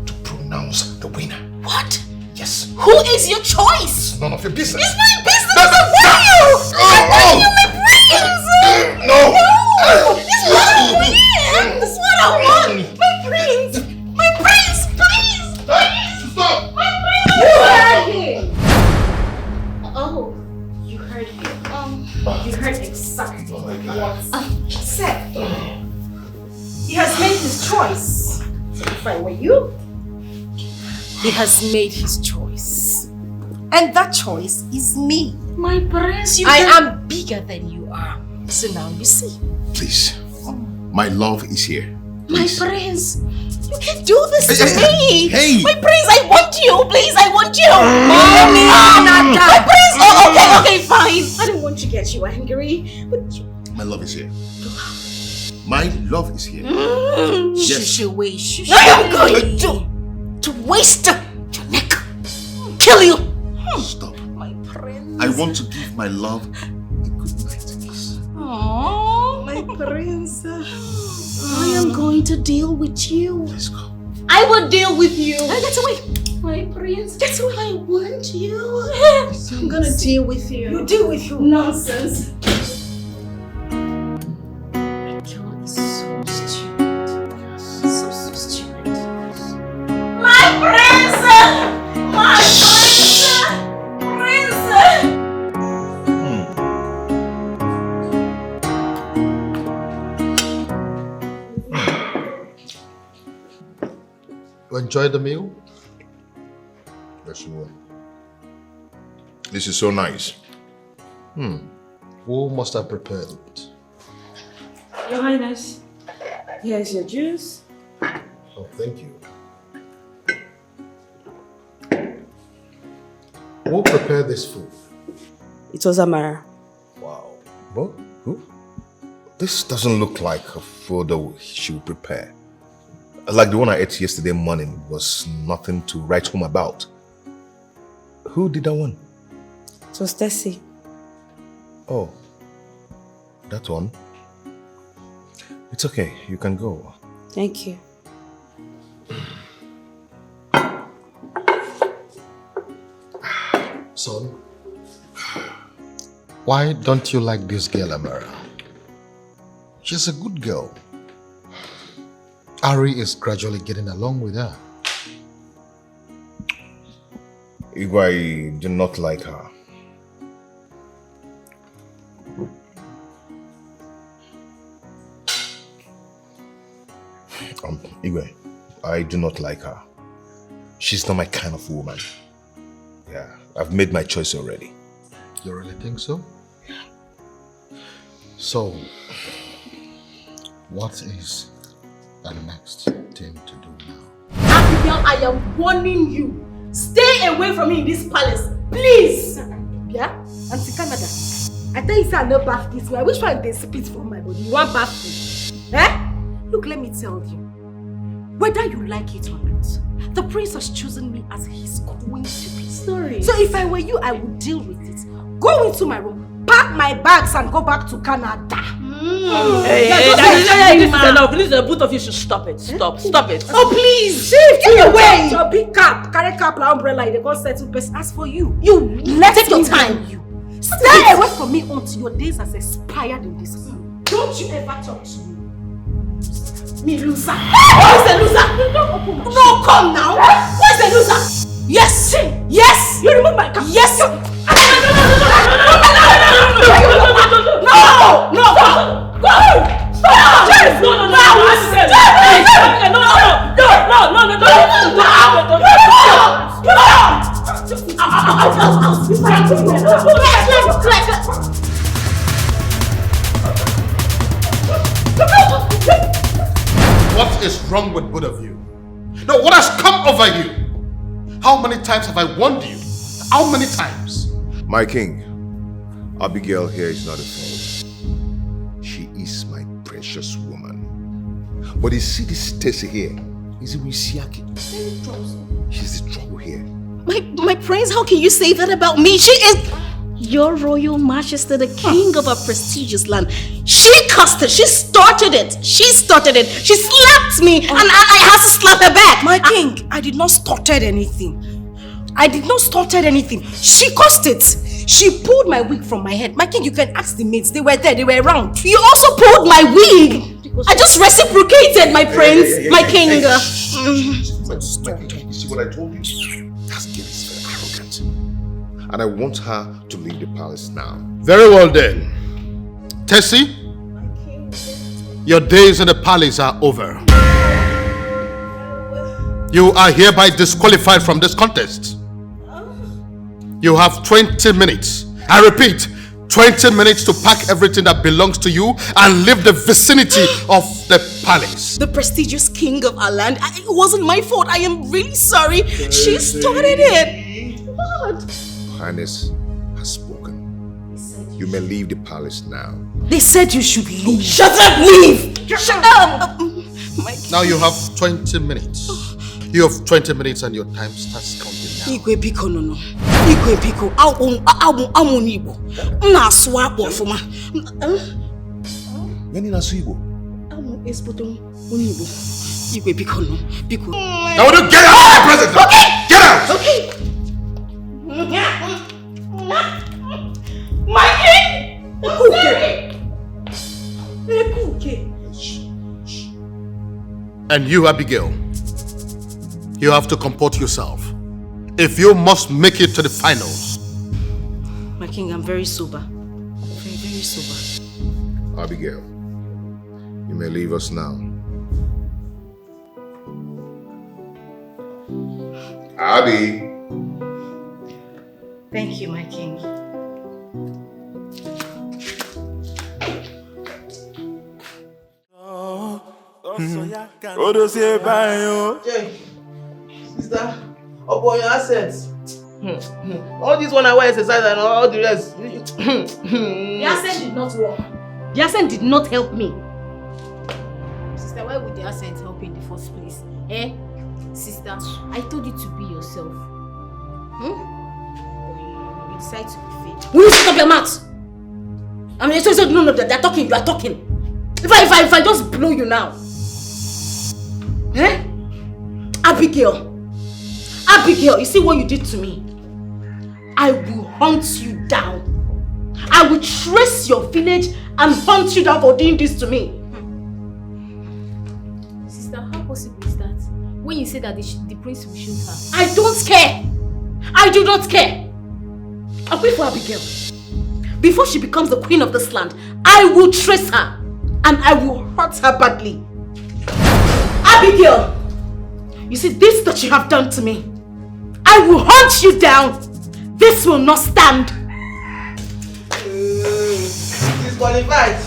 to pronounce the winner. What? Yes. Who is your choice? It's none of your business. It's my business. I want you. I want you, my prince. No. It's what I want. That's what I want. My prince. My prince, please. Stop. My prince. You heard him. Oh, you heard him. You heard exactly what said. He has made his choice. choice. If I were you, he has made his choice. And that choice is me. My prince, I am bigger than you are. So now you see. Please. My love is here. My prince, you can't do this to me. Hey. My prince, I want you. Please, I want you. Mommy. My prince. Oh, okay, fine. I don't want to get you angry. But My love is here. My love is here. Yes. I am going to waste your neck. Kill you. Stop. My prince. I want to give my love a good night kiss. Oh, my prince. I am going to deal with you. Let's go. I will deal with you. Get away. My prince. Get away. I want you. I'm gonna deal with you. You deal with you. Nonsense. That girl is so stupid. So stupid. My prince! My prince! Prince! You enjoy the meal? Yes, you will. This is so nice. Who must have prepared it? Your Highness, here's your juice. Oh, thank you. Who prepared this food? It was Amara. Wow. What? Who? This doesn't look like a food that she would prepare. Like the one I ate yesterday morning was nothing to write home about. Who did that one? It was Tessie. Oh, that one? It's okay, you can go. Thank you. Son, why don't you like this girl, Amara? She's a good girl. Ari is gradually getting along with her. Igwe, I do not like her. Igwe, I do not like her. She's not my kind of woman. Yeah, I've made my choice already. You really think so? So, what is the next thing to do now? Abigail, I am warning you. Stay away from me in this palace, please. Yeah? Auntie Canada, I tell you, say I no bath this way. Which one they spit from my body? You want bath me? Eh? Look, let me tell you. Whether you like it or not, the prince has chosen me as his queen to be. Sorry. So if I were you, I would deal with it. Go into my room, pack my bags and go back to Canada. This is enough. Please, the both of you should stop it. Stop it. Oh please, shift get away. Your big cap, carry cap, like umbrella. They go settle person. As for you, take your time. Stay away from me until your days has expired in this room. Don't you ever talk to me. Me loser. Who is the loser? No, come now. Who is the loser? Yes. Yes. You remove my cap. Yes. No. What is wrong with both of you? No, what has come over you? How many times have I warned you? How many times? My king, Abigail here is not a fault. She is my precious woman. But you see this Tessie here, is it Wisiaki? She's the trouble here. My prince, how can you say that about me? She is your royal majesty, the king of a prestigious land. She caused it. She started it. She slapped me and I had to slap her back. My king, I did not started anything. She caused it. She pulled my wig from my head. My king, you can ask the maids. They were there. They were around. You also pulled my wig. I just reciprocated, my prince. My king. You see what I told you? That girl is very arrogant. And I want her to leave the palace now. Very well then. Tessie, your days in the palace are over. You are hereby disqualified from this contest. You have 20 minutes. I repeat, 20 minutes to pack everything that belongs to you and leave the vicinity of the palace. The prestigious king of our land. It wasn't my fault. I am really sorry. She started it. What? Highness has spoken. You may leave the palace now. They said you should leave. Shut up, leave! Shut up! Now you have 20 minutes. You have 20 minutes and your time starts counting now. Igwe biko no. Igwe biko. Amu Igbo. Na swap for ma. When in Igbo? Amu espoto Igbo. Igwe biko no. Biko. Now will you get out of my presence? Okay. Get out! Okay. My king! And you, Abigail, you have to comport yourself. If you must make it to the finals. My king, I'm very sober. Very, very sober. Abigail, you may leave us now. Abby! Thank you, my king. Sister, upon your assets. All this one I wear exercise and all the rest. The accent did not work. The accent did not help me. Sister, why would the accent help in the first place? Eh? Sister, I told you to be yourself. You decide to be fake. Will you shut up your mouth? I mean, so no, they're talking, you are talking. If I just blow you now. Eh? Abigail, you see what you did to me? I will hunt you down. I will trace your village and hunt you down for doing this to me. Sister, how possible is that? When you say that the prince will shoot her. I don't care. I do not care. I'll wait for Abigail. Before she becomes the queen of this land, I will trace her and I will hurt her badly. Abigail, you see this that you have done to me. I will hunt you down. This will not stand. Disqualified.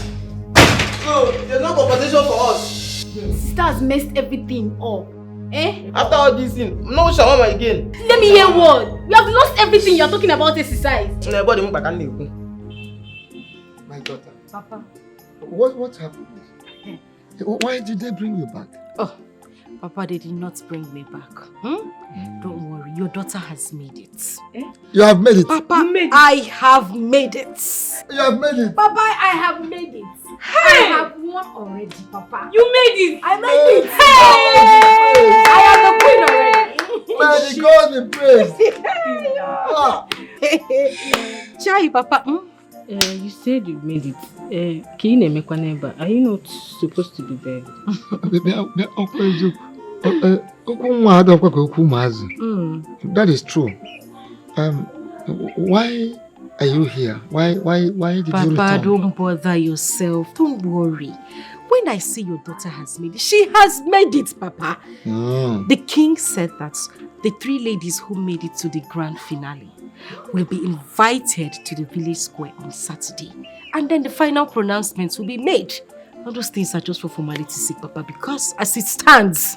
So, there's no compensation for us. Sister has messed everything up. Eh? After all this thing, no shawarma again. Let me hear what? We have lost everything. You're talking about exercise. My daughter. Papa. What happened? Why did they bring you back? Oh, Papa, they did not bring me back. Don't worry, your daughter has made it. Eh? You have made it? Papa, I have made it. You have made it? Papa, I have made it. Hey! I have won already, Papa. You made it! I made it! Hey! I am the queen already. May God be praised. Chai, Papa. You said you made it. Are you not supposed to be there? That is true. Why are you here? Why did Papa, you return? Papa, don't bother yourself. Don't worry. When I see your daughter has made it, she has made it, Papa. The king said that the 3 ladies who made it to the grand finale will be invited to the village square on Saturday. And then the final pronouncements will be made. All those things are just for formality's sake, Papa, because as it stands,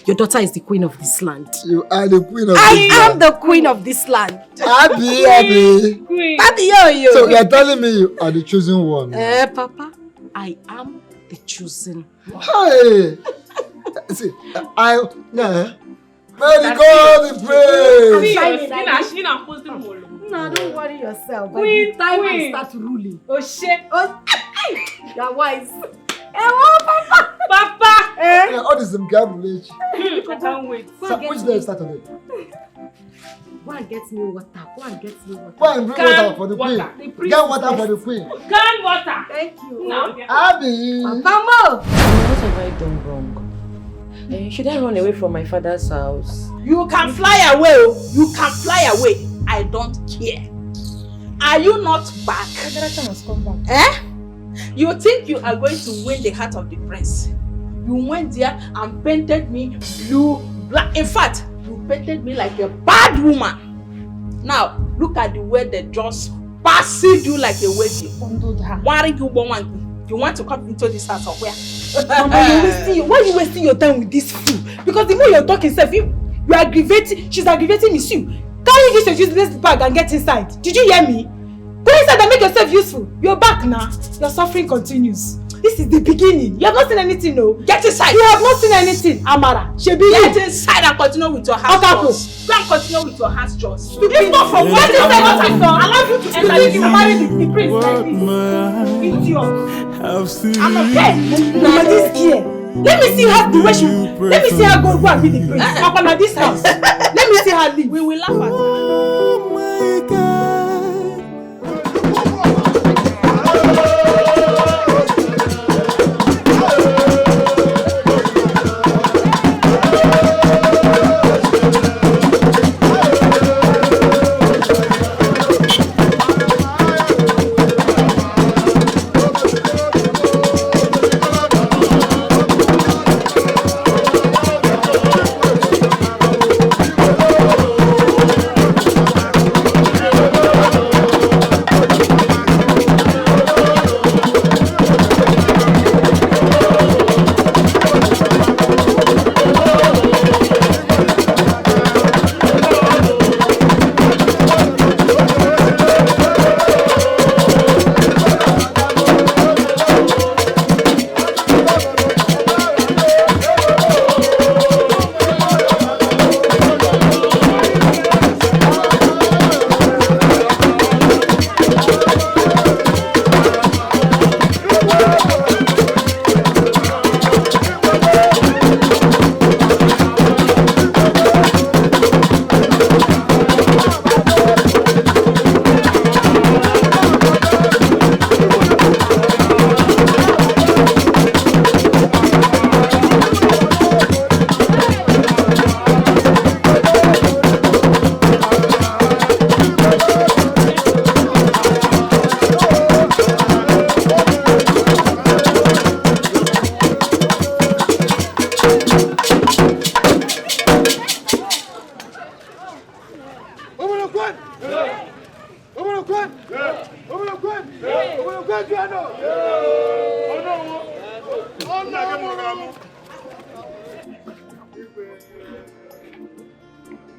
your daughter is the queen of this land. You are the queen of this I land. am the queen of this land. Abby. Queen. Abby, yo. So you are telling me you are the chosen one? Papa, I am the chosen one. Hey! See, may the God be praised. No, don't worry yourself. Queen, time queen. I start ruling. Oh shit. Oh, you're wise. Papa. All this in village. I can't wait. Which day started? Go and get me water. Go and get me water. Go and bring water for the queen. Get water for the queen. Can water. Thank you. No. Abby. Papa. What have I done wrong? Should I run away from my father's house? You can fly away. You can fly away. I don't care. Are you not back? Agarata has come back. Eh? You think you are going to win the heart of the prince? You went there and painted me blue, In fact, you painted me like a bad woman. Now, look at the way they just passed you like a wedding. Why you want to come into this house or where? Mama, why are you wasting your time with this fool? Because the more you're talking, you are aggravating. She's aggravating me too. Carry this your useless bag and get inside. Did you hear me? Go inside and make yourself useful. You're back now. Your suffering continues. This is the beginning. You have not seen anything, no? Get inside. You have not seen anything, Amara. Get inside and continue with your house chores. Go and continue with your house chores. It's not from what you said what I saw. Allow you to enter you marry the prince like this. Idiot. I'm okay. Mama, this year. Let me see her the way she. Let me see her go and be the prince. Papa, this house. Let me see her leave. We will laugh at her. Oh my God.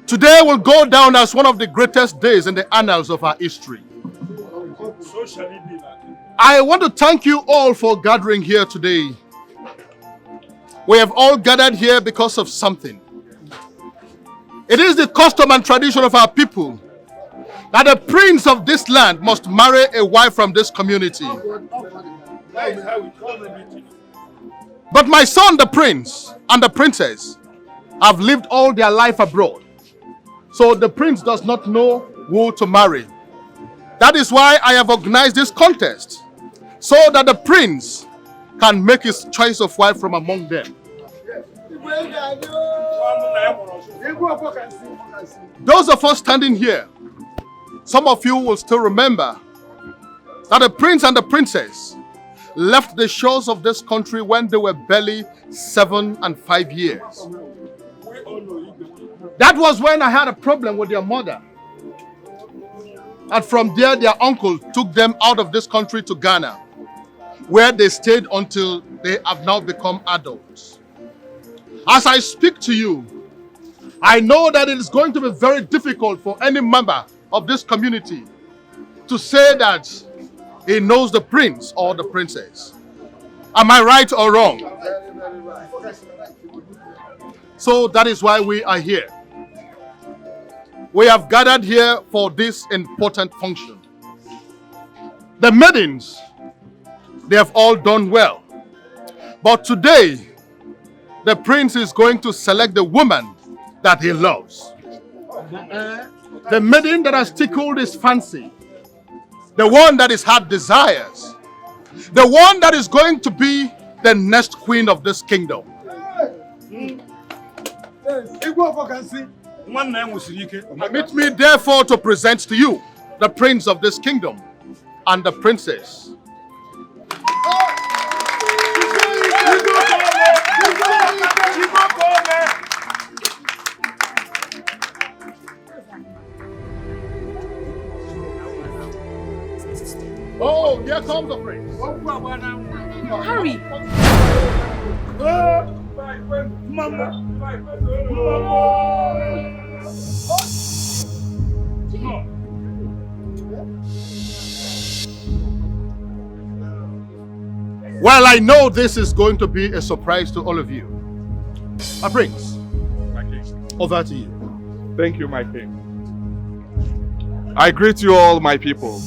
Today will go down as one of the greatest days in the annals of our history. I want to thank you all for gathering here today. We have all gathered here because of something. It is the custom and tradition of our people that the prince of this land must marry a wife from this community. But my son, the prince, and the princess have lived all their life abroad. So the prince does not know who to marry. That is why I have organized this contest, so that the prince can make his choice of wife from among them. Those of us standing here, some of you will still remember that the prince and the princess left the shores of this country when they were barely 7 and 5 years. That was when I had a problem with their mother. And from there, their uncle took them out of this country to Ghana, where they stayed until they have now become adults. As I speak to you, I know that it is going to be very difficult for any member of this community to say that he knows the prince or the princess. Am I right or wrong? So that is why we are here. We have gathered here for this important function. The maidens, they have all done well. But today, the prince is going to select the woman that he loves. The maiden that has tickled his fancy. The one that his heart desires. The one that is going to be the next queen of this kingdom. Permit me therefore to present to you the prince of this kingdom and the princess. comes the prince. Harry! Well, I know this is going to be a surprise to all of you. Prince, My king. over to you. Thank you, my king. I greet you all, my people.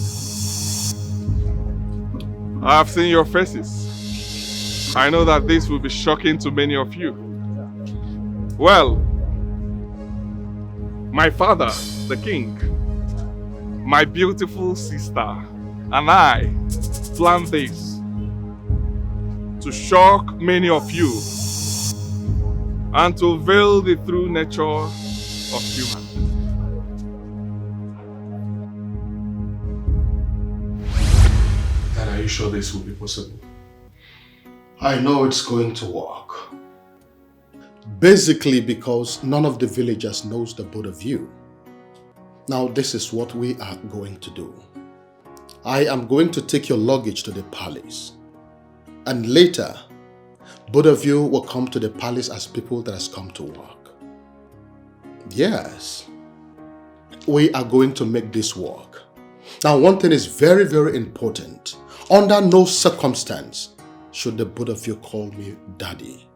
I have seen your faces. I know that this will be shocking to many of you. Well, my father, the king, my beautiful sister, and I planned this to shock many of you and to veil the true nature of human. Dad, are you sure this will be possible? I know it's going to work. Basically because none of the villagers knows the both of you. Now this is what we are going to do. I am going to take your luggage to the palace. And later, both of you will come to the palace as people that has come to work. Yes. We are going to make this work. Now one thing is very, very important. Under no circumstance should the both of you call me daddy.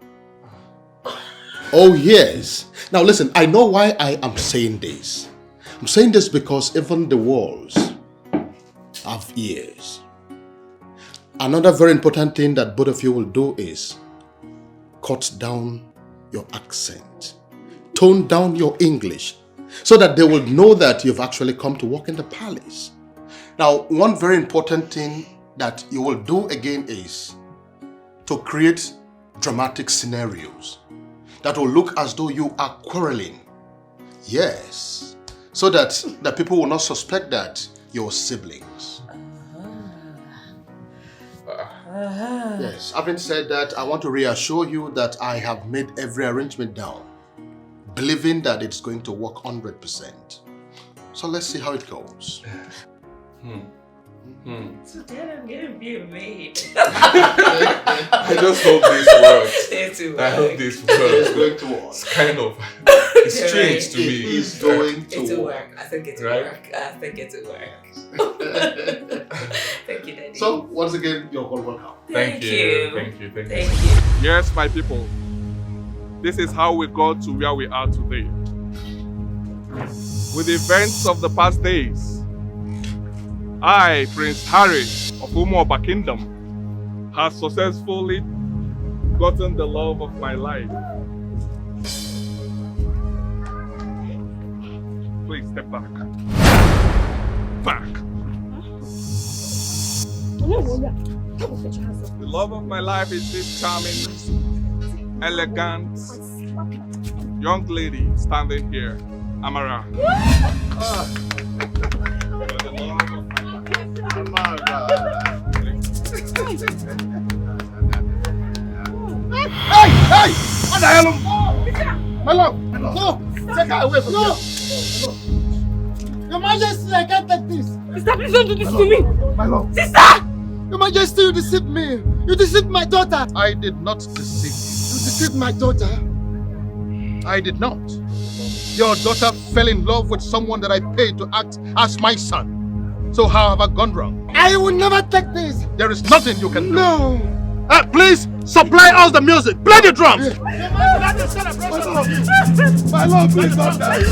Oh yes. Now listen, I know why I am saying this. I'm saying this because even the walls have ears. Another very important thing that both of you will do is cut down your accent. Tone down your English so that they will know that you've actually come to work in the palace. Now, one very important thing that you will do again is to create dramatic scenarios that will look as though you are quarreling. Yes, so that the people will not suspect that you're siblings. Yes, having said that, I want to reassure you that I have made every arrangement down, believing that it's going to work 100%. So let's see how it goes. So then I'm gonna be a maid. I just hope this works. I hope this works. It's going to work. It's kind of it's strange to me. It's going to work. I think it will work. I think it will work. Thank you, Daddy. So once again, you're all welcome. Thank you. Yes, my people. This is how we got to where we are today. With the events of the past days, I, Prince Harry of Umuoba Kingdom, has successfully gotten the love of my life. Please step back. Back. The love of my life is this charming, elegant, young lady standing here, Amara. Hey! What the hell? My love! No! Take her away from here! Your Majesty, I can't take this! Sister, please don't do this to me! My love! Sister! Your Majesty, you deceived me! You deceived my daughter! I did not deceive you. You deceived my daughter! I did not. Your daughter fell in love with someone that I paid to act as my son. So how have I gone wrong? I will never take this! There is nothing you can do. No! Please, supply us the music. Play the drums. My love, please don't die.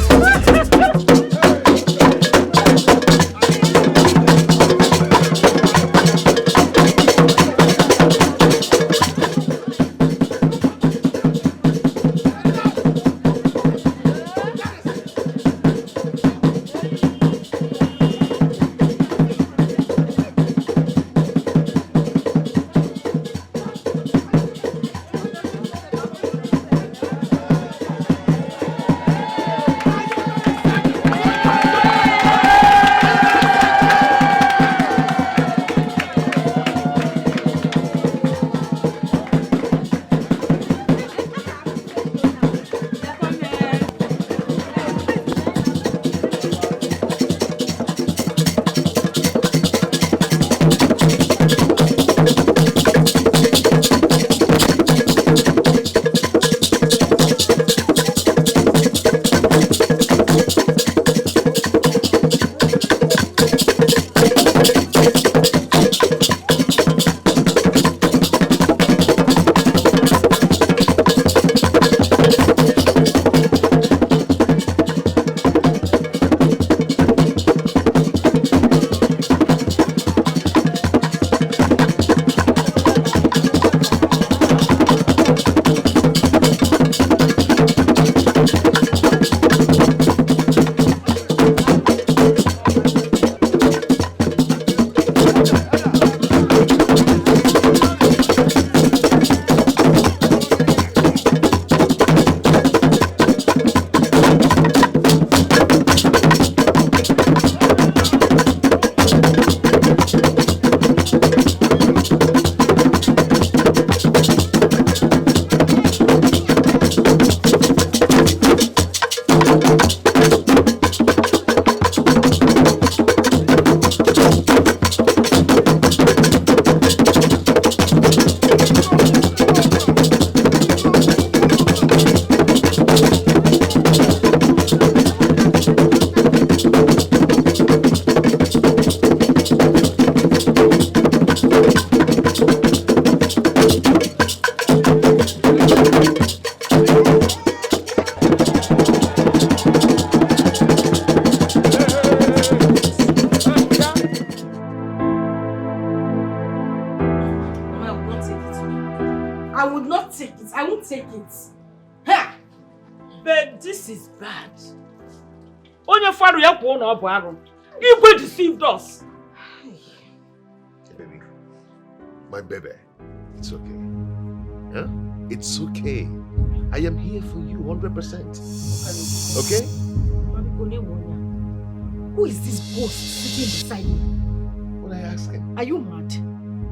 would not take it. I won't take it. Ha! Babe, this is bad. Onye faru ya kwa na obu aru. Igwe deceived us. Baby, my baby, it's okay. Huh? It's okay. I am here for you 100%. Okay? Who is this ghost sitting beside me? What are you asking? Are you mad?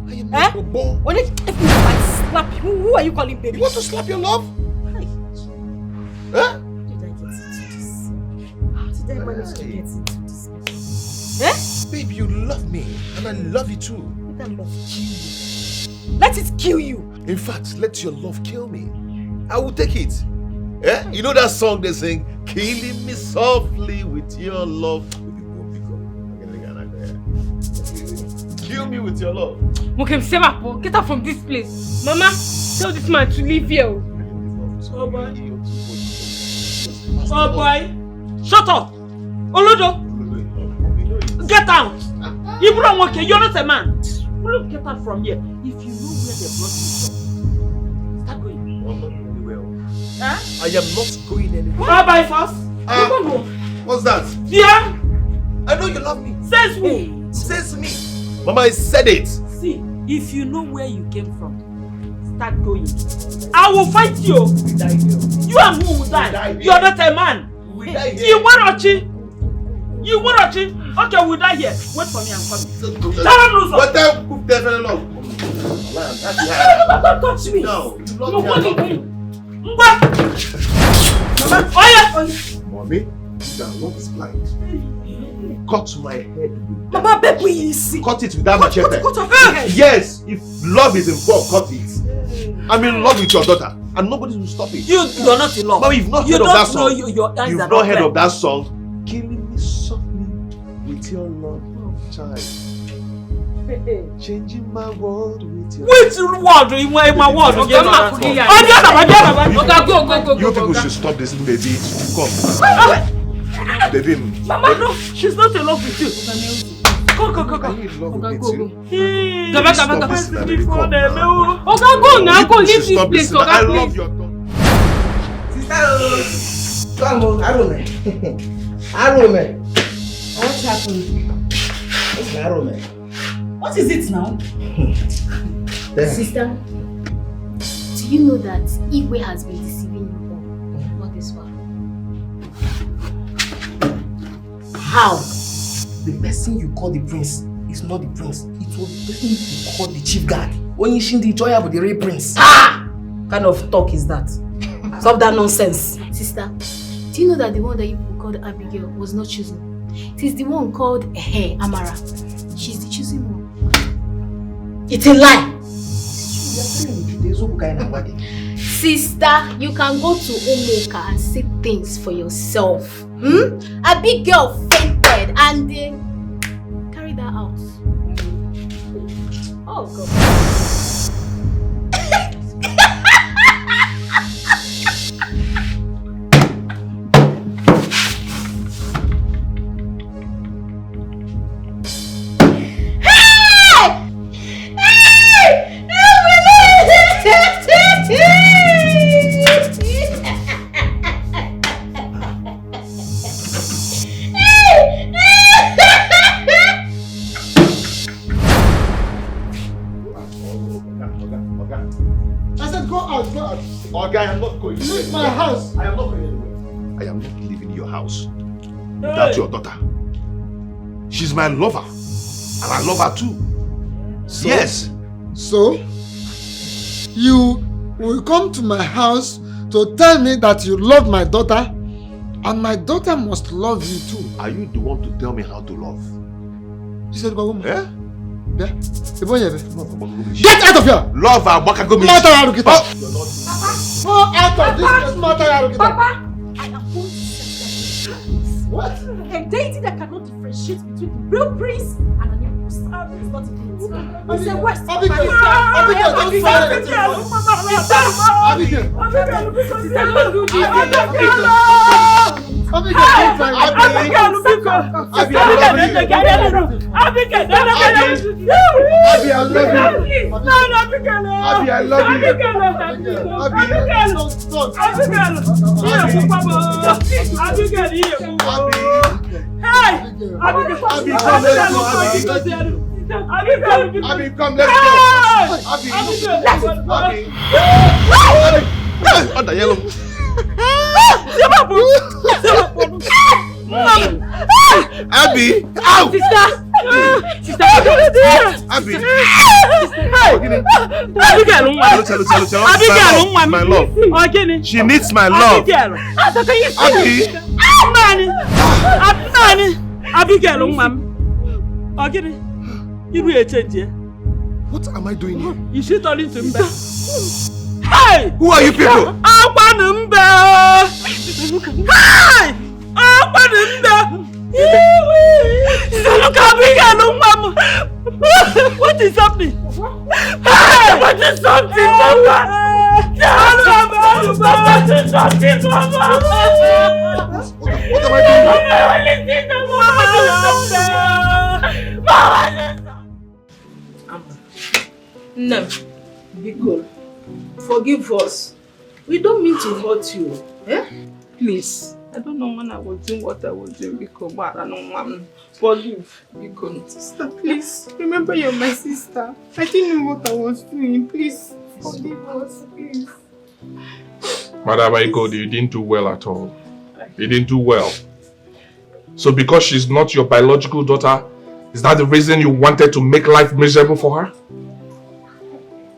I am not a boy. When if you might slap you, who are you calling baby? You want to slap your love? Huh? How did I get into this? How did I manage to get into this? Eh? Babe, you love me and I love you too. Let that love kill you. Let it kill you. In fact, let your love kill me. I will take it. Eh? You know that song they sing, killing me softly with your love. Kill me with your love. Mokem, get out from this place. Mama, tell this man to leave here. Oh boy. Oh boy. Shut up. Olodo. Get out. You're not a man. Get out from here. If you know where they brought you from, start going. I'm not going anywhere. Huh? I am not going anywhere. Bye-bye first. What's that? Yeah. I know you love me. Says who? Says me. Mama, I said it. See, if you know where you came from, start going. I will fight you. We die here. You and who will die? You're not a man. We die here. You want to You want to cheat? Okay, we'll die here. Wait for me, I'm coming. What time cook definitely love? Don't touch me. No, you love me. Mommy, that love is blind. Cut my head. Mama, babe, please. Cut it with that machete. Cut off your head. Yes, if love is involved, cut it. I'm in love with your daughter, and nobody will stop it. You're not in love. Mama, you've not heard of that song. You've not heard of that song. Killing me softly with your love, child. Changing my world with your Which word? In my word. You people should stop this baby. Come. Baby. Mama, no, she's not in love with you. Go. Are you in love with me too? Go leave this place. I love your daughter. Sister, come on, Arome. What happened? What's Arome? What is it now? Sister, do you know that Igwe has been deceiving you all this while? How? The person you call the prince is not the prince. It was the person you call the chief guard. When you shin the joy of the real prince. Ah! Kind of talk is that? Stop that nonsense. Sister, do you know that the one that you called Abigail was not chosen? It is the one called Amara. She's the chosen one. It's a lie. Sister, you can go to Omoka and see things for yourself. Abigail fainted and they carried her out. Oh God. Okay, I am not going. Leave my house. I am not going anywhere. I am not leaving your house without your daughter. She's my lover, and I love her too. So, yes. So, you will come to my house to tell me that you love my daughter, and my daughter must love you too. Are you the one to tell me how to love? You said, Bagum. Eh? Get out of here! Love Abakagomi. Go out of this place, Papa, I am going to set that. What? A deity that cannot differentiate between the real prince and an imposter is not a prince. It's a West. Abigail. Come, let's go. On the yellow. Abby! Ow! Sister! Abby! Abigail, my love. She needs my love. Abby! Abigail, what am I doing here? You should turn into Mbe. Hey! Who are you people? Hey! What is happening? Hey! What is something, Mama? What is something, Mama? What am I doing? No, be cool. Forgive us. We don't mean to hurt you. Eh? Please. I don't know when I was doing what I was doing because I don't want forgive. Sister, please. Remember you're my sister. I didn't know what I was doing. Please forgive us, please. Madam Aiko, you didn't do well at all. You didn't do well. So because she's not your biological daughter, is that the reason you wanted to make life miserable for her?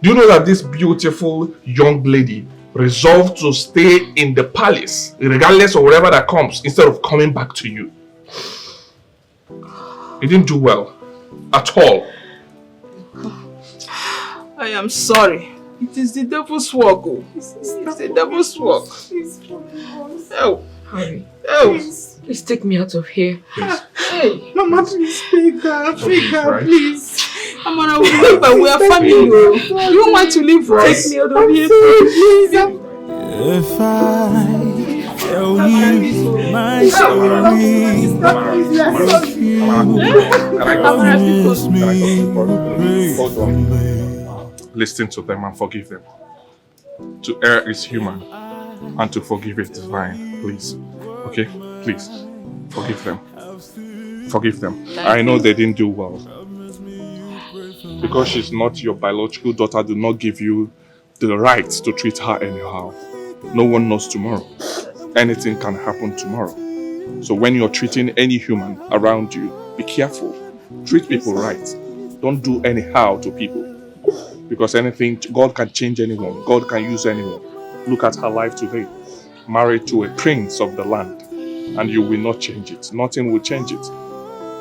Do you know that this beautiful young lady resolved to stay in the palace regardless of whatever that comes instead of coming back to you? You didn't do well at all. I am sorry. It is the devil's work. It's the devil's work. Oh, Harry. Oh, please take me out of here. Hey, Mama, please take her. Take her, please. I'm on a way, but we are family. You want to leave us? Take me out of here, please. If I tell you my story, Listen to them and forgive them. To err is human, and to forgive is divine. Please, okay? Please, forgive them. Forgive them. I know they didn't do well. Because she's not your biological daughter, do not give you the right to treat her anyhow. No one knows tomorrow. Anything can happen tomorrow. So when you're treating any human around you, be careful. Treat people right. Don't do anyhow to people. Because anything, God can change anyone. God can use anyone. Look at her life today. Married to a prince of the land. And you will not change it. Nothing will change it.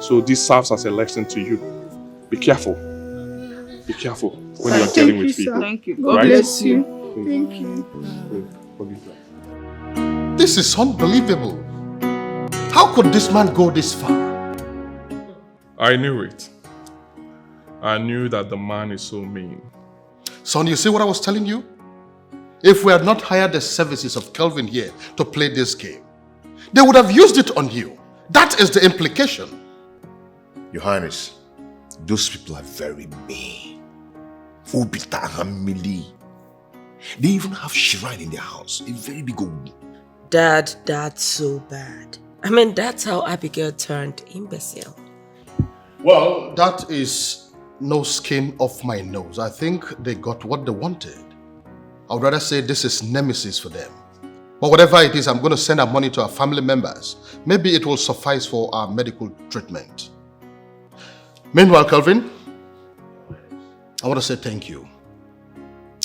So this serves as a lesson to you. Be careful. Be careful when you're dealing with people. Thank you. God bless you. Thank you. This is unbelievable. How could this man go this far? I knew it. I knew that the man is so mean. Son, you see what I was telling you? If we had not hired the services of Kelvin here to play this game, they would have used it on you. That is the implication. Your Highness, those people are very mean. They even have shrine in their house, a very big old. Dad, that's so bad. I mean, that's how Abigail turned imbecile. Well, that is no skin off my nose. I think they got what they wanted. I would rather say this is nemesis for them. But whatever it is, I'm going to send our money to our family members. Maybe it will suffice for our medical treatment. Meanwhile, Kelvin, I want to say thank you.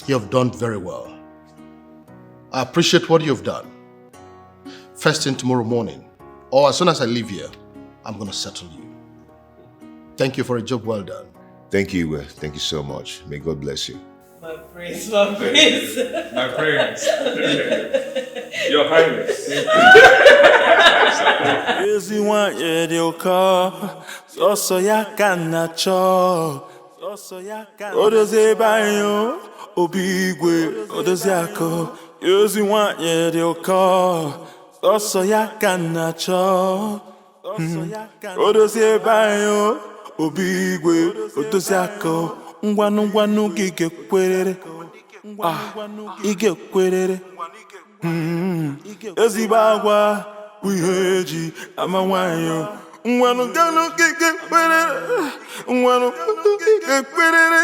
You have done very well. I appreciate what you've done. First thing tomorrow morning, or as soon as I leave here, I'm going to settle you. Thank you for a job well done. Thank you so much. May God bless you. My prince, my prince. My prince. Your Highness. Odoze banyo, obigwe, odoze ako. Yozi wanye de oka. sọsọ ya ka na-achọ odozie bayo obi igwe odozi aka ngwanụ gị ga-ekwerere ị ga-ekwerere ezigbo agwa bụ ihe eji ama nwanyị ngwanụ gị ga-ekwerere ngwanụ gị ga-ekwerere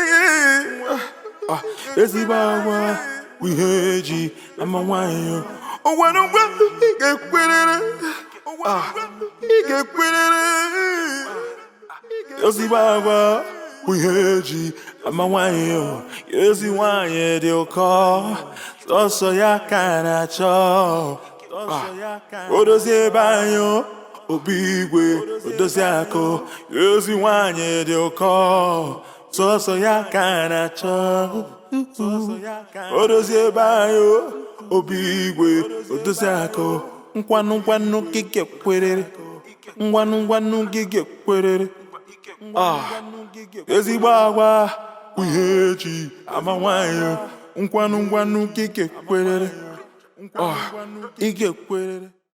ezigbo agwa bụ ihe eji ama nwanyị ngwanụ gị ga-ekwerere ị ga-ekwerere ezigbo agwa bụ ihe eji ama nwanyị ezi nwanyị dị ụkọ sọsọ ya ka na-achọ odozie ebe anyị obi igwe odozie akụ ezi nwanyị dị ụkọ sọsọ ya ka na-achọ odozie ebe anyị obi igwe odozie akụ ngwanụ gị ga-ekwerere ngwanụ gị ga-ekwerere ezigbo agwa bụ ihe eji ama nwanyị ngwanụ gị ga-ekwerere ị ga-ekwerere